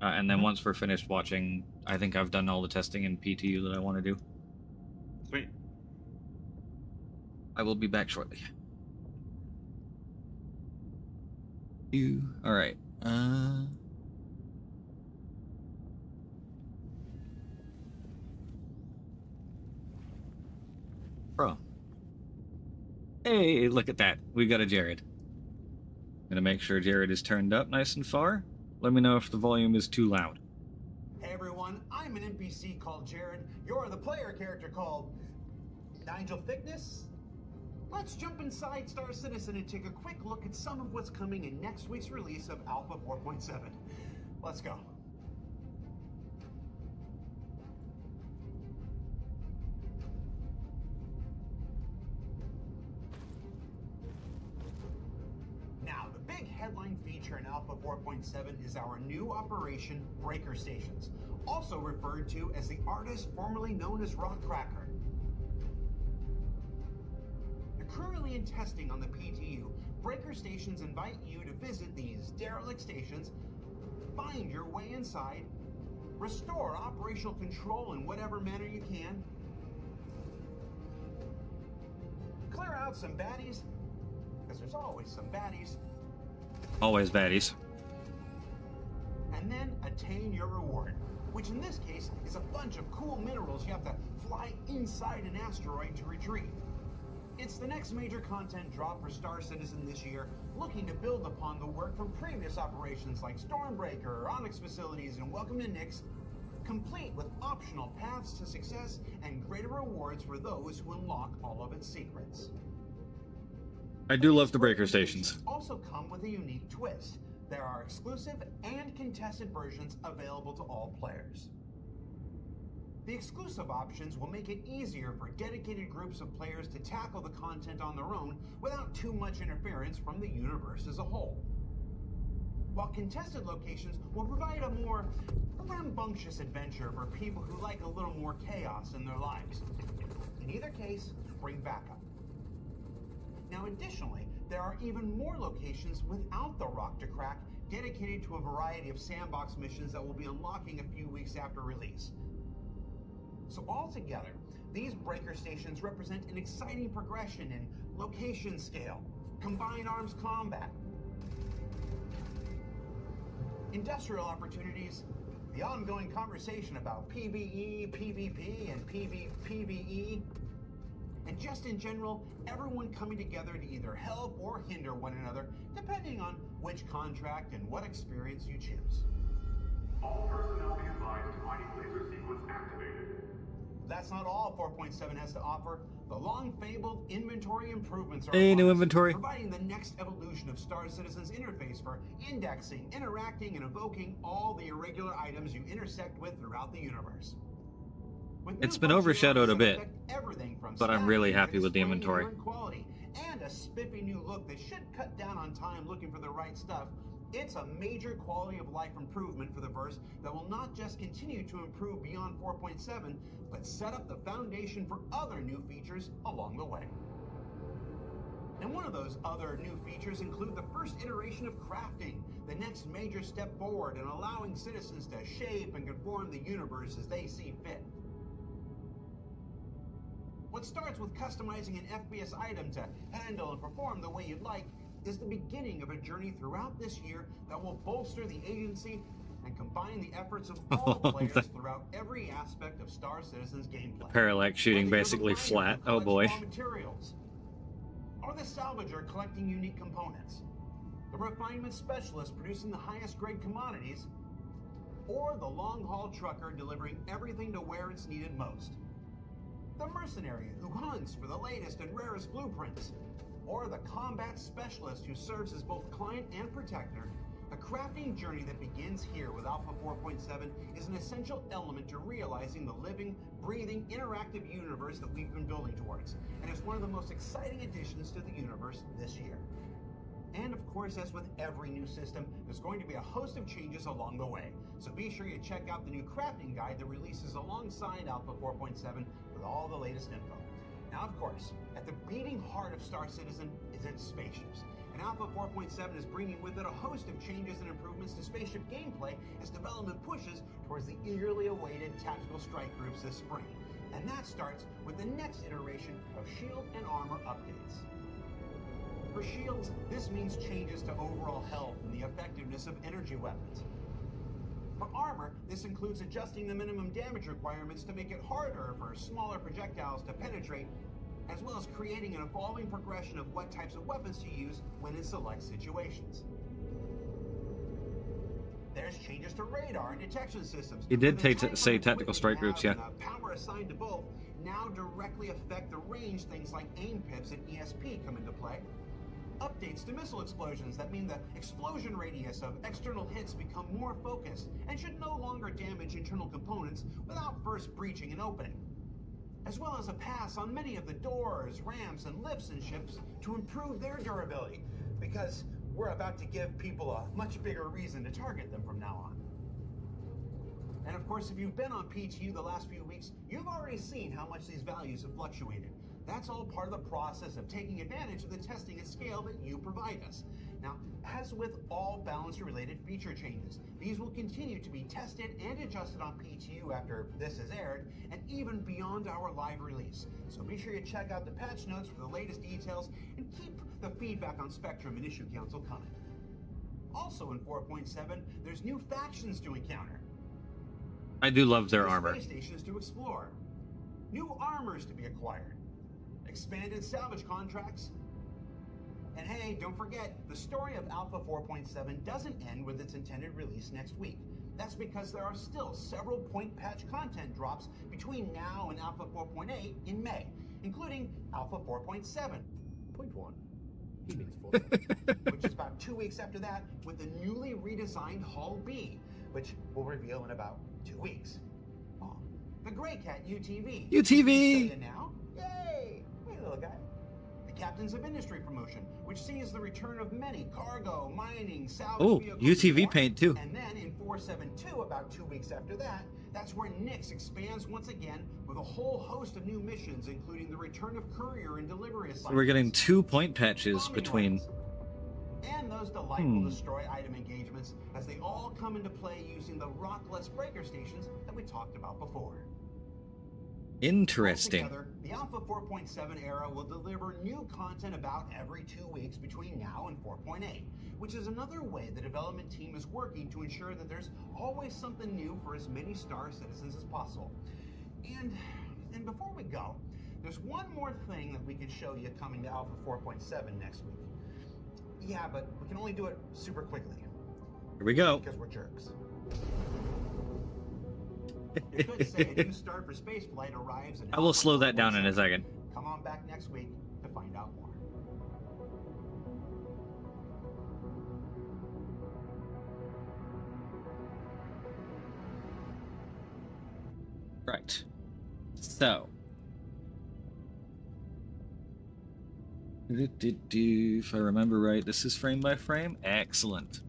Speaker 1: And then once we're finished watching, I think I've done all the testing in PTU that I want to do.
Speaker 4: Sweet.
Speaker 1: I will be back shortly. Alright. Bro. Hey, look at that. We got a Jared. I'm gonna make sure Jared is turned up nice and far. Let me know if the volume is too loud.
Speaker 15: Hey everyone, I'm an NPC called Jared. You're the player character called Nigel Thickness. Let's jump inside Star Citizen and take a quick look at some of what's coming in next week's release of Alpha 4.7. Let's go. Now, the big headline feature in Alpha 4.7 is our new operation, Breaker Stations, also referred to as the artist formerly known as Rockcracker. Currently in testing on the PTU, Breaker Stations invite you to visit these derelict stations, find your way inside, restore operational control in whatever manner you can, clear out some baddies, because there's always some baddies,
Speaker 1: Always baddies.
Speaker 15: and then attain your reward, which in this case is a bunch of cool minerals you have to fly inside an asteroid to retrieve. It's the next major content drop for Star Citizen this year, looking to build upon the work from previous operations like Stormbreaker, Onyx Facilities, and Welcome to Nyx, complete with optional paths to success and greater rewards for those who unlock all of its secrets.
Speaker 1: I do love the breaker stations.
Speaker 15: Also come with a unique twist. There are exclusive and contested versions available to all players. The exclusive options will make it easier for dedicated groups of players to tackle the content on their own without too much interference from the universe as a whole. While contested locations will provide a more rambunctious adventure for people who like a little more chaos in their lives. In either case, bring backup. Now additionally, there are even more locations without the Rock to Crack dedicated to a variety of sandbox missions that will be unlocking a few weeks after release. So altogether, these breaker stations represent an exciting progression in location scale, combined arms combat, industrial opportunities, the ongoing conversation about PvE, PvP, and PvE, and just in general, everyone coming together to either help or hinder one another, depending on which contract and what experience you choose.
Speaker 16: All personnel be advised, mining laser sequence activated.
Speaker 15: That's not all 4.7 has to offer. The long-fabled inventory improvements are
Speaker 1: Hey, new
Speaker 15: upon us,
Speaker 1: inventory.
Speaker 15: providing the next evolution of Star Citizen's interface for indexing, interacting, and evoking all the irregular items you intersect with throughout the universe. With
Speaker 1: It's
Speaker 15: new
Speaker 1: been overshadowed a
Speaker 15: functionalities
Speaker 1: bit,
Speaker 15: that affect everything from
Speaker 1: but I'm really
Speaker 15: stacking to
Speaker 1: happy with the
Speaker 15: displaying
Speaker 1: inventory.
Speaker 15: inherent quality, and a spiffy new look that should cut down on time looking for the right stuff. It's a major quality of life improvement for the verse that will not just continue to improve beyond 4.7, but set up the foundation for other new features along the way. And one of those other new features include the first iteration of crafting, the next major step forward in allowing citizens to shape and conform the universe as they see fit. What starts with customizing an FPS item to handle and perform the way you'd like is the beginning of a journey throughout this year that will bolster the agency and combine the efforts of all players throughout every aspect of Star Citizen's gameplay.
Speaker 1: Parallax shooting
Speaker 15: Whether you're
Speaker 1: basically
Speaker 15: the miner
Speaker 1: flat.
Speaker 15: who
Speaker 1: Oh
Speaker 15: collects
Speaker 1: boy.
Speaker 15: raw materials, or the salvager collecting unique components, the refinement specialist producing the highest grade commodities, or the long-haul trucker delivering everything to where it's needed most. The mercenary who hunts for the latest and rarest blueprints, or the combat specialist who serves as both client and protector. A crafting journey that begins here with Alpha 4.7 is an essential element to realizing the living, breathing, interactive universe that we've been building towards, and is one of the most exciting additions to the universe this year. And of course, as with every new system, there's going to be a host of changes along the way, so be sure you check out the new crafting guide that releases alongside Alpha 4.7 with all the latest info. Now, of course, at the beating heart of Star Citizen is its spaceships, and Alpha 4.7 is bringing with it a host of changes and improvements to spaceship gameplay as development pushes towards the eagerly awaited tactical strike groups this spring. And that starts with the next iteration of shield and armor updates. For shields, this means changes to overall health and the effectiveness of energy weapons. For armor, this includes adjusting the minimum damage requirements to make it harder for smaller projectiles to penetrate, as well as creating an evolving progression of what types of weapons to use when in select situations. There's changes to radar and detection systems.
Speaker 1: He did
Speaker 15: With the
Speaker 1: say
Speaker 15: type of
Speaker 1: tactical strike
Speaker 15: equipment
Speaker 1: groups,
Speaker 15: you
Speaker 1: yeah.
Speaker 15: have and the power assigned to both now directly affect the range things like aim pips and ESP come into play. Updates to missile explosions that mean the explosion radius of external hits become more focused and should no longer damage internal components without first breaching an opening. As well as a pass on many of the doors, ramps, and lifts in ships to improve their durability, because we're about to give people a much bigger reason to target them from now on. And of course, if you've been on PTU the last few weeks, you've already seen how much these values have fluctuated. That's all part of the process of taking advantage of the testing at scale that you provide us. Now, as with all balance-related feature changes, these will continue to be tested and adjusted on PTU after this is aired, and even beyond our live release. So be sure you check out the patch notes for the latest details, and keep the feedback on Spectrum and Issue Council coming. Also in 4.7, there's new factions to encounter.
Speaker 1: I do love their
Speaker 15: New
Speaker 1: armor.
Speaker 15: Space stations to explore. New armors to be acquired. Expanded salvage contracts. And hey, don't forget, the story of Alpha 4.7 doesn't end with its intended release next week. That's because there are still several point patch content drops between now and Alpha 4.8 in May, including Alpha 4.7.
Speaker 7: Point 1. He means 4.7.
Speaker 15: Which is about 2 weeks after that with the newly redesigned Hull B, which we'll reveal in about 2 weeks. Oh, the Grey Cat UTV.
Speaker 1: UTV!
Speaker 15: Now? Yay! Hey, little guy. The Captains of Industry promotion, which sees the return of many cargo, mining, salvage vehicles.
Speaker 1: UTV
Speaker 15: and more.
Speaker 1: paint too.
Speaker 15: And then in 4.7.2, about 2 weeks after that, that's where Nyx expands once again with a whole host of new missions, including the return of courier and delivery assignments.
Speaker 1: So we're getting 2 point patches between.
Speaker 15: And those delightful destroy item engagements as they all come into play using the rockless breaker stations that we talked about before.
Speaker 1: Interesting.
Speaker 15: Altogether, the Alpha 4.7 era will deliver new content about every 2 weeks between now and 4.8, which is another way the development team is working to ensure that there's always something new for as many Star citizens as possible. And before we go, there's one more thing that we could show you coming to Alpha 4.7 next week. Yeah, but we can only do it super quickly.
Speaker 1: Here we go.
Speaker 15: Because we're jerks. It could say a new start for spaceflight arrives in
Speaker 1: I will slow that down in a second.
Speaker 15: Come on back next week to find out more.
Speaker 1: Right. So. If I remember right, this is frame by frame. Excellent.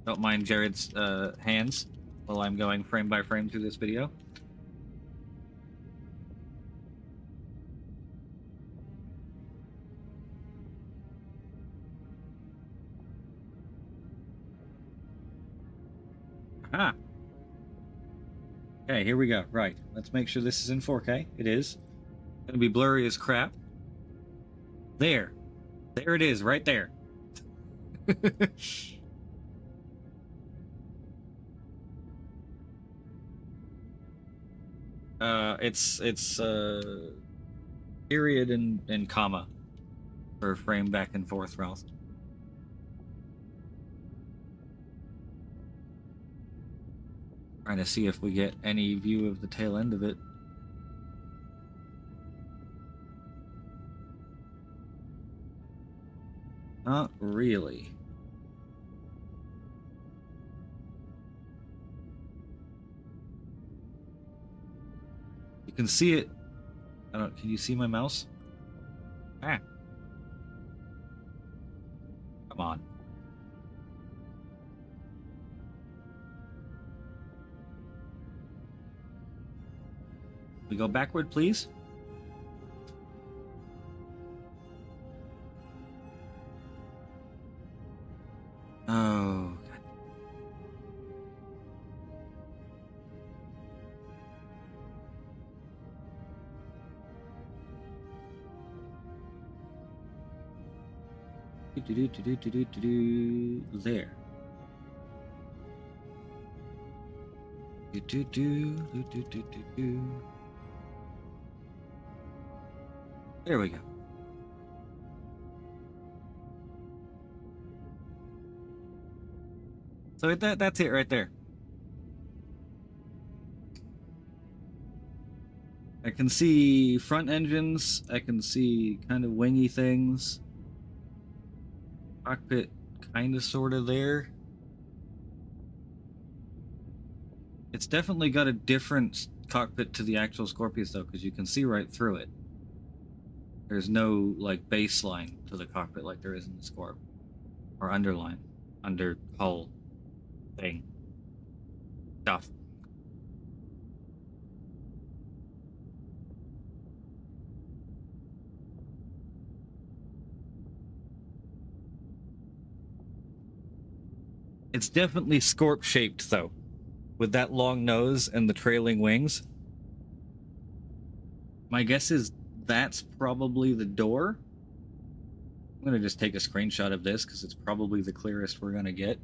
Speaker 1: Don't mind Jared's hands while I'm going frame by frame through this video. Aha. Okay, here we go. Right. Let's make sure this is in 4K. It is. Gonna be blurry as crap. There. There it is, right there. It's period and comma for frame back and forth, Ralph. Trying to see if we get any view of the tail end of it. Not really. You can see it. I don't. Can you see my mouse? Ah. Come on. We go backward, please. Oh, God. There. There we go. So that's it right there. I can see front engines. I can see kind of wingy things. Cockpit kind of sort of there. It's definitely got a different cockpit to the actual Scorpius though, because you can see right through it. There's no like baseline to the cockpit like there is in the Scorp, or underline, under hull thing stuff. It's definitely Scorp shaped though, with that long nose and the trailing wings. My guess is that's probably the door. I'm gonna just take a screenshot of this because it's probably the clearest we're gonna get.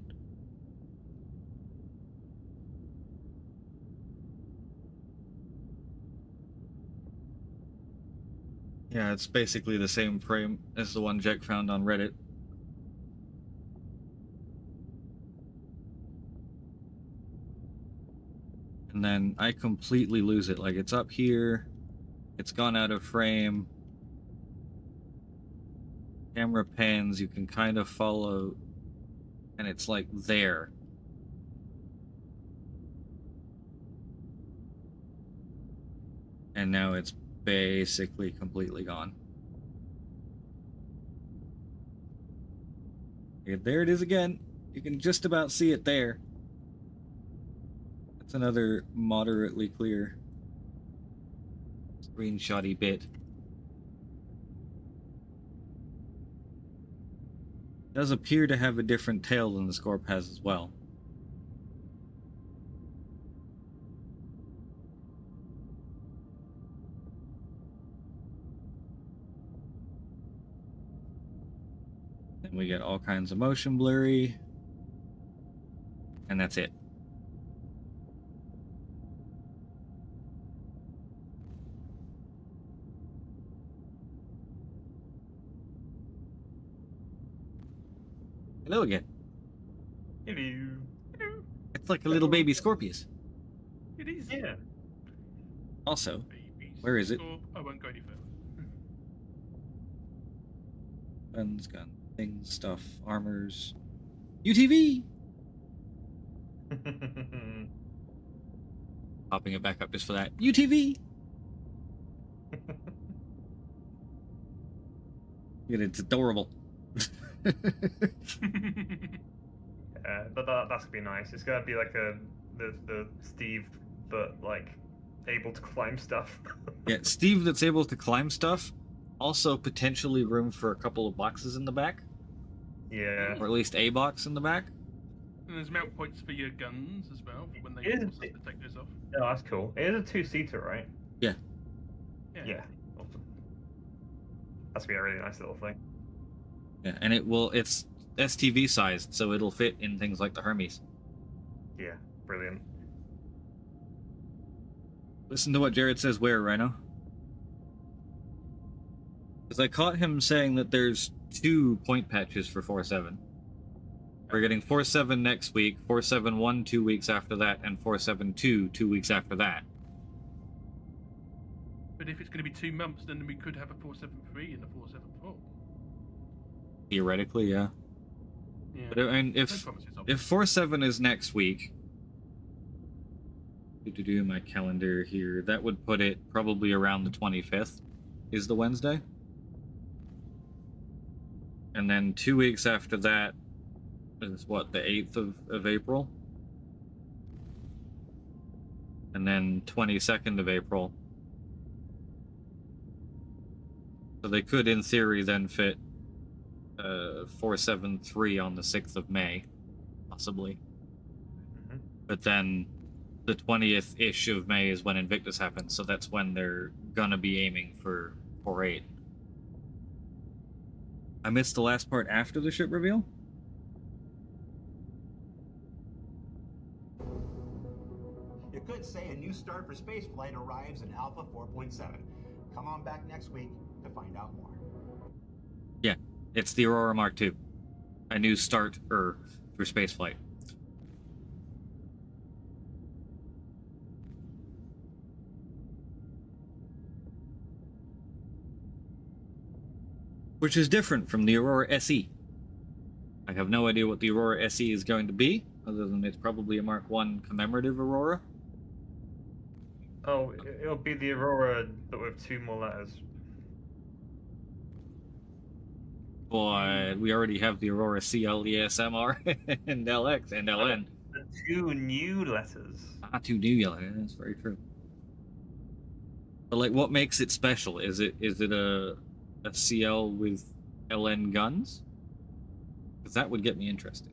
Speaker 1: Yeah, it's basically the same frame as the one Jack found on Reddit. And then I completely lose it. Like, it's up here, it's gone out of frame. Camera pans, you can kind of follow, and it's like there. And now it's basically completely gone. Okay, there it is again. You can just about see it there. That's another moderately clear screenshotty bit. It does appear to have a different tail than the Scorp has as well. And we get all kinds of motion blurry. And that's it. Hello again.
Speaker 4: Hello.
Speaker 1: It's like a little baby Scorpius.
Speaker 10: It is.
Speaker 4: Yeah.
Speaker 1: Also, where is it?
Speaker 10: I won't go any further.
Speaker 1: Guns, gun, things, stuff, armors. UTV! Popping it back up just for that. UTV! It's adorable.
Speaker 4: Yeah, that's gonna be nice. It's gonna be like the Steve, but like able to climb stuff.
Speaker 1: Yeah, Steve that's able to climb stuff. Also potentially room for a couple of boxes in the back.
Speaker 4: Yeah.
Speaker 1: Or at least a box in the back.
Speaker 10: And there's mount points for your guns as well, for when they
Speaker 4: It is
Speaker 10: force us to take those off.
Speaker 4: Oh, that's cool. It is a two-seater, right?
Speaker 1: Yeah.
Speaker 4: Yeah. Awesome. That's gonna be a really nice little thing.
Speaker 1: Yeah, and it's STV sized, so it'll fit in things like the Hermes.
Speaker 4: Yeah, brilliant.
Speaker 1: Listen to what Jared says where, Rhino. Because I caught him saying that there's 2 point patches for 4.7. We're getting 4.7 next week, 4.7.1 2 weeks after that, and 4.7.2 2 weeks after that.
Speaker 10: But if it's going to be 2 months, then we could have a 4.7.3 and a 4.7.4.
Speaker 1: Theoretically, yeah.
Speaker 10: Yeah.
Speaker 1: But I mean, if 4.7 is next week, to do my calendar here, that would put it probably around the 25th is the Wednesday. And then 2 weeks after that is what, the 8th of April? And then 22nd of April. So they could, in theory, then fit 4.7.3 on the 6th of May, possibly.
Speaker 4: Mm-hmm.
Speaker 1: But then the 20th-ish of May is when Invictus happens, so that's when they're gonna be aiming for 4.8. I missed the last part after the ship reveal?
Speaker 15: You could say a new start for spaceflight arrives in Alpha 4.7. Come on back next week to find out more.
Speaker 1: Yeah, it's the Aurora Mark II. A new start for spaceflight. Which is different from the Aurora SE. I have no idea what the Aurora SE is going to be, other than it's probably a Mark I commemorative Aurora.
Speaker 4: Oh, it'll be the Aurora, but with 2 more letters.
Speaker 1: But we already have the Aurora CL, ESMR, and LX, and LN.
Speaker 4: The 2 new letters.
Speaker 1: Ah, 2 new letters. That's very true. But like, what makes it special? Is it a CL with LN guns? Because that would get me interested.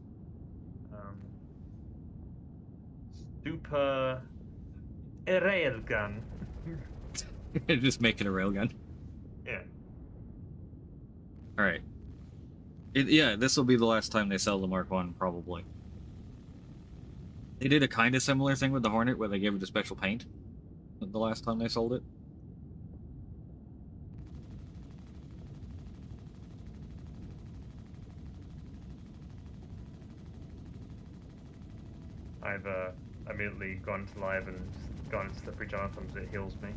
Speaker 4: Super railgun.
Speaker 1: Just make it a railgun.
Speaker 4: Yeah.
Speaker 1: All right. Yeah, this will be the last time they sell the Mark 1, probably. They did a kind of similar thing with the Hornet, where they gave it a special paint the last time they sold it.
Speaker 4: I've immediately gone to live and gone into Slippery Jonathan's. It heals me.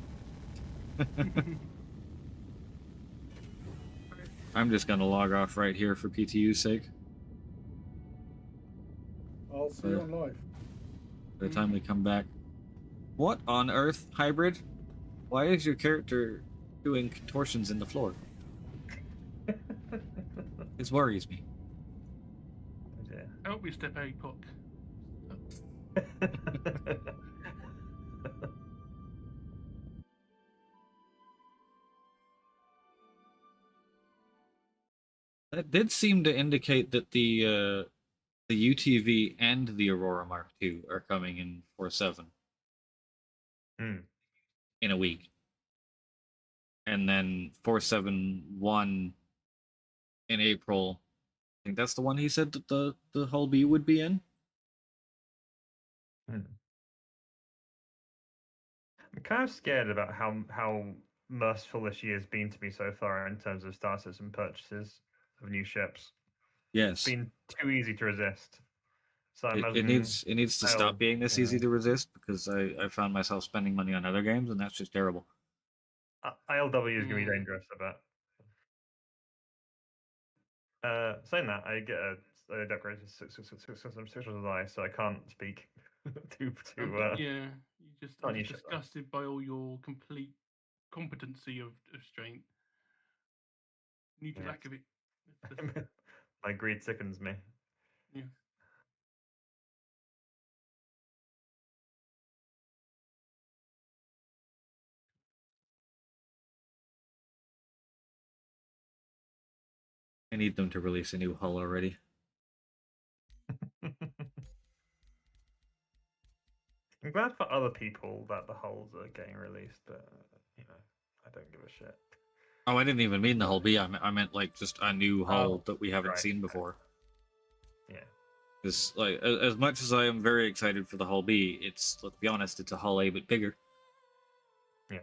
Speaker 1: I'm just gonna log off right here for PTU's sake.
Speaker 3: I'll see you on live.
Speaker 1: By the time we come back. What on earth, Hybrid? Why is your character doing contortions in the floor? This worries me.
Speaker 10: Help me, Step A, Puck.
Speaker 1: That did seem to indicate that the UTV and the Aurora Mark II are coming in 4.7 in a week, and then 4.7.1 in April. I think that's the one he said that the Hull B would be in.
Speaker 4: I'm kind of scared about how merciful this year's been to me so far in terms of star system purchases of new ships.
Speaker 1: Yes.
Speaker 4: It's been too easy to resist. So
Speaker 1: It needs to stop being this easy to resist, because I found myself spending money on other games, and that's just terrible.
Speaker 4: ILW is going to be dangerous, I bet. Saying that, I get a decorated 600 eye, so I can't speak to
Speaker 10: yeah, you're just
Speaker 4: tiny
Speaker 10: disgusted by all your complete competency of strength. Need to lack of it.
Speaker 4: My greed sickens me.
Speaker 10: Yeah.
Speaker 1: I need them to release a new hull already.
Speaker 4: I'm glad for other people that the hulls are getting released, but I don't give a shit.
Speaker 1: Oh, I didn't even mean the Hull B. I meant like just a new hull that we haven't seen before.
Speaker 4: Yeah.
Speaker 1: Because like, as much as I am very excited for the Hull B, let's be honest, it's a Hull A but bigger.
Speaker 4: Yeah.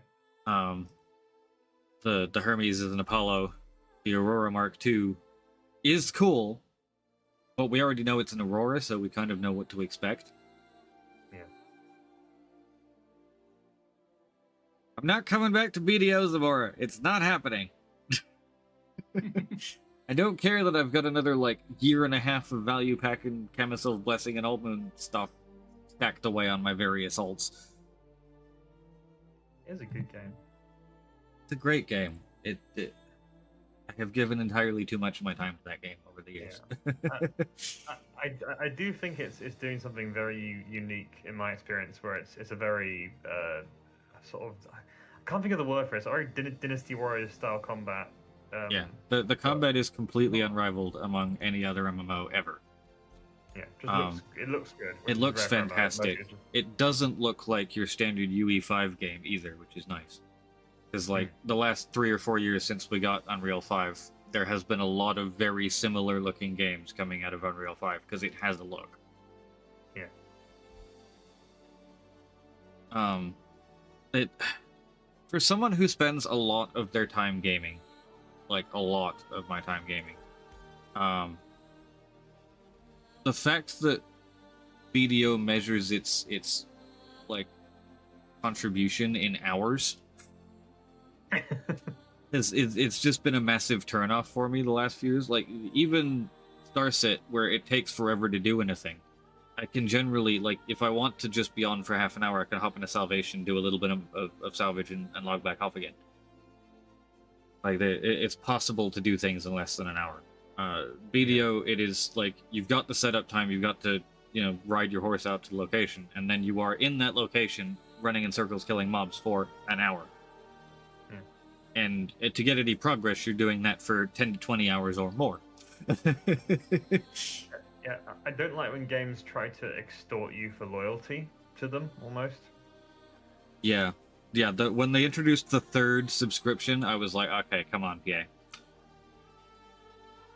Speaker 1: The Hermes is an Apollo. The Aurora Mark II is cool, but we already know it's an Aurora, so we kind of know what to expect.
Speaker 4: Yeah.
Speaker 1: I'm not coming back to BDO's Aurora. It's not happening. I don't care that I've got another, like, year and a half of value pack and Chemisil Blessing and Old Moon stuff stacked away on my various alts.
Speaker 4: It's a good game.
Speaker 1: It's a great game. I have given entirely too much of my time to that game over the years.
Speaker 4: Yeah. I do think it's doing something very unique in my experience, where it's a very sort of, I can't think of the word for it. It's a very Dynasty Warriors style combat.
Speaker 1: Yeah, the combat is completely unrivaled among any other MMO ever.
Speaker 4: Yeah, it looks good.
Speaker 1: It looks fantastic. It doesn't look like your standard UE5 game either, which is nice. Because like the last 3 or 4 years since we got Unreal 5, there has been a lot of very similar looking games coming out of Unreal 5 because it has a look.
Speaker 4: Yeah.
Speaker 1: For someone who spends a lot of their time gaming, like a lot of my time gaming, the fact that BDO measures its like contribution in hours it's just been a massive turnoff for me the last few years. Like even Starset, where it takes forever to do anything, I can generally, like, if I want to just be on for half an hour, I can hop into Salvation, do a little bit of salvage, and log back off again. Like it's possible to do things in less than an hour. BDO, it is like you've got the setup time, you've got to ride your horse out to the location, and then you are in that location running in circles killing mobs for an hour. And to get any progress, you're doing that for 10 to 20 hours or more.
Speaker 4: Yeah, I don't like when games try to extort you for loyalty to them, almost.
Speaker 1: Yeah. When they introduced the third subscription, I was like, okay, come on, PA.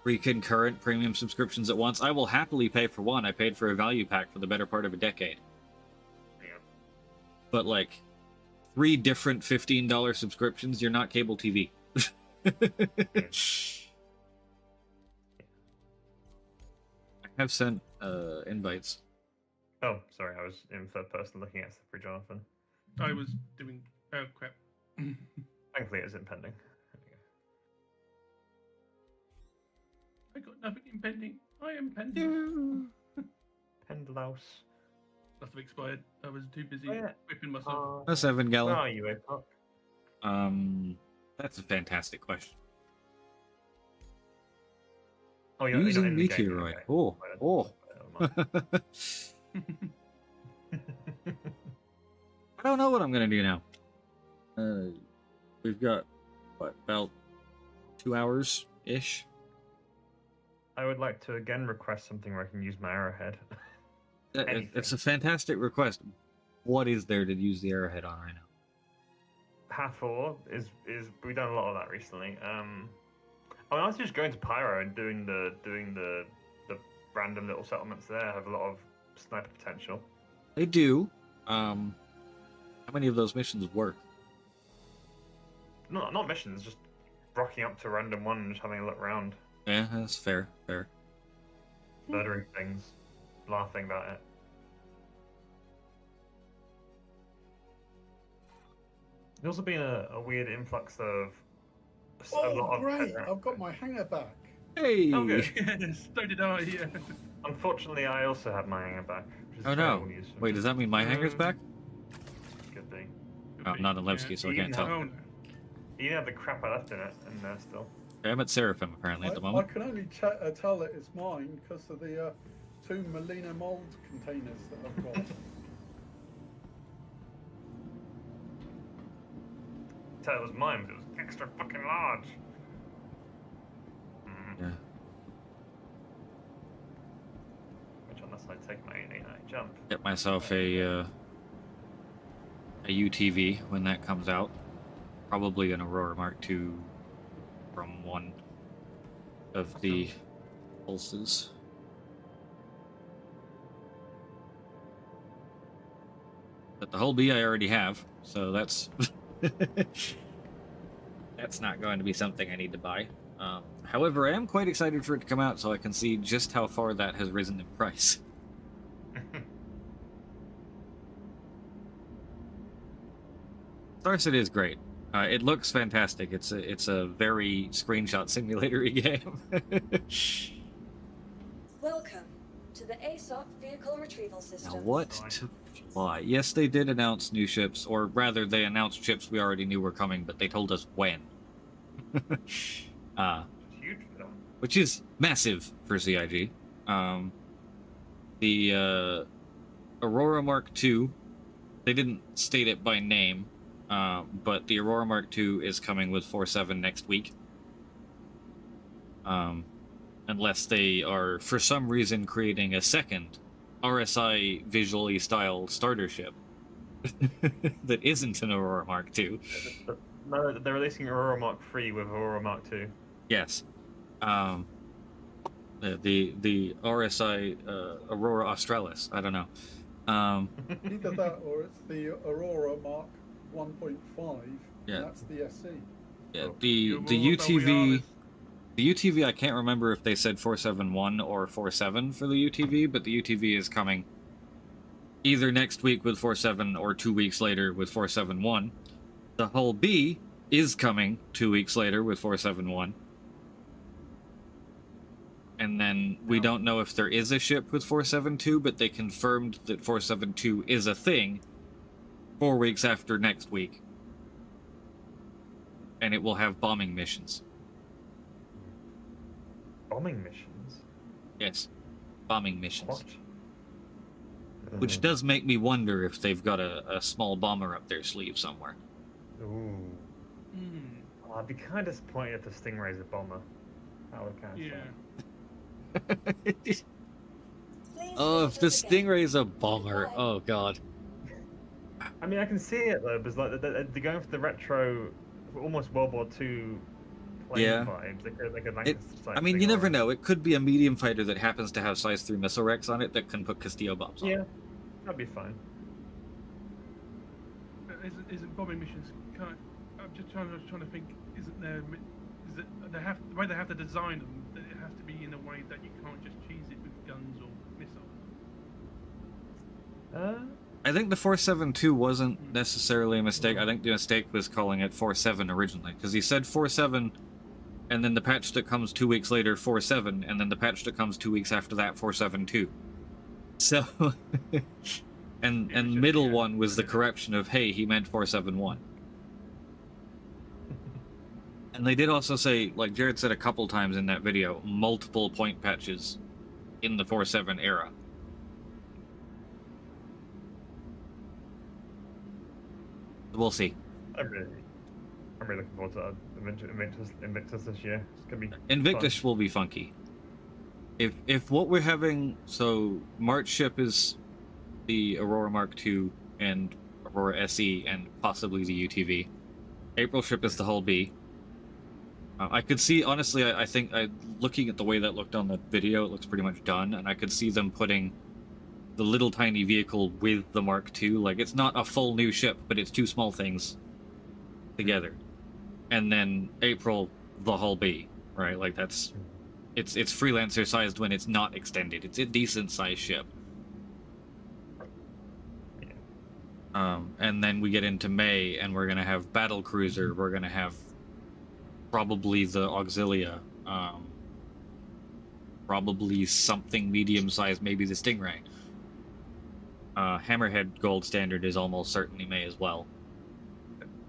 Speaker 1: 3 concurrent premium subscriptions at once. I will happily pay for one. I paid for a value pack for the better part of a decade.
Speaker 4: Yeah.
Speaker 1: But, like, 3 different $15 subscriptions, you're not cable TV. I have sent invites.
Speaker 4: Oh, sorry, I was in third person looking at stuff for Jonathan.
Speaker 10: I was doing... Oh, crap.
Speaker 4: Thankfully, it isn't pending.
Speaker 10: I got nothing impending. I am pending.
Speaker 4: Pendlouse.
Speaker 10: Must have expired. I was too busy
Speaker 4: yeah.
Speaker 10: whipping myself.
Speaker 1: That's Evan Gallon.
Speaker 4: Where are you, Epoch?
Speaker 1: That's a fantastic question.
Speaker 4: Oh, you're
Speaker 1: Using
Speaker 4: in the game,
Speaker 1: Meteoroid.
Speaker 4: okay.
Speaker 1: Oh. I don't know what I'm gonna do now. We've got about 2 hours ish.
Speaker 4: I would like to again request something where I can use my arrowhead.
Speaker 1: It's a fantastic request. What is there to use the arrowhead on right now?
Speaker 4: Hathor is we've done a lot of that recently. I mean, honestly, just going to Pyro and doing the random little settlements there have a lot of sniper potential.
Speaker 1: They do. How many of those missions work?
Speaker 4: No, not missions, just rocking up to random one and just having a look around.
Speaker 1: Yeah, that's fair.
Speaker 4: Murdering things, laughing about it. There's also been a weird influx of a lot of
Speaker 3: great! I've got my hanger back.
Speaker 1: Hey!
Speaker 4: Oh, good.
Speaker 10: Yes, so did I, yeah.
Speaker 4: Unfortunately, I also have my hanger back. Which is
Speaker 1: Oh no!
Speaker 4: terrible news for
Speaker 1: Wait,
Speaker 4: me.
Speaker 1: does that mean my hanger's back?
Speaker 4: Could be.
Speaker 1: Oh, I'm not in Levski, so I can't tell.
Speaker 4: You have the crap I left in it, and still.
Speaker 1: I'm at Seraphim apparently at the moment.
Speaker 3: I can only tell it it's mine because of the 2 Molina mold containers that I've got.
Speaker 4: Tell it was mine, but it was extra fucking large.
Speaker 1: Yeah.
Speaker 4: Which, unless I take my 889 jump.
Speaker 1: Get myself a UTV when that comes out. Probably an Aurora Mark II from one of the pulses. But the whole B I already have, so that's that's not going to be something I need to buy. However, I am quite excited for it to come out so I can see just how far that has risen in price. Star City is great. It looks fantastic. It's a very screenshot simulator-y game.
Speaker 14: Welcome to the ASOP vehicle retrieval system.
Speaker 1: Now what to fly? Yes, they did announce new ships, or rather, they announced ships we already knew were coming, but they told us when.
Speaker 4: Huge for them.
Speaker 1: Which is massive for CIG. The Aurora Mark II, they didn't state it by name, but the Aurora Mark II is coming with 4.7 next week. Unless they are, for some reason, creating a second RSI visually styled starter ship that isn't an Aurora Mark II.
Speaker 4: No, they're releasing Aurora Mark III with Aurora Mark II.
Speaker 1: Yes. The RSI Aurora Australis. I don't know.
Speaker 3: Either that or it's the Aurora Mark 1.5.
Speaker 1: Yeah.
Speaker 3: And that's the SC.
Speaker 1: Yeah. The UTV. The UTV, I can't remember if they said 4.7.1 or 4.7 for the UTV, but the UTV is coming either next week with 4.7 or 2 weeks later with 4.7.1. The Hull B is coming 2 weeks later with 4.7.1. And then we don't know if there is a ship with 4.7.2, but they confirmed that 4.7.2 is a thing 4 weeks after next week. and it will have bombing missions.
Speaker 4: Bombing missions?
Speaker 1: Yes, bombing missions.
Speaker 4: What?
Speaker 1: Which does make me wonder if they've got a small bomber up their sleeve somewhere.
Speaker 4: Ooh. Well, I'd be kind of disappointed if the Stingray's a bomber. That would kind of
Speaker 1: Oh, if the Stingray's a bomber, oh god.
Speaker 4: I mean, I can see it though, because like they're going for the retro, almost World War II plane
Speaker 1: Yeah.
Speaker 4: vibes. Like a
Speaker 1: It,
Speaker 4: Lancaster
Speaker 1: I mean, you never know. It could be a medium fighter that happens to have size 3 missile racks on it that can put Castillo bombs on.
Speaker 4: Yeah, that'd be fine.
Speaker 10: Isn't bombing missions? I'm just trying to think. Isn't there? Is it they have the way they have to design them? That it has to be in a way that you can't just cheese it with guns or missiles.
Speaker 1: I think the 472 wasn't necessarily a mistake. I think the mistake was calling it 47 originally, because he said 47, and then the patch that comes 2 weeks later, 47, and then the patch that comes 2 weeks after that, 472. So, and middle one was the correction of, hey, he meant 471. And they did also say, like Jared said a couple times in that video, multiple point patches in the 4.7 era. We'll see.
Speaker 4: I'm really looking forward to Invictus this year. It's gonna be
Speaker 1: Invictus
Speaker 4: fun.
Speaker 1: will be funky. If what we're having, so March ship is the Aurora Mark II and Aurora SE and possibly the UTV. April ship is the Hull B. I could see, honestly, I think, looking at the way that looked on the video, it looks pretty much done, and I could see them putting the little tiny vehicle with the Mark II. Like, it's not a full new ship, but it's two small things together. And then April, the Hull B, right? Like, that's... It's freelancer-sized when it's not extended. It's a decent-sized ship. And then we get into May, and we're gonna have Battle Cruiser, we're gonna have probably the Auxilia, probably something medium-sized, maybe the Stingray. Hammerhead Gold Standard is almost certainly May as well.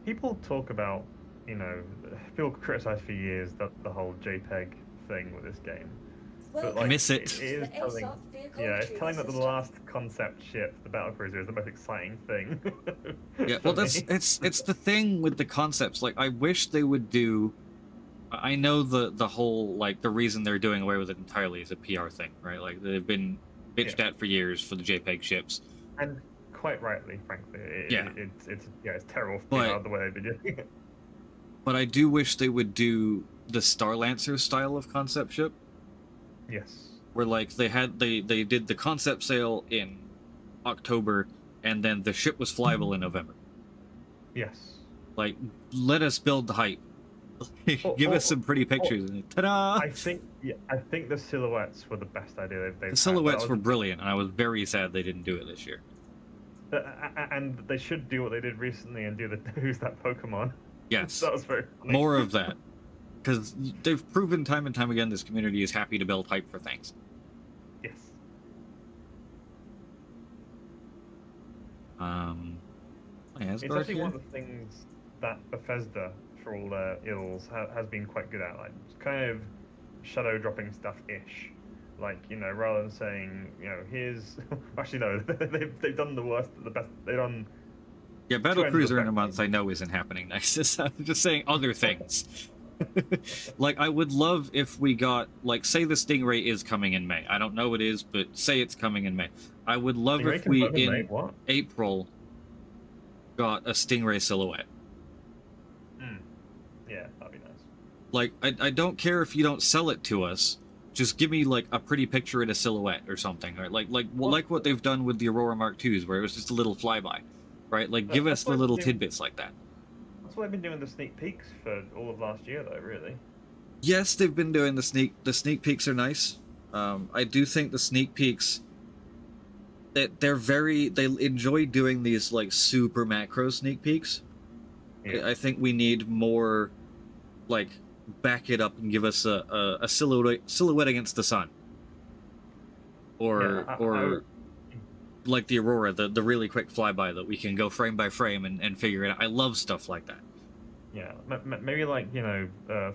Speaker 4: People talk about, people criticize for years the whole JPEG thing with this game. But, like,
Speaker 1: miss it.
Speaker 4: It is telling, it's telling that the last concept ship, the Battlecruiser, is the most exciting thing.
Speaker 1: Yeah, well, it's the thing with the concepts. Like, I wish they would do. I know the whole, like, the reason they're doing away with it entirely is a PR thing, right? Like, they've been bitched at for years for the JPEG ships.
Speaker 4: And quite rightly, frankly. It's terrible
Speaker 1: But-
Speaker 4: the way they've been doing it.
Speaker 1: But I do wish they would do the Star Lancer style of concept ship.
Speaker 4: Yes.
Speaker 1: Where, like, they did the concept sale in October, and then the ship was flyable in November.
Speaker 4: Yes.
Speaker 1: Like, let us build the hype. Give us some pretty pictures, and ta-da!
Speaker 4: I think the silhouettes were the best idea they've
Speaker 1: The silhouettes were brilliant, and I was very sad they didn't do it this year.
Speaker 4: And they should do what they did recently and do the who's that Pokemon.
Speaker 1: Yes.
Speaker 4: That was very funny.
Speaker 1: More of that. Because they've proven time and time again this community is happy to build hype for things.
Speaker 4: Yes.
Speaker 1: Asgard
Speaker 4: It's actually
Speaker 1: here?
Speaker 4: one of the things that Bethesda, for all their ills, has been quite good at. Like, kind of shadow dropping stuff-ish. Like, rather than saying, here's... Actually, no, they've done the worst, the best. They've done...
Speaker 1: Yeah, Battle
Speaker 4: ends
Speaker 1: Cruiser
Speaker 4: of
Speaker 1: in a month I know isn't happening next. I'm just saying other things. Like, I would love if we got, like, say the Stingray is coming in May. I don't know it is, but say it's coming in May. I would love
Speaker 4: Stingray
Speaker 1: if
Speaker 4: can
Speaker 1: we,
Speaker 4: come in May?
Speaker 1: in
Speaker 4: What?
Speaker 1: April, got a Stingray silhouette.
Speaker 4: Yeah, that'd be nice.
Speaker 1: Like, I don't care if you don't sell it to us. Just give me, like, a pretty picture in a silhouette or something. Right? Like what they've done with the Aurora Mark IIs, where it was just a little flyby. Right? Like, give us the little tidbits like that.
Speaker 4: That's why I've been doing the sneak peeks for all of last year, though, really.
Speaker 1: Yes, they've been doing the sneak peeks are nice. I do think the sneak peeks that they enjoy doing these, like, super macro sneak peeks.
Speaker 4: Yeah.
Speaker 1: I think we need more, like, back it up and give us a silhouette against the sun. Or like the Aurora, the really quick flyby that we can go frame by frame and figure it out. I love stuff like that.
Speaker 4: Yeah, maybe like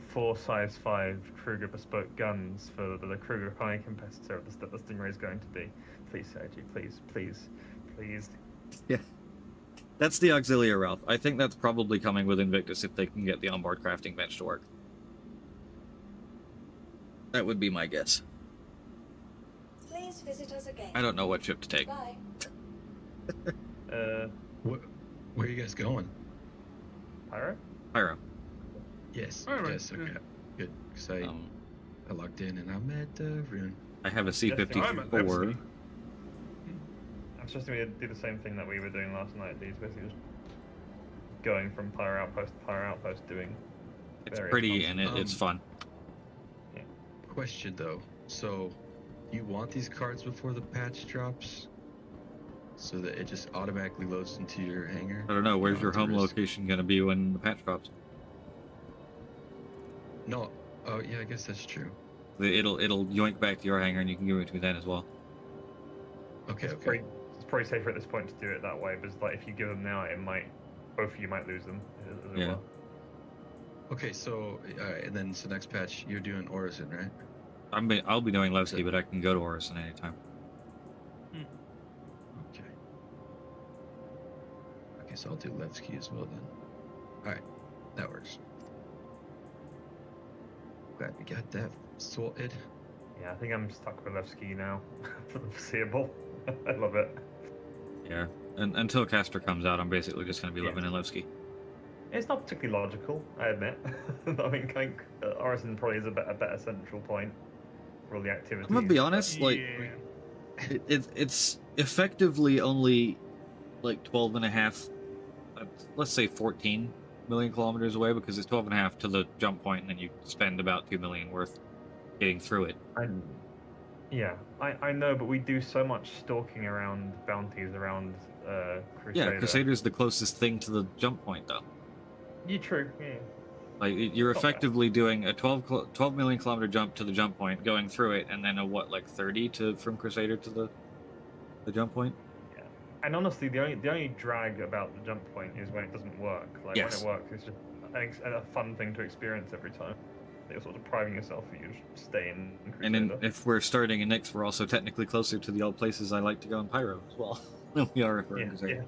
Speaker 4: 4 size 5 Kruger bespoke guns for the Kruger high competitor that the Stingray is going to be. Please, Sergi, please.
Speaker 1: Yeah. That's the auxiliary, Ralph. I think that's probably coming with Invictus if they can get the onboard crafting bench to work. That would be my guess.
Speaker 14: Please visit us again.
Speaker 1: I don't know what ship to take.
Speaker 14: Bye.
Speaker 5: Where are you guys going?
Speaker 4: Pyro?
Speaker 1: Pyro.
Speaker 5: Yes.
Speaker 10: Pyro,
Speaker 5: Yes. Okay.
Speaker 10: yeah.
Speaker 5: Good. Because I logged in and I'm at Rune.
Speaker 1: I have a
Speaker 10: I'm at
Speaker 1: C-54.
Speaker 10: Levski.
Speaker 4: I'm supposed to do the same thing that we were doing last night. These basically just going from Pyro outpost to Pyro outpost, doing.
Speaker 1: It's pretty and it's fun.
Speaker 4: Yeah.
Speaker 5: Question though. So, you want these cards before the patch drops? So that it just automatically loads into your hangar?
Speaker 1: I don't know. Where's your home location going to be when the patch drops?
Speaker 5: No. Oh, yeah, I guess that's true.
Speaker 1: It'll yoink back to your hangar, and you can give it to me then as well.
Speaker 5: Okay,
Speaker 4: It's probably safer at this point to do it that way, because like if you give them now, both of you might lose them as well.
Speaker 5: Okay, so and then so next patch you're doing Orison, right?
Speaker 1: I'll be doing Levski, but I can go to Orison anytime.
Speaker 5: Okay. Okay, so I'll do Levski as well then. Alright, that works. Glad we got that sorted.
Speaker 4: Yeah, I think I'm stuck with Levski now for the foreseeable. I love it.
Speaker 1: Yeah, and until Castor comes out, I'm basically just going to be living in Levski.
Speaker 4: It's not particularly logical, I admit. I mean, Orison probably is a better central point for all the activities.
Speaker 1: I'm gonna be honest, like, it's effectively only like 12 and a half, let's say 14 million kilometers away, because it's 12 and a half to the jump point, and then you spend about 2 million worth getting through it.
Speaker 4: I know, but we do so much stalking around bounties around Crusader.
Speaker 1: Yeah, Crusader's the closest thing to the jump point, though.
Speaker 4: Yeah, true. Yeah.
Speaker 1: Like, you're effectively doing a 12 million kilometer jump to the jump point, going through it, and then a what, like 30 from Crusader to the jump point?
Speaker 4: Yeah. And honestly, the only drag about the jump point is when it doesn't work. Like
Speaker 1: Yes.
Speaker 4: when it works, it's just a fun thing to experience every time. You're sort of depriving yourself of you to stay in Crusader.
Speaker 1: And then if we're starting in Nyx, we're also technically closer to the old places I like to go in Pyro as well than we are if we're in Crusader.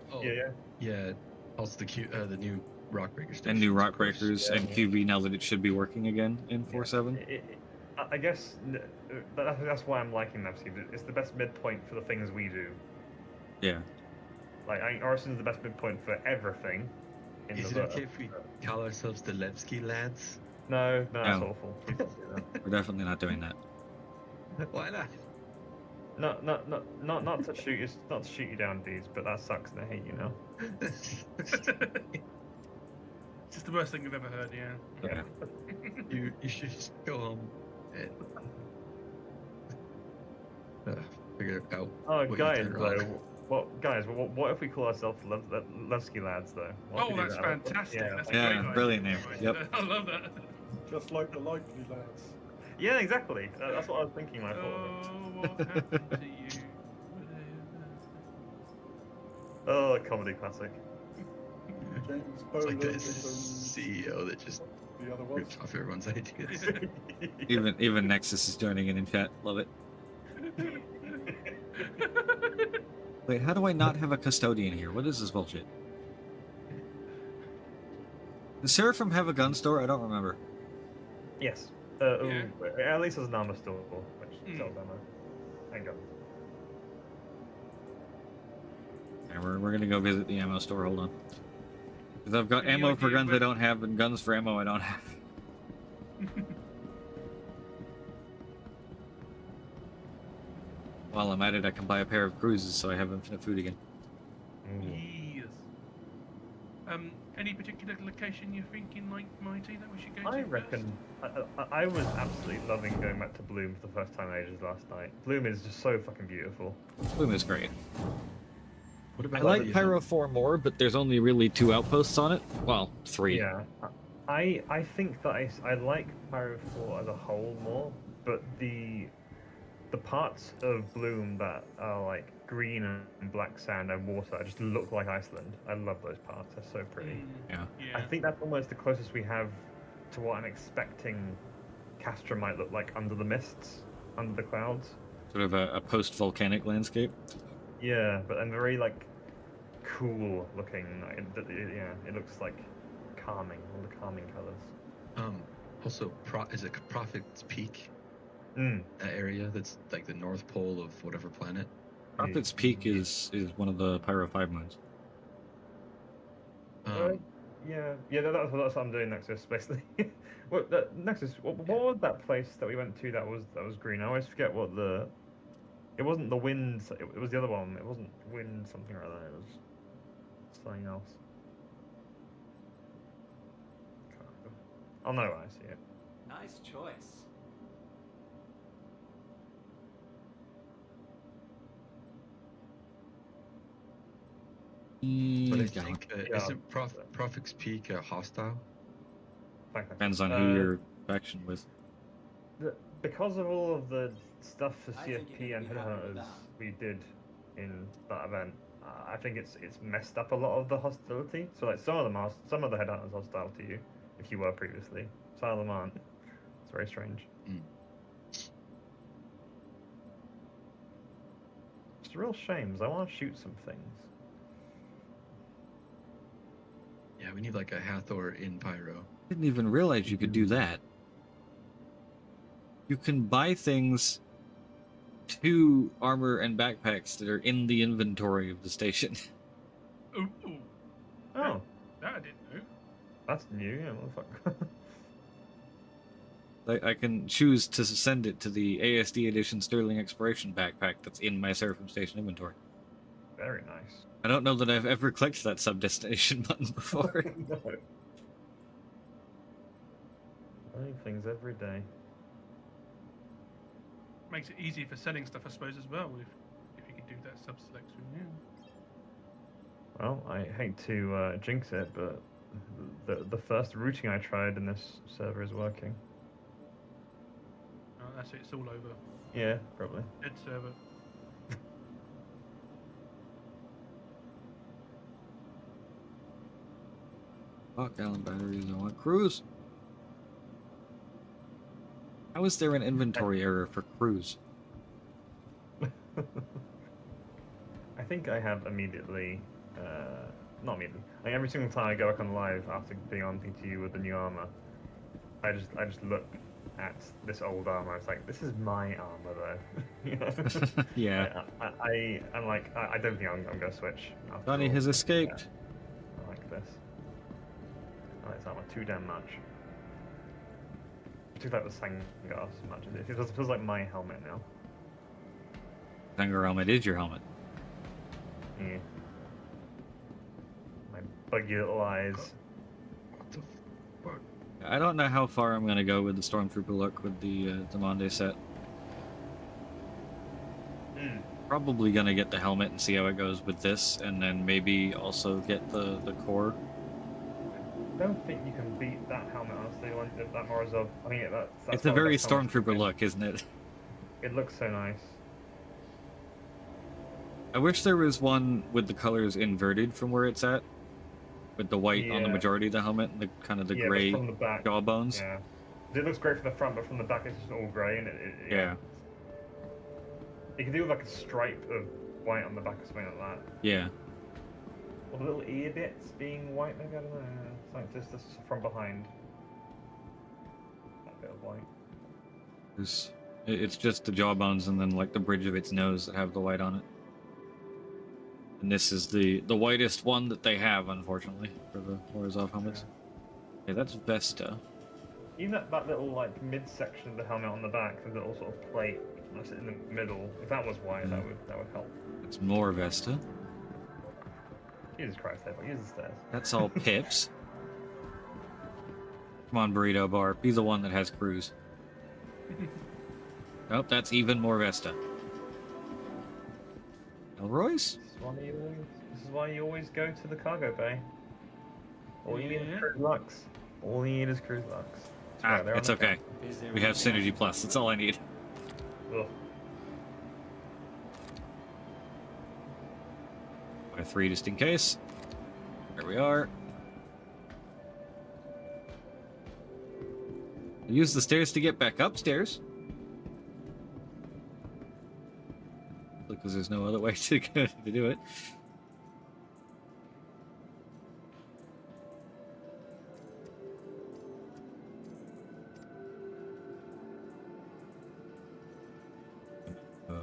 Speaker 5: Yeah. Also the new rock breaker station.
Speaker 1: And new rock breakers and QB now that it should be working again in 4.7.
Speaker 4: I guess that's why I'm liking Levski. It's the best midpoint for the things we do.
Speaker 1: Yeah.
Speaker 4: Like, I think Orison's the best midpoint for everything.
Speaker 5: Is it okay if we call ourselves the Levski lads?
Speaker 4: No, that's awful.
Speaker 1: We're definitely not doing that.
Speaker 5: Why not?
Speaker 4: Not to shoot you, not to shoot you down, Deez, but that sucks and I hate you now.
Speaker 10: It's just the worst thing I've ever heard, yeah.
Speaker 5: You should just go home and figure out.
Speaker 4: Oh,
Speaker 5: what
Speaker 4: guys,
Speaker 5: you did wrong.
Speaker 4: What if we call ourselves Levski lads, though?
Speaker 10: Oh, that's fantastic. That's a great idea.
Speaker 1: Brilliant name. Yep.
Speaker 10: I love that.
Speaker 3: Just like the likely lads.
Speaker 4: Yeah, exactly. That's what I was thinking. My
Speaker 10: what happened to you?
Speaker 4: Oh, comedy classic.
Speaker 3: James
Speaker 5: It's
Speaker 3: Bowler
Speaker 5: like the
Speaker 3: and
Speaker 5: CEO that just
Speaker 3: the other ones.
Speaker 5: rips off everyone's ideas.
Speaker 1: Even Nexus is joining in chat. Love it. Wait, how do I not have a custodian here? What is this bullshit? Does Seraphim have a gun store? I don't remember.
Speaker 4: Yes. At least there's an armor store, which sells ammo and guns.
Speaker 1: Yeah, we're gonna go visit the ammo store. Hold on. Because I've got ammo for guns I don't have, and guns for ammo I don't have. While I'm at it, I can buy a pair of cruises, so I have infinite food again.
Speaker 10: Yes. Any particular location you're thinking, like Mighty, that we should go to?
Speaker 4: I reckon I was absolutely loving going back to Bloom for the first time in ages last night. Bloom is just so fucking beautiful.
Speaker 1: Bloom is great.
Speaker 5: What about
Speaker 1: I like Pyro 4 more, but there's only really 2 outposts on it. Well, 3.
Speaker 4: Yeah. I think that I like Pyro 4 as a whole more, but the parts of Bloom that are like green and black sand and water just look like Iceland. I love those parts. They're so pretty.
Speaker 1: Yeah.
Speaker 4: I think that's almost the closest we have to what I'm expecting Castra might look like under the mists, under the clouds.
Speaker 1: Sort of a post-volcanic landscape.
Speaker 4: Yeah, but and very like cool looking. Yeah, it looks like calming, all the calming colors.
Speaker 5: Also, is it Prophet's Peak?
Speaker 4: Mm.
Speaker 5: That area that's like the North Pole of whatever planet.
Speaker 1: Prophet's Peak is one of the Pyro 5 moons.
Speaker 4: Yeah, that's what I'm doing, Nexus, basically. Nexus, what was that place that we went to that was green? I always forget what the... It wasn't the wind, it was the other one. It wasn't wind something like that, it was something else. I'll know when I see it.
Speaker 13: Nice choice.
Speaker 5: But I think isn't Prophet's Peak hostile?
Speaker 1: Depends on who you're faction with.
Speaker 4: Because of all of the stuff for CFP and Headhunters we did in that event, I think it's messed up a lot of the hostility. So like some of the Headhunters hostile to you, if you were previously. Some of them aren't. It's very strange. It's a real shame, because I want to shoot some things.
Speaker 5: Yeah, we need like a Hathor in Pyro.
Speaker 1: Didn't even realize you could do that. You can buy things to armor and backpacks that are in the inventory of the station.
Speaker 10: Ooh.
Speaker 4: Oh.
Speaker 10: That I didn't know.
Speaker 4: That's new, yeah, motherfucker.
Speaker 1: I can choose to send it to the ASD Edition Sterling Exploration backpack that's in my Seraphim Station inventory.
Speaker 4: Very nice.
Speaker 1: I don't know that I've ever clicked that sub-destination button before.
Speaker 4: No. Learning things every day.
Speaker 10: Makes it easy for selling stuff, I suppose, as well, if you can do that sub-selection, yeah.
Speaker 4: Well, I hate to jinx it, but the first routing I tried in this server is working.
Speaker 10: Oh, that's it, it's all over.
Speaker 4: Yeah, probably.
Speaker 10: Dead server.
Speaker 1: Fuck Allen batteries, I want cruise. How is there an inventory error for cruise?
Speaker 4: I think I have immediately, not immediately. Like every single time I go back on live after being on PTU with the new armor, I just look at this old armor. It's like, this is my armor though. You know?
Speaker 1: Yeah.
Speaker 4: I'm like, I don't think I'm gonna switch.
Speaker 1: Johnny has escaped.
Speaker 4: Yeah, I like this. I like this armor too damn much. Particularly like the Sangar so much. It feels like my helmet now.
Speaker 1: Sangar helmet is your helmet.
Speaker 4: Yeah. My buggy little eyes.
Speaker 5: What the fuck?
Speaker 1: I don't know how far I'm gonna go with the Stormtrooper look with the Monde set. Probably gonna get the helmet and see how it goes with this, and then maybe also get the core.
Speaker 4: I don't think you can beat that helmet, honestly, that Morozov. I mean, that's
Speaker 1: It's a very Stormtrooper look, isn't it?
Speaker 4: It looks so nice.
Speaker 1: I wish there was one with the colors inverted from where it's at. With the white on the majority of the helmet and the kind of the gray
Speaker 4: from the back,
Speaker 1: jawbones.
Speaker 4: Yeah. It looks great from the front, but from the back it's just all grey. And
Speaker 1: yeah.
Speaker 4: You could do like a stripe of white on the back or something like that.
Speaker 1: Yeah.
Speaker 4: Or the little ear bits being white, maybe, I don't know. It's like just from behind. That bit of white.
Speaker 1: It's just the jawbones and then like the bridge of its nose that have the white on it. And this is the whitest one that they have, unfortunately, for the Morozov helmets. Yeah, that's Vesta.
Speaker 4: Even that little like mid-section of the helmet on the back, the little sort of plate that's in the middle, if that was white, that would help.
Speaker 1: It's more Vesta.
Speaker 4: Jesus Christ, use the stairs.
Speaker 1: That's all Pips. Come on, Burrito Bar. Be the one that has cruise. Nope, that's even more Vesta. Elroy's?
Speaker 4: This is why you always go to the cargo bay. All you need is cruise lux. All you need is cruise lux.
Speaker 1: It's okay. We have Synergy Plus. That's all I need.
Speaker 4: Ugh.
Speaker 1: 3 just in case. There we are. Use the stairs to get back upstairs. Because there's no other way to do it.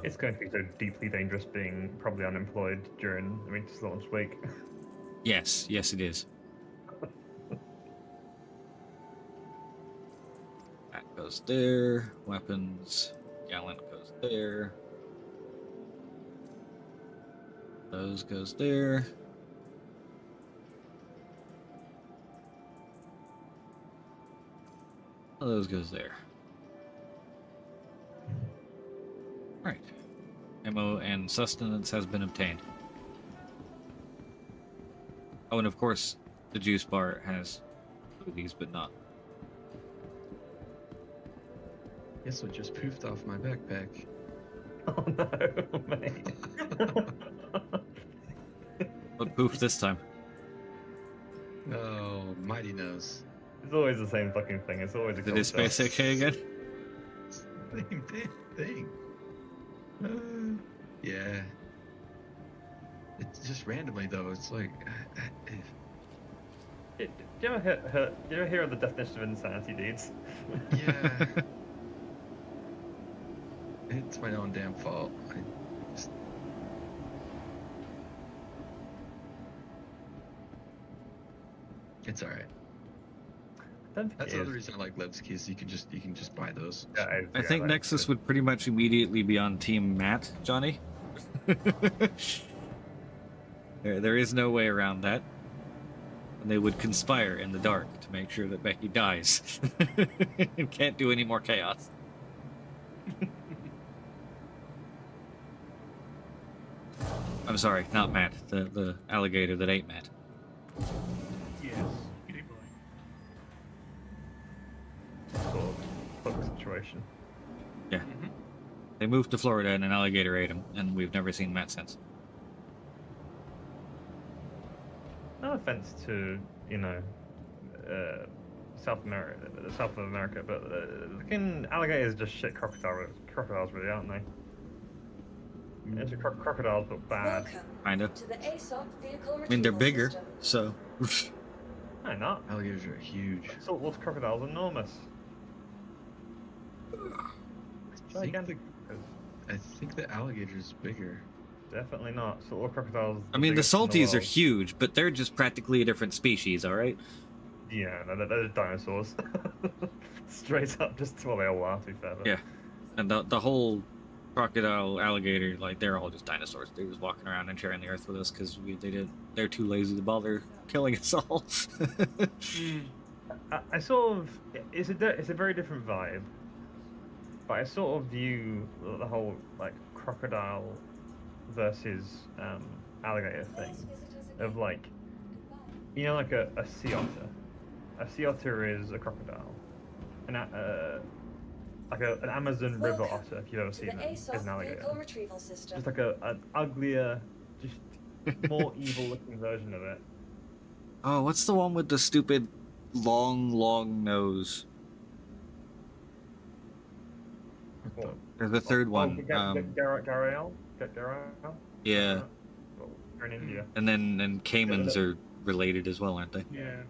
Speaker 4: It's going to be so deeply dangerous being probably unemployed during the Winter's launch week.
Speaker 1: Yes, yes it is. That goes there. Weapons. Gallant goes there. Those goes there. Those goes there. Right. Ammo and sustenance has been obtained. Oh, and of course, the juice bar has these, but not.
Speaker 5: Guess what just poofed off my backpack?
Speaker 4: Oh no, mate.
Speaker 1: What poof this time?
Speaker 5: Oh, mighty knows.
Speaker 4: It's always the same fucking thing. It's always a
Speaker 1: Did it space AK again?
Speaker 5: Same damn thing. Yeah. It's just randomly though. It's like.
Speaker 4: Do you ever hear of the definition of insanity, dudes?
Speaker 5: Yeah. It's my own damn fault. It's all right. That's another reason I like Levski is you can just buy those.
Speaker 4: Yeah,
Speaker 1: I think Nexus would pretty much immediately be on Team Matt, Johnny. There is no way around that. And they would conspire in the dark to make sure that Becky dies. And can't do any more chaos. I'm sorry, not Matt. The alligator that ate Matt.
Speaker 10: Yes, you ain't right.
Speaker 4: Sort of fuck situation.
Speaker 1: Yeah. They moved to Florida and an alligator ate him, and we've never seen Matt since.
Speaker 4: No offense to, you know, South of America, but fucking alligators are just shit crocodiles, really, aren't they? It's crocodiles, but bad.
Speaker 1: Kinda.
Speaker 14: To the ASOP vehicle
Speaker 1: I mean, they're
Speaker 14: retrieval
Speaker 1: bigger,
Speaker 14: system.
Speaker 1: so.
Speaker 4: No, not.
Speaker 5: Alligators are huge.
Speaker 4: Saltwater crocodiles are enormous. Gigantic.
Speaker 5: I think the alligator is bigger.
Speaker 4: Definitely not. Saltwater crocodiles.
Speaker 1: I mean, the
Speaker 4: biggest in
Speaker 1: salties are
Speaker 4: world.
Speaker 1: huge, but they're just practically a different species, alright?
Speaker 4: Yeah, they're just dinosaurs. Straight up, just well, they all are, to be fair. But...
Speaker 1: Yeah. And the whole crocodile, alligator, like, they're all just dinosaurs. They're just walking around and sharing the earth with us because they're too lazy to bother killing us all.
Speaker 4: I sort of, it's a very different vibe, but I sort of view the whole like crocodile versus alligator thing of like, you know, like a sea otter. A sea otter is a crocodile, and like an Amazon River otter, if you've ever seen them, is an alligator. Just like an uglier, just more evil looking version of it.
Speaker 1: Oh, what's the one with the stupid long nose? There's a third one.
Speaker 4: Garael?
Speaker 1: Yeah.
Speaker 4: They're in India.
Speaker 1: And then caimans are related as well, aren't they?
Speaker 10: Yeah.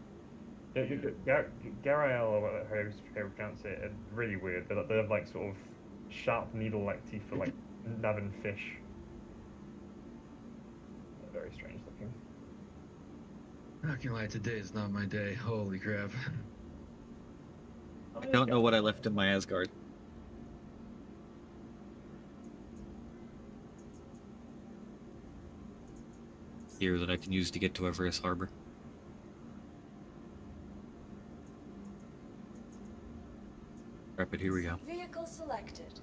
Speaker 4: Garael, or however you pronounce it, are really weird. They have like sort of sharp needle-like teeth for like nabbing fish. They're very strange looking.
Speaker 5: Not gonna lie, today is not my day. Holy crap.
Speaker 1: I don't know what I left in my Asgard. Here that I can use to get to Everest Harbor. Rapid, here we go.
Speaker 14: Vehicle selected.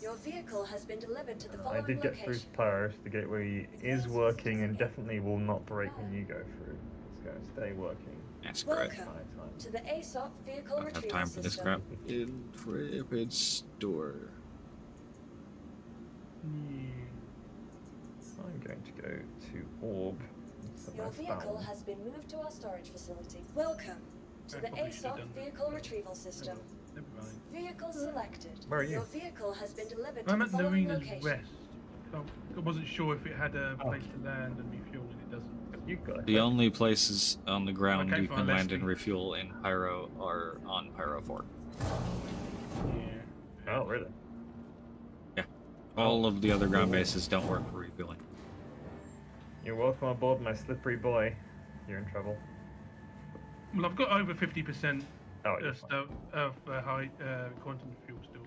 Speaker 14: Your vehicle has been delivered to the
Speaker 4: I
Speaker 14: following
Speaker 4: did get through
Speaker 14: location.
Speaker 4: Polaris. The gateway is working and definitely will not break when you go through. It's going to stay working.
Speaker 1: That's correct.
Speaker 14: Welcome to the ASOP vehicle
Speaker 1: I don't have
Speaker 14: retrieval
Speaker 1: time for this
Speaker 14: system.
Speaker 1: crap. Intrepid store.
Speaker 4: I'm going to go to Orb. Set
Speaker 14: Your
Speaker 4: my
Speaker 14: vehicle
Speaker 4: spell.
Speaker 14: has been moved to our storage facility. Welcome to the
Speaker 10: probably should've
Speaker 14: ASOC
Speaker 10: done that.
Speaker 14: vehicle retrieval system.
Speaker 10: Never mind.
Speaker 14: Vehicle selected.
Speaker 4: Where are you?
Speaker 14: Your vehicle has been delivered to
Speaker 10: I'm
Speaker 14: the
Speaker 10: at
Speaker 14: following
Speaker 10: Narina's
Speaker 14: location.
Speaker 10: Rest. I wasn't sure if it had a
Speaker 4: Oh.
Speaker 10: place to land and refuel, and it doesn't.
Speaker 4: You got
Speaker 1: The only places on the ground
Speaker 10: Okay,
Speaker 1: you
Speaker 10: fine,
Speaker 1: can
Speaker 10: let's
Speaker 1: land and
Speaker 10: see.
Speaker 1: refuel in Pyro are on Pyro 4.
Speaker 10: Yeah.
Speaker 4: Oh, really?
Speaker 1: All of the other ground bases don't work for refueling.
Speaker 4: You're welcome aboard, my slippery boy. You're in trouble.
Speaker 10: Well, I've got over 50%
Speaker 4: Oh, you're
Speaker 10: stuff of high quantum fuel still.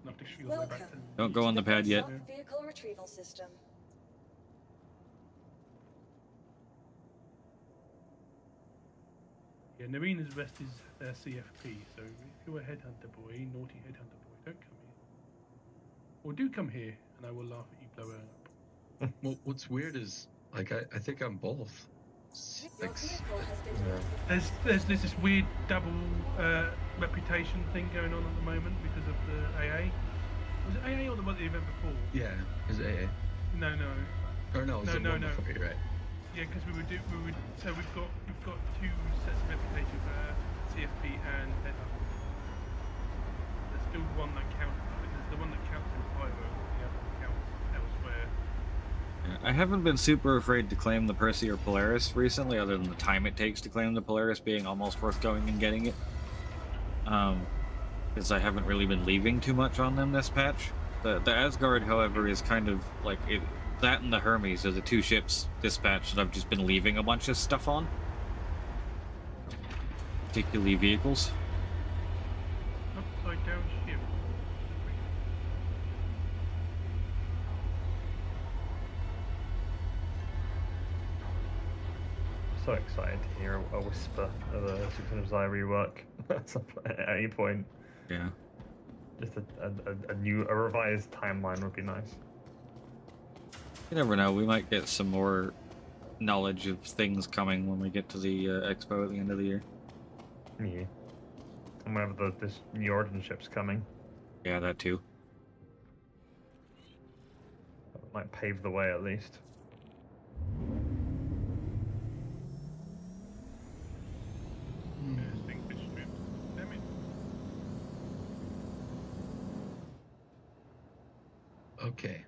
Speaker 10: Enough to fuel my
Speaker 14: Welcome.
Speaker 10: back to.
Speaker 1: Don't go on the pad yet.
Speaker 14: ASOC vehicle retrieval system.
Speaker 10: Yeah, Narina's Rest is CFP, so if you're a headhunter boy, naughty headhunter boy, don't come here. Or do come here, and I will laugh at you blow her up.
Speaker 5: Well, what's weird is, like, I think I'm both.
Speaker 14: Your
Speaker 5: Like,
Speaker 14: vehicle has been delivered.
Speaker 10: There's this weird double reputation thing going on at the moment because of the AA. Was it AA or the event before?
Speaker 5: yeah, is AA.
Speaker 10: No.
Speaker 5: Or no, it was the one before, you're right.
Speaker 10: Yeah, because so we've got two sets of reputation for CFP and Headhunter. There's still one that counts. I think there's the one that counts in Pyro, the other one counts elsewhere.
Speaker 1: I haven't been super afraid to claim the Percy or Polaris recently, other than the time it takes to claim the Polaris being almost worth going and getting it. Because I haven't really been leaving too much on them this patch. The Asgard, however, is kind of like it. That and the Hermes are the two ships this patch that I've just been leaving a bunch of stuff on. Particularly vehicles.
Speaker 10: Upside down ship.
Speaker 4: So excited to hear a whisper of a 600 Xi rework at any point.
Speaker 1: Yeah.
Speaker 4: Just a revised timeline would be nice.
Speaker 1: You never know, we might get some more knowledge of things coming when we get to the expo at the end of the year.
Speaker 4: Yeah. And whenever this new Origin ship's coming.
Speaker 1: Yeah, that too.
Speaker 4: That might pave the way at least.
Speaker 10: Damn it.
Speaker 5: Okay.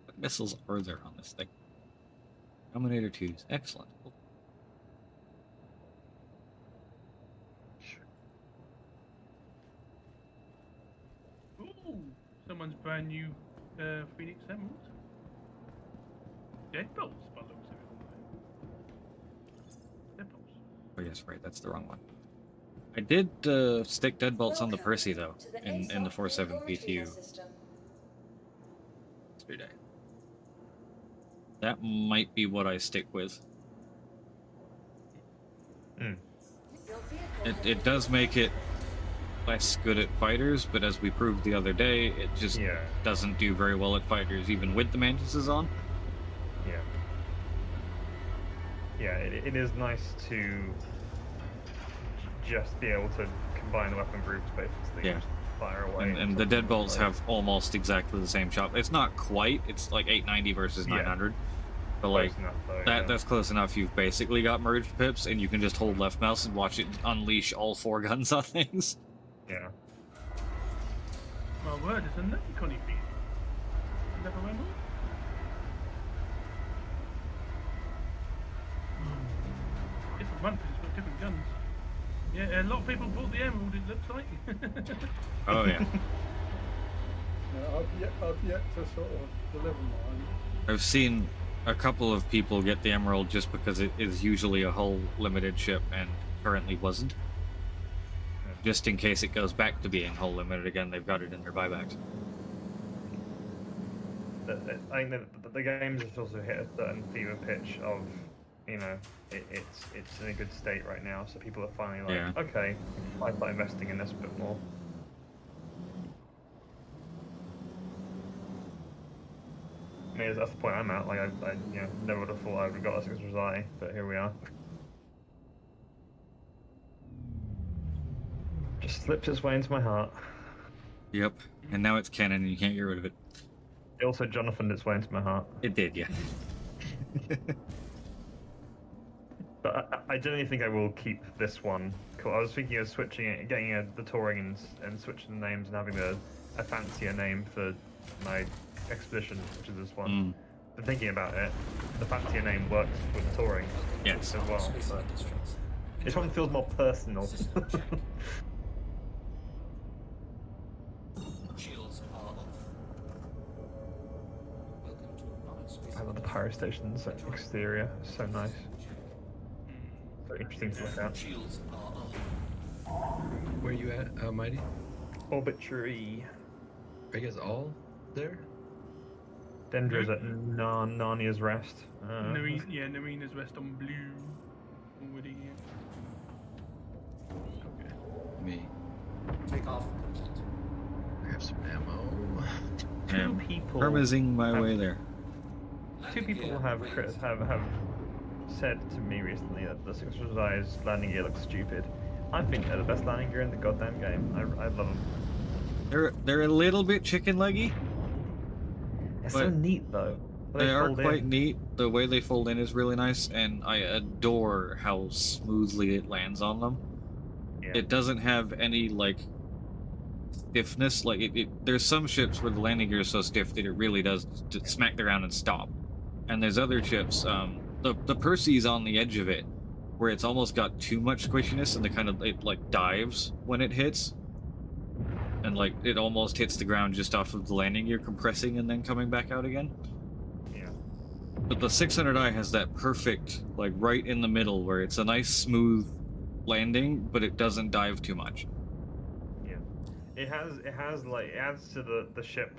Speaker 1: What missiles are there on this thing? Dominator 2s. Excellent.
Speaker 10: Ooh, someone's brand new Phoenix Emerald. Deadbolts, by the looks of it. Deadbolts.
Speaker 1: Oh yes, right, that's the wrong one. I did stick deadbolts on the Percy though, in the 4.7 PTU yesterday. That might be what I stick with. It does make it less good at fighters, but as we proved the other day, it just doesn't do very well at fighters, even with the mantises on.
Speaker 4: Yeah. Yeah, it is nice to just be able to combine weapon groups basically.
Speaker 1: Yeah.
Speaker 4: Just fire away.
Speaker 1: And the deadbolts have almost exactly the same shot. It's not quite, it's like 890 versus 900. But like,
Speaker 4: Close enough, though,
Speaker 1: that's close enough. You've basically got merged pips, and you can just hold left mouse and watch it unleash all 4 guns on things.
Speaker 4: Yeah.
Speaker 10: My word, it's another Connie feed. Never went on. Different one because it's got different guns. Yeah, a lot of people bought the Emerald, it looks like.
Speaker 1: Oh yeah.
Speaker 3: Yeah, I've yet to sort of deliver mine.
Speaker 1: I've seen a couple of people get the Emerald just because it is usually a hull limited ship and currently wasn't. Just in case it goes back to being hull limited again, they've got it in their buybacks.
Speaker 4: I think that the game's just also hit a certain fever pitch of, you know, it's in a good state right now, so people are finally like,
Speaker 1: Yeah.
Speaker 4: okay, I start investing in this a bit more. I mean, that's the point I'm at. Like, I you know, never would have thought I would have got a 600 Xi, but here we are. Just slipped its way into my heart.
Speaker 1: Yep. And now it's canon and you can't get rid of it.
Speaker 4: Also, Jonathan, its way into my heart.
Speaker 1: It did, yeah.
Speaker 4: But I genuinely think I will keep this one. Cool. I was thinking of switching it, getting the touring and switching the names and having a fancier name for my expedition, which is this one. But thinking about it, the fancier name works with the touring
Speaker 1: yes.
Speaker 4: as well. So this one feels more personal.
Speaker 13: Shields are off. Welcome to Roberts Space.
Speaker 4: I love the power station's exterior. So nice. So interesting to look at.
Speaker 13: Shields are off.
Speaker 5: Where are you at, Mighty?
Speaker 4: Orbitry.
Speaker 5: Are you guys all there?
Speaker 4: Dendra's at Narnia's Rest.
Speaker 10: Narina's Rest on blue. Already here. Okay.
Speaker 5: Me.
Speaker 13: Take off.
Speaker 5: Grab some ammo.
Speaker 4: Two people.
Speaker 1: Permazing my way there.
Speaker 4: Two people have said to me recently that the Sixers' landing gear looks stupid. I think they're the best landing gear in the goddamn game. I love them.
Speaker 1: They're a little bit chicken leggy.
Speaker 4: It's so neat though.
Speaker 1: They are quite neat. The way they fold in is really nice, and I adore how smoothly it lands on them. Yeah. It doesn't have any like stiffness. Like there's some ships where the landing gear is so stiff that it really does smack the ground and stop. And there's other ships. The Percy's on the edge of it, where it's almost got too much squishiness, and it like dives when it hits. And like it almost hits the ground just off of the landing gear compressing and then coming back out again.
Speaker 4: Yeah.
Speaker 1: But the 600i has that perfect, like right in the middle, where it's a nice smooth landing, but it doesn't dive too much.
Speaker 4: Yeah. It has like it adds to the ship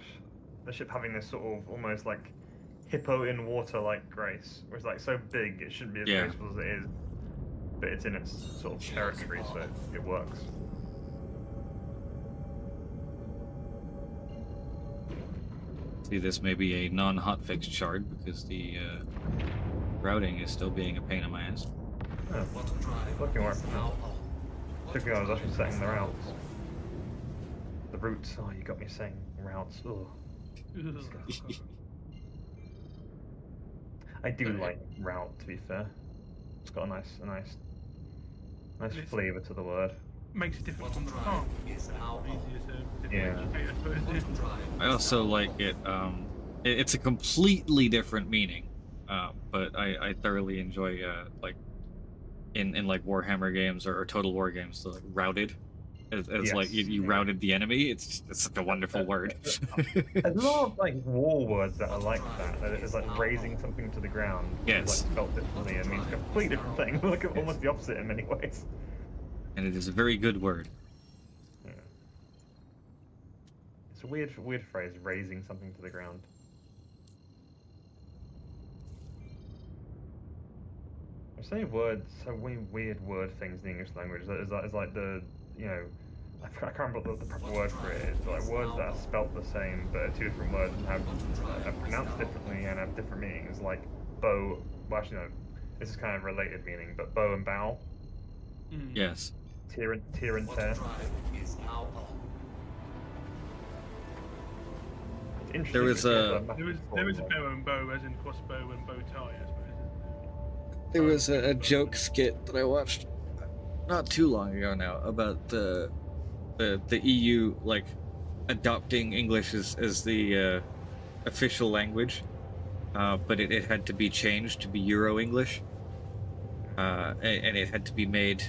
Speaker 4: having this sort of almost like hippo in water like grace, where it's like so big it shouldn't be as graceful as it is, but it's in its sort of territory, so it works.
Speaker 1: See, this may be a non-hotfix shard because the routing is still being a pain in my ass.
Speaker 4: Oh, looking worse now. Looking I was actually setting the routes. The routes. Oh, you got me saying routes. Ugh. I do like route, to be fair. It's got a nice flavour to the word.
Speaker 10: Makes it different from the car.
Speaker 4: Yeah.
Speaker 1: I also like it. It's a completely different meaning, but I thoroughly enjoy like in like Warhammer games or Total War games, the like, routed. As yes. Like you routed the enemy. It's such a wonderful word.
Speaker 4: There's a lot of like war words that are like that. It's like raising something to the ground.
Speaker 1: Yes.
Speaker 4: Like spelled differently. It means a completely different thing. Like almost the opposite in many ways.
Speaker 1: And it is a very good word.
Speaker 4: Yeah. It's a weird phrase, raising something to the ground. I say words, so many weird word things in the English language. It's like the, you know, I can't remember what the proper word for it is, but like words that are spelt the same but are two different words and are pronounced differently and have different meanings. Like bow, well actually no, this is kind of related meaning, but bow and bow.
Speaker 1: Yes.
Speaker 4: Tear and tear. It's interesting.
Speaker 1: There is a
Speaker 10: bow and bow, as in crossbow and bow tie, I suppose.
Speaker 1: There was a joke skit that I watched not too long ago now about the EU like adopting English as the official language, but it had to be changed to be Euro English, and it had to be made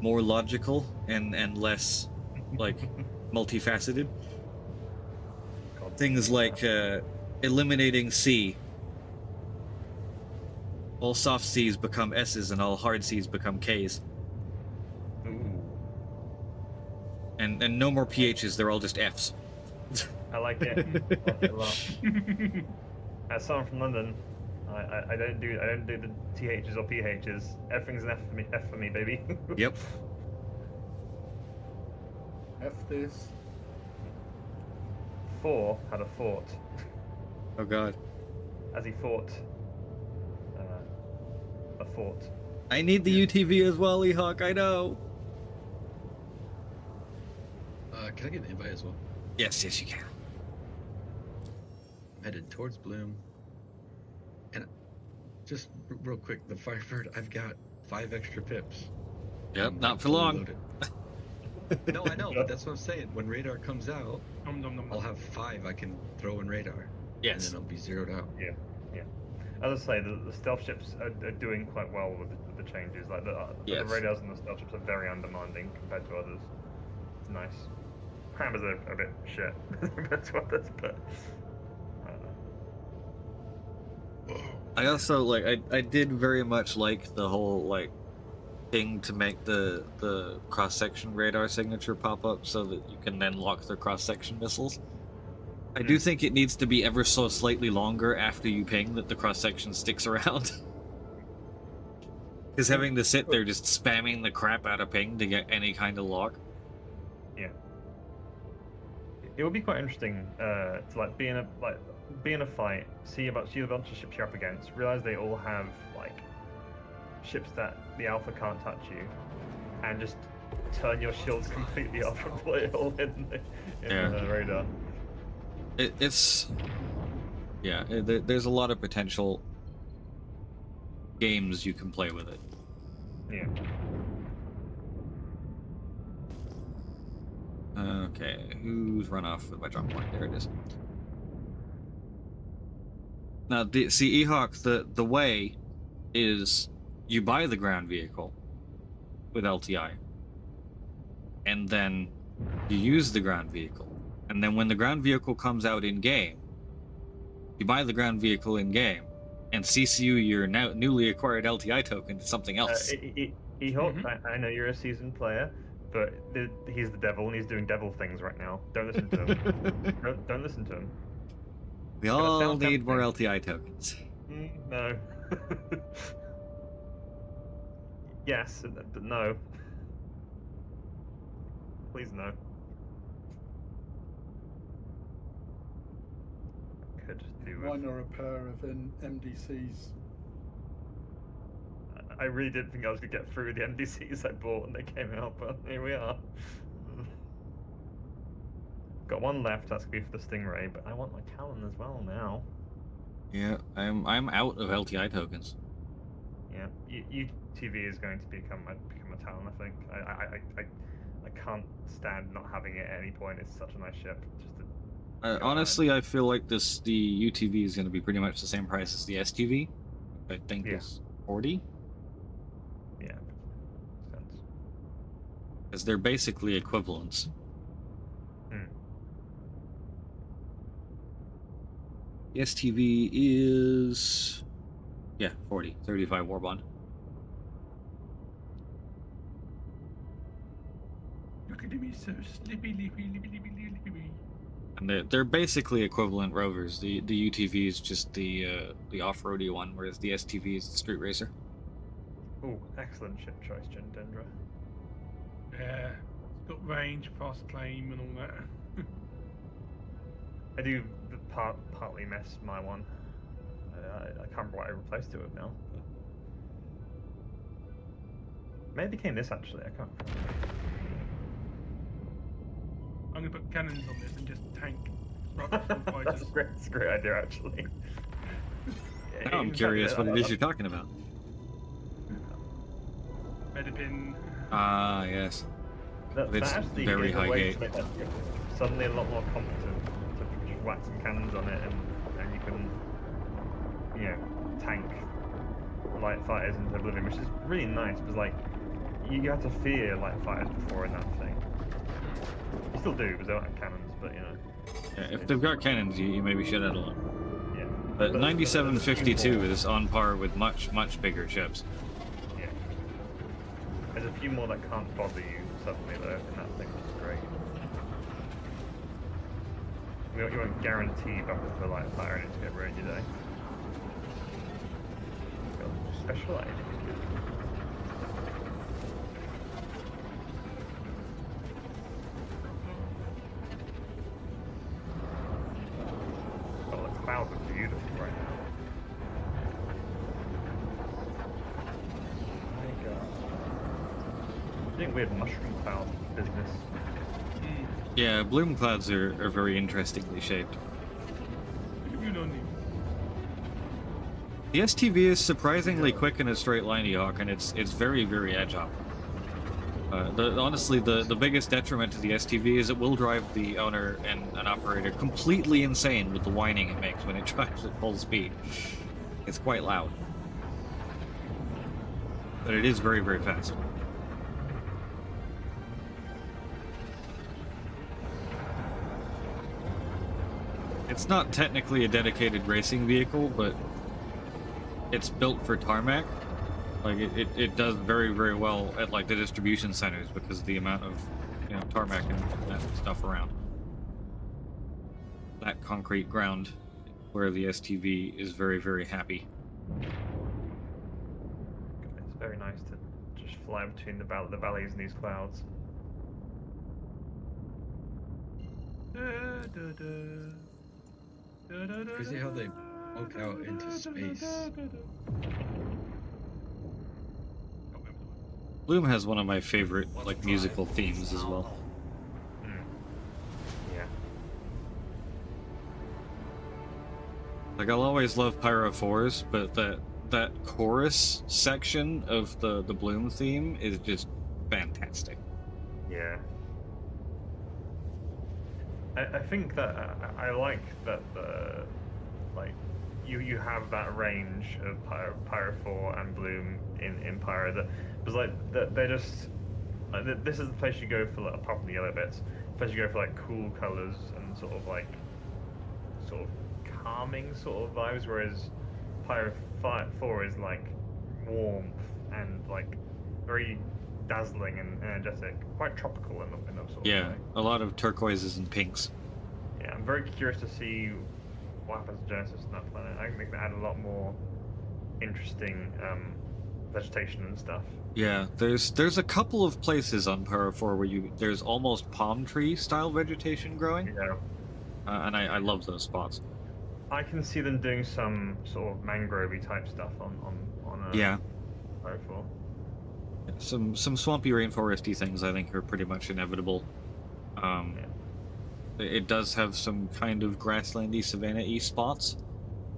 Speaker 1: more logical and less like multifaceted. Things like eliminating C. All soft C's become S's and all hard C's become K's.
Speaker 4: Ooh.
Speaker 1: And no more PH's, they're all just F's.
Speaker 4: I like it. I like it a lot. As someone from London, I don't do the TH's or PH's. Everything's an F for me, baby.
Speaker 1: Yep.
Speaker 3: F this.
Speaker 4: 4 had a fort.
Speaker 1: Oh god.
Speaker 4: As he fought a fort.
Speaker 1: I need the UTV as well, Ehawk, I know.
Speaker 5: Can I get an invite as well?
Speaker 1: Yes, you can.
Speaker 5: headed towards Bloom. And just real quick, the Firebird, I've got 5 extra pips.
Speaker 1: Yep,
Speaker 5: I'm,
Speaker 1: not
Speaker 5: like,
Speaker 1: for
Speaker 5: fully
Speaker 1: long.
Speaker 5: loaded. No, I know, but that's what I'm saying. When radar comes out, I'll have 5 I can throw in radar.
Speaker 1: Yes.
Speaker 5: And then I'll be zeroed out.
Speaker 4: Yeah, yeah. As I say, the stealth ships are doing quite well with the changes. Like the radars and the stealth ships are very undemanding compared to others. It's nice. Crammers are a bit shit compared to others, but I don't know.
Speaker 1: I also I did very much like the whole like thing to make the cross-section radar signature pop up so that you can then lock their cross-section missiles. I do think it needs to be ever so slightly longer after you ping that the cross-section sticks around. Because having to sit there just spamming the crap out of ping to get any kind of lock.
Speaker 4: Yeah. It would be quite interesting to like be in a fight, see a bunch of ships you're up against, realize they all have like ships that the alpha can't touch you, and just turn your shields completely off and put it all in the radar.
Speaker 1: There's a lot of potential games you can play with it.
Speaker 4: Yeah.
Speaker 1: Okay, who's run off with my drop point? There it is. Now, see, Ehawk, the way is you buy the ground vehicle with LTI, and then you use the ground vehicle. And then when the ground vehicle comes out in-game, you buy the ground vehicle in-game, and CCU your now newly acquired LTI token to something else.
Speaker 4: Ehawk, I know you're a seasoned player, but he's the devil, and he's doing devil things right now. Don't listen to him. don't listen to him.
Speaker 1: We all need more LTI tokens.
Speaker 4: No. Yes, but no. Please no. Could do with...
Speaker 3: One or a pair of MDCs.
Speaker 4: I really didn't think I was going to get through the MDCs I bought when they came out, but here we are. Got one left, that's going to be for the Stingray, but I want my Talon as well now.
Speaker 1: Yeah, I'm out of LTI tokens.
Speaker 4: Yeah, UTV is going to become a Talon, I think. I can't stand not having it at any point. It's such a nice ship.
Speaker 1: Honestly, I feel like the UTV is going to be pretty much the same price as the STV. I think is 40.
Speaker 4: Yeah, makes sense.
Speaker 1: Because they're basically equivalents. The STV is 40, 35 war bond.
Speaker 10: Look at me, so slippy.
Speaker 1: And they're basically equivalent rovers. The UTV is just the off-roady one, whereas the STV is the street racer.
Speaker 4: Oh, excellent ship choice, Dendra.
Speaker 10: Yeah, it's got range, fast claim, and all that.
Speaker 4: I do partly miss my one. I can't remember what I replaced it with now. Maybe it became this actually. I can't remember.
Speaker 10: I'm gonna put cannons on this and just tank.
Speaker 4: That's a great idea, actually.
Speaker 1: Now I'm curious what it is you're talking about.
Speaker 10: Medipin.
Speaker 1: Ah, yes. It's very high gate.
Speaker 4: Suddenly a lot more competent to just whack some cannons on it, and you can, tank light fighters into oblivion, which is really nice because like you had to fear light fighters before in that thing. You still do because they don't have cannons, but
Speaker 1: Yeah, if they've got cannons, you maybe should add a lot.
Speaker 4: Yeah.
Speaker 1: But 9752 is on par with much bigger ships.
Speaker 4: Yeah. There's a few more that can't bother you suddenly though in that thing, which is great. You won't guarantee buffers for light fire in it to get ready today. Specialized. Oh, the clouds are beautiful right now. I'm doing weird mushroom cloud business.
Speaker 1: Yeah, bloom clouds are very interestingly shaped.
Speaker 10: You know,
Speaker 1: The STV is surprisingly quick in a straight line, Ehawk, and it's very, very agile. Honestly, the biggest detriment to the STV is it will drive the owner and an operator completely insane with the whining it makes when it drives at full speed. It's quite loud. But it is very, very fast. It's not technically a dedicated racing vehicle, but it's built for tarmac. Like, it does very, very well at, like, the distribution centers because of the amount of, you know, tarmac and that stuff around. That concrete ground where the STV is very, very happy.
Speaker 4: It's very nice to just fly between the valleys and these clouds.
Speaker 5: Crazy how they poke out into space.
Speaker 1: Bloom has one of my favorite, like, musical themes as well.
Speaker 4: Yeah.
Speaker 1: Like, I'll always love Pyro 4s, but that chorus section of the Bloom theme is just fantastic.
Speaker 4: Yeah. I think that I like that like you have that range of Pyro 4 and Bloom in Pyro that was like they're just like, this is the place you go for, like, apart from the yellow bits, the place you go for like cool colors and sort of calming sort of vibes, whereas Pyro 4 is like warmth and like very dazzling and energetic, quite tropical in a sort of
Speaker 1: Yeah,
Speaker 4: way.
Speaker 1: a lot of turquoises and pinks.
Speaker 4: Yeah, I'm very curious to see what happens to Genesis on that planet. I think they can add a lot more interesting vegetation and stuff.
Speaker 1: Yeah, there's a couple of places on Pyro 4 where there's almost palm tree style vegetation growing.
Speaker 4: Yeah.
Speaker 1: And I love those spots.
Speaker 4: I can see them doing some sort of mangrove-y type stuff on
Speaker 1: Yeah.
Speaker 4: Pyro 4.
Speaker 1: Some swampy rainforesty things I think are pretty much inevitable. It does have some kind of grasslandy savanna-y spots.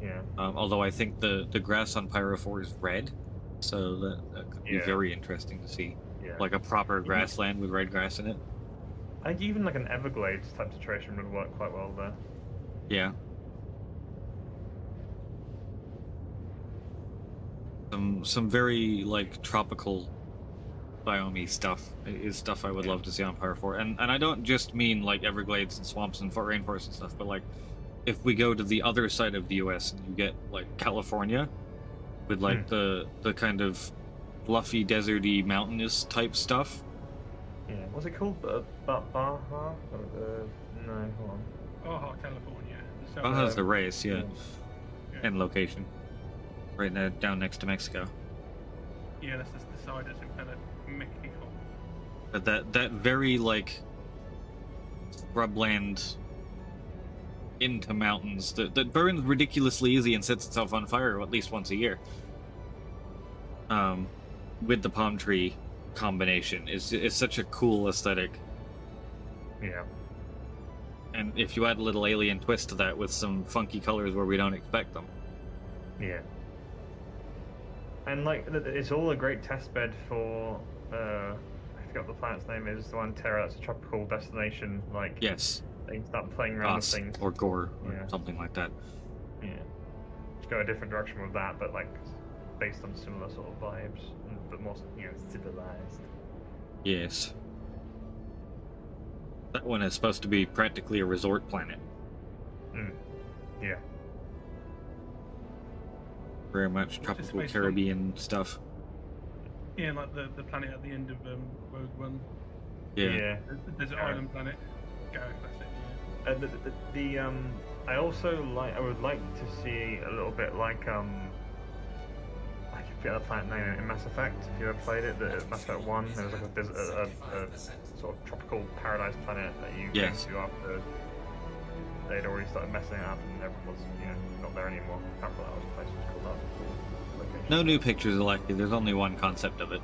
Speaker 4: Yeah.
Speaker 1: Although I think the grass on Pyro 4 is red, so that could be very interesting to see.
Speaker 4: Yeah.
Speaker 1: Like a proper grassland with red grass in it.
Speaker 4: I think even like an Everglades type situation would work quite well there.
Speaker 1: Yeah. Some very, like, tropical biome stuff is stuff I would love to see on Pyro 4. And I don't just mean like Everglades and swamps and rainforests and stuff, but like if we go to the other side of the US and you get like California with like the kind of fluffy, deserty, mountainous type stuff.
Speaker 4: Yeah. What's it called? Baja? No, hold on.
Speaker 10: Baja, California.
Speaker 1: Baja's the race, yeah. And location. Right now, down next to Mexico.
Speaker 10: Yeah, that's just the side that's in Mexico.
Speaker 1: But that very, like, scrubland into mountains that burns ridiculously easy and sets itself on fire at least once a year. With the palm tree combination is such a cool aesthetic.
Speaker 4: Yeah.
Speaker 1: And if you add a little alien twist to that with some funky colors where we don't expect them.
Speaker 4: Yeah. And like it's all a great test bed for I forgot the planet's name is, the one Terra. That's a tropical destination. Like
Speaker 1: yes,
Speaker 4: they can start playing around with things.
Speaker 1: Or Gore or something like that.
Speaker 4: Yeah, just go a different direction with that, but like based on similar sort of vibes, but more civilized.
Speaker 1: Yes. That one is supposed to be practically a resort planet.
Speaker 4: Yeah.
Speaker 1: Very much tropical Caribbean stuff.
Speaker 10: Yeah, like the planet at the end of Rogue One.
Speaker 1: Yeah.
Speaker 10: There's an island planet. Gareth, that's it. Yeah.
Speaker 4: I also like. I would like to see a little bit like I forget the planet name in Mass Effect. If you ever played it, the Mass Effect 1, there was like a sort of tropical paradise planet that you came to after they'd already started messing it up and everyone was, not there anymore. I can't remember what that place was called up. Location.
Speaker 1: No new pictures are likely. There's only one concept of it.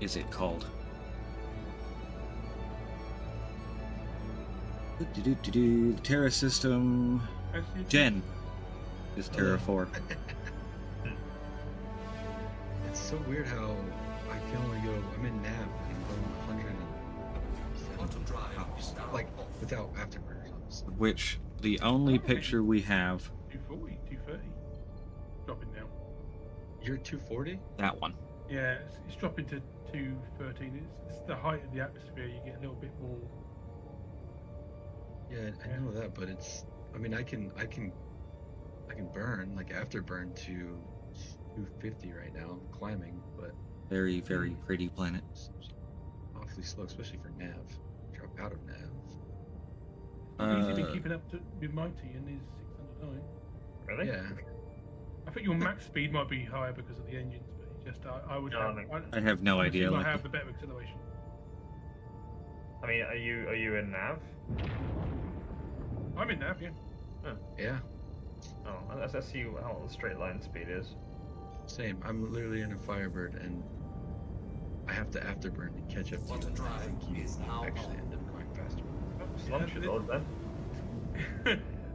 Speaker 1: Is it called? The Terra system. Gen. Is Terra 4.
Speaker 5: It's so weird how I can only go. I'm in nav and I'm going 107 hops, like without afterburners. Honestly.
Speaker 1: Which the only picture we have.
Speaker 10: 240, 230. Dropping now.
Speaker 5: You're 240?
Speaker 1: That one.
Speaker 10: Yeah, it's dropping to 213. It's the height of the atmosphere. You get a little bit more.
Speaker 5: Yeah, I know that, but it's. I mean, I can burn like afterburn to 250 right now. I'm climbing, but
Speaker 1: Very, very pretty planet.
Speaker 5: it's awfully slow, especially for nav. Drop out of nav.
Speaker 10: Easy been keeping up with Mighty and his 609.
Speaker 4: Really?
Speaker 5: Yeah.
Speaker 10: I think your max speed might be higher because of the engines, but just I would.
Speaker 1: I have no idea.
Speaker 10: You might
Speaker 1: Like,
Speaker 10: have the better acceleration.
Speaker 4: I mean, are you in nav?
Speaker 10: I'm in nav, yeah.
Speaker 4: Huh.
Speaker 5: Yeah.
Speaker 4: Oh, let's see how the straight line speed is.
Speaker 5: Same. I'm literally in a Firebird, and I have to afterburn to catch up to you. And I think you actually end up going faster.
Speaker 4: Slump should load then.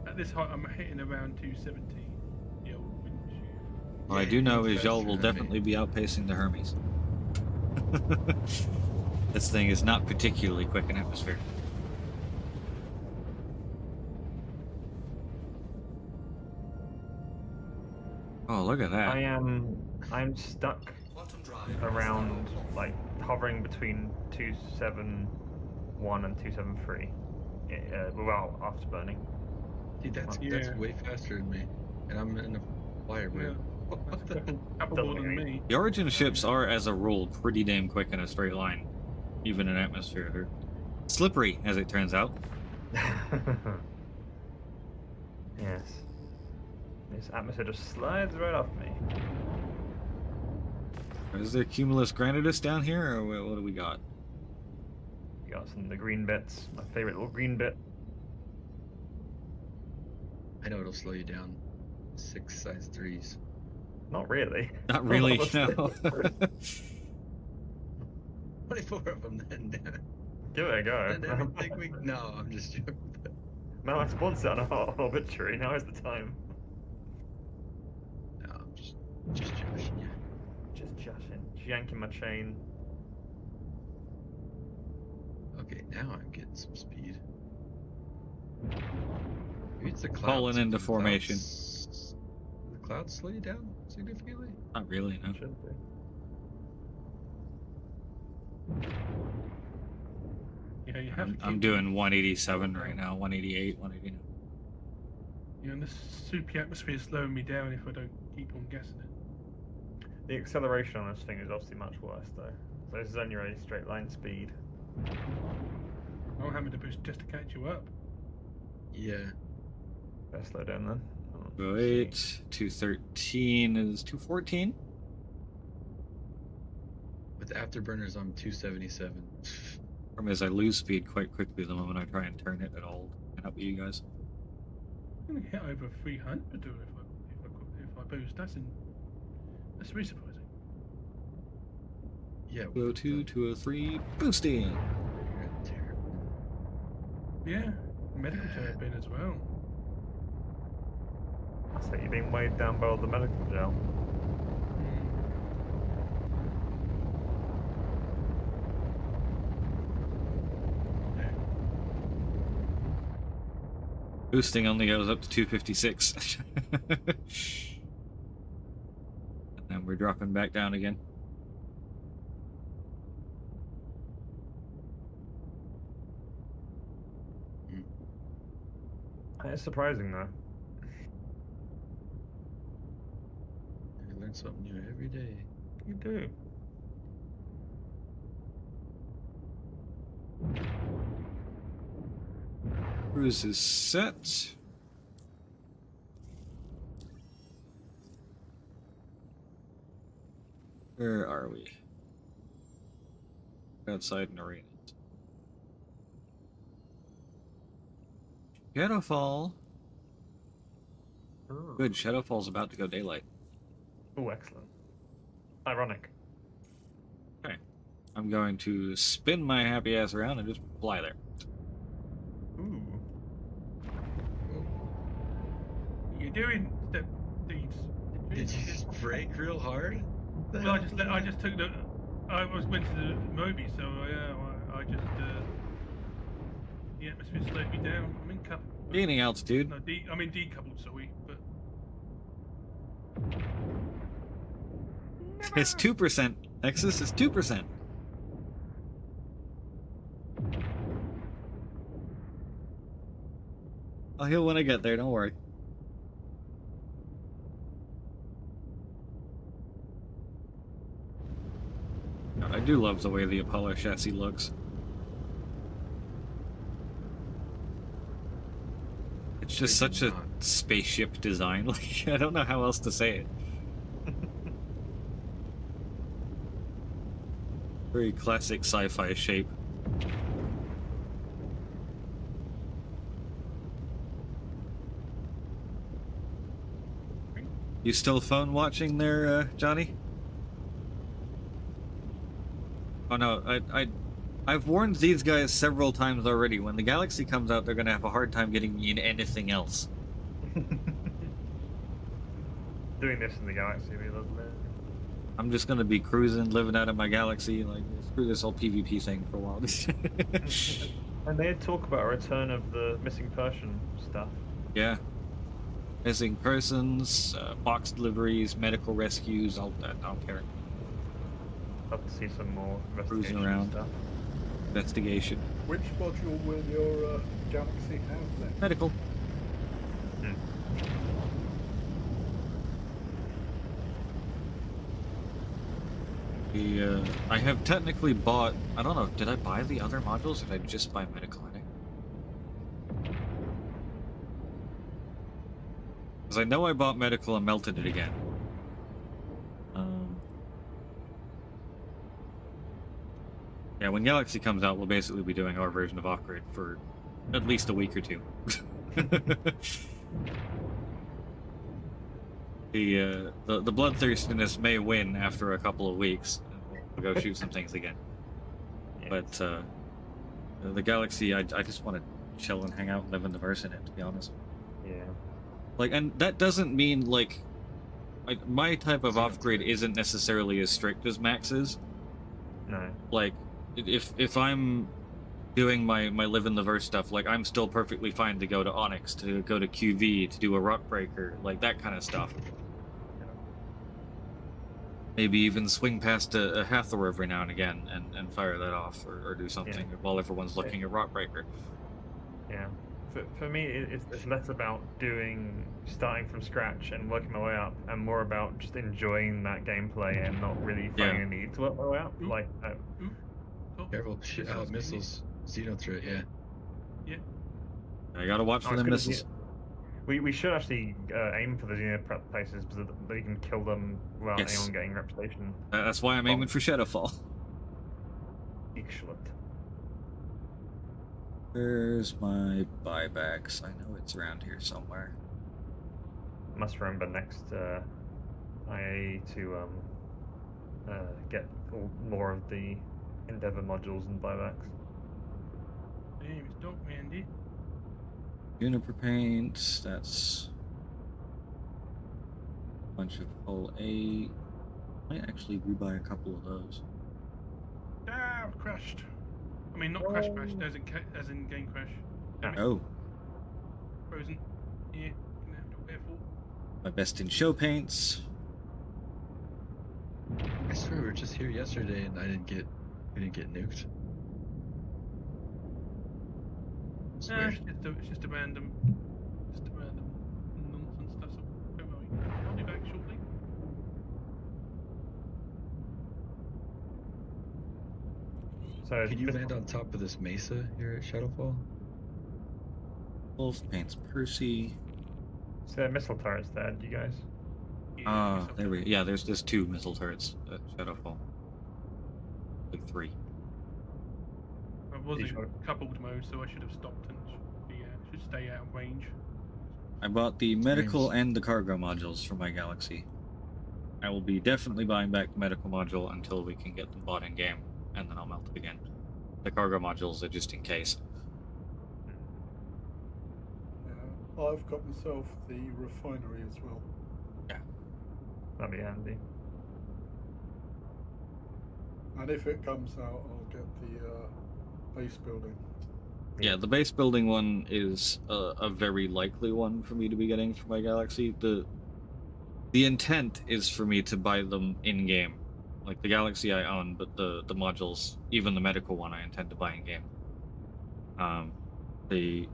Speaker 10: At this height, I'm hitting around 270. Yeah,
Speaker 1: what I do know is y'all will definitely be outpacing the Hermes. This thing is not particularly quick in atmosphere. Oh, look at that.
Speaker 4: I'm stuck around, like, hovering between 271 and 273 without afterburning.
Speaker 5: Dude, that's way faster than me, and I'm in a Firebird.
Speaker 10: Couple than me.
Speaker 1: The Origin ships are, as a rule, pretty damn quick in a straight line, even in atmosphere. They're slippery, as it turns out.
Speaker 4: Yes. This atmosphere just slides right off me.
Speaker 1: Is there Cumulus Granitus down here, or what do we got?
Speaker 4: We got some of the green bits. My favorite little green bit.
Speaker 5: I know it'll slow you down. 6 size 3s.
Speaker 4: Not really.
Speaker 1: Not really, no.
Speaker 5: 24 of them then.
Speaker 4: Give it a go.
Speaker 5: And everything we... No, I'm just joking.
Speaker 4: No, I spawned it on a hot obituary. Now is the time.
Speaker 5: No, I'm just joshing you.
Speaker 4: Just joshing. Just yanking my chain.
Speaker 5: Okay, now I'm getting some speed. Maybe it's the clouds.
Speaker 1: Falling into formation.
Speaker 5: The clouds slow you down significantly?
Speaker 1: Not really, no.
Speaker 4: Should be.
Speaker 10: Yeah, you have
Speaker 1: I'm doing 187 right now, 188, 189.
Speaker 10: Yeah, and the soupy atmosphere is slowing me down if I don't keep on guessing it.
Speaker 4: The acceleration on this thing is obviously much worse, though. So this is only a straight line speed.
Speaker 10: I'm having to boost just to catch you up.
Speaker 5: Yeah.
Speaker 4: Better slow down then.
Speaker 1: Wait, 213 is 214?
Speaker 5: With afterburners, I'm 277.
Speaker 1: Problem is, I lose speed quite quickly the moment I try and turn it at all. Can't help you guys.
Speaker 10: I'm gonna hit over 300 if I boost. That's really surprising.
Speaker 5: Yeah.
Speaker 1: 202, 203, boosting!
Speaker 10: Yeah, medical terrapin as well.
Speaker 4: So you're being weighed down by all the medical gel.
Speaker 1: Boosting only goes up to 256. And then we're dropping back down again.
Speaker 4: It's surprising though.
Speaker 5: You learn something new every day.
Speaker 4: You do.
Speaker 1: Cruise is set. Where are we? Outside an arena. Shadowfall.
Speaker 4: Oh.
Speaker 1: Good, Shadowfall's about to go daylight.
Speaker 4: Oh, excellent. Ironic.
Speaker 1: Okay. I'm going to spin my happy ass around and just fly there.
Speaker 4: Ooh.
Speaker 10: What are you doing? Step
Speaker 5: Did you brake real hard?
Speaker 10: Well, I just took the. I was went to the Moby, so yeah, I just the atmosphere slowed me down. I'm in coupled.
Speaker 1: Gaining altitude.
Speaker 10: No, I'm in decoupled, sorry, but.
Speaker 1: It's 2%. Nexus is 2%. I'll heal when I get there, don't worry. I do love the way the Apollo chassis looks. It's just such a spaceship design. Like, I don't know how else to say it. Very classic sci-fi shape. You still phone watching there, Johnny? Oh no, I've warned these guys several times already. When the Galaxy comes out, they're gonna have a hard time getting me in anything else.
Speaker 4: Doing this in the Galaxy would be lovely.
Speaker 1: I'm just gonna be cruising, living out of my Galaxy, like, screw this whole PvP thing for a while.
Speaker 4: And they talk about a return of the missing person stuff.
Speaker 1: Yeah. Missing persons, box deliveries, medical rescues, I don't care.
Speaker 4: Love to see some more
Speaker 1: Cruising
Speaker 4: investigation
Speaker 1: around.
Speaker 4: stuff.
Speaker 1: Investigation.
Speaker 3: Which module will your Galaxy have then?
Speaker 1: Medical. I have technically bought, I don't know, did I buy the other modules or did I just buy medical in it? Because I know I bought medical and melted it again. Yeah, when Galaxy comes out, we'll basically be doing our version of Off-Grid for at least a week or two. The bloodthirstiness may win after a couple of weeks. We'll go shoot some things again. But the Galaxy, I just want to chill and hang out and live in the verse in it, to be honest.
Speaker 4: Yeah.
Speaker 1: Like, and that doesn't mean, like my type of off-grid isn't necessarily as strict as Max's.
Speaker 4: No.
Speaker 1: Like, if I'm doing my live in the verse stuff, like, I'm still perfectly fine to go to Onyx, to go to QV, to do a rock breaker, like that kind of stuff. Maybe even swing past a Hathor every now and again and fire that off, or do something while everyone's looking at rock breaker.
Speaker 4: Yeah. For me, it's less about starting from scratch and working my way up, and more about just enjoying that gameplay and not really feeling a need to work my way up. Like,
Speaker 5: careful, missiles, Xeno threat, yeah.
Speaker 10: Yeah.
Speaker 1: I gotta watch for the missiles.
Speaker 4: We should actually aim for the Xeno prep places so that you can kill them without
Speaker 1: Yes.
Speaker 4: anyone getting reputation.
Speaker 1: That's why I'm aiming for Shadowfall.
Speaker 4: Excellent.
Speaker 1: Where's my buybacks? I know it's around here somewhere.
Speaker 4: Must remember next IA to get more of the Endeavor modules and buybacks.
Speaker 10: Damn, it's dark, Randy.
Speaker 1: Juniper paint, that's a bunch of hull 8. Might actually rebuy a couple of those.
Speaker 10: Ah, crashed. I mean, not crash, as in game crash. Damn it.
Speaker 1: Oh.
Speaker 10: Frozen. Yeah, gonna have to be careful.
Speaker 1: My best in show paints.
Speaker 5: I swear we were just here yesterday and we didn't get nuked.
Speaker 10: Nah, it's just a random nonsense stuff. So don't worry, I'll be back shortly.
Speaker 4: So
Speaker 5: can you land on top of this mesa here at Shadowfall?
Speaker 1: Wolf paints Percy.
Speaker 4: So there are missile turrets there, do you guys?
Speaker 1: There we go. Yeah, there's 2 missile turrets at Shadowfall. Like 3.
Speaker 10: I was in coupled mode, so I should have stopped and should stay out of range.
Speaker 1: I bought the medical and the cargo modules for my Galaxy. I will be definitely buying back the medical module until we can get them bought in game, and then I'll melt it again. The cargo modules are just in case.
Speaker 3: Yeah, I've got myself the refinery as well.
Speaker 1: Yeah.
Speaker 4: That'd be handy.
Speaker 3: And if it comes out, I'll get the base building.
Speaker 1: Yeah, the base building one is a very likely one for me to be getting for my Galaxy. The intent is for me to buy them in-game. Like, the Galaxy I own, but the modules, even the medical one, I intend to buy in-game. The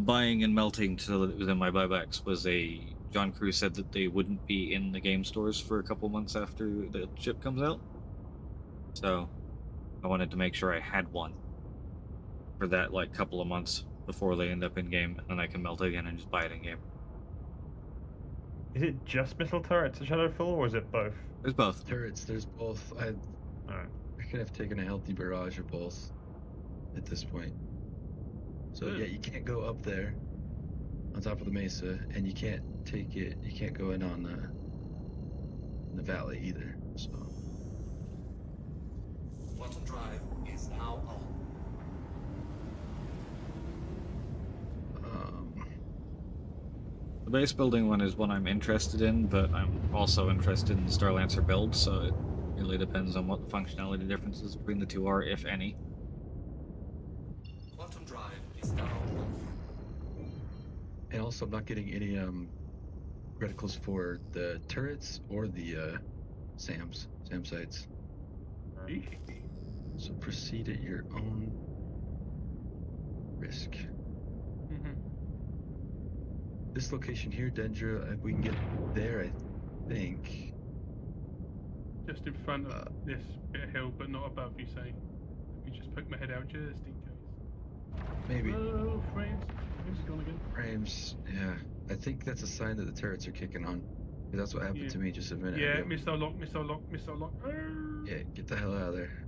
Speaker 1: buying and melting so that it was in my buybacks was John Crew said that they wouldn't be in the game stores for a couple months after the chip comes out. So I wanted to make sure I had one for that like couple of months before they end up in game, and then I can melt it again and just buy it in game.
Speaker 4: Is it just missile turrets at Shadowfall, or is it both?
Speaker 1: There's both.
Speaker 5: Turrets, there's both. I could have taken a healthy barrage of both at this point. So yeah, you can't go up there on top of the mesa, and you can't go in on the valley either. So
Speaker 14: Quantum drive is now on.
Speaker 1: The base building one is one I'm interested in, but I'm also interested in the Starlancer build, so it really depends on what the functionality differences between the two are, if any.
Speaker 14: Quantum drive is now off.
Speaker 5: and also I'm not getting any reticles for the turrets or the SAM sites. So proceed at your own risk. This location here, Dendra, we can get there, I think.
Speaker 10: Just in front of this bit of hill, but not above, you say? Let me just poke my head out just in case.
Speaker 5: Maybe.
Speaker 10: Oh, frames. It's gone again.
Speaker 5: Frames, yeah. I think that's a sign that the turrets are kicking on. That's what happened to me just a minute ago.
Speaker 10: Yeah, missile lock, missile lock, missile lock.
Speaker 5: Yeah, get the hell out of there.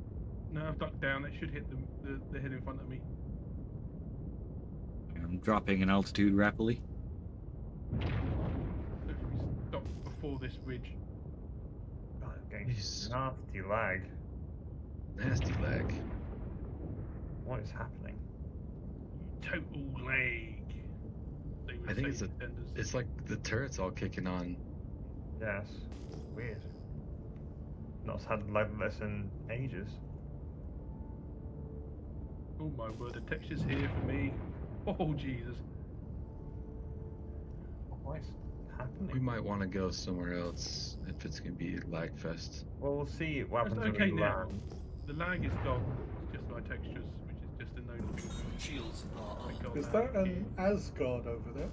Speaker 10: No, I've ducked down. It should hit the hill in front of me.
Speaker 1: I'm dropping in altitude rapidly.
Speaker 10: Hopefully stop before this ridge.
Speaker 4: God, I'm getting nasty lag.
Speaker 5: Nasty lag.
Speaker 4: What is happening?
Speaker 10: Total lag.
Speaker 5: I think it's like the turrets all kicking on.
Speaker 4: Yes. Weird. Not had lag like this in ages.
Speaker 10: Oh my word, the texture's here for me. Oh Jesus.
Speaker 4: What is happening?
Speaker 5: We might want to go somewhere else if it's going to be lag fest.
Speaker 4: Well, we'll see what happens
Speaker 10: It's
Speaker 4: when
Speaker 10: okay
Speaker 4: we
Speaker 10: now.
Speaker 4: land.
Speaker 10: The lag is gone. It's just my textures, which is just a known thing.
Speaker 14: Shields are on.
Speaker 3: Is that an Asgard over there?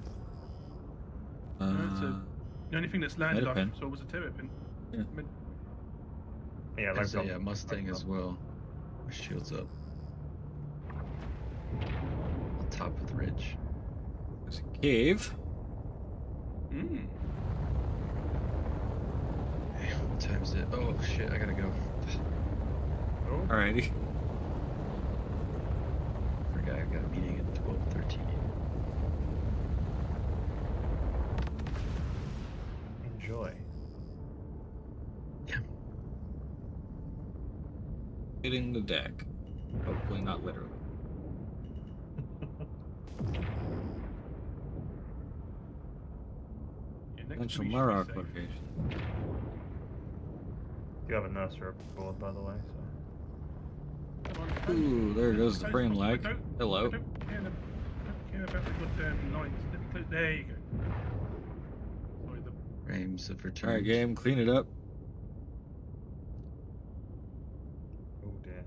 Speaker 10: No, it's the only thing that's landed off
Speaker 1: Terrapin.
Speaker 10: so was a terrapin.
Speaker 1: Yeah.
Speaker 4: Yeah,
Speaker 5: There's a Mustang as well. With shields up. On top of the ridge.
Speaker 1: There's a cave.
Speaker 10: Mm.
Speaker 5: Hey, what time is it? Oh shit, I gotta go.
Speaker 1: Alrighty.
Speaker 5: Forgot I got a meeting at 12:13.
Speaker 4: Enjoy.
Speaker 5: Yeah.
Speaker 1: Hitting the deck. Hopefully not literally. Potential Murrock location.
Speaker 4: You have a nursery board, by the way, so.
Speaker 1: Ooh, there goes the frame lag. Hello.
Speaker 10: I don't care about the goddamn lines. Let me close. There you go. Sorry,
Speaker 5: Frames of return.
Speaker 1: Alright, game, clean it up.
Speaker 4: Oh dear.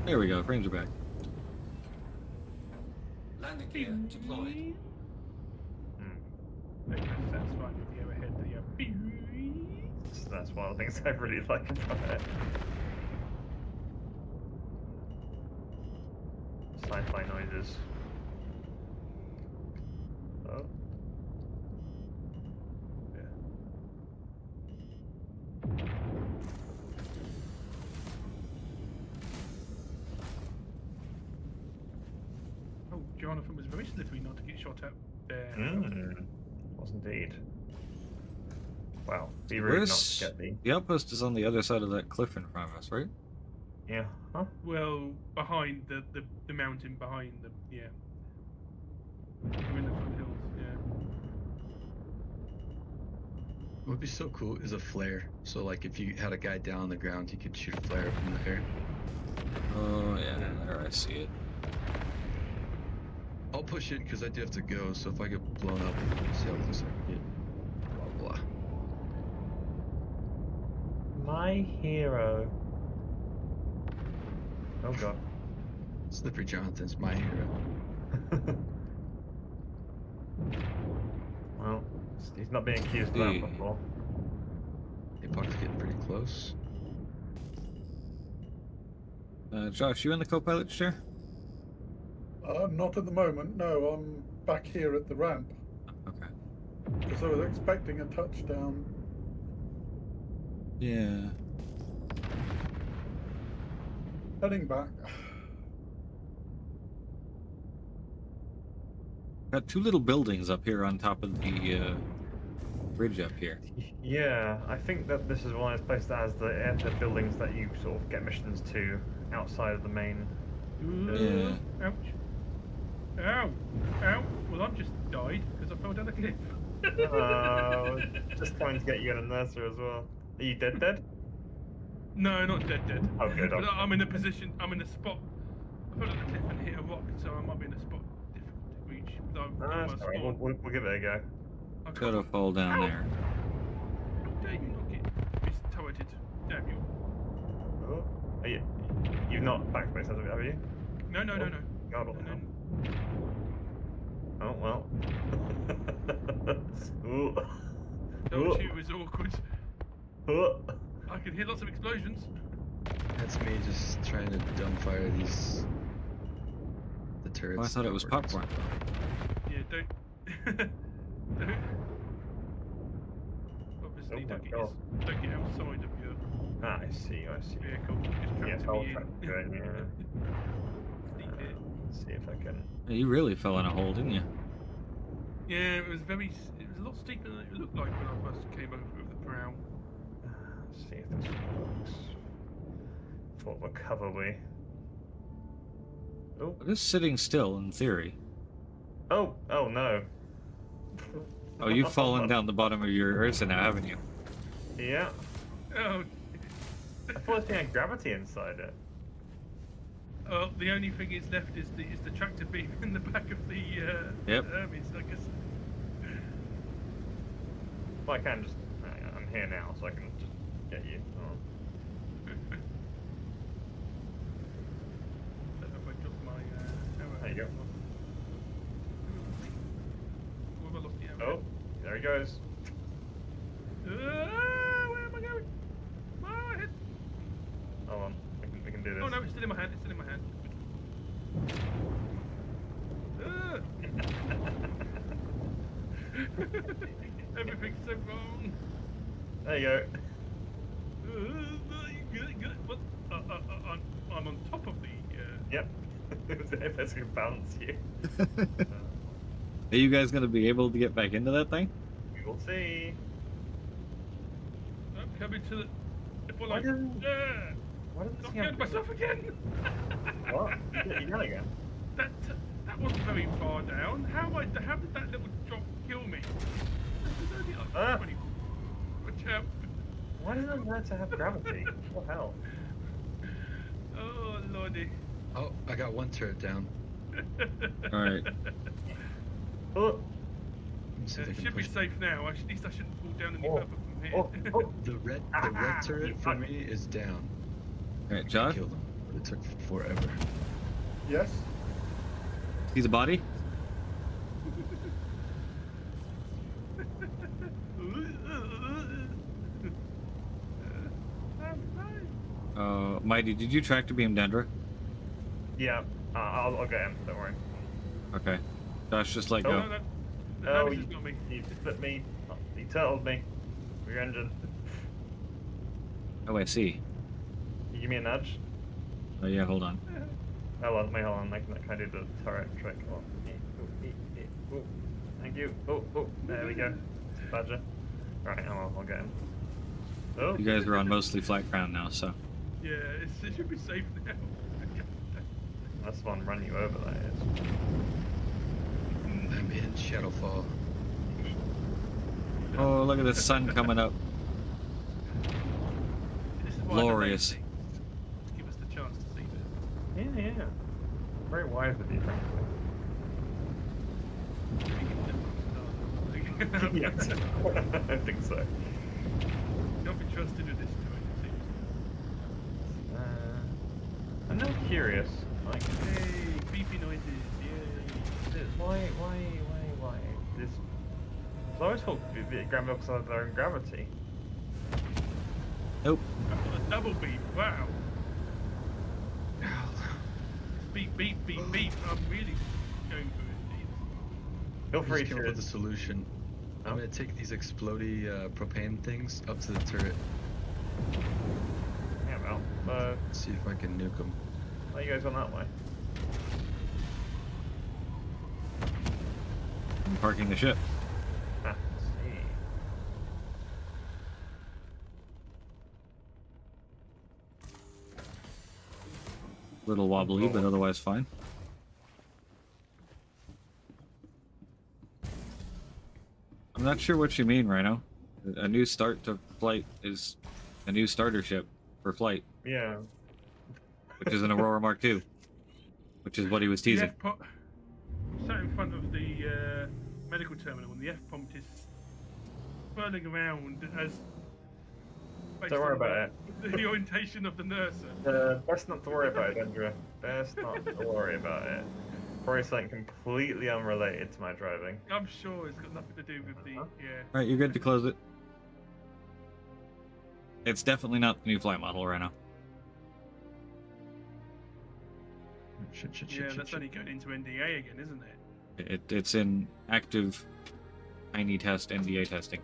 Speaker 1: There we go, frames are back.
Speaker 14: Landing gear deployed.
Speaker 10: Okay, satisfied with the overhead.
Speaker 4: That's one of the things I really like about it. Sci-fi noises. Oh. Yeah.
Speaker 10: Oh, Jonathan was very slippery not to get shot at there.
Speaker 4: Was indeed. Wow. Be rude not to get the...
Speaker 1: The outpost is on the other side of that cliff in front of us, right?
Speaker 4: Yeah. Huh?
Speaker 10: Well, behind the mountain behind the, yeah. We're in the foothills, yeah.
Speaker 5: What would be so cool is a flare. So like if you had a guy down on the ground, you could shoot a flare up in the air.
Speaker 1: Oh yeah, there I see it.
Speaker 5: I'll push it because I do have to go. So if I get blown up, see how close I can get. Blah blah.
Speaker 4: My hero. Oh god.
Speaker 5: Slippery Jonathan's my hero.
Speaker 4: Well, he's not being accused of that before.
Speaker 5: Hey, Puck's getting pretty close.
Speaker 1: Josh, you in the co-pilot chair?
Speaker 3: Not at the moment, no. I'm back here at the ramp.
Speaker 1: Okay.
Speaker 3: Because I was expecting a touchdown.
Speaker 1: Yeah.
Speaker 3: Heading back.
Speaker 1: Got two little buildings up here on top of the bridge up here.
Speaker 4: Yeah, I think that this is one of those places that has the buildings that you sort of get missions to outside of the main.
Speaker 1: Yeah.
Speaker 10: Ouch. Ow. Ow. Well, I've just died because I fell down a cliff.
Speaker 4: Just trying to get you in a nursery as well. Are you dead?
Speaker 10: No, not dead.
Speaker 4: Oh, good.
Speaker 10: But I'm in a position, I'm in a spot. I fell down a cliff and hit a rock, so I might be in a spot difficult to reach. But I've got my
Speaker 4: Sorry,
Speaker 10: spawn.
Speaker 4: we'll give it a go.
Speaker 1: Gotta fall down there.
Speaker 10: How dare you not get turreted? Damn you.
Speaker 4: Oh, you've not backspace, have you?
Speaker 10: No.
Speaker 4: God, what the hell? Oh, well. Ooh.
Speaker 10: Don't shoot was awkward.
Speaker 4: Ooh.
Speaker 10: I can hear lots of explosions.
Speaker 5: That's me just trying to dumbfire the turrets.
Speaker 1: Oh, I thought it was popcorn.
Speaker 10: Yeah, don't. Obviously, don't get outside of your
Speaker 4: I see.
Speaker 10: vehicle. Just
Speaker 4: Yes,
Speaker 10: trapped
Speaker 4: I'll
Speaker 10: me
Speaker 4: try
Speaker 10: in.
Speaker 4: to do it, yeah. See if I can.
Speaker 1: Yeah, you really fell in a hole, didn't you?
Speaker 10: Yeah, it was a lot steeper than it looked like when I first came over with the prow.
Speaker 4: Let's see if this works. What will cover we? Oh.
Speaker 1: Just sitting still, in theory.
Speaker 4: Oh no.
Speaker 1: Oh, you've fallen down the bottom of your Ursa now, haven't you?
Speaker 4: Yeah.
Speaker 10: Oh.
Speaker 4: I thought it had gravity inside it.
Speaker 10: Oh, the only thing is left is the tractor beam in the back of the Hermes, I guess.
Speaker 4: Well, I can just. I'm here now, so I can just get you. Oh.
Speaker 10: Don't know if I dropped my arrow.
Speaker 4: There you go.
Speaker 10: Or have I lost the arrow?
Speaker 4: Oh, there he goes.
Speaker 10: Where am I going? My head.
Speaker 4: Hold on, we can do this.
Speaker 10: Oh no, it's still in my hand. It's still in my hand. Everything's so wrong.
Speaker 4: There you go.
Speaker 10: Good. What? I'm on top of the.
Speaker 4: Yep. It's gonna bounce you.
Speaker 1: Are you guys gonna be able to get back into that thing?
Speaker 4: We will see.
Speaker 10: I'm coming to the.
Speaker 4: Why doesn't
Speaker 10: Not killed myself again.
Speaker 4: What? You got again?
Speaker 10: That wasn't very far down. How did that little drop kill me? There's only like 20. Watch out.
Speaker 4: Why does it want to have gravity? What the hell?
Speaker 10: Oh lordy.
Speaker 5: Oh, I got one turret down.
Speaker 1: Alright.
Speaker 4: Oh.
Speaker 10: It should be safe now. At least I shouldn't fall down any further from here.
Speaker 5: The red turret for me is down.
Speaker 1: Alright, Josh?
Speaker 5: Killed him, but it took forever.
Speaker 3: Yes?
Speaker 1: See the body? Mighty, did you tractor beam Dendra?
Speaker 4: Yeah, I'll get him. Don't worry.
Speaker 1: Okay. Josh, just let go.
Speaker 4: No, you flipped me. You turtled me. With your engine.
Speaker 1: Oh, I see.
Speaker 4: You give me a nudge.
Speaker 1: Oh yeah, hold on.
Speaker 4: Hold on. I can do the turret trick. Oh, thank you. Oh, there we go. Badger. Right, I'll get him. Oh.
Speaker 1: You guys are on mostly flat ground now, so.
Speaker 10: Yeah, it should be safe now.
Speaker 4: That's one run you over, that is.
Speaker 5: I'm in Shadowfall.
Speaker 1: Oh, look at the sun coming up.
Speaker 10: This is why I delay
Speaker 1: Glorious.
Speaker 10: things, to give us the chance to see this.
Speaker 4: Yeah, yeah. Very wise with you, frankly. Yes, I think so.
Speaker 10: Don't be trusted with this to it seems.
Speaker 4: I'm now curious. Like,
Speaker 10: Hey, beepy noises, yay.
Speaker 4: why? This. So I always thought gravity oxides have their own gravity.
Speaker 1: Nope.
Speaker 10: I've got a double beep, wow. It's beep, beep, beep, beep. I'm really going for it. Jesus.
Speaker 4: Feel free
Speaker 5: Just came up
Speaker 4: to.
Speaker 5: with a solution. I'm gonna take these explodey propane things up to the turret.
Speaker 4: Yeah, well,
Speaker 5: See if I can nuke them.
Speaker 4: why you guys on that way?
Speaker 1: I'm parking the ship.
Speaker 4: Ah, see.
Speaker 1: Little wobbly, but otherwise fine. I'm not sure what you mean, Rhino. A new start to flight is a new starter ship for flight,
Speaker 4: Yeah.
Speaker 1: which is an Aurora Mark II, which is what he was teasing.
Speaker 10: Sat in front of the medical terminal, and the F-prompt is swirling around as. based
Speaker 4: Don't worry
Speaker 10: on
Speaker 4: about
Speaker 10: the orientation of the nurser.
Speaker 4: Best not to worry about it, Andrew. Best not to worry about it. Probably something completely unrelated to my driving.
Speaker 10: I'm sure it's got nothing to do with the
Speaker 1: Alright, you're good to close it. It's definitely not the new flight model, Rhino.
Speaker 10: Yeah, that's only going into NDA again, isn't it?
Speaker 1: It's in active tiny test NDA testing.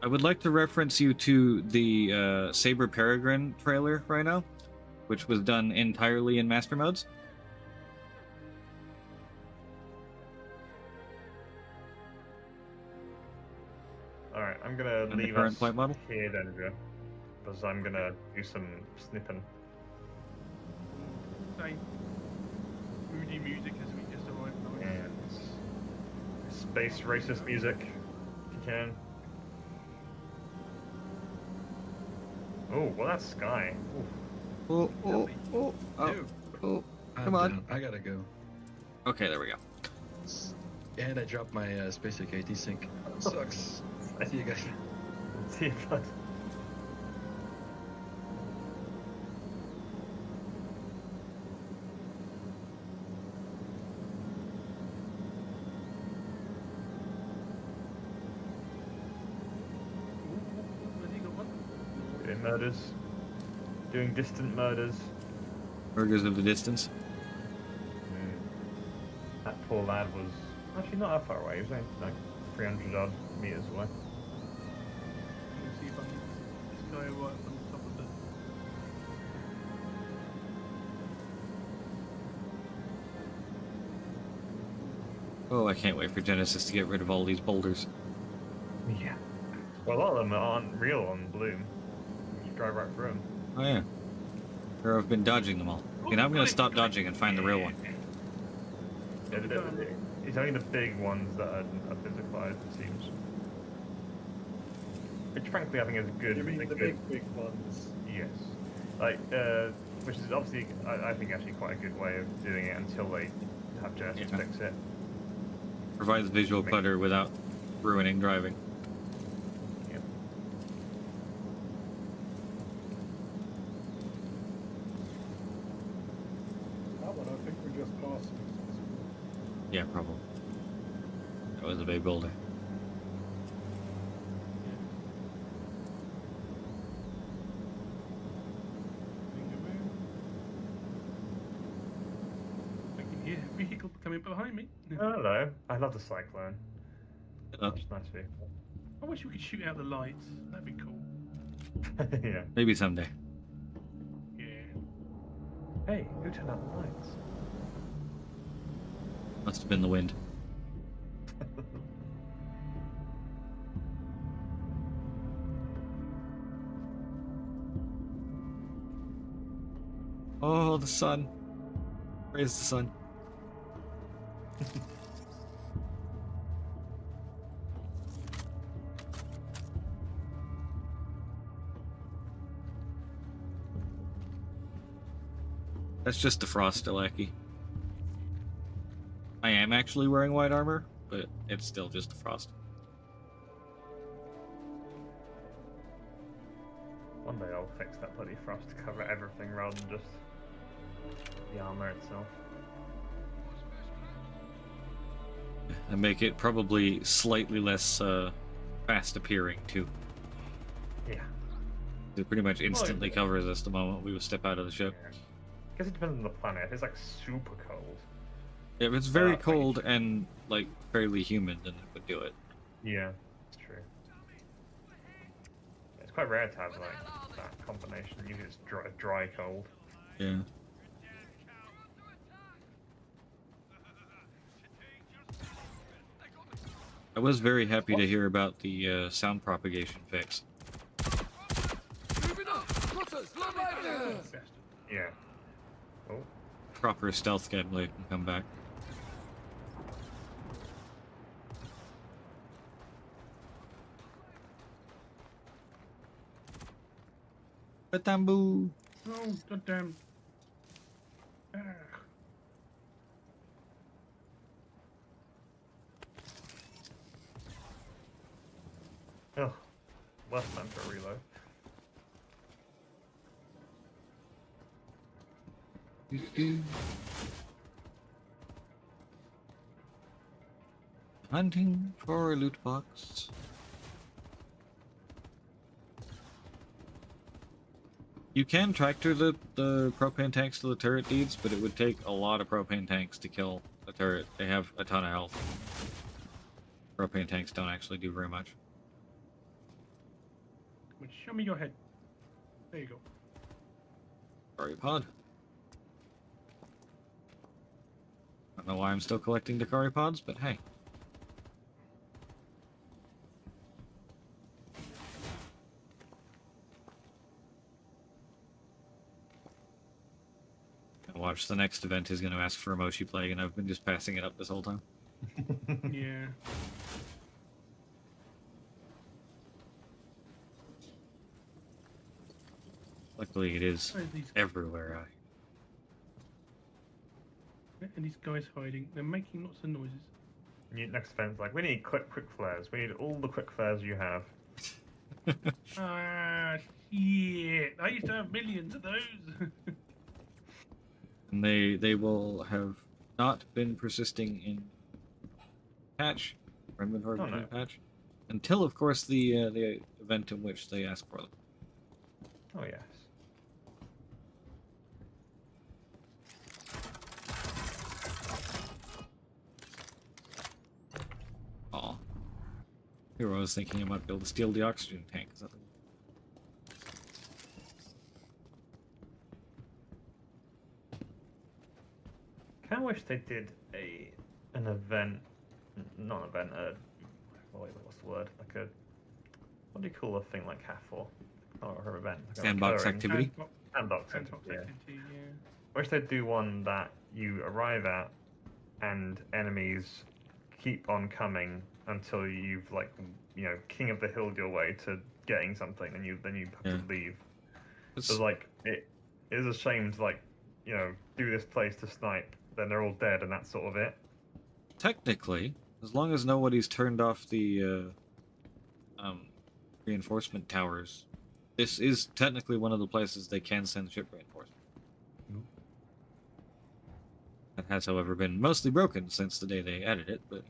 Speaker 1: I would like to reference you to the Saber Peregrine trailer right now, which was done entirely in master modes.
Speaker 4: Alright, I'm gonna
Speaker 1: And the
Speaker 4: leave
Speaker 1: current
Speaker 4: us
Speaker 1: flight model?
Speaker 4: here, Andrew, because I'm gonna do some snipping.
Speaker 10: Same moody music as we just arrived.
Speaker 4: And space racist music, if you can. Oh, well, that's Sky.
Speaker 1: Oh, oh, oh, oh, oh, come on.
Speaker 5: I gotta go.
Speaker 1: Okay, there we go.
Speaker 5: And I dropped my SpaceX AT sync. Sucks. See you guys.
Speaker 4: See you, bud. Doing murders. Doing distant murders.
Speaker 1: Burgers of the distance.
Speaker 4: That poor lad was actually not that far away. He was only like 300 odd meters away.
Speaker 10: Let's see if I can this guy right on the top of the.
Speaker 1: Oh, I can't wait for Genesis to get rid of all these boulders.
Speaker 4: Yeah. Well, a lot of them aren't real on Bloom. You just drive right through them.
Speaker 1: Oh yeah. Or I've been dodging them all. Okay, now I'm gonna stop dodging and find the real one.
Speaker 4: Yeah, it's only the big ones that are physicalized, it seems. Which, frankly, I think is good.
Speaker 3: You mean the
Speaker 4: good,
Speaker 3: big ones?
Speaker 4: Yes. Like, which is obviously, I think, actually quite a good way of doing it until they have Genesis fix it.
Speaker 1: Provides visual clutter without ruining driving.
Speaker 4: Yep.
Speaker 3: That one, I think we just passed.
Speaker 1: Yeah, probably. That was a big boulder.
Speaker 10: I can hear a vehicle coming behind me.
Speaker 4: Hello. I love the Cyclone.
Speaker 1: Hello.
Speaker 4: It's a nice vehicle.
Speaker 10: I wish we could shoot out the lights. That'd be cool.
Speaker 4: Yeah.
Speaker 1: Maybe someday.
Speaker 10: Yeah.
Speaker 4: Hey, who turned out the lights?
Speaker 1: Must have been the wind. Oh, the sun. Where's the sun? That's just the frost, Delaki. I am actually wearing white armor, but it's still just the frost.
Speaker 4: One day I'll fix that bloody frost to cover everything rather than just the armor itself.
Speaker 1: And make it probably slightly less fast appearing too.
Speaker 4: Yeah.
Speaker 1: It pretty much instantly covers us the moment we would step out of the ship.
Speaker 4: Yeah. I guess it depends on the planet. If it's like super cold.
Speaker 1: Yeah, if it's very cold and like fairly humid, then it would do it.
Speaker 4: Yeah, it's true. It's quite rare to have like that combination. Usually it's dry cold.
Speaker 1: Yeah. I was very happy to hear about the sound propagation fix.
Speaker 4: Yeah. Oh.
Speaker 1: Proper stealth gameplay can come back. Batambu!
Speaker 10: Oh, goddamn.
Speaker 4: Oh, less time for a reload.
Speaker 1: Hunting for a loot box. You can tractor the propane tanks to the turret deeds, but it would take a lot of propane tanks to kill a turret. They have a ton of health. Propane tanks don't actually do very much.
Speaker 10: Show me your head. There you go.
Speaker 1: Sorry, pod. I don't know why I'm still collecting Dakari pods, but hey. I watch the next event is going to ask for a Moshi Plague, and I've been just passing it up this whole time.
Speaker 10: Yeah.
Speaker 1: Luckily, it is everywhere.
Speaker 10: And these guys hiding. They're making lots of noises.
Speaker 4: Next event's like, we need quick flares. We need all the quick flares you have.
Speaker 10: Ah, shit. I used to have millions of those.
Speaker 1: And they will have not been persisting in patch, or inventory patch, until, of course, the event in which they ask for them.
Speaker 4: Oh, yes.
Speaker 1: Aw. Here I was thinking I might be able to steal the oxygen tank.
Speaker 4: I wish they did an event, not an event, what's the word? Like a, what do you call a thing like HAF or her event? Like
Speaker 1: Sandbox activity?
Speaker 4: Sandbox activity, yeah. I wish they'd do one that you arrive at and enemies keep on coming until you've, like, you know, king of the hill your way to getting something, and then you have to leave. So, like, it is a shame to, like, you know, do this place to snipe, then they're all dead, and that's sort of it.
Speaker 1: Technically, as long as nobody's turned off the reinforcement towers, this is technically one of the places they can send ship reinforcement. That has, however, been mostly broken since the day they added it, but...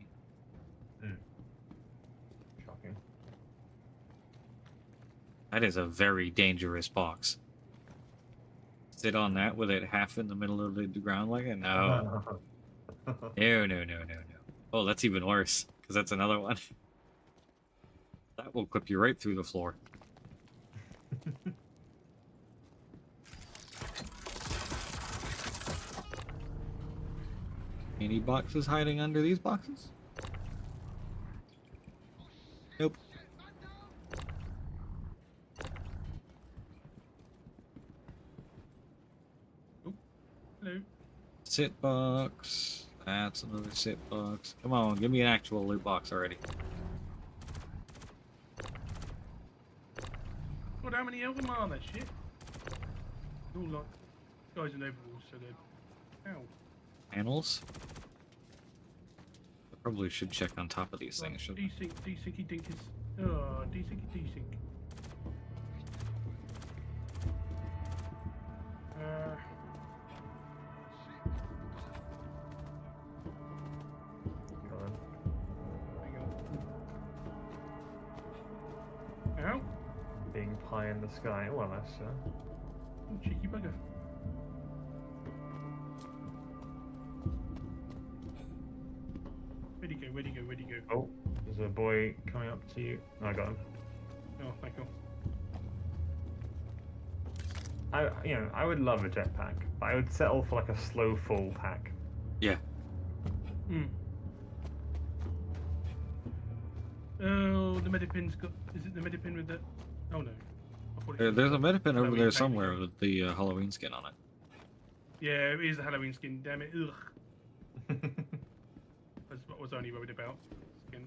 Speaker 4: Shocking.
Speaker 1: That is a very dangerous box. Sit on that with it half in the middle of the ground like it? No. No. Oh, that's even worse, because that's another one. That will clip you right through the floor. Any boxes hiding under these boxes? Nope.
Speaker 10: Hello.
Speaker 1: Sit box. That's another sit box. Come on, give me an actual loot box already.
Speaker 10: God, how many of them are there? Shit. All like guys in overalls, so they're. Ow.
Speaker 1: Panels? I probably should check on top of these things, shouldn't I?
Speaker 10: Desinky dinkers. Oh, desinky desink. Ow.
Speaker 4: Being pie in the sky. Well, that's
Speaker 10: Cheeky bugger. Where'd he go? Where'd he go? Where'd he go?
Speaker 4: Oh, there's a boy coming up to you. Oh, I got him.
Speaker 10: Oh, thank you.
Speaker 4: I would love a jetpack, but I would settle for like a slow fall pack.
Speaker 1: Yeah.
Speaker 10: Hmm. Oh, the medipin's got. Is it the medipin with the? Oh no.
Speaker 1: There's a medipin over
Speaker 10: Halloween
Speaker 1: there
Speaker 10: paint
Speaker 1: somewhere
Speaker 10: again.
Speaker 1: with the Halloween skin on it.
Speaker 10: Yeah, it is the Halloween skin. Damn it! Ugh. That's what I was only worried about. Skin.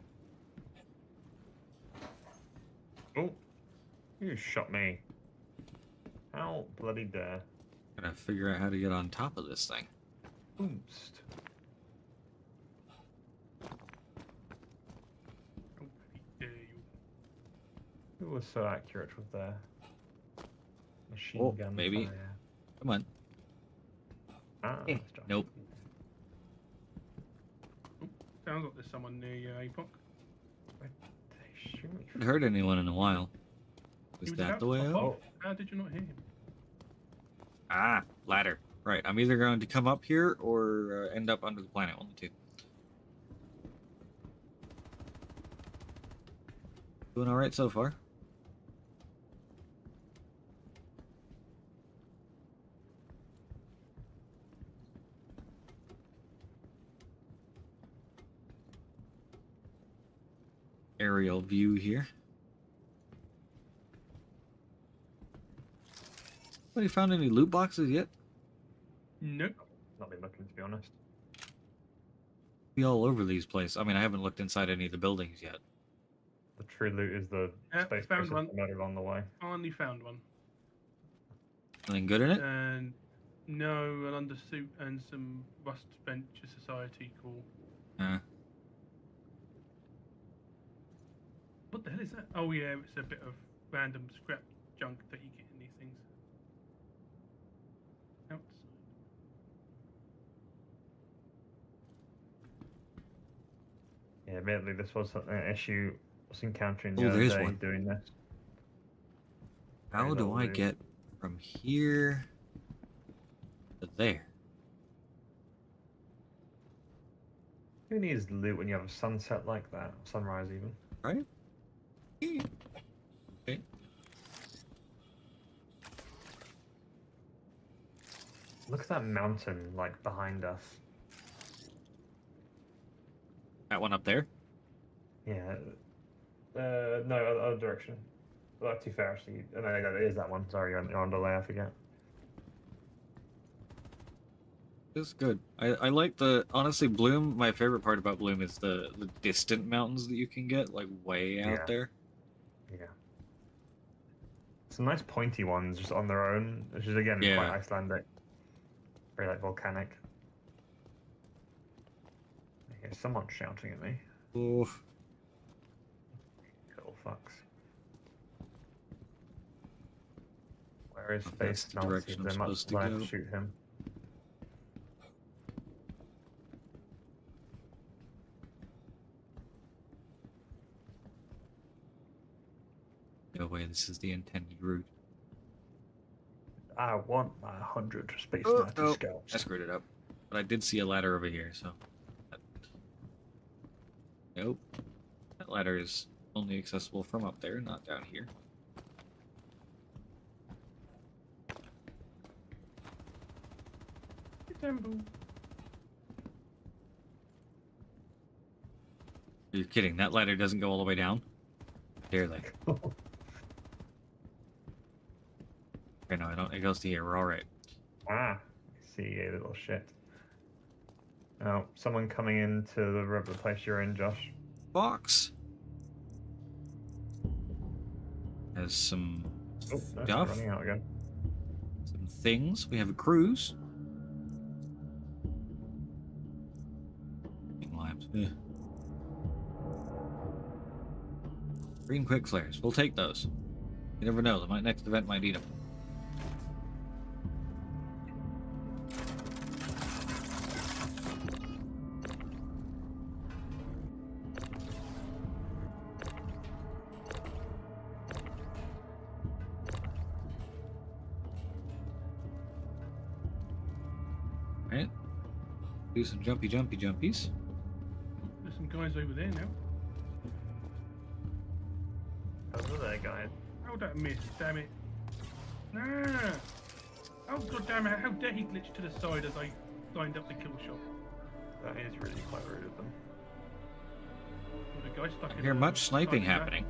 Speaker 4: Oh, you shot me. How bloody dare!
Speaker 1: Gotta figure out how to get on top of this thing.
Speaker 4: Boost.
Speaker 10: Oh, dare you.
Speaker 4: Who was so accurate with their machine
Speaker 1: Oh,
Speaker 4: gun
Speaker 1: maybe.
Speaker 4: fire?
Speaker 1: Come on.
Speaker 4: Ah,
Speaker 1: Eh,
Speaker 4: that's Josh.
Speaker 1: nope.
Speaker 10: Sounds like there's someone near you, APOC.
Speaker 4: They shoot me.
Speaker 1: I haven't heard anyone in a while.
Speaker 10: He
Speaker 1: Is
Speaker 10: was
Speaker 1: that
Speaker 10: about
Speaker 1: the
Speaker 10: to
Speaker 1: way
Speaker 10: pop
Speaker 1: out?
Speaker 10: off. How did you not hear him?
Speaker 1: Ah, ladder. Right, I'm either going to come up here or end up under the planet. One of the two. Doing alright so far. Aerial view here. Anybody found any loot boxes yet?
Speaker 10: Nope.
Speaker 4: Not been looking, to be honest.
Speaker 1: Be all over these places. I mean, I haven't looked inside any of the buildings yet.
Speaker 4: The true loot is the space
Speaker 10: found
Speaker 4: station
Speaker 10: one.
Speaker 4: murdered on the way.
Speaker 10: Finally found one.
Speaker 1: Anything good in it?
Speaker 10: And no, an undersuit and some Rust Venture Society cool. What the hell is that? Oh yeah, it's a bit of random scrap junk that you get in these things. Outside.
Speaker 4: Yeah, admittedly, this was an issue I was encountering the
Speaker 1: Oh,
Speaker 4: other
Speaker 1: there's
Speaker 4: day
Speaker 1: one.
Speaker 4: doing this.
Speaker 1: How
Speaker 4: Very
Speaker 1: do
Speaker 4: little
Speaker 1: I
Speaker 4: loot.
Speaker 1: get from here to there?
Speaker 4: Who needs loot when you have a sunset like that? Sunrise, even.
Speaker 1: Right? Okay.
Speaker 4: Look at that mountain, like, behind us.
Speaker 1: That one up there?
Speaker 4: Yeah. No, other direction. Well, not too fair, actually. No, it is that one. Sorry, you're on delay, I forget.
Speaker 1: This is good. I like the... Honestly, Bloom, my favorite part about Bloom is the distant mountains that you can get, like, way out
Speaker 4: Yeah.
Speaker 1: there.
Speaker 4: Yeah. Some nice pointy ones just on their own, which is, again,
Speaker 1: Yeah.
Speaker 4: quite Icelandic. Very, like, volcanic. Okay, someone's shouting at me.
Speaker 1: Oof.
Speaker 4: Little fucks. Where is
Speaker 1: Oh, that's
Speaker 4: Space
Speaker 1: the
Speaker 4: Nazi?
Speaker 1: direction I'm
Speaker 4: They
Speaker 1: supposed
Speaker 4: must
Speaker 1: to
Speaker 4: like
Speaker 1: go.
Speaker 4: shoot him.
Speaker 1: No way, this is the intended route.
Speaker 4: I want my 100 Space
Speaker 1: Oh,
Speaker 4: Nazi
Speaker 1: no.
Speaker 4: scouts.
Speaker 1: I screwed it up. But I did see a ladder over here, so... Nope. That ladder is only accessible from up there, not down here. You're kidding, that ladder doesn't go all the way down? Dare they? Okay, no, I don't. It goes to here. We're alright.
Speaker 4: Ah, I see, you little shit. Oh, someone coming into the place you're in, Josh.
Speaker 1: Box has some
Speaker 4: Oh, no,
Speaker 1: stuff,
Speaker 4: running out again.
Speaker 1: some things. We have a cruise. Limes. Ugh. Green quick flares. We'll take those. You never know. The next event might need them. Alright. Do some jumpies.
Speaker 10: There's some guys over there now.
Speaker 4: Over there, guys.
Speaker 10: How that miss? Damn it! Ah! Oh god damn it! How dare he glitch to the side as I lined up the kill shot?
Speaker 4: That is really quite rude of them.
Speaker 10: Well, the guy stuck
Speaker 1: I
Speaker 10: in
Speaker 1: hear
Speaker 10: a
Speaker 1: much sniping
Speaker 10: climbing ladder.
Speaker 1: happening.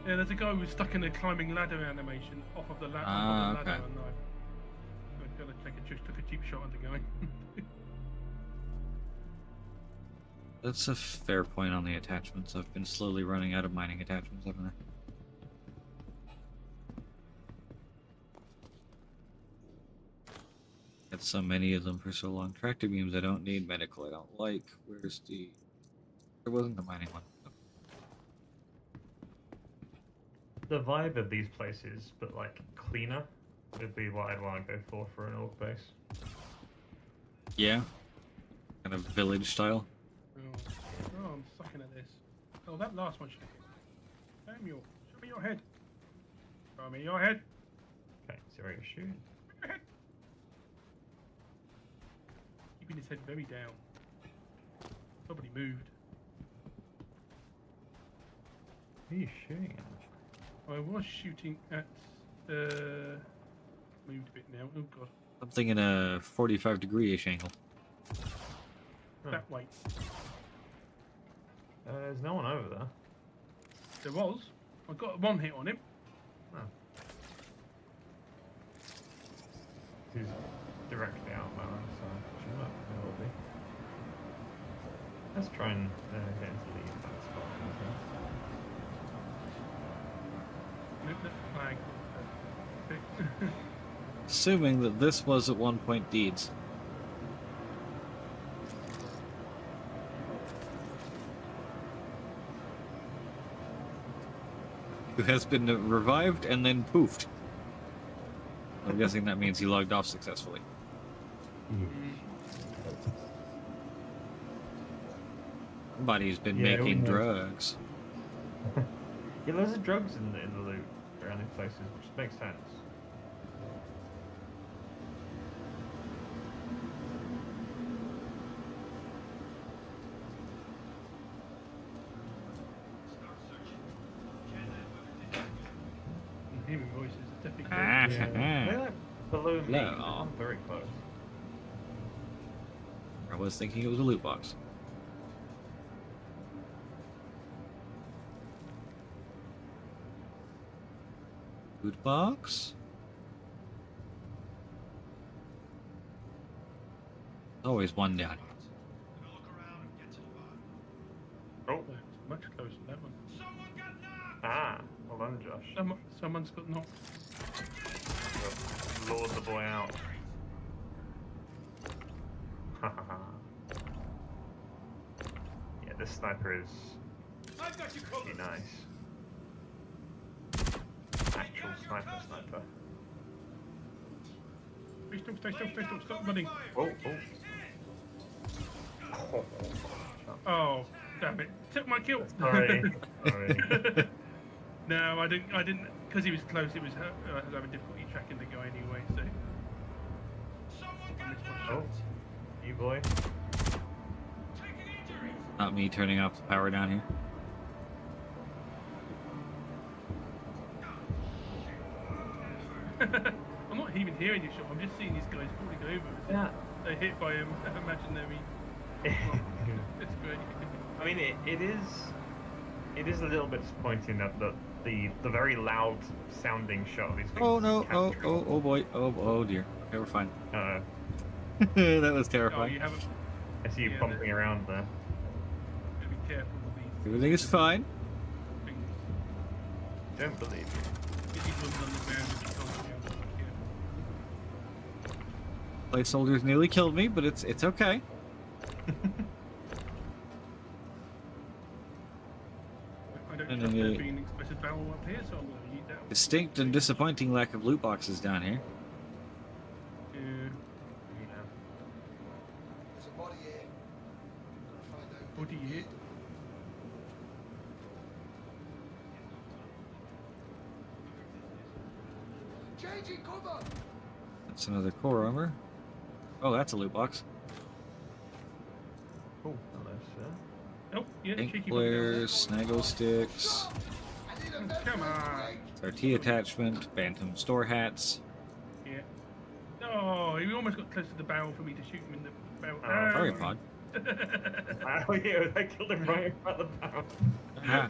Speaker 10: Yeah, there's a guy who's stuck in a climbing ladder animation off of the ladder.
Speaker 1: Ah, okay.
Speaker 10: And I gotta took a cheap shot at the guy.
Speaker 1: That's a fair point on the attachments. I've been slowly running out of mining attachments, haven't I? Had so many of them for so long. Tractor beams I don't need. Medical I don't like. Where's the... There wasn't a mining one.
Speaker 4: The vibe of these places, but like cleaner, would be what I'd want to go for an orc base.
Speaker 1: Yeah. Kind of village style.
Speaker 10: Oh, I'm sucking at this. Oh, that last one should hit. Samuel, show me your head. Show me your head.
Speaker 4: Okay, so where you're shooting.
Speaker 10: Your head. Keeping his head very down. Probably moved.
Speaker 4: Who are you shooting at?
Speaker 10: I was shooting at moved a bit now. Oh god.
Speaker 1: Something in a 45-degree-ish angle.
Speaker 10: That way.
Speaker 4: There's no one over there.
Speaker 10: There was. I got one hit on him.
Speaker 4: Oh. He's directly out of my line, so should not be. Let's try and get into the impact spot.
Speaker 10: Look at the flag.
Speaker 1: Assuming that this was at one point Deeds. Who has been revived and then poofed. I'm guessing that means he logged off successfully. Somebody's been making drugs.
Speaker 4: Yeah, there's drugs in the loot around these places, which makes sense.
Speaker 10: You hear me voices. It's definitely
Speaker 4: They're like below me.
Speaker 1: No.
Speaker 4: I'm very close.
Speaker 1: I was thinking it was a loot box. Loot box? Always one down.
Speaker 4: Oh,
Speaker 10: much closer than that one.
Speaker 4: ah, well done, Josh.
Speaker 10: Someone's got knocked.
Speaker 4: Lured the boy out. Yeah, this sniper is pretty nice. Actual sniper.
Speaker 10: Stay still, stop running.
Speaker 4: Oh.
Speaker 10: Oh, damn it. Took my kill.
Speaker 4: Sorry.
Speaker 10: No, I didn't, because he was close, I was having difficulty tracking the guy anyway, so. I missed my shot.
Speaker 4: Oh, you boy.
Speaker 1: Not me turning off the power down here.
Speaker 10: I'm not even hearing your shot, I'm just seeing these guys falling over.
Speaker 4: Yeah.
Speaker 10: They're hit by imaginary. It's great.
Speaker 4: I mean, it is a little bit disappointing that the very loud sounding shot of these things.
Speaker 1: Oh no! Oh boy! Oh dear! Okay, we're fine.
Speaker 4: Uh,
Speaker 1: That was
Speaker 10: Oh,
Speaker 1: terrifying.
Speaker 10: you haven't
Speaker 4: I see you
Speaker 10: Yeah,
Speaker 4: bumping around there.
Speaker 10: Gotta be careful with these
Speaker 1: Everything is fine.
Speaker 10: things.
Speaker 4: Don't believe you.
Speaker 10: Get these ones on the ground and you can't be
Speaker 1: Placeholders nearly killed me, but it's okay.
Speaker 10: I don't
Speaker 1: And
Speaker 10: trust
Speaker 1: then
Speaker 10: there
Speaker 1: the-
Speaker 10: being an explosive barrel up here, so I'm going to eat that one.
Speaker 1: Distinct and disappointing lack of loot boxes down here.
Speaker 10: Yeah.
Speaker 6: There's a body here. Gotta find out.
Speaker 10: Body here.
Speaker 6: Changing cover.
Speaker 1: That's another core armor. Oh, that's a loot box.
Speaker 4: Oh, hello, sir.
Speaker 10: Oh, yeah,
Speaker 1: Ink
Speaker 10: cheeky
Speaker 1: flares, snaggle sticks,
Speaker 10: Come on.
Speaker 1: RT attachment, bantam store hats.
Speaker 10: Yeah. Oh, he almost got close to the barrel for me to shoot him in the barrel.
Speaker 1: Sorry, pod.
Speaker 4: Oh, yeah, I killed him right in front of the barrel.
Speaker 1: Ah.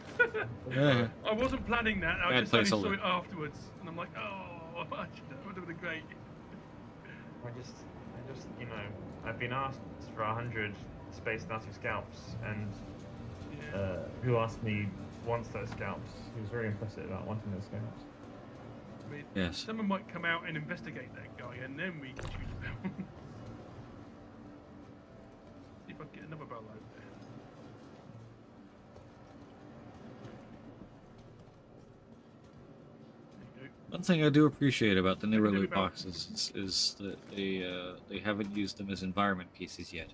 Speaker 1: Yeah.
Speaker 10: I wasn't planning that. I
Speaker 1: Bad
Speaker 10: just only saw
Speaker 1: placeholder.
Speaker 10: it afterwards, and I'm like, oh, that would have been great.
Speaker 4: I just, you know, I've been asked for 100 Space Nazi scalps, and who asked me wants those scalps. He was very implicit about wanting those scalps.
Speaker 10: I mean,
Speaker 1: Yes.
Speaker 10: someone might come out and investigate that guy, and then we can shoot him down. See if I can get another barrel over there. There you go.
Speaker 1: One thing I do appreciate about the newer loot boxes is that they haven't used them as environment pieces yet.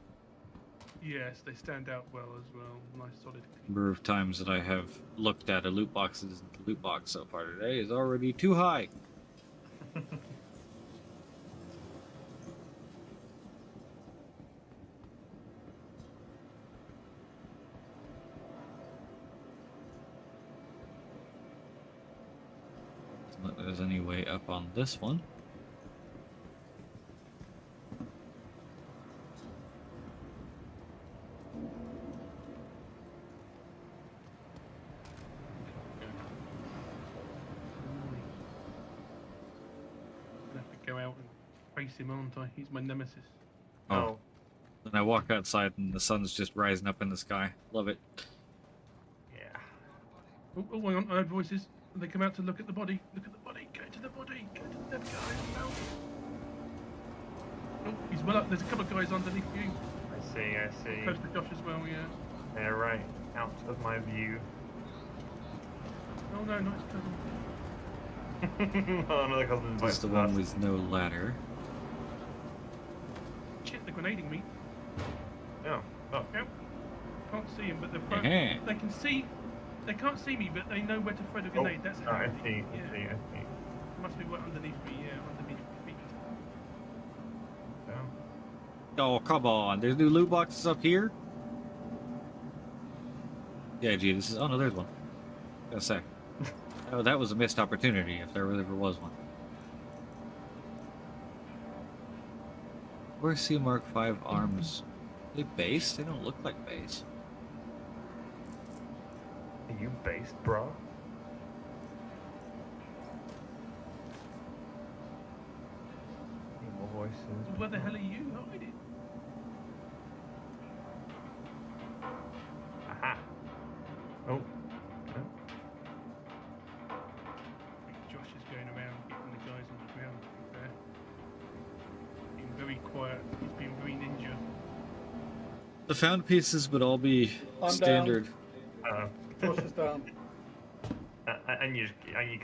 Speaker 10: Yes, they stand out well as well. Nice solid.
Speaker 1: Number of times that I have looked at a loot box and the loot box so far today is already too high. Not that there's any way up on this one.
Speaker 10: I have to go out and face him, aren't I? He's my nemesis.
Speaker 1: Oh. Then I walk outside and the sun's just rising up in the sky. Love it.
Speaker 4: Yeah.
Speaker 10: Oh, hang on, I heard voices. They come out to look at the body. Look at the body. Go to the body. Go to the dead guy. No. Oh, he's well up. There's a couple of guys underneath you.
Speaker 4: I see.
Speaker 10: Close to Josh as well, yeah.
Speaker 4: They're right out of my view.
Speaker 10: Oh no, not his cousin.
Speaker 4: Oh, another cousin.
Speaker 1: This is the one with no ladder.
Speaker 10: Shit, they're grenading me.
Speaker 4: Oh.
Speaker 10: Yep. Can't see him, but they're front.
Speaker 1: Eh.
Speaker 10: They can see. They can't see me, but they know where to throw the grenade. That's
Speaker 4: Oh, I
Speaker 10: handy.
Speaker 4: see.
Speaker 10: Yeah.
Speaker 4: I see.
Speaker 10: Must be right underneath me. Yeah, underneath my feet.
Speaker 1: Oh, come on. There's new loot boxes up here? Yeah, gee, this is... Oh, no, there's one. Gotta say. Oh, that was a missed opportunity, if there ever was one. Where's C Mark 5 arms? Are they base? They don't look like base.
Speaker 4: Are you based, bro? Any more voices?
Speaker 10: Where the hell are you hiding?
Speaker 4: Aha. Oh.
Speaker 10: Josh is going around getting the guys on the ground, to be fair. Being very quiet. He's been very ninja.
Speaker 1: The found pieces would all be
Speaker 3: I'm
Speaker 1: standard.
Speaker 3: Josh is down.
Speaker 4: And you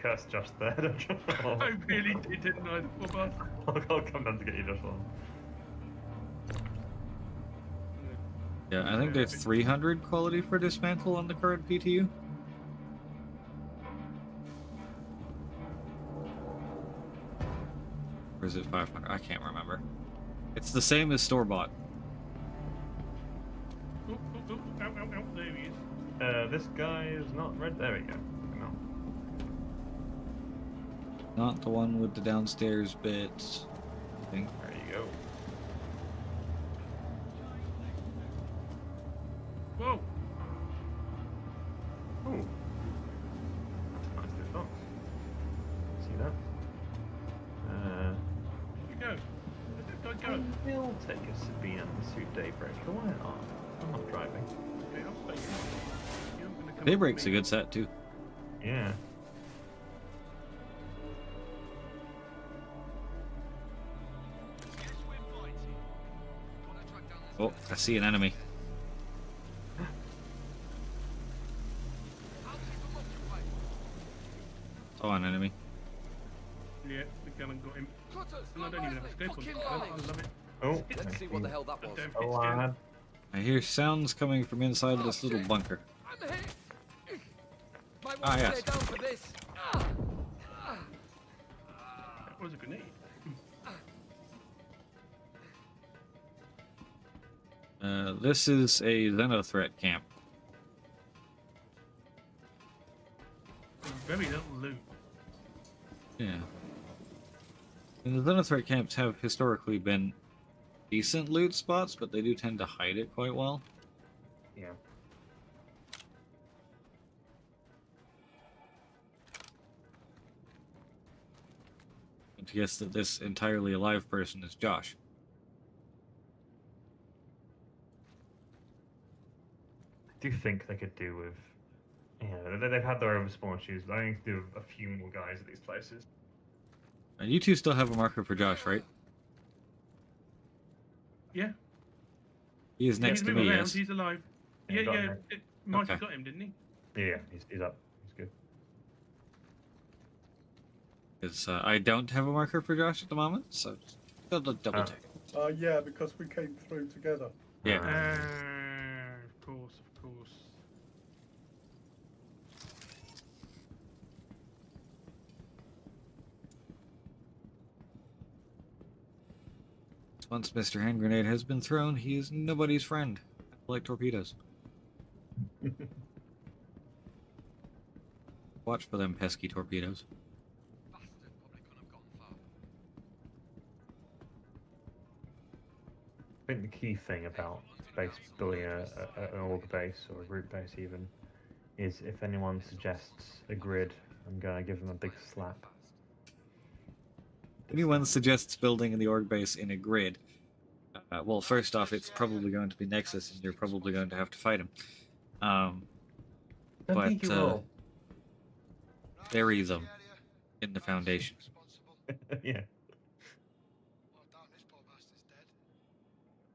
Speaker 4: cursed Josh there, don't you?
Speaker 10: I really did, didn't I? The poor bastard.
Speaker 4: I'll come down to get you, Josh.
Speaker 1: Yeah, I think there's 300 quality for dismantle on the current PTU. Or is it 500? I can't remember. It's the same as store-bought.
Speaker 10: Oh, ow, ow, ow. There he is.
Speaker 4: This guy is not red. There we go. Come on.
Speaker 1: Not the one with the downstairs bits. I think.
Speaker 4: There you go.
Speaker 10: Whoa!
Speaker 4: Ooh. That's a nice little box. See that?
Speaker 10: Where'd you go? Where'd that guy go?
Speaker 4: I'll take a Sabine and the suit Daybreaker. Why not? I'm not driving.
Speaker 10: Okay, I'll stay here. You're gonna come
Speaker 1: Daybreak's a
Speaker 10: with me.
Speaker 1: good set too.
Speaker 4: Yeah.
Speaker 1: Oh, I see an enemy. Saw an enemy.
Speaker 10: Yeah, the gun got him. And I don't even have a scope on the gun. I love it.
Speaker 4: Oh,
Speaker 8: Let's see what the hell that was.
Speaker 10: Don't
Speaker 4: a
Speaker 10: get scared.
Speaker 4: lad.
Speaker 1: I hear sounds coming from inside of this little bunker.
Speaker 8: Might
Speaker 1: Ah,
Speaker 8: want to
Speaker 1: yes.
Speaker 8: stay down for this.
Speaker 10: That was a grenade.
Speaker 1: This is a Xenothreat camp.
Speaker 10: Very little loot.
Speaker 1: Yeah. And the Xenothreat camps have historically been decent loot spots, but they do tend to hide it quite well.
Speaker 4: Yeah.
Speaker 1: And to guess that this entirely alive person is Josh.
Speaker 4: I do think they could do with. Yeah, they've had their overspawn issues, but I think they could do with a few more guys at these places.
Speaker 1: And you two still have a marker for Josh, right?
Speaker 10: Yeah.
Speaker 1: He is next
Speaker 10: he's
Speaker 1: to
Speaker 10: moving
Speaker 1: me,
Speaker 10: around.
Speaker 1: yes.
Speaker 10: He's alive.
Speaker 4: Yeah,
Speaker 10: Yeah,
Speaker 4: got
Speaker 10: yeah.
Speaker 4: him.
Speaker 10: Mike
Speaker 1: Okay.
Speaker 10: got him, didn't he?
Speaker 4: Yeah, he's up. He's good.
Speaker 1: Because I don't have a marker for Josh at the moment, so double check.
Speaker 3: Yeah, because we came through together.
Speaker 1: Yeah.
Speaker 10: Of course, of course.
Speaker 1: Once Mr. Hand Grenade has been thrown, he is nobody's friend. Like torpedoes. Watch for them pesky torpedoes.
Speaker 4: I think the key thing about building an org base or a root base even is if anyone suggests a grid, I'm gonna give them a big slap.
Speaker 1: Anyone suggests building the org base in a grid, well, first off, it's probably going to be Nexus, and you're probably going to have to fight him.
Speaker 4: Don't think you will.
Speaker 1: Bury them in the foundation.
Speaker 4: Yeah.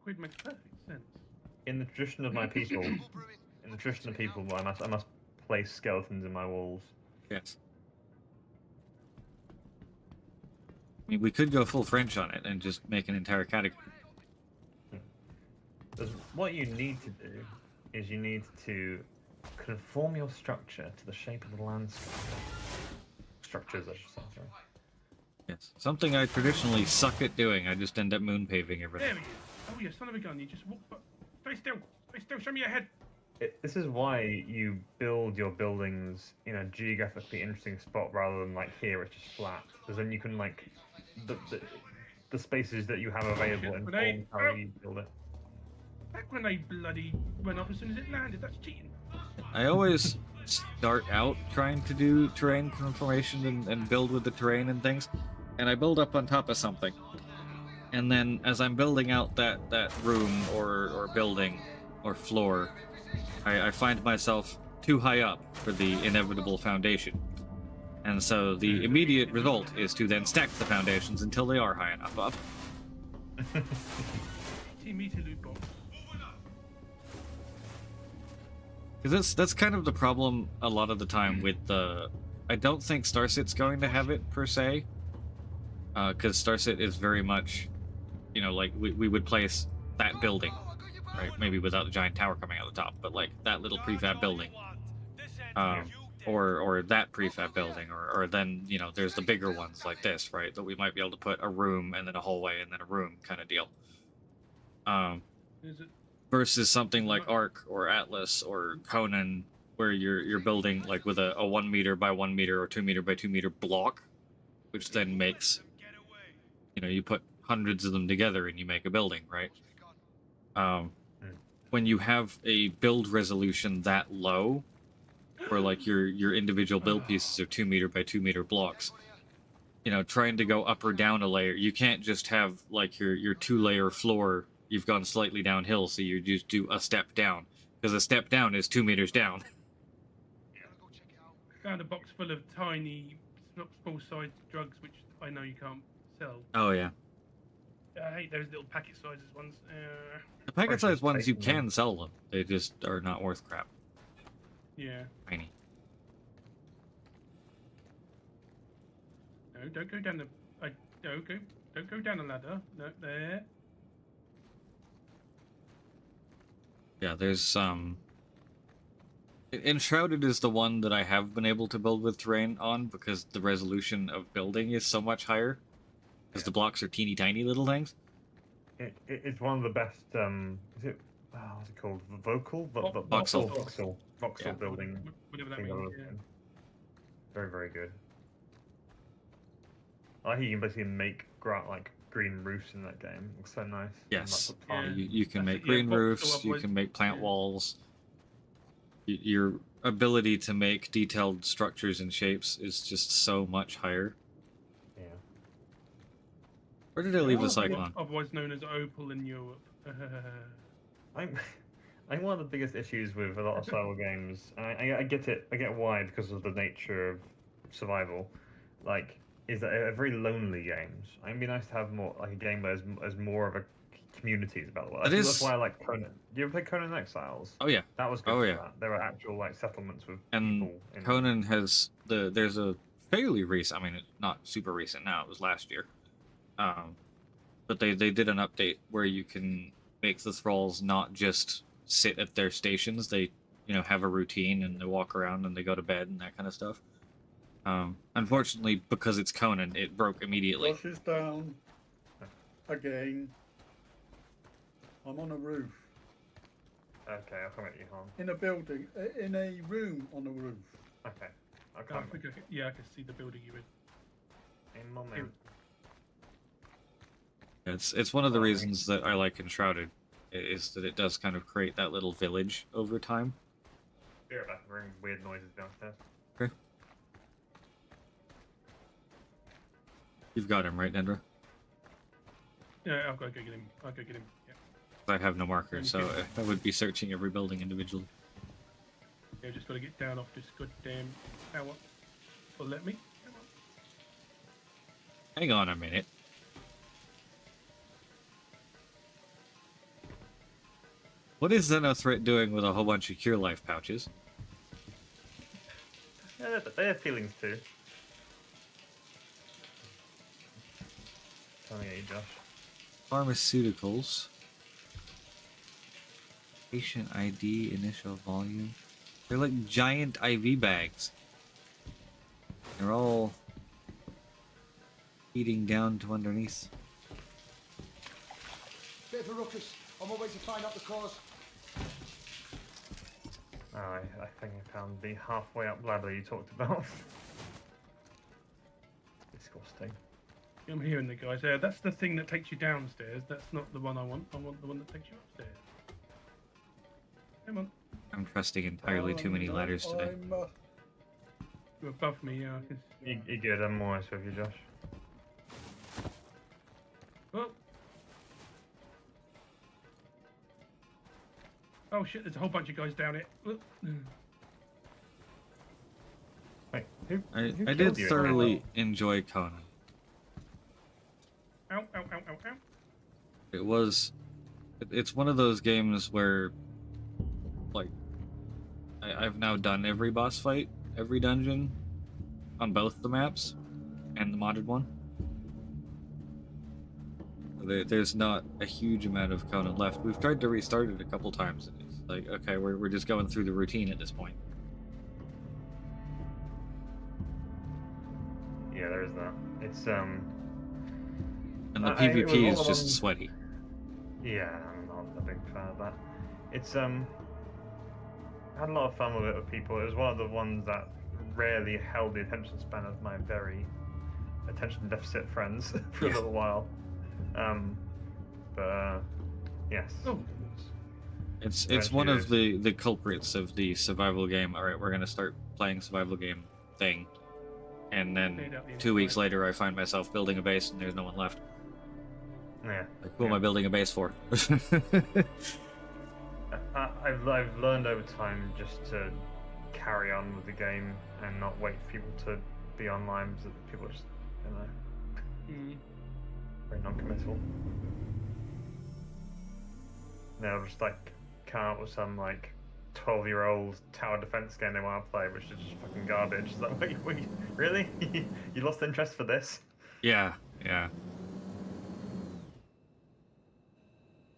Speaker 10: Grid makes perfect sense.
Speaker 4: In the tradition of my people, I must place skeletons in my walls.
Speaker 1: Yes. I mean, we could go full French on it and just make an entire category.
Speaker 4: What you need to do is you need to conform your structure to the shape of the landscape. Structures, I should say. Sorry.
Speaker 1: Yes. Something I traditionally suck at doing. I just end up moon paving everything.
Speaker 10: There he is. Oh, you son of a gun. You just walk. Stay still. Stay still. Show me your head.
Speaker 4: This is why you build your buildings in a geographically interesting spot rather than like here it's just flat. Because then you can like the spaces that you have available inform how you build it.
Speaker 10: That grenade bloody went off as soon as it landed. That's cheating.
Speaker 1: I always start out trying to do terrain conformation and build with the terrain and things, and I build up on top of something. And then as I'm building out that room or building or floor, I find myself too high up for the inevitable foundation. And so the immediate result is to then stack the foundations until they are high enough up.
Speaker 10: 18 meter loot box.
Speaker 1: Because that's kind of the problem a lot of the time with the... I don't think Starset's going to have it per se. Because Starset is very much, you know, like we would place that building, right? Maybe without the giant tower coming out the top, but like that little prefab building. Or that prefab building, or then, you know, there's the bigger ones like this, right? That we might be able to put a room and then a hallway and then a room kind of deal.
Speaker 10: Is it?
Speaker 1: Versus something like Ark or Atlas or Conan, where you're building like with a 1 meter by 1 meter or 2 meter by 2 meter block, which then makes, you know, you put hundreds of them together and you make a building, right? When you have a build resolution that low, where like your individual build pieces are 2 meter by 2 meter blocks, you know, trying to go up or down a layer. You can't just have like your 2-layer floor. You've gone slightly downhill, so you just do a step down, because a step down is 2 meters down.
Speaker 10: Found a box full of tiny, small-sized drugs, which I know you can't sell.
Speaker 1: Oh yeah.
Speaker 10: I hate those little packet-sized ones.
Speaker 1: The packet-sized ones you can sell them. They just are not worth crap.
Speaker 10: Yeah.
Speaker 1: Tiny.
Speaker 10: No, don't go down the. Don't go down the ladder. No, there.
Speaker 1: Yeah, there's Enshrouded is the one that I have been able to build with terrain on, because the resolution of building is so much higher. Because the blocks are teeny tiny little things.
Speaker 4: It's one of the best. Is it? What's it called? Vocal?
Speaker 1: Voxel.
Speaker 4: Voxel building.
Speaker 10: Whatever that
Speaker 4: thing
Speaker 10: means.
Speaker 4: that Very, very good. I think you can basically make like green roofs in that game. Looks so nice.
Speaker 1: Yes.
Speaker 4: And, like,
Speaker 1: You can make green roofs, you can make plant walls. Your ability to make detailed structures and shapes is just so much higher.
Speaker 4: Yeah.
Speaker 1: Where did I leave the Cyclone?
Speaker 10: Otherwise known as Opal in Europe.
Speaker 4: I think one of the biggest issues with a lot of survival games, and I get it, I get why, because of the nature of survival, like, is that they're very lonely games. I think it'd be nice to have more, like, a game that has more of a community about the world. That's why I like Conan. Do you ever play Conan Exiles?
Speaker 1: Oh yeah.
Speaker 4: That was good for that. There were actual, like, settlements with people.
Speaker 1: Conan has there's a fairly recent, I mean, it's not super recent now, it was last year. But they did an update where you can make the thralls not just sit at their stations. They, you know, have a routine and they walk around and they go to bed and that kind of stuff. Unfortunately, because it's Conan, it broke immediately.
Speaker 3: Josh is down. Again. I'm on a roof.
Speaker 4: Okay, I'll come at you, Han.
Speaker 3: In a building. In a room on a roof.
Speaker 4: Okay. I'll
Speaker 10: I
Speaker 4: come.
Speaker 10: think I can see the building you're in.
Speaker 4: In moment.
Speaker 1: It's one of the reasons that I like Enshrouded, is that it does kind of create that little village over time.
Speaker 4: Be right back. We're hearing weird noises downstairs.
Speaker 1: Okay. You've got him, right, Dendra?
Speaker 10: Yeah, I'll go get him. I'll go get him. Yeah.
Speaker 1: I have no marker, so I would be searching every building individually.
Speaker 10: Yeah, just gotta get down off this goddamn tower. Or let me.
Speaker 1: Hang on a minute. What is Xenothreat doing with a whole bunch of Cure Life pouches?
Speaker 4: Yeah, they have feelings too. Tell me, Josh.
Speaker 1: Pharmaceuticals. Patient ID, initial volume. They're like giant IV bags. They're all feeding down to underneath.
Speaker 6: Bit of a ruckus. On my way to find out the cause.
Speaker 4: Oh, I think I found the halfway up ladder you talked about. Disgusting.
Speaker 10: I'm hearing the guys. That's the thing that takes you downstairs. That's not the one I want. I want the one that takes you upstairs. Come on.
Speaker 1: I'm trusting entirely too many ladders today.
Speaker 10: You're above me, yeah.
Speaker 4: You're good. I'm always with you, Josh.
Speaker 10: Oh. Oh shit! There's a whole bunch of guys down it.
Speaker 4: Wait, who
Speaker 1: I did thoroughly enjoy Conan.
Speaker 10: Ow! Ow! Ow! Ow! Ow!
Speaker 1: It was, it's one of those games where, like, I've now done every boss fight, every dungeon, on both the maps, and the modded one. There's not a huge amount of Conan left. We've tried to restart it a couple times, and it's like, okay, we're just going through the routine at this point.
Speaker 4: Yeah, there is that. It's
Speaker 1: And the PvP is just sweaty.
Speaker 4: Yeah, I'm not a big fan of that. It's I had a lot of fun with it with people. It was one of the ones that rarely held the attention span of my very attention deficit friends for a little while. Yes.
Speaker 10: Oh.
Speaker 1: It's one of the culprits of the survival game. All right, we're gonna start playing survival game thing, And then
Speaker 10: Cleared out the
Speaker 1: 2 weeks
Speaker 10: inside.
Speaker 1: later, I find myself building a base and there's no one left.
Speaker 4: Yeah.
Speaker 1: Like, who am I building a base for?
Speaker 4: I've learned over time just to carry on with the game and not wait for people to be online because people are just, very non-committal. They'll just like come out with some like 12-year-old tower defense game they want to play, which is just fucking garbage. It's like, wait, really? You lost interest for this?
Speaker 1: Yeah.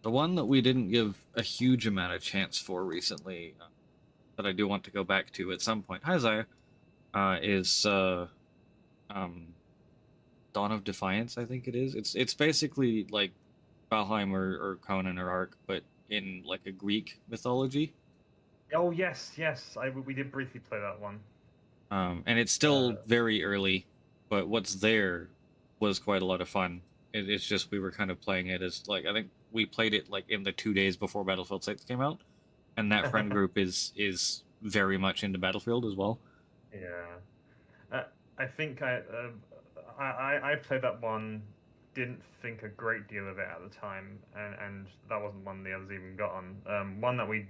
Speaker 1: The one that we didn't give a huge amount of chance for recently, that I do want to go back to at some point, hi Zaya, is Dawn of Defiance, I think it is. It's basically like Valheim or Conan or Ark, but in like a Greek mythology.
Speaker 4: Oh yes, we did briefly play that one.
Speaker 1: And it's still very early, but what's there was quite a lot of fun. It's just we were kind of playing it as like, I think we played it like in the 2 days before Battlefield 6 came out, and that friend group is very much into Battlefield as well.
Speaker 4: Yeah, I think I played that one, didn't think a great deal of it at the time, and that wasn't one the others even got on. One that we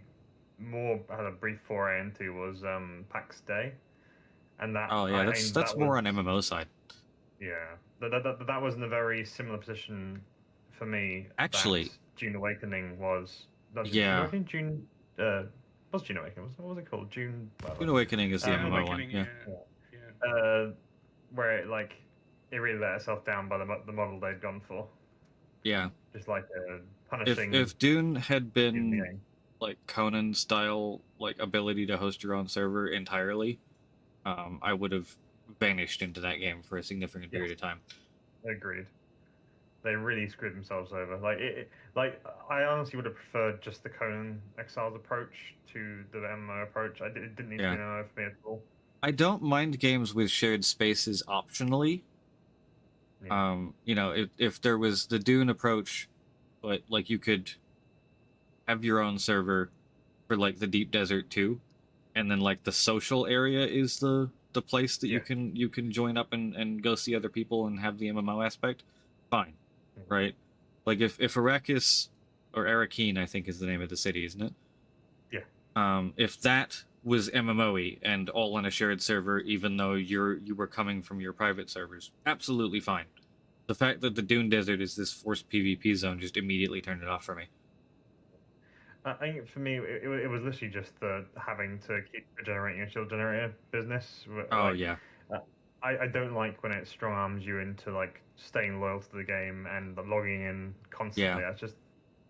Speaker 4: more had a brief foray into was PAX Day, and that
Speaker 1: that's more on MMO side.
Speaker 4: Yeah, that was in a very similar position for me.
Speaker 1: Actually,
Speaker 4: that June Awakening was.
Speaker 1: Yeah.
Speaker 4: June was June Awakening. What was it called? June
Speaker 1: Awakening is the MMO one. Yeah.
Speaker 4: Where it really let itself down by the model they'd gone for.
Speaker 1: Yeah.
Speaker 4: Just like punishing.
Speaker 1: If Dune had been like Conan style, like ability to host your own server entirely, I would have vanished into that game for a significant period of time.
Speaker 4: Agreed. They really screwed themselves over. I honestly would have preferred just the Conan Exiles approach to the MMO approach. It didn't need to be an MMO for me at all.
Speaker 1: I don't mind games with shared spaces optionally.
Speaker 4: Yeah.
Speaker 1: If there was the Dune approach, but like you could have your own server for like the Deep Desert too, and then like the social area is the place that you can join up and go see other people and have the MMO aspect. Fine, right? Like if Arrakis or Arrakeen, I think is the name of the city, isn't it?
Speaker 4: Yeah.
Speaker 1: If that was MMO-y and all on a shared server, even though you were coming from your private servers, absolutely fine. The fact that the Dune Desert is this forced PvP zone just immediately turned it off for me.
Speaker 4: I think for me, it was literally just the having to keep generating a shield generator business. I don't like when it strong arms you into like staying loyal to the game and logging in constantly. That just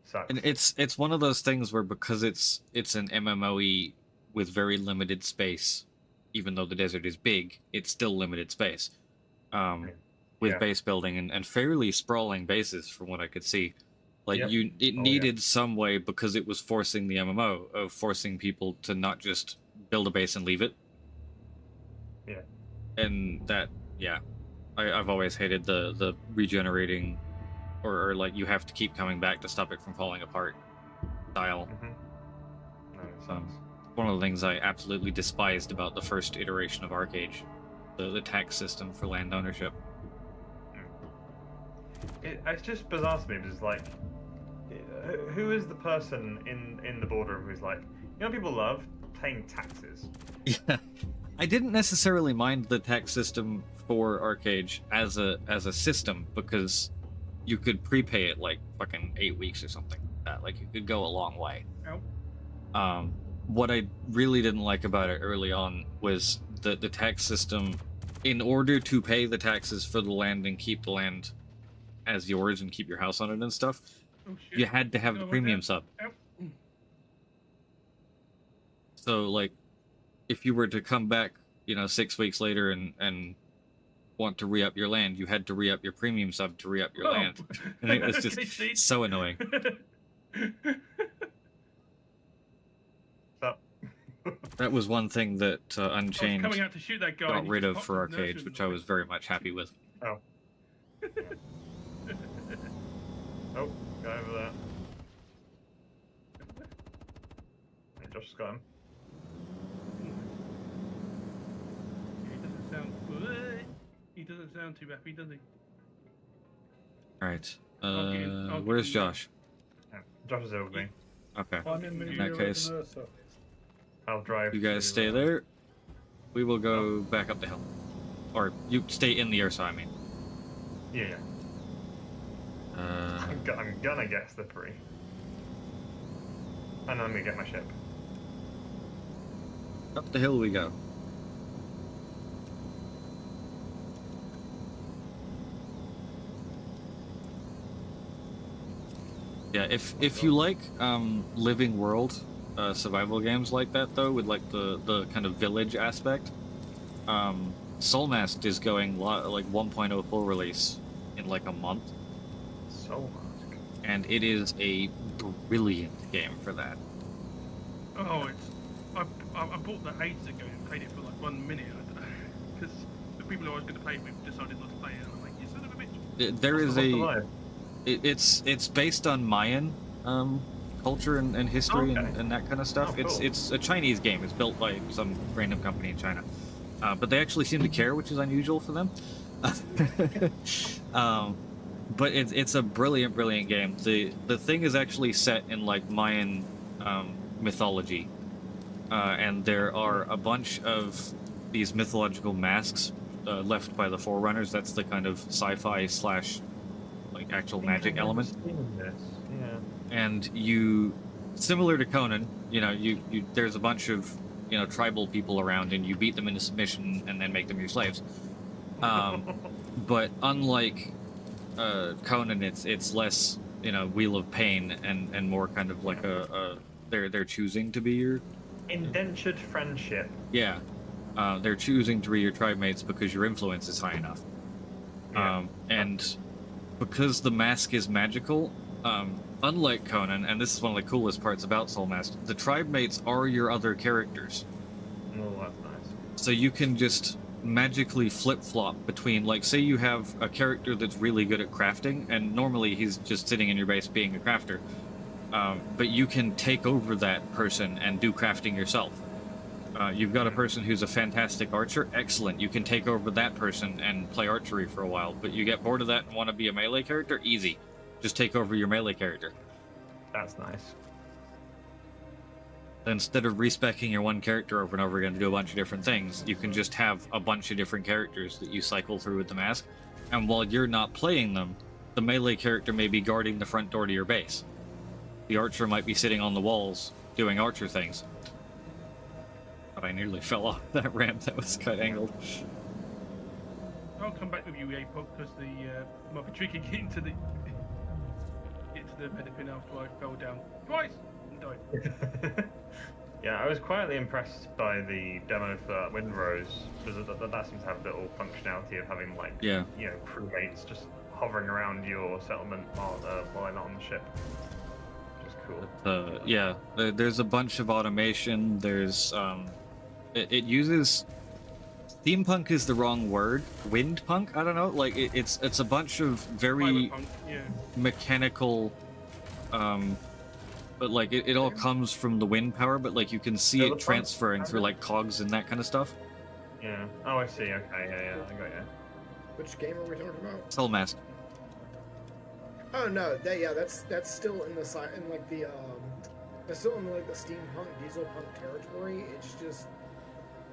Speaker 4: sucks.
Speaker 1: And it's one of those things where because it's an MMOE with very limited space, even though the desert is big, it's still limited space. With base building and fairly sprawling bases from what I could see. It needed some way, because it was forcing the MMO of forcing people to not just build a base and leave it.
Speaker 4: Yeah.
Speaker 1: And that, I've always hated the regenerating, or like you have to keep coming back to stop it from falling apart style. One of the things I absolutely despised about the first iteration of Arcade, the tax system for land ownership.
Speaker 4: It's just bizarre to me because, like, who is the person in the boardroom who's like, people love paying taxes?
Speaker 1: Yeah, I didn't necessarily mind the tax system for Arcade as a system, because you could prepay it like fucking 8 weeks or something like that. Like, you could go a long way. What I really didn't like about it early on was the tax system. In order to pay the taxes for the land and keep the land as yours and keep your house on it and stuff, you had to have the premium sub. So, like, if you were to come back, 6 weeks later and want to re-up your land, you had to re-up your premium sub to re-up your land. And it was just so annoying. That was one thing that Unchained
Speaker 10: coming out to shoot that guy
Speaker 1: got rid of for Arcade, which I was very much happy with.
Speaker 4: Oh. Oh, guy over there. Hey, Josh has got him.
Speaker 10: He doesn't sound. He doesn't sound too happy, does he?
Speaker 1: Alright.
Speaker 10: I'll get in
Speaker 1: Where's
Speaker 10: there.
Speaker 1: Josh?
Speaker 4: Yeah, Josh is over me.
Speaker 1: Okay.
Speaker 3: I'm in the
Speaker 1: In that
Speaker 3: view
Speaker 1: case,
Speaker 3: over there, sir.
Speaker 4: I'll drive.
Speaker 1: you guys
Speaker 4: to,
Speaker 1: stay there. We will go back up the hill. Or you stay in the air, so I mean.
Speaker 4: Yeah. I'm gonna get slippery. And I'm gonna get my ship.
Speaker 1: Up the hill we go. Yeah, if you like living world survival games like that though, with like the kind of village aspect, Soulmask is going like 1.0 full release in like a month.
Speaker 4: Soulmask.
Speaker 1: And it is a brilliant game for that.
Speaker 10: Oh, I bought that ages ago and played it for like 1 minute because the people who I was going to play it with decided not to play it, and I'm like, you son of a bitch.
Speaker 1: There is a. It's based on Mayan culture and history and that kind of stuff.
Speaker 4: Oh, cool.
Speaker 1: It's a Chinese game. It's built by some random company in China, but they actually seem to care, which is unusual for them. But it's a brilliant game. The thing is actually set in like Mayan mythology, and there are a bunch of these mythological masks left by the Forerunners. That's the kind of sci-fi / like actual magic element.
Speaker 4: Yeah.
Speaker 1: And you, similar to Conan, you there's a bunch of tribal people around, and you beat them into submission and then make them your slaves. But unlike Conan, it's less Wheel of Pain and more kind of like they're choosing to be your
Speaker 4: indentured friendship.
Speaker 1: Yeah, they're choosing to be your tribe mates because your influence is high enough.
Speaker 4: Yeah.
Speaker 1: And because the mask is magical, unlike Conan, and this is one of the coolest parts about Soulmask, the tribe mates are your other characters.
Speaker 4: Oh, that's nice.
Speaker 1: So you can just magically flip-flop between, like, say you have a character that's really good at crafting, and normally he's just sitting in your base being a crafter, but you can take over that person and do crafting yourself. You've got a person who's a fantastic archer, excellent. You can take over that person and play archery for a while, but you get bored of that and want to be a melee character? Easy. Just take over your melee character.
Speaker 4: That's nice.
Speaker 1: Instead of respecing your one character over and over again to do a bunch of different things, you can just have a bunch of different characters that you cycle through with the mask, and while you're not playing them, the melee character may be guarding the front door to your base. The archer might be sitting on the walls doing archer things. But I nearly fell off that ramp that was cut angled.
Speaker 10: I'll come back with you, Apog, because the might be tricky getting to the pedipin after I fell down twice and died.
Speaker 4: Yeah, I was quietly impressed by the demo for Windrose, because that seems to have a little functionality of having like crewmates just hovering around your settlement while they're not on the ship. Which is cool.
Speaker 1: Yeah, there's a bunch of automation. There's it uses steampunk is the wrong word. Windpunk? I don't know. Like it's a bunch of very mechanical, but like it all comes from the wind power. But like you can see it transferring through like cogs and that kind of stuff.
Speaker 4: Yeah. Oh, I see. Okay. Yeah. I got you.
Speaker 9: Which game are we talking about?
Speaker 1: Soulmask.
Speaker 9: Oh no, that's still in the that's still in like the steampunk, dieselpunk territory. It's just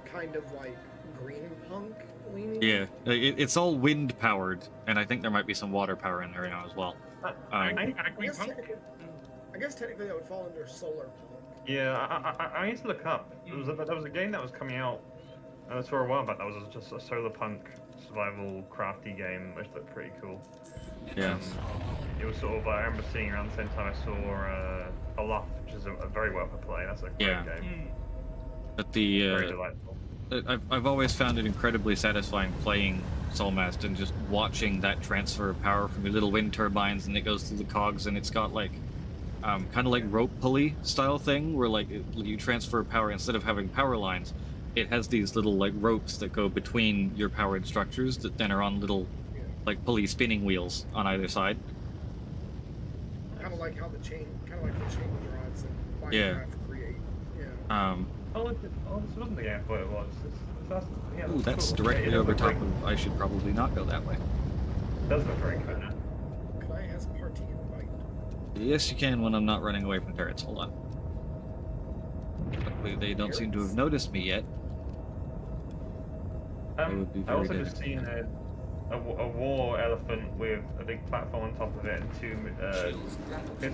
Speaker 9: kind of like green punk leaning.
Speaker 1: Yeah, it's all wind powered, and I think there might be some water power in there now as well.
Speaker 9: I guess technically that would fall under solar punk.
Speaker 4: Yeah, I need to look up. There was a game that was coming out for a while back that was just a solar punk survival crafty game, which looked pretty cool.
Speaker 1: Yeah.
Speaker 4: It was sort of, I remember seeing around the same time I saw Aloft, which is a very well for play. That's a great game.
Speaker 1: But
Speaker 4: Very delightful.
Speaker 1: I've always found it incredibly satisfying playing Soulmask and just watching that transfer of power from the little wind turbines, and it goes through the cogs, and it's got like kind of like rope pulley style thing where like you transfer power instead of having power lines. It has these little like ropes that go between your powered structures that then are on little like pulley spinning wheels on either side.
Speaker 9: Kind of like the chain drives that Minecraft create. Yeah.
Speaker 4: Oh, this wasn't the game I thought it was. Yeah,
Speaker 1: Ooh, that's
Speaker 4: cool.
Speaker 1: directly
Speaker 4: Yeah, it
Speaker 1: over
Speaker 4: looks
Speaker 1: top
Speaker 4: like-
Speaker 1: of. I should probably not go that way.
Speaker 4: It does look very good.
Speaker 9: Could I ask party invite?
Speaker 1: Yes, you can when I'm not running away from turrets. Hold on. Luckily, they don't seem to have noticed me yet. That would be
Speaker 4: I
Speaker 1: very
Speaker 4: also
Speaker 1: good.
Speaker 4: just seen a war elephant with a big platform on top of it and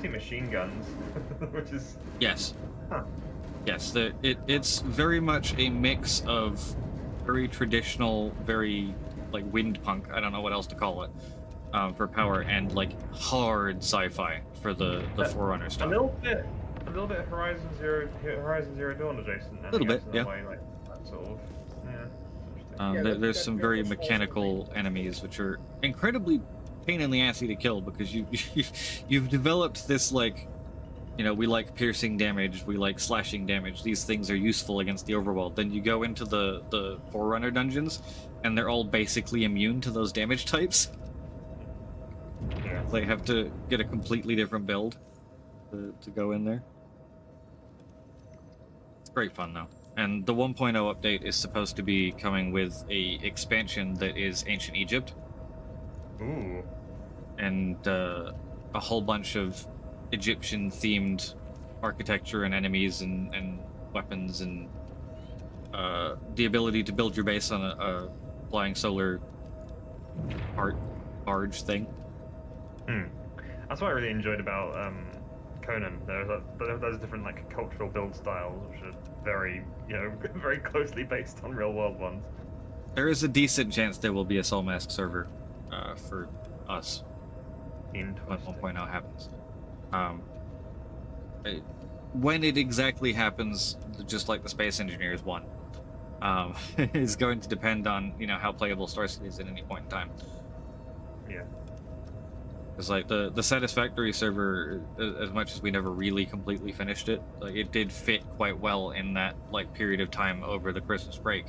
Speaker 4: two machine guns, which is
Speaker 1: Yes.
Speaker 4: Huh.
Speaker 1: Yes, it's very much a mix of very traditional, very like wind punk. I don't know what else to call it for power, and like hard sci-fi for the Forerunner stuff.
Speaker 4: a little bit Horizon Zero Dawn adjacent.
Speaker 1: A little bit,
Speaker 4: in a
Speaker 1: yeah.
Speaker 4: way, like that sort of, yeah.
Speaker 1: There's some very mechanical enemies which are incredibly pain in the assy to kill because you've developed this like, you know, we like piercing damage, we like slashing damage. These things are useful against the overworld. Then you go into the Forerunner dungeons, and they're all basically immune to those damage types.
Speaker 4: Yeah.
Speaker 1: They have to get a completely different build to go in there. It's great fun though. And the 1.0 update is supposed to be coming with a expansion that is Ancient Egypt.
Speaker 4: Ooh.
Speaker 1: And a whole bunch of Egyptian-themed architecture and enemies and weapons and the ability to build your base on a flying solar barge thing.
Speaker 4: That's what I really enjoyed about Conan. There's different like cultural build styles, which are very, you know, very closely based on real-world ones.
Speaker 1: There is a decent chance there will be a Soul Mask server for us when 1.0 happens. When it exactly happens, just like the Space Engineers one, is going to depend on, you know, how playable Star City is at any point in time.
Speaker 4: Yeah.
Speaker 1: Because like the Satisfactory server, as much as we never really completely finished it, like it did fit quite well in that like period of time over the Christmas break,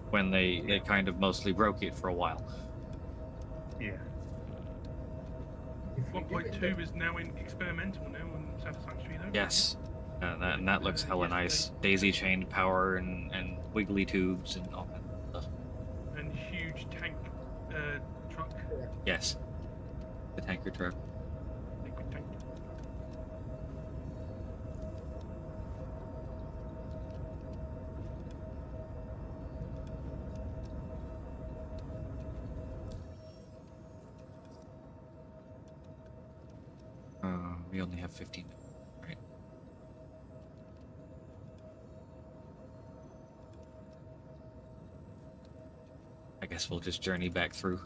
Speaker 1: when they kind of mostly broke it for a while.
Speaker 4: Yeah.
Speaker 10: 1.2 is now in experimental now on Satisfactory though.
Speaker 1: Yes, and that looks hella nice. Daisy chained power and wiggly tubes and all that stuff.
Speaker 10: And huge tank truck.
Speaker 1: Yes, the tanker truck.
Speaker 10: Liquid tank.
Speaker 1: We only have 15 minutes, right? I guess we'll just journey back through.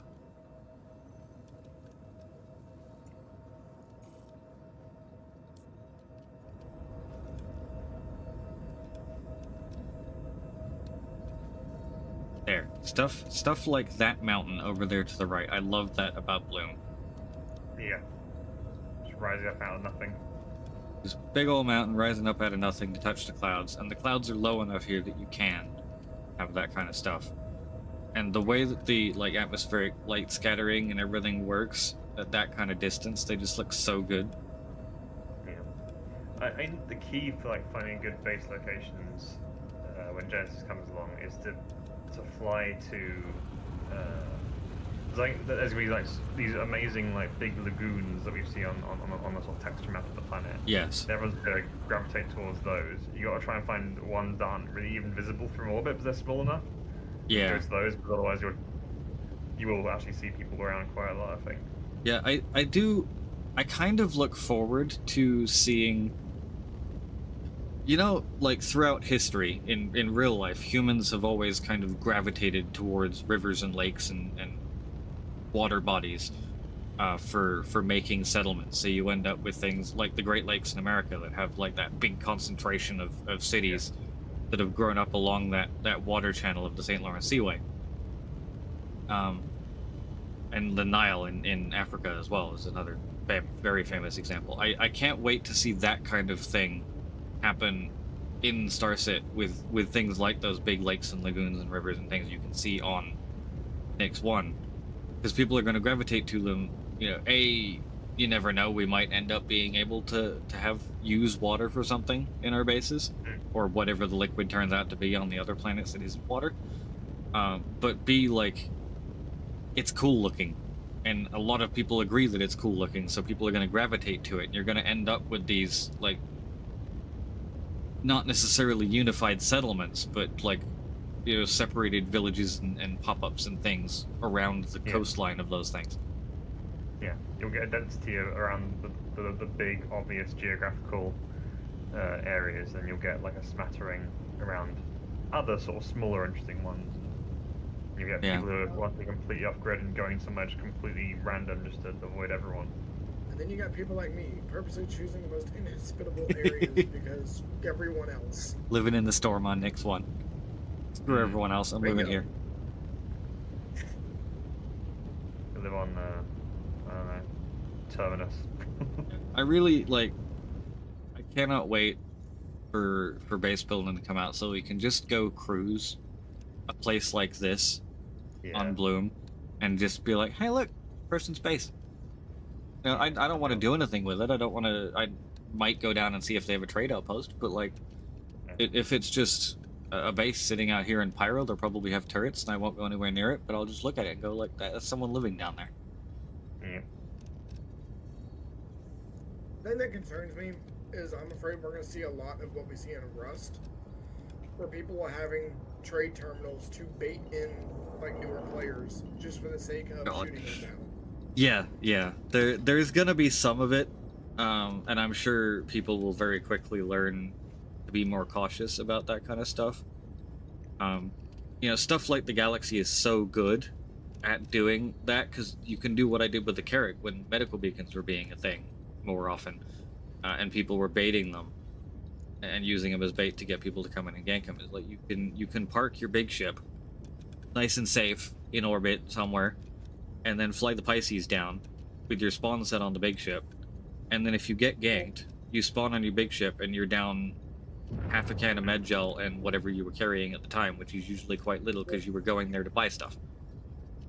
Speaker 1: There. Stuff like that mountain over there to the right. I love that about Bloom.
Speaker 4: Yeah. Just rising up out of nothing.
Speaker 1: This big old mountain rising up out of nothing to touch the clouds, and the clouds are low enough here that you can have that kind of stuff. And the way that the like atmospheric light scattering and everything works at that kind of distance, they just look so good.
Speaker 4: Yeah. I think the key for like finding good base locations when Genesis comes along is to fly to there's gonna be like these amazing like big lagoons that we see on the sort of texture map of the planet.
Speaker 1: Yes.
Speaker 4: Everyone's gonna gravitate towards those. You gotta try and find ones that aren't really even visible from orbit because they're small enough.
Speaker 1: Yeah.
Speaker 4: Go to those, because otherwise you will actually see people around quite a lot, I think.
Speaker 1: Yeah, I kind of look forward to seeing, you know, like throughout history, in real life, humans have always kind of gravitated towards rivers and lakes and water bodies for making settlements. So you end up with things like the Great Lakes in America that have like that big concentration of cities that have grown up along that water channel of the St. Lawrence Seaway. And the Nile in Africa as well is another very famous example. I can't wait to see that kind of thing happen in Starset with things like those big lakes and lagoons and rivers and things you can see on Nyx 1. Because people are going to gravitate to them. You know, you never know, we might end up being able to use water for something in our bases. or whatever the liquid turns out to be on the other planets that isn't water. But B, like, it's cool looking. And a lot of people agree that it's cool looking, so people are going to gravitate to it. And you're going to end up with these, like, not necessarily unified settlements, but, like, you know, separated villages and pop-ups and things around the coastline of those things.
Speaker 4: Yeah, you'll get a density around the big, obvious geographical areas, and you'll get, like, a smattering around other sort of smaller, interesting ones. You get people who want to completely off-grid and going somewhere just completely random just to avoid everyone.
Speaker 9: And then you got people like me, purposely choosing the most inhospitable areas because everyone else.
Speaker 1: Living in the storm on Nick's one. Screw everyone else, I'm living here.
Speaker 4: You live on, I don't know, Terminus.
Speaker 1: I really, like, I cannot wait for base building to come out so we can just go cruise a place like this on Bloom and just be like, hey, look, person's base. You know, I don't want to do anything with it. I don't want to. I might go down and see if they have a trade outpost, but like, if it's just a base sitting out here in Pyro, they'll probably have turrets, and I won't go anywhere near it. But I'll just look at it and go, like, that's someone living down there.
Speaker 4: Yeah.
Speaker 9: The thing that concerns me is I'm afraid we're going to see a lot of what we see in Rust, where people are having trade terminals to bait in like newer players just for the sake of shooting them down.
Speaker 1: Yeah. There's gonna be some of it, and I'm sure people will very quickly learn to be more cautious about that kind of stuff. You know, stuff like the Galaxy is so good at doing that because you can do what I did with the Carrack when medical beacons were being a thing more often, and people were baiting them and using them as bait to get people to come in and gank them. Is like you can park your big ship nice and safe in orbit somewhere, and then fly the Pisces down with your spawn set on the big ship, and then if you get ganked, you spawn on your big ship and you're down half a can of med gel and whatever you were carrying at the time, which is usually quite little because you were going there to buy stuff.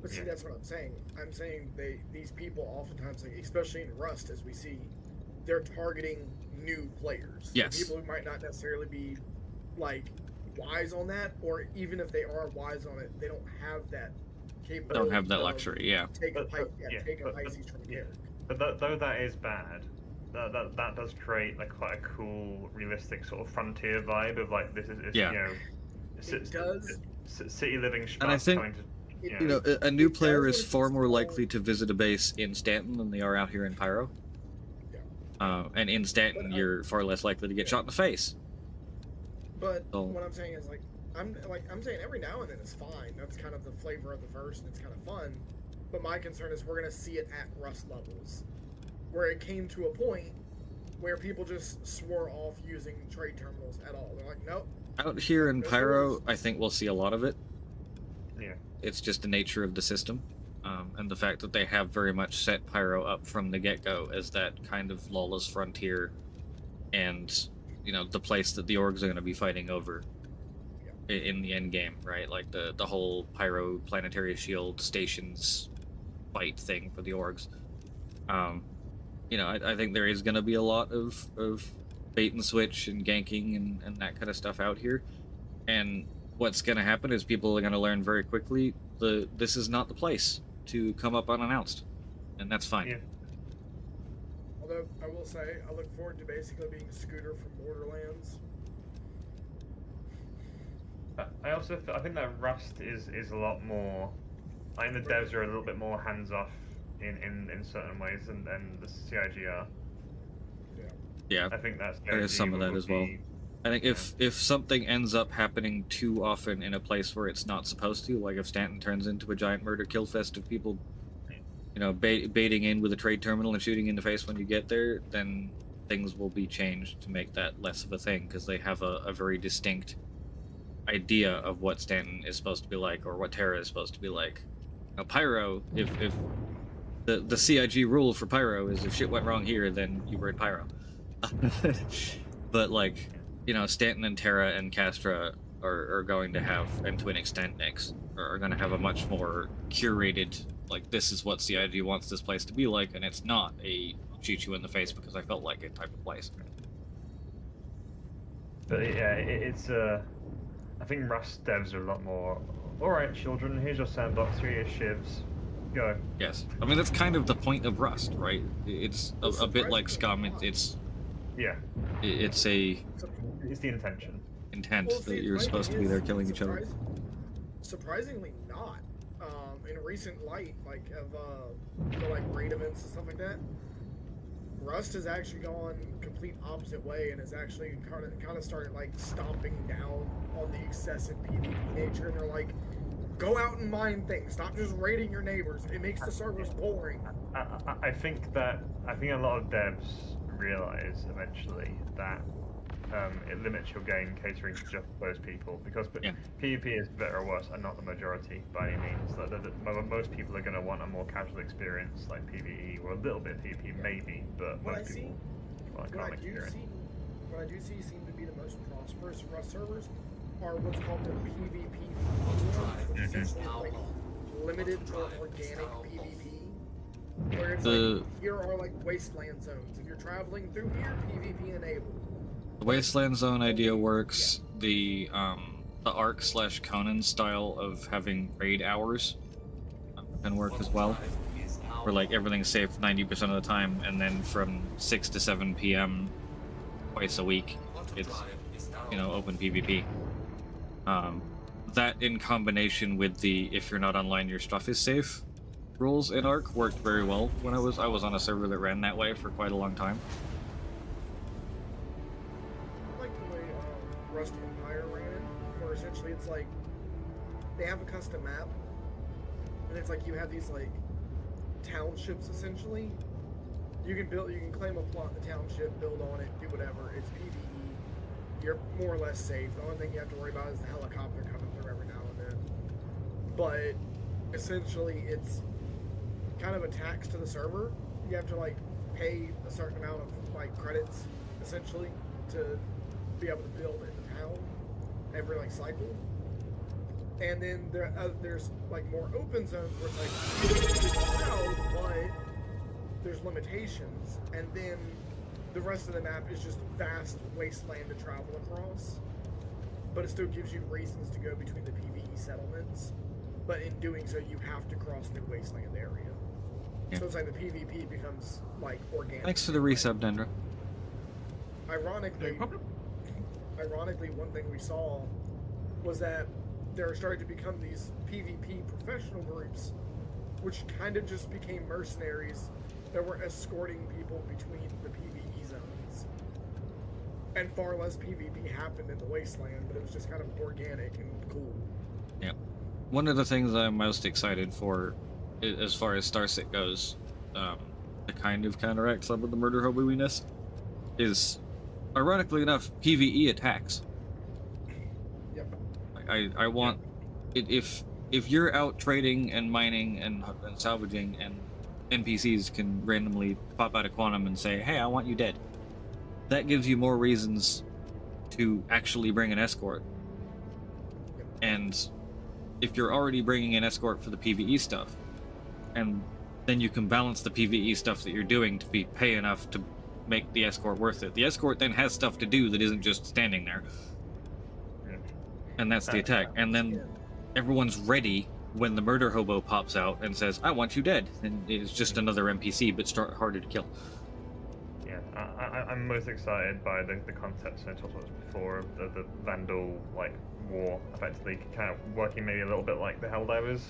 Speaker 9: But see, that's what I'm saying. I'm saying these people oftentimes, like, especially in Rust, as we see, they're targeting new players.
Speaker 1: Yes.
Speaker 9: People who might not necessarily be, like, wise on that, or even if they are wise on it, they don't have that capability.
Speaker 1: Don't have that luxury, yeah.
Speaker 9: Take a Pisces from here.
Speaker 4: But though that is bad, that does like quite a cool, realistic sort of frontier vibe of like this is you know,
Speaker 9: it does.
Speaker 4: City living
Speaker 1: And I think
Speaker 4: coming to,
Speaker 1: you know, a new player is far more likely to visit a base in Stanton than they are out here in Pyro. And in Stanton, you're far less likely to get shot in the face.
Speaker 9: But what I'm saying is, I'm saying every now and then it's fine. That's kind of the flavor of the verse, and it's kind of fun. But my concern is we're going to see it at Rust levels, where it came to a point where people just swore off using trade terminals at all. They're like, nope.
Speaker 1: Out here in Pyro, I think we'll see a lot of it.
Speaker 4: Yeah.
Speaker 1: It's just the nature of the system, and the fact that they have very much set Pyro up from the get-go as that kind of lawless frontier, and, you know, the place that the orgs are going to be fighting over in the end game, right? Like the whole Pyro Planetary Shield stations fight thing for the orgs. You know, I think there is going to be a lot of bait and switch and ganking and that kind of stuff out here. And what's going to happen is people are going to learn very quickly this is not the place to come up unannounced. And that's fine.
Speaker 4: Yeah.
Speaker 9: Although, I will say, I look forward to basically being Scooter from Borderlands.
Speaker 4: I think that Rust is a lot more. I think the devs are a little bit more hands off in certain ways than the CIG are.
Speaker 1: Yeah,
Speaker 4: I think that's
Speaker 1: there is some of that as well. I think if something ends up happening too often in a place where it's not supposed to, like if Stanton turns into a giant murder kill fest of people, you know, baiting in with a trade terminal and shooting in the face when you get there, then things will be changed to make that less of a thing, because they have a very distinct idea of what Stanton is supposed to be like, or what Terra is supposed to be like. Now, Pyro, if the CIG rule for Pyro is if shit went wrong here, then you were in Pyro. But, like, you know, Stanton and Terra and Castra are going to have, and to an extent Nyx, are going to have a much more curated, like, this is what CIG wants this place to be like, and it's not a shoot you in the face because I felt like it type of place.
Speaker 4: But yeah, it's I think Rust devs are a lot more. All right, children, here's your sandbox. Here are your shivs. Go.
Speaker 1: Yes, I mean that's kind of the point of Rust, right? It's a bit like Scum. It's
Speaker 4: yeah.
Speaker 1: It's a.
Speaker 4: It's the intention.
Speaker 1: Intent
Speaker 9: Well, see,
Speaker 1: that you're supposed to be there killing each other.
Speaker 9: Surprisingly not. In recent light, like of the like raid events and stuff like that, Rust has actually gone complete opposite way and has actually kind of started like stomping down on the excessive PvP nature. And they're like, go out and mine things. Stop just raiding your neighbors. It makes the servers boring.
Speaker 4: I think a lot of devs realize eventually that it limits your game catering to just those people, because PvP is better or worse and not the majority by any means. Most people are going to want a more casual experience like PvE or a little bit of PvP maybe, but most people want a calm experience.
Speaker 9: What I do see seem to be the most prosperous Rust servers are what's called the PvP, which is essentially like limited or organic PvP, where it's like, here are like wasteland zones. If you're traveling through here, PvP enabled.
Speaker 1: The Wasteland Zone idea works. The Ark/Conan style of having raid hours can work as well. Where like everything's safe 90% of the time, and then from 6 to 7 p.m. twice a week, it's open PvP. That in combination with the if you're not online your stuff is safe rules in Ark worked very well when I was on a server that ran that way for quite a long time.
Speaker 9: Rust Empire ran it, where essentially it's like they have a custom map, and it's like you have these like townships essentially. You can claim a plot in the township, build on it, do whatever. It's PvE. You're more or less safe. The only thing you have to worry about is the helicopter coming through every now and then. But essentially, it's kind of a tax to the server. You have to like pay a certain amount of like credits essentially to be able to build in the town every like cycle. And then there's like more open zones where it's like allowed, but there's limitations. And then the rest of the map is just vast wasteland to travel across. But it still gives you reasons to go between the PvE settlements. But in doing so, you have to cross the wasteland area. Yeah. So it's like the PvP becomes like organic.
Speaker 1: Thanks for the resub, Dendra.
Speaker 9: Ironically, one thing we saw was that there started to become these PvP professional groups, which kind of just became mercenaries that were escorting people between the PvE zones. And far less PvP happened in the wasteland, but it was just kind of organic and cool.
Speaker 1: Yeah. One of the things I'm most excited for, as far as Starset goes, to kind of counteract some of the murder hobo-iness, is, ironically enough, PvE attacks.
Speaker 9: Yep.
Speaker 1: I want it if you're out trading and mining and salvaging, and NPCs can randomly pop out of Quantum and say, "Hey, I want you dead." That gives you more reasons to actually bring an escort. And if you're already bringing an escort for the PvE stuff, and then you can balance the PvE stuff that you're doing to be pay enough to make the escort worth it. The escort then has stuff to do that isn't just standing there. And that's the attack. And then everyone's ready when the murder hobo pops out and says, "I want you dead." And it's just another NPC, but harder to kill.
Speaker 4: Yeah, I'm most excited by the concepts I talked about before of the Vandal like war, effectively kind of working maybe a little bit like the Helldivers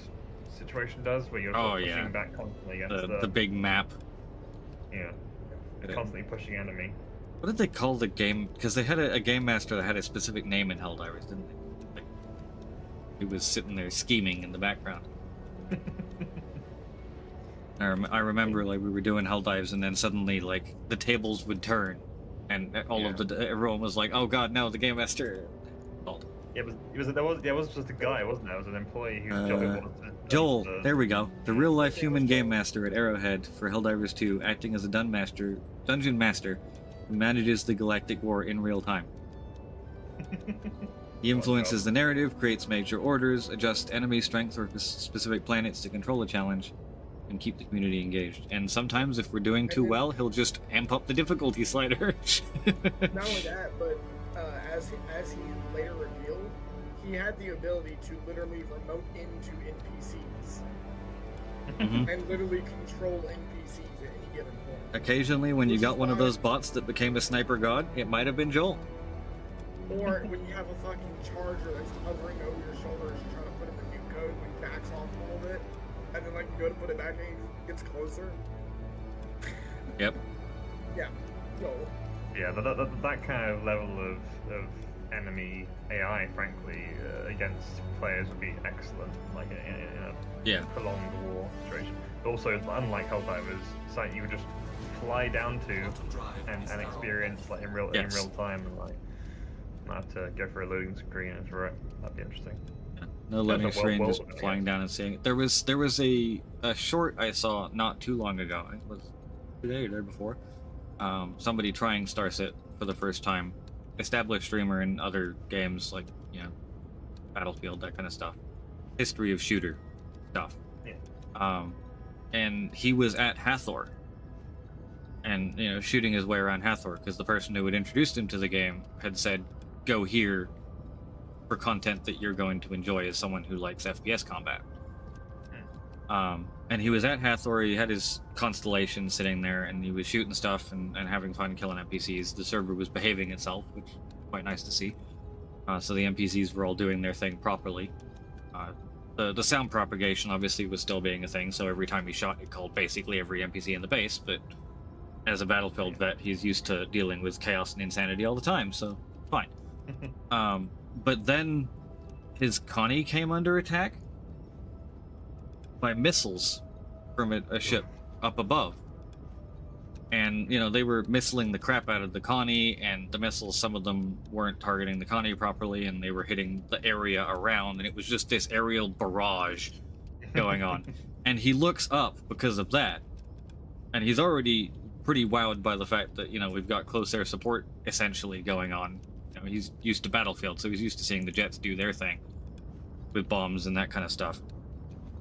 Speaker 4: situation does, where you're pushing back constantly against
Speaker 1: the big map.
Speaker 4: Yeah, constantly pushing enemy.
Speaker 1: What did they call the game? Because they had a game master that had a specific name in Helldivers, didn't they? Like, he was sitting there scheming in the background. I remember like we were doing Helldives, and then suddenly like the tables would turn, and everyone was like, "Oh God, no!" The game master.
Speaker 4: Yeah, there was just a guy, wasn't there? It was an employee whose job it was to...
Speaker 1: Joel, there we go. The real-life human game master at Arrowhead for Helldivers 2, acting as a dungeon master who manages the galactic war in real time. He influences the narrative, creates major orders, adjusts enemy strength for specific planets to control a challenge, and keep the community engaged. And sometimes, if we're doing too well, he'll just amp up the difficulty slider.
Speaker 9: Not only that, but as as he later revealed, he had the ability to literally remote into NPCs and literally control NPCs at any given point.
Speaker 1: Occasionally, when you got one of those bots that became a sniper god, it might have been Joel.
Speaker 9: Or when you have a fucking charger that's hovering over your shoulders, trying to put in the new code, and he backs off a little bit, and then like you go to put it back in, it gets closer.
Speaker 1: Yep.
Speaker 9: Yeah. Joel.
Speaker 4: Yeah, that kind of level of enemy AI, frankly, against players would be excellent, like in a prolonged war situation. But also, unlike Helldivers, it's like you would just fly down to and experience like in real time, and like not have to go for a loading screen. And for it, that'd be interesting.
Speaker 1: No loading screen, just flying down and seeing it. There was a short I saw not too long ago. It was today or the day before. Somebody trying StarCit for the first time, established streamer in other games like Battlefield, that kind of stuff, history of shooter stuff. Yeah. And he was at Hathor, and shooting his way around Hathor because the person who had introduced him to the game had said, "Go here for content that you're going to enjoy as someone who likes FPS combat." And he was at Hathor, he had his constellation sitting there, and he was shooting stuff and having fun killing NPCs. The server was behaving itself, which was quite nice to see. So the NPCs were all doing their thing properly. The sound propagation obviously was still being a thing, so every time he shot, it called basically every NPC in the base, but as a Battlefield vet, he's used to dealing with chaos and insanity all the time, so fine. But then his Connie came under attack by missiles from a ship up above. And, they were missiling the crap out of the Connie, and the missiles, some of them weren't targeting the Connie properly, and they were hitting the area around, and it was just this aerial barrage going on. And he looks up because of that, and he's already pretty wowed by the fact that, we've got close air support essentially going on. He's used to Battlefield, so he's used to seeing the jets do their thing with bombs and that kind of stuff.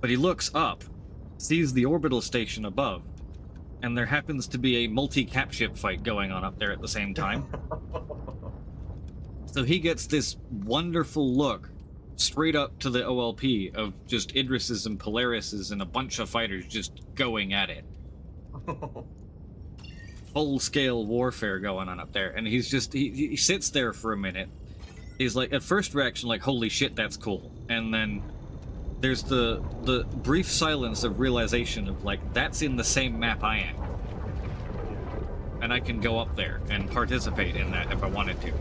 Speaker 1: But he looks up, sees the orbital station above, and there happens to be a multi-cap ship fight going on up there at the same time. So he gets this wonderful look straight up to the OLP of just Idrises and Polarises and a bunch of fighters just going at it. Full-scale warfare going on up there, and he sits there for a minute. He's like, at first reaction, like, holy shit, that's cool. And then there's the brief silence of realization of, like, that's in the same map I am. And I can go up there and participate in that if I wanted to.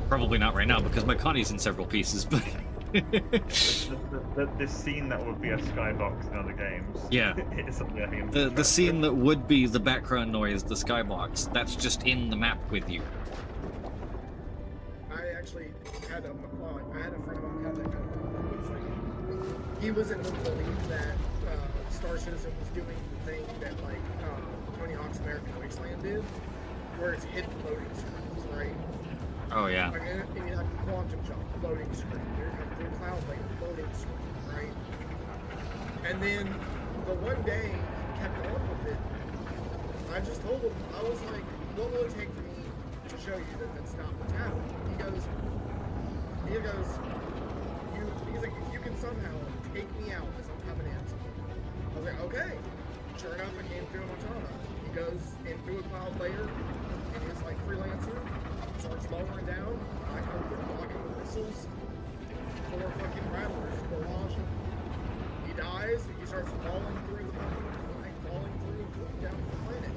Speaker 1: Probably not right now, because my Connie's in several pieces, but...
Speaker 4: this scene that would be a skybox in other games.
Speaker 1: Yeah.
Speaker 4: It's something I think
Speaker 1: the scene that would be the background noise, the skybox, that's just in the map with you.
Speaker 9: I actually had a friend of mine who had that kind of thing. He was in the belief that Star Citizen was doing the thing that Tony Hawk's American Wasteland did, where it's hidden loading screens, right?
Speaker 1: Oh yeah.
Speaker 9: Like Quantum Jump loading screen, through Cloud Layer loading screen, right? And then the one day he kept on with it. I just told him, I was like, what will it take for me to show you that that's not what's happening? He's like, if you can somehow take me out as I'm coming in. I was like, okay. Sure enough, I came through a Matana. He goes in through a Cloud Layer in his freelancer, starts lowering down. I come through blocking the missiles. 4 fucking rattlers barrage him. He dies. He starts falling through the going down the planet.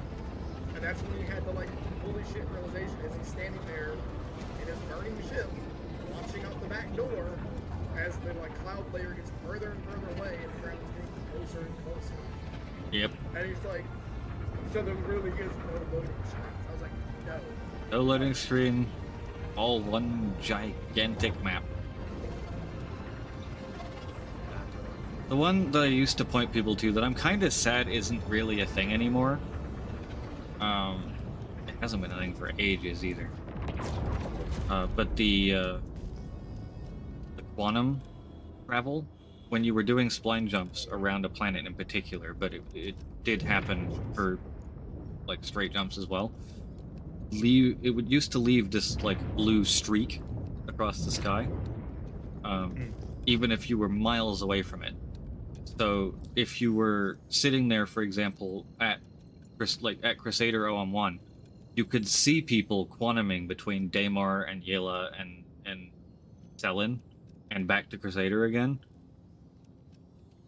Speaker 9: And that's when he had the holy shit realization as he's standing there in his burning ship, watching out the back door as the Cloud Layer gets further and further away and the ground's getting closer and closer.
Speaker 1: Yep.
Speaker 9: And he's like, so there really is no loading screen. I was like, no.
Speaker 1: No loading screen, all one gigantic map. The one that I used to point people to that I'm kind of sad isn't really a thing anymore. It hasn't been a thing for ages either. But the quantum travel, when you were doing spline jumps around a planet in particular, but it did happen for straight jumps as well. It would used to leave this blue streak across the sky, even if you were miles away from it. So if you were sitting there, for example, at Crusader OM1, you could see people quantuming between Daymar and Yela and Selin and back to Crusader again.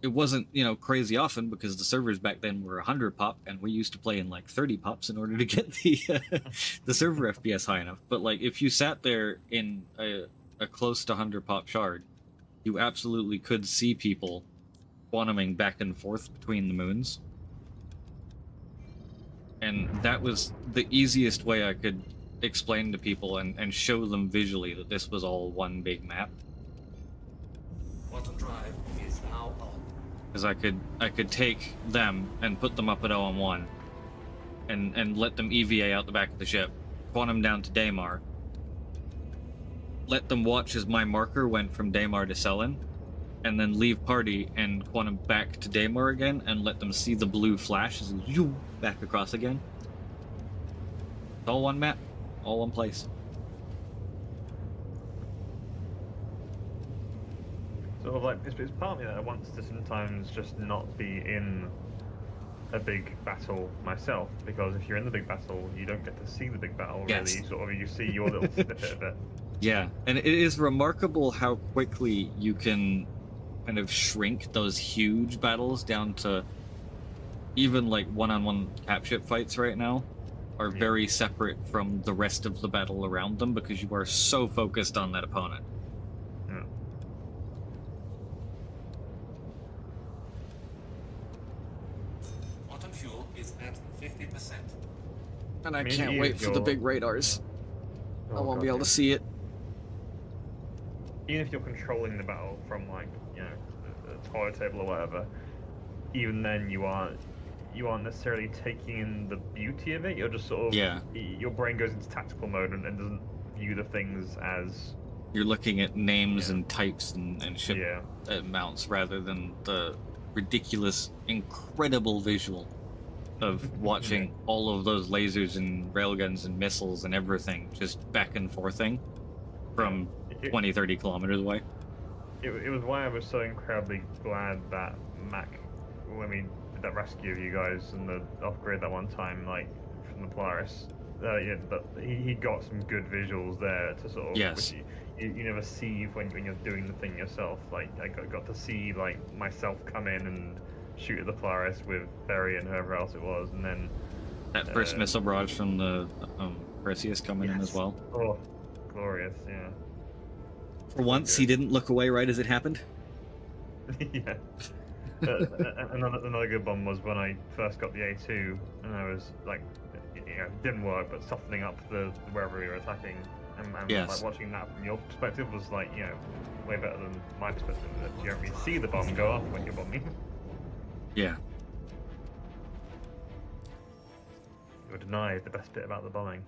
Speaker 1: It wasn't, crazy often because the servers back then were 100 pop, and we used to play in like 30 pops in order to get the server FPS high enough. But like, if you sat there in a close to 100 pop shard, you absolutely could see people quantuming back and forth between the moons. And that was the easiest way I could explain to people and show them visually that this was all one big map.
Speaker 14: Quantum drive is now on.
Speaker 1: Because I could take them and put them up at OM1 and let them EVA out the back of the ship, quantum down to Daymar, let them watch as my marker went from Daymar to Selin, and then leave party and quantum back to Daymar again and let them see the blue flash as you back across again. It's all one map, all one place.
Speaker 4: Sort of like, it's part of me that wants to sometimes just not be in a big battle myself, because if you're in the big battle, you don't get to see the big battle,
Speaker 1: Yes.
Speaker 4: really. Sort of, you see your little snippet of it.
Speaker 1: Yeah, and it is remarkable how quickly you can kind of shrink those huge battles down to even like one-on-one cap ship fights right now are very separate from the rest of the battle around them because you are so focused on that opponent.
Speaker 14: Quantum fuel is at 50%.
Speaker 1: And I
Speaker 4: mean,
Speaker 1: can't
Speaker 4: even
Speaker 1: wait
Speaker 4: if
Speaker 1: for the
Speaker 4: you're-
Speaker 1: big radars. I
Speaker 4: Oh,
Speaker 1: won't be
Speaker 4: God,
Speaker 1: able
Speaker 4: yeah.
Speaker 1: to see it.
Speaker 4: Even if you're controlling the battle from like, the toilet table or whatever, even then you aren't necessarily taking in the beauty of it. You're just sort of, your brain goes into tactical mode and doesn't view the things as,
Speaker 1: You're looking at names and types and ship mounts rather than the ridiculous, incredible visual of watching all of those lasers and railguns and missiles and everything just back and forthing from 20, 30 kilometers away.
Speaker 4: it was why I was so incredibly glad that Mac, when we did that rescue of you guys and the off-grid that one time, like, from the Polaris, but he got some good visuals there to sort of,
Speaker 1: Yes.
Speaker 4: which you never see when you're doing the thing yourself. Like, I got to see, like, myself come in and shoot at the Polaris with Barry and whoever else it was, and then
Speaker 1: That first missile barrage from the Perseus coming in as well.
Speaker 4: Oh, glorious, yeah.
Speaker 1: For once, he didn't look away right as it happened.
Speaker 4: Yeah. Another good one was when I first got the A2, and I was like, it didn't work, but softening up the wherever we were attacking, and
Speaker 1: Yes.
Speaker 4: like watching that from your perspective was like, way better than my perspective. You don't really see the bomb go off when you're bombing.
Speaker 1: Yeah.
Speaker 4: You're denied the best bit about the bombing.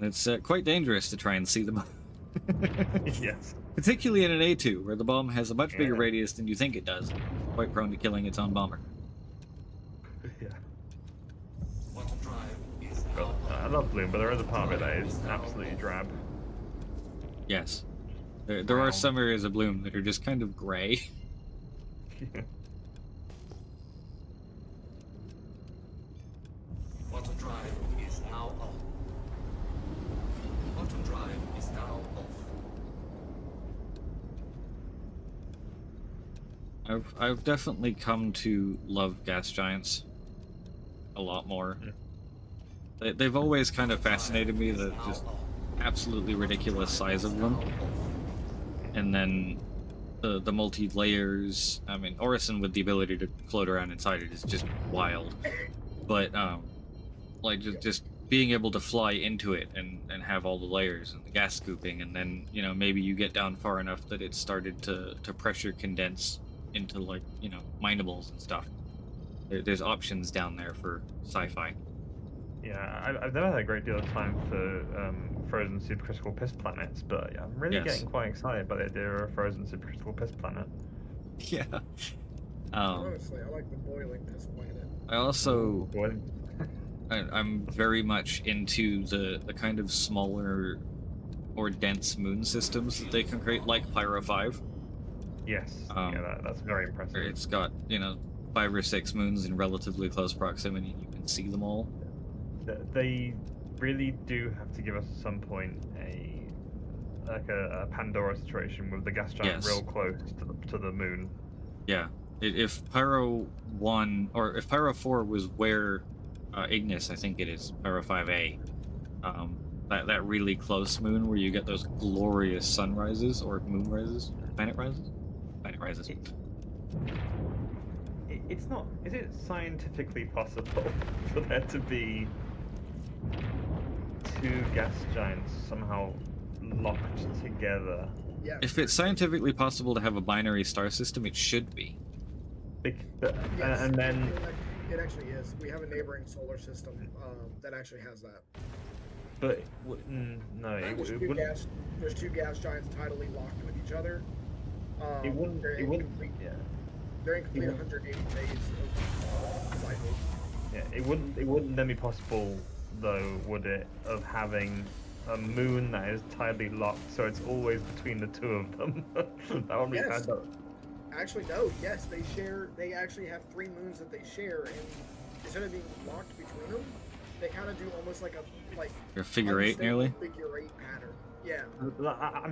Speaker 1: It's quite dangerous to try and see them.
Speaker 4: Yes.
Speaker 1: Particularly in an A2, where the bomb has a much bigger radius than you think it does. Quite prone to killing its own bomber.
Speaker 4: Yeah.
Speaker 14: Quantum drive is now
Speaker 4: Well, I love Bloom, but there is a part of it that is absolutely drab.
Speaker 1: Yes. There are some areas of Bloom that are just kind of gray.
Speaker 14: Quantum drive is now on. Quantum drive is now off.
Speaker 1: I've definitely come to love gas giants a lot more. They've always kind of fascinated me, the just absolutely ridiculous size of them. And then the multi-layers. I mean, Orison with the ability to float around inside it is just wild. But like just being able to fly into it and have all the layers and the gas scooping, and then maybe you get down far enough that it started to pressure condense into, like, minables and stuff. There's options down there for sci-fi.
Speaker 4: Yeah, I've never had a great deal of time for frozen supercritical piss planets, but yeah, I'm really getting quite excited by the idea of a frozen supercritical piss planet.
Speaker 1: Yeah.
Speaker 9: Honestly, I like the boiling piss planet.
Speaker 1: I also I'm very much into the kind of smaller or dense moon systems that they can create, like Pyro 5.
Speaker 4: Yes, yeah, that's very impressive.
Speaker 1: It's got, 5 or 6 moons in relatively close proximity, and you can see them all.
Speaker 4: They really do have to give us at some point a Pandora situation with the gas giant real close to the moon.
Speaker 1: Yeah, if Pyro 1 or if Pyro 4 was where Ignis, I think it is Pyro 5A, that really close moon where you get those glorious sunrises or moon rises, planet rises.
Speaker 4: It's not. Is it scientifically possible for there to be 2 gas giants somehow locked together?
Speaker 9: Yes.
Speaker 1: If it's scientifically possible to have a binary star system, it should be.
Speaker 9: Yes,
Speaker 4: and then
Speaker 9: it actually is. We have a neighboring solar system that actually has that.
Speaker 4: But no,
Speaker 9: There's two gas giants tidally locked with each other.
Speaker 4: It wouldn't.
Speaker 9: They're in complete 180 days of cycle.
Speaker 4: Yeah, it wouldn't then be possible, though, would it, of having a moon that is tidally locked, so it's always between the 2 of them? That would be
Speaker 9: Yes. Actually, no. Yes, they share. They actually have 3 moons that they share, and instead of being locked between them, they kind of do almost like
Speaker 1: a figure 8 nearly.
Speaker 9: Figure 8 pattern. Yeah.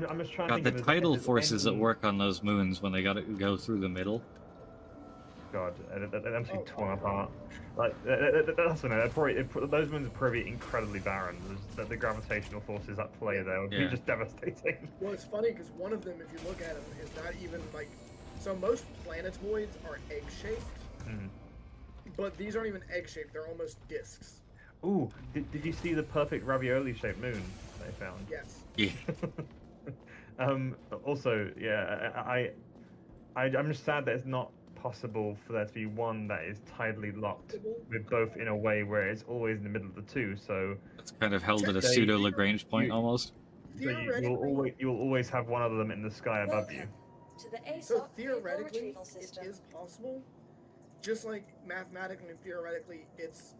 Speaker 4: I'm just trying
Speaker 1: God,
Speaker 4: to
Speaker 1: the
Speaker 4: think of
Speaker 1: tidal
Speaker 4: if there's
Speaker 1: forces
Speaker 4: any...
Speaker 1: that work on those moons when they got to go through the middle.
Speaker 4: God, they're absolutely torn apart. Like that's what those moons are probably incredibly barren. The gravitational forces at play there would be just devastating.
Speaker 9: Well, it's funny because one of them, if you look at them, is not even like. So most planetoids are egg-shaped, but these aren't even egg-shaped. They're almost discs.
Speaker 4: Ooh, did you see the perfect ravioli-shaped moon they found?
Speaker 9: Yes.
Speaker 1: Yeah.
Speaker 4: Also, yeah, I'm just sad that it's not possible for there to be one that is tidally locked with both in a way where it's always in the middle of the 2. So
Speaker 1: it's kind of held at a pseudo Lagrange point almost.
Speaker 4: So you'll always have one of them in the sky above you.
Speaker 9: So theoretically, it is possible. Just like mathematically and theoretically, it's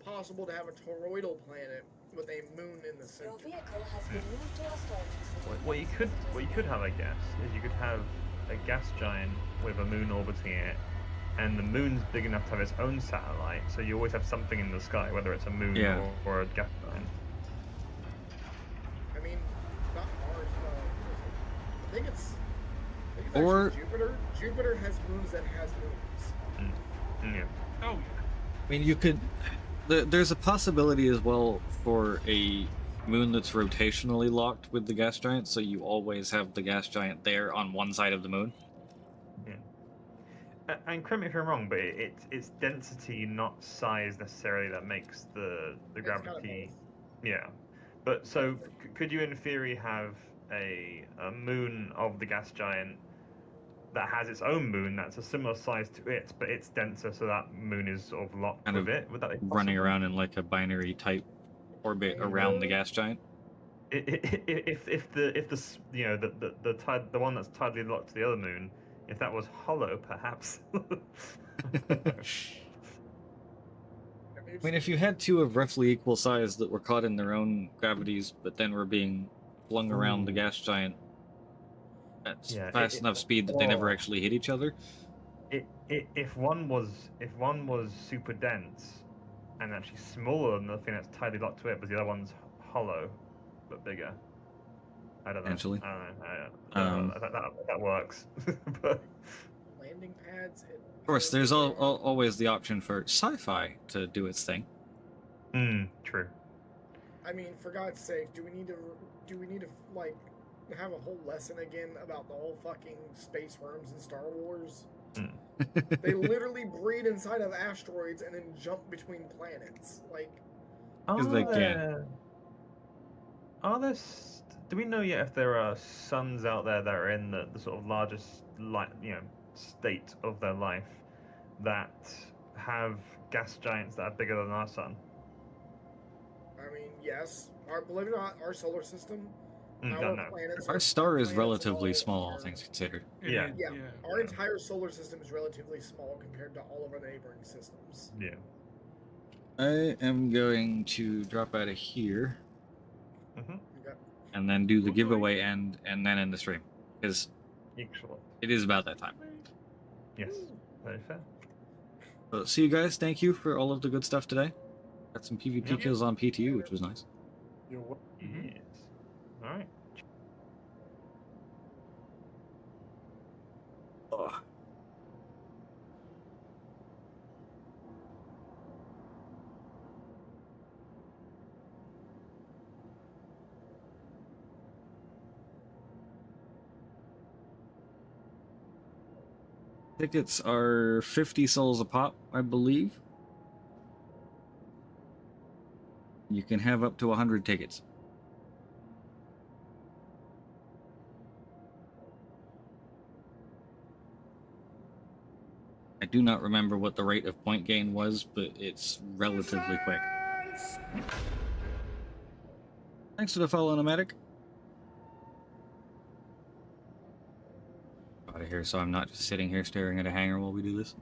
Speaker 9: possible to have a toroidal planet with a moon in the center.
Speaker 14: Your vehicle has been moved to our storage facility.
Speaker 4: What you could have, I guess, is you could have a gas giant with a moon orbiting it, and the moon's big enough to have its own satellite, so you always have something in the sky, whether it's a moon or a gas giant.
Speaker 9: I mean, not Mars. I think it's
Speaker 1: or
Speaker 9: actually Jupiter. Jupiter has moons that has moons.
Speaker 4: Yeah.
Speaker 10: Oh yeah.
Speaker 1: I mean, you could. There's a possibility as well for a moon that's rotationally locked with the gas giant, so you always have the gas giant there on one side of the moon.
Speaker 4: Yeah. And correct me if I'm wrong, but it's density, not size necessarily, that makes the gravity. Yeah. But so could you in theory have a moon of the gas giant that has its own moon that's a similar size to it, but it's denser, so that moon is sort of locked with it? Would that be possible?
Speaker 1: Running around in like a binary type orbit around the gas giant?
Speaker 4: If the one that's tidally locked to the other moon, if that was hollow, perhaps.
Speaker 1: I mean, if you had 2 of roughly equal size that were caught in their own gravities, but then were being flung around the gas giant at fast enough speed that they never actually hit each other.
Speaker 4: If one was super dense and actually smaller than the thing that's tightly locked to it, but the other one's hollow but bigger. I don't know.
Speaker 1: Potentially.
Speaker 4: I don't know. That works. But
Speaker 9: landing pads.
Speaker 1: Of course, there's always the option for sci-fi to do its thing.
Speaker 4: True.
Speaker 9: I mean, for God's sake, do we need to like have a whole lesson again about the whole fucking space worms in Star Wars? They literally breed inside of asteroids and then jump between planets. Like,
Speaker 1: they can.
Speaker 4: Do we know yet if there are suns out there that are in the sort of largest state of their life that have gas giants that are bigger than our sun?
Speaker 9: I mean, yes. Believe it or not, our solar system.
Speaker 1: Our star is relatively small, things considered.
Speaker 9: Yeah. Our entire solar system is relatively small compared to all of our neighboring systems.
Speaker 4: Yeah.
Speaker 1: I am going to drop out of here and then do the giveaway and then end the stream because
Speaker 4: Excellent.
Speaker 1: it is about that time.
Speaker 4: Yes, very fair.
Speaker 1: So, see you guys. Thank you for all of the good stuff today. Got some PvP
Speaker 4: Yep.
Speaker 1: kills on PTU, which was nice.
Speaker 3: You're welcome.
Speaker 4: Yes. All right.
Speaker 1: Ugh. Tickets are 50 souls a pop, I believe. You can have up to 100 tickets. I do not remember what the rate of point gain was, but it's relatively quick. Thanks for the follow, Nomadic. Out of here, so I'm not just sitting here staring at a hangar while we do this.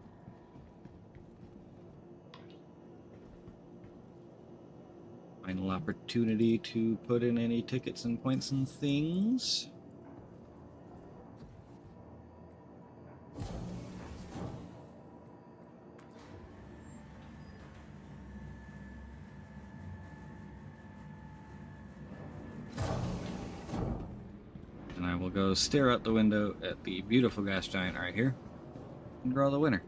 Speaker 1: Final opportunity to put in any tickets and points and things. And I will go stare out the window at the beautiful gas giant right here and draw the winner.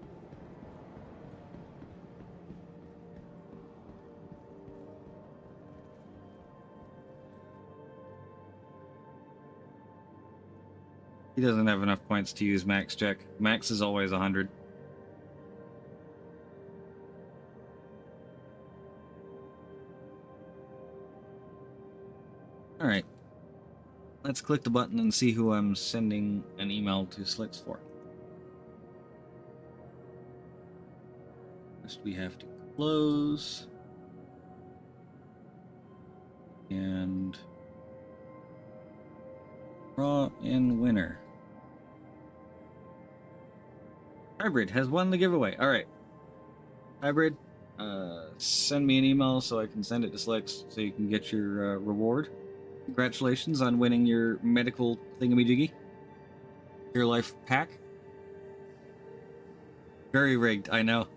Speaker 1: He doesn't have enough points to use max check. Max is always 100. Alright. Let's click the button and see who I'm sending an email to Slicks for. First we have to close. And draw in winner. Hybrid has won the giveaway. Alright. Hybrid, send me an email so I can send it to Slicks so you can get your reward. Congratulations on winning your medical thingamajiggy. Your life pack. Very rigged, I know.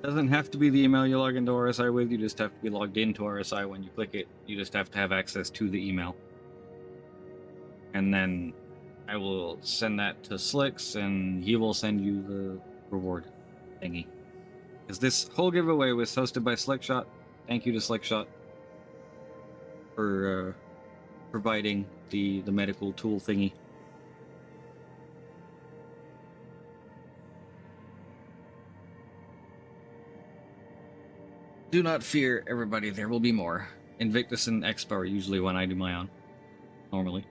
Speaker 1: Doesn't have to be the email you log into RSI with, you just have to be logged into RSI when you click it. You just have to have access to the email. And then I will send that to Slicks and he will send you the reward thingy. Because this whole giveaway was hosted by Slickshot. Thank you to Slickshot for providing the medical tool thingy. Do not fear, everybody, there will be more. Invictus and Expo are usually when I do my own. Normally.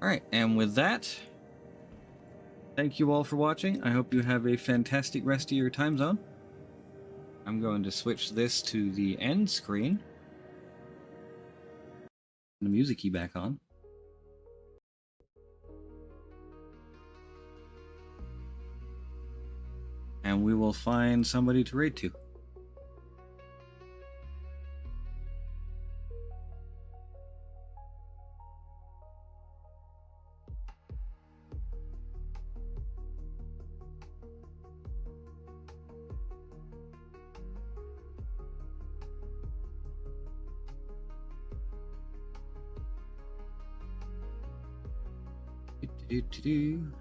Speaker 1: Alright, and with that, thank you all for watching. I hope you have a fantastic rest of your time zone. I'm going to switch this to the end screen. The music key back on. And we will find somebody to raid to. Do-do-do-do.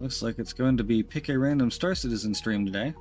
Speaker 1: Looks like it's going to be pick a random Star Citizen stream today.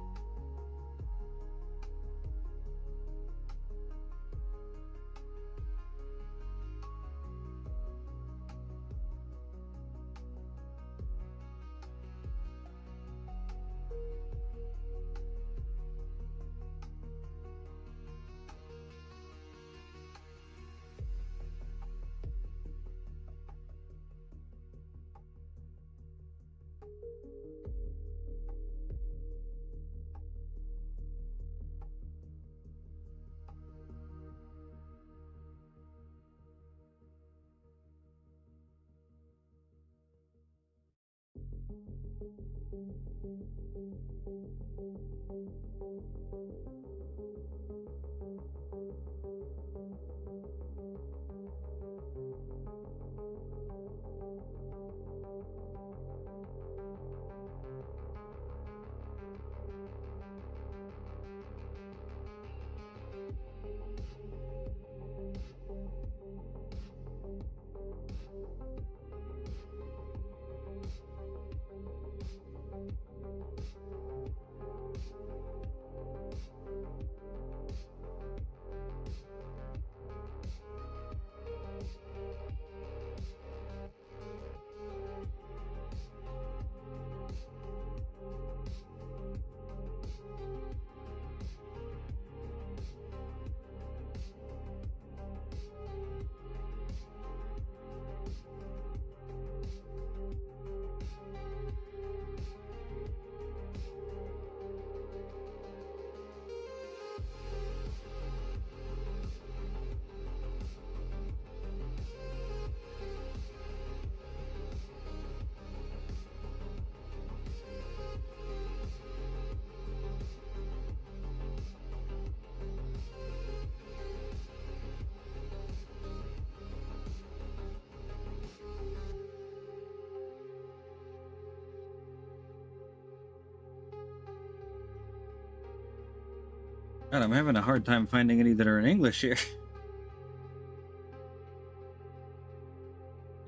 Speaker 1: God, I'm having a hard time finding any that are in English here.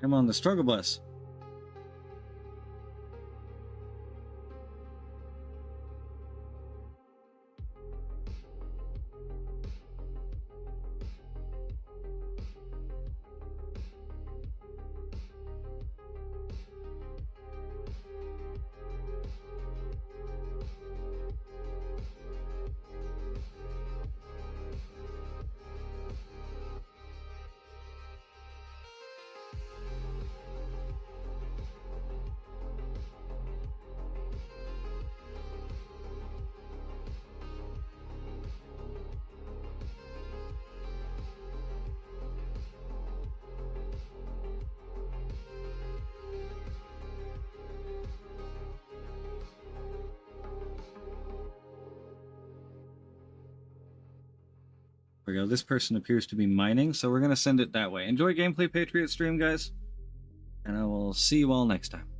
Speaker 1: I'm on the struggle bus. There we go. This person appears to be mining, so we're going to send it that way. Enjoy Gameplay Patriot stream, guys. And I will see you all next time.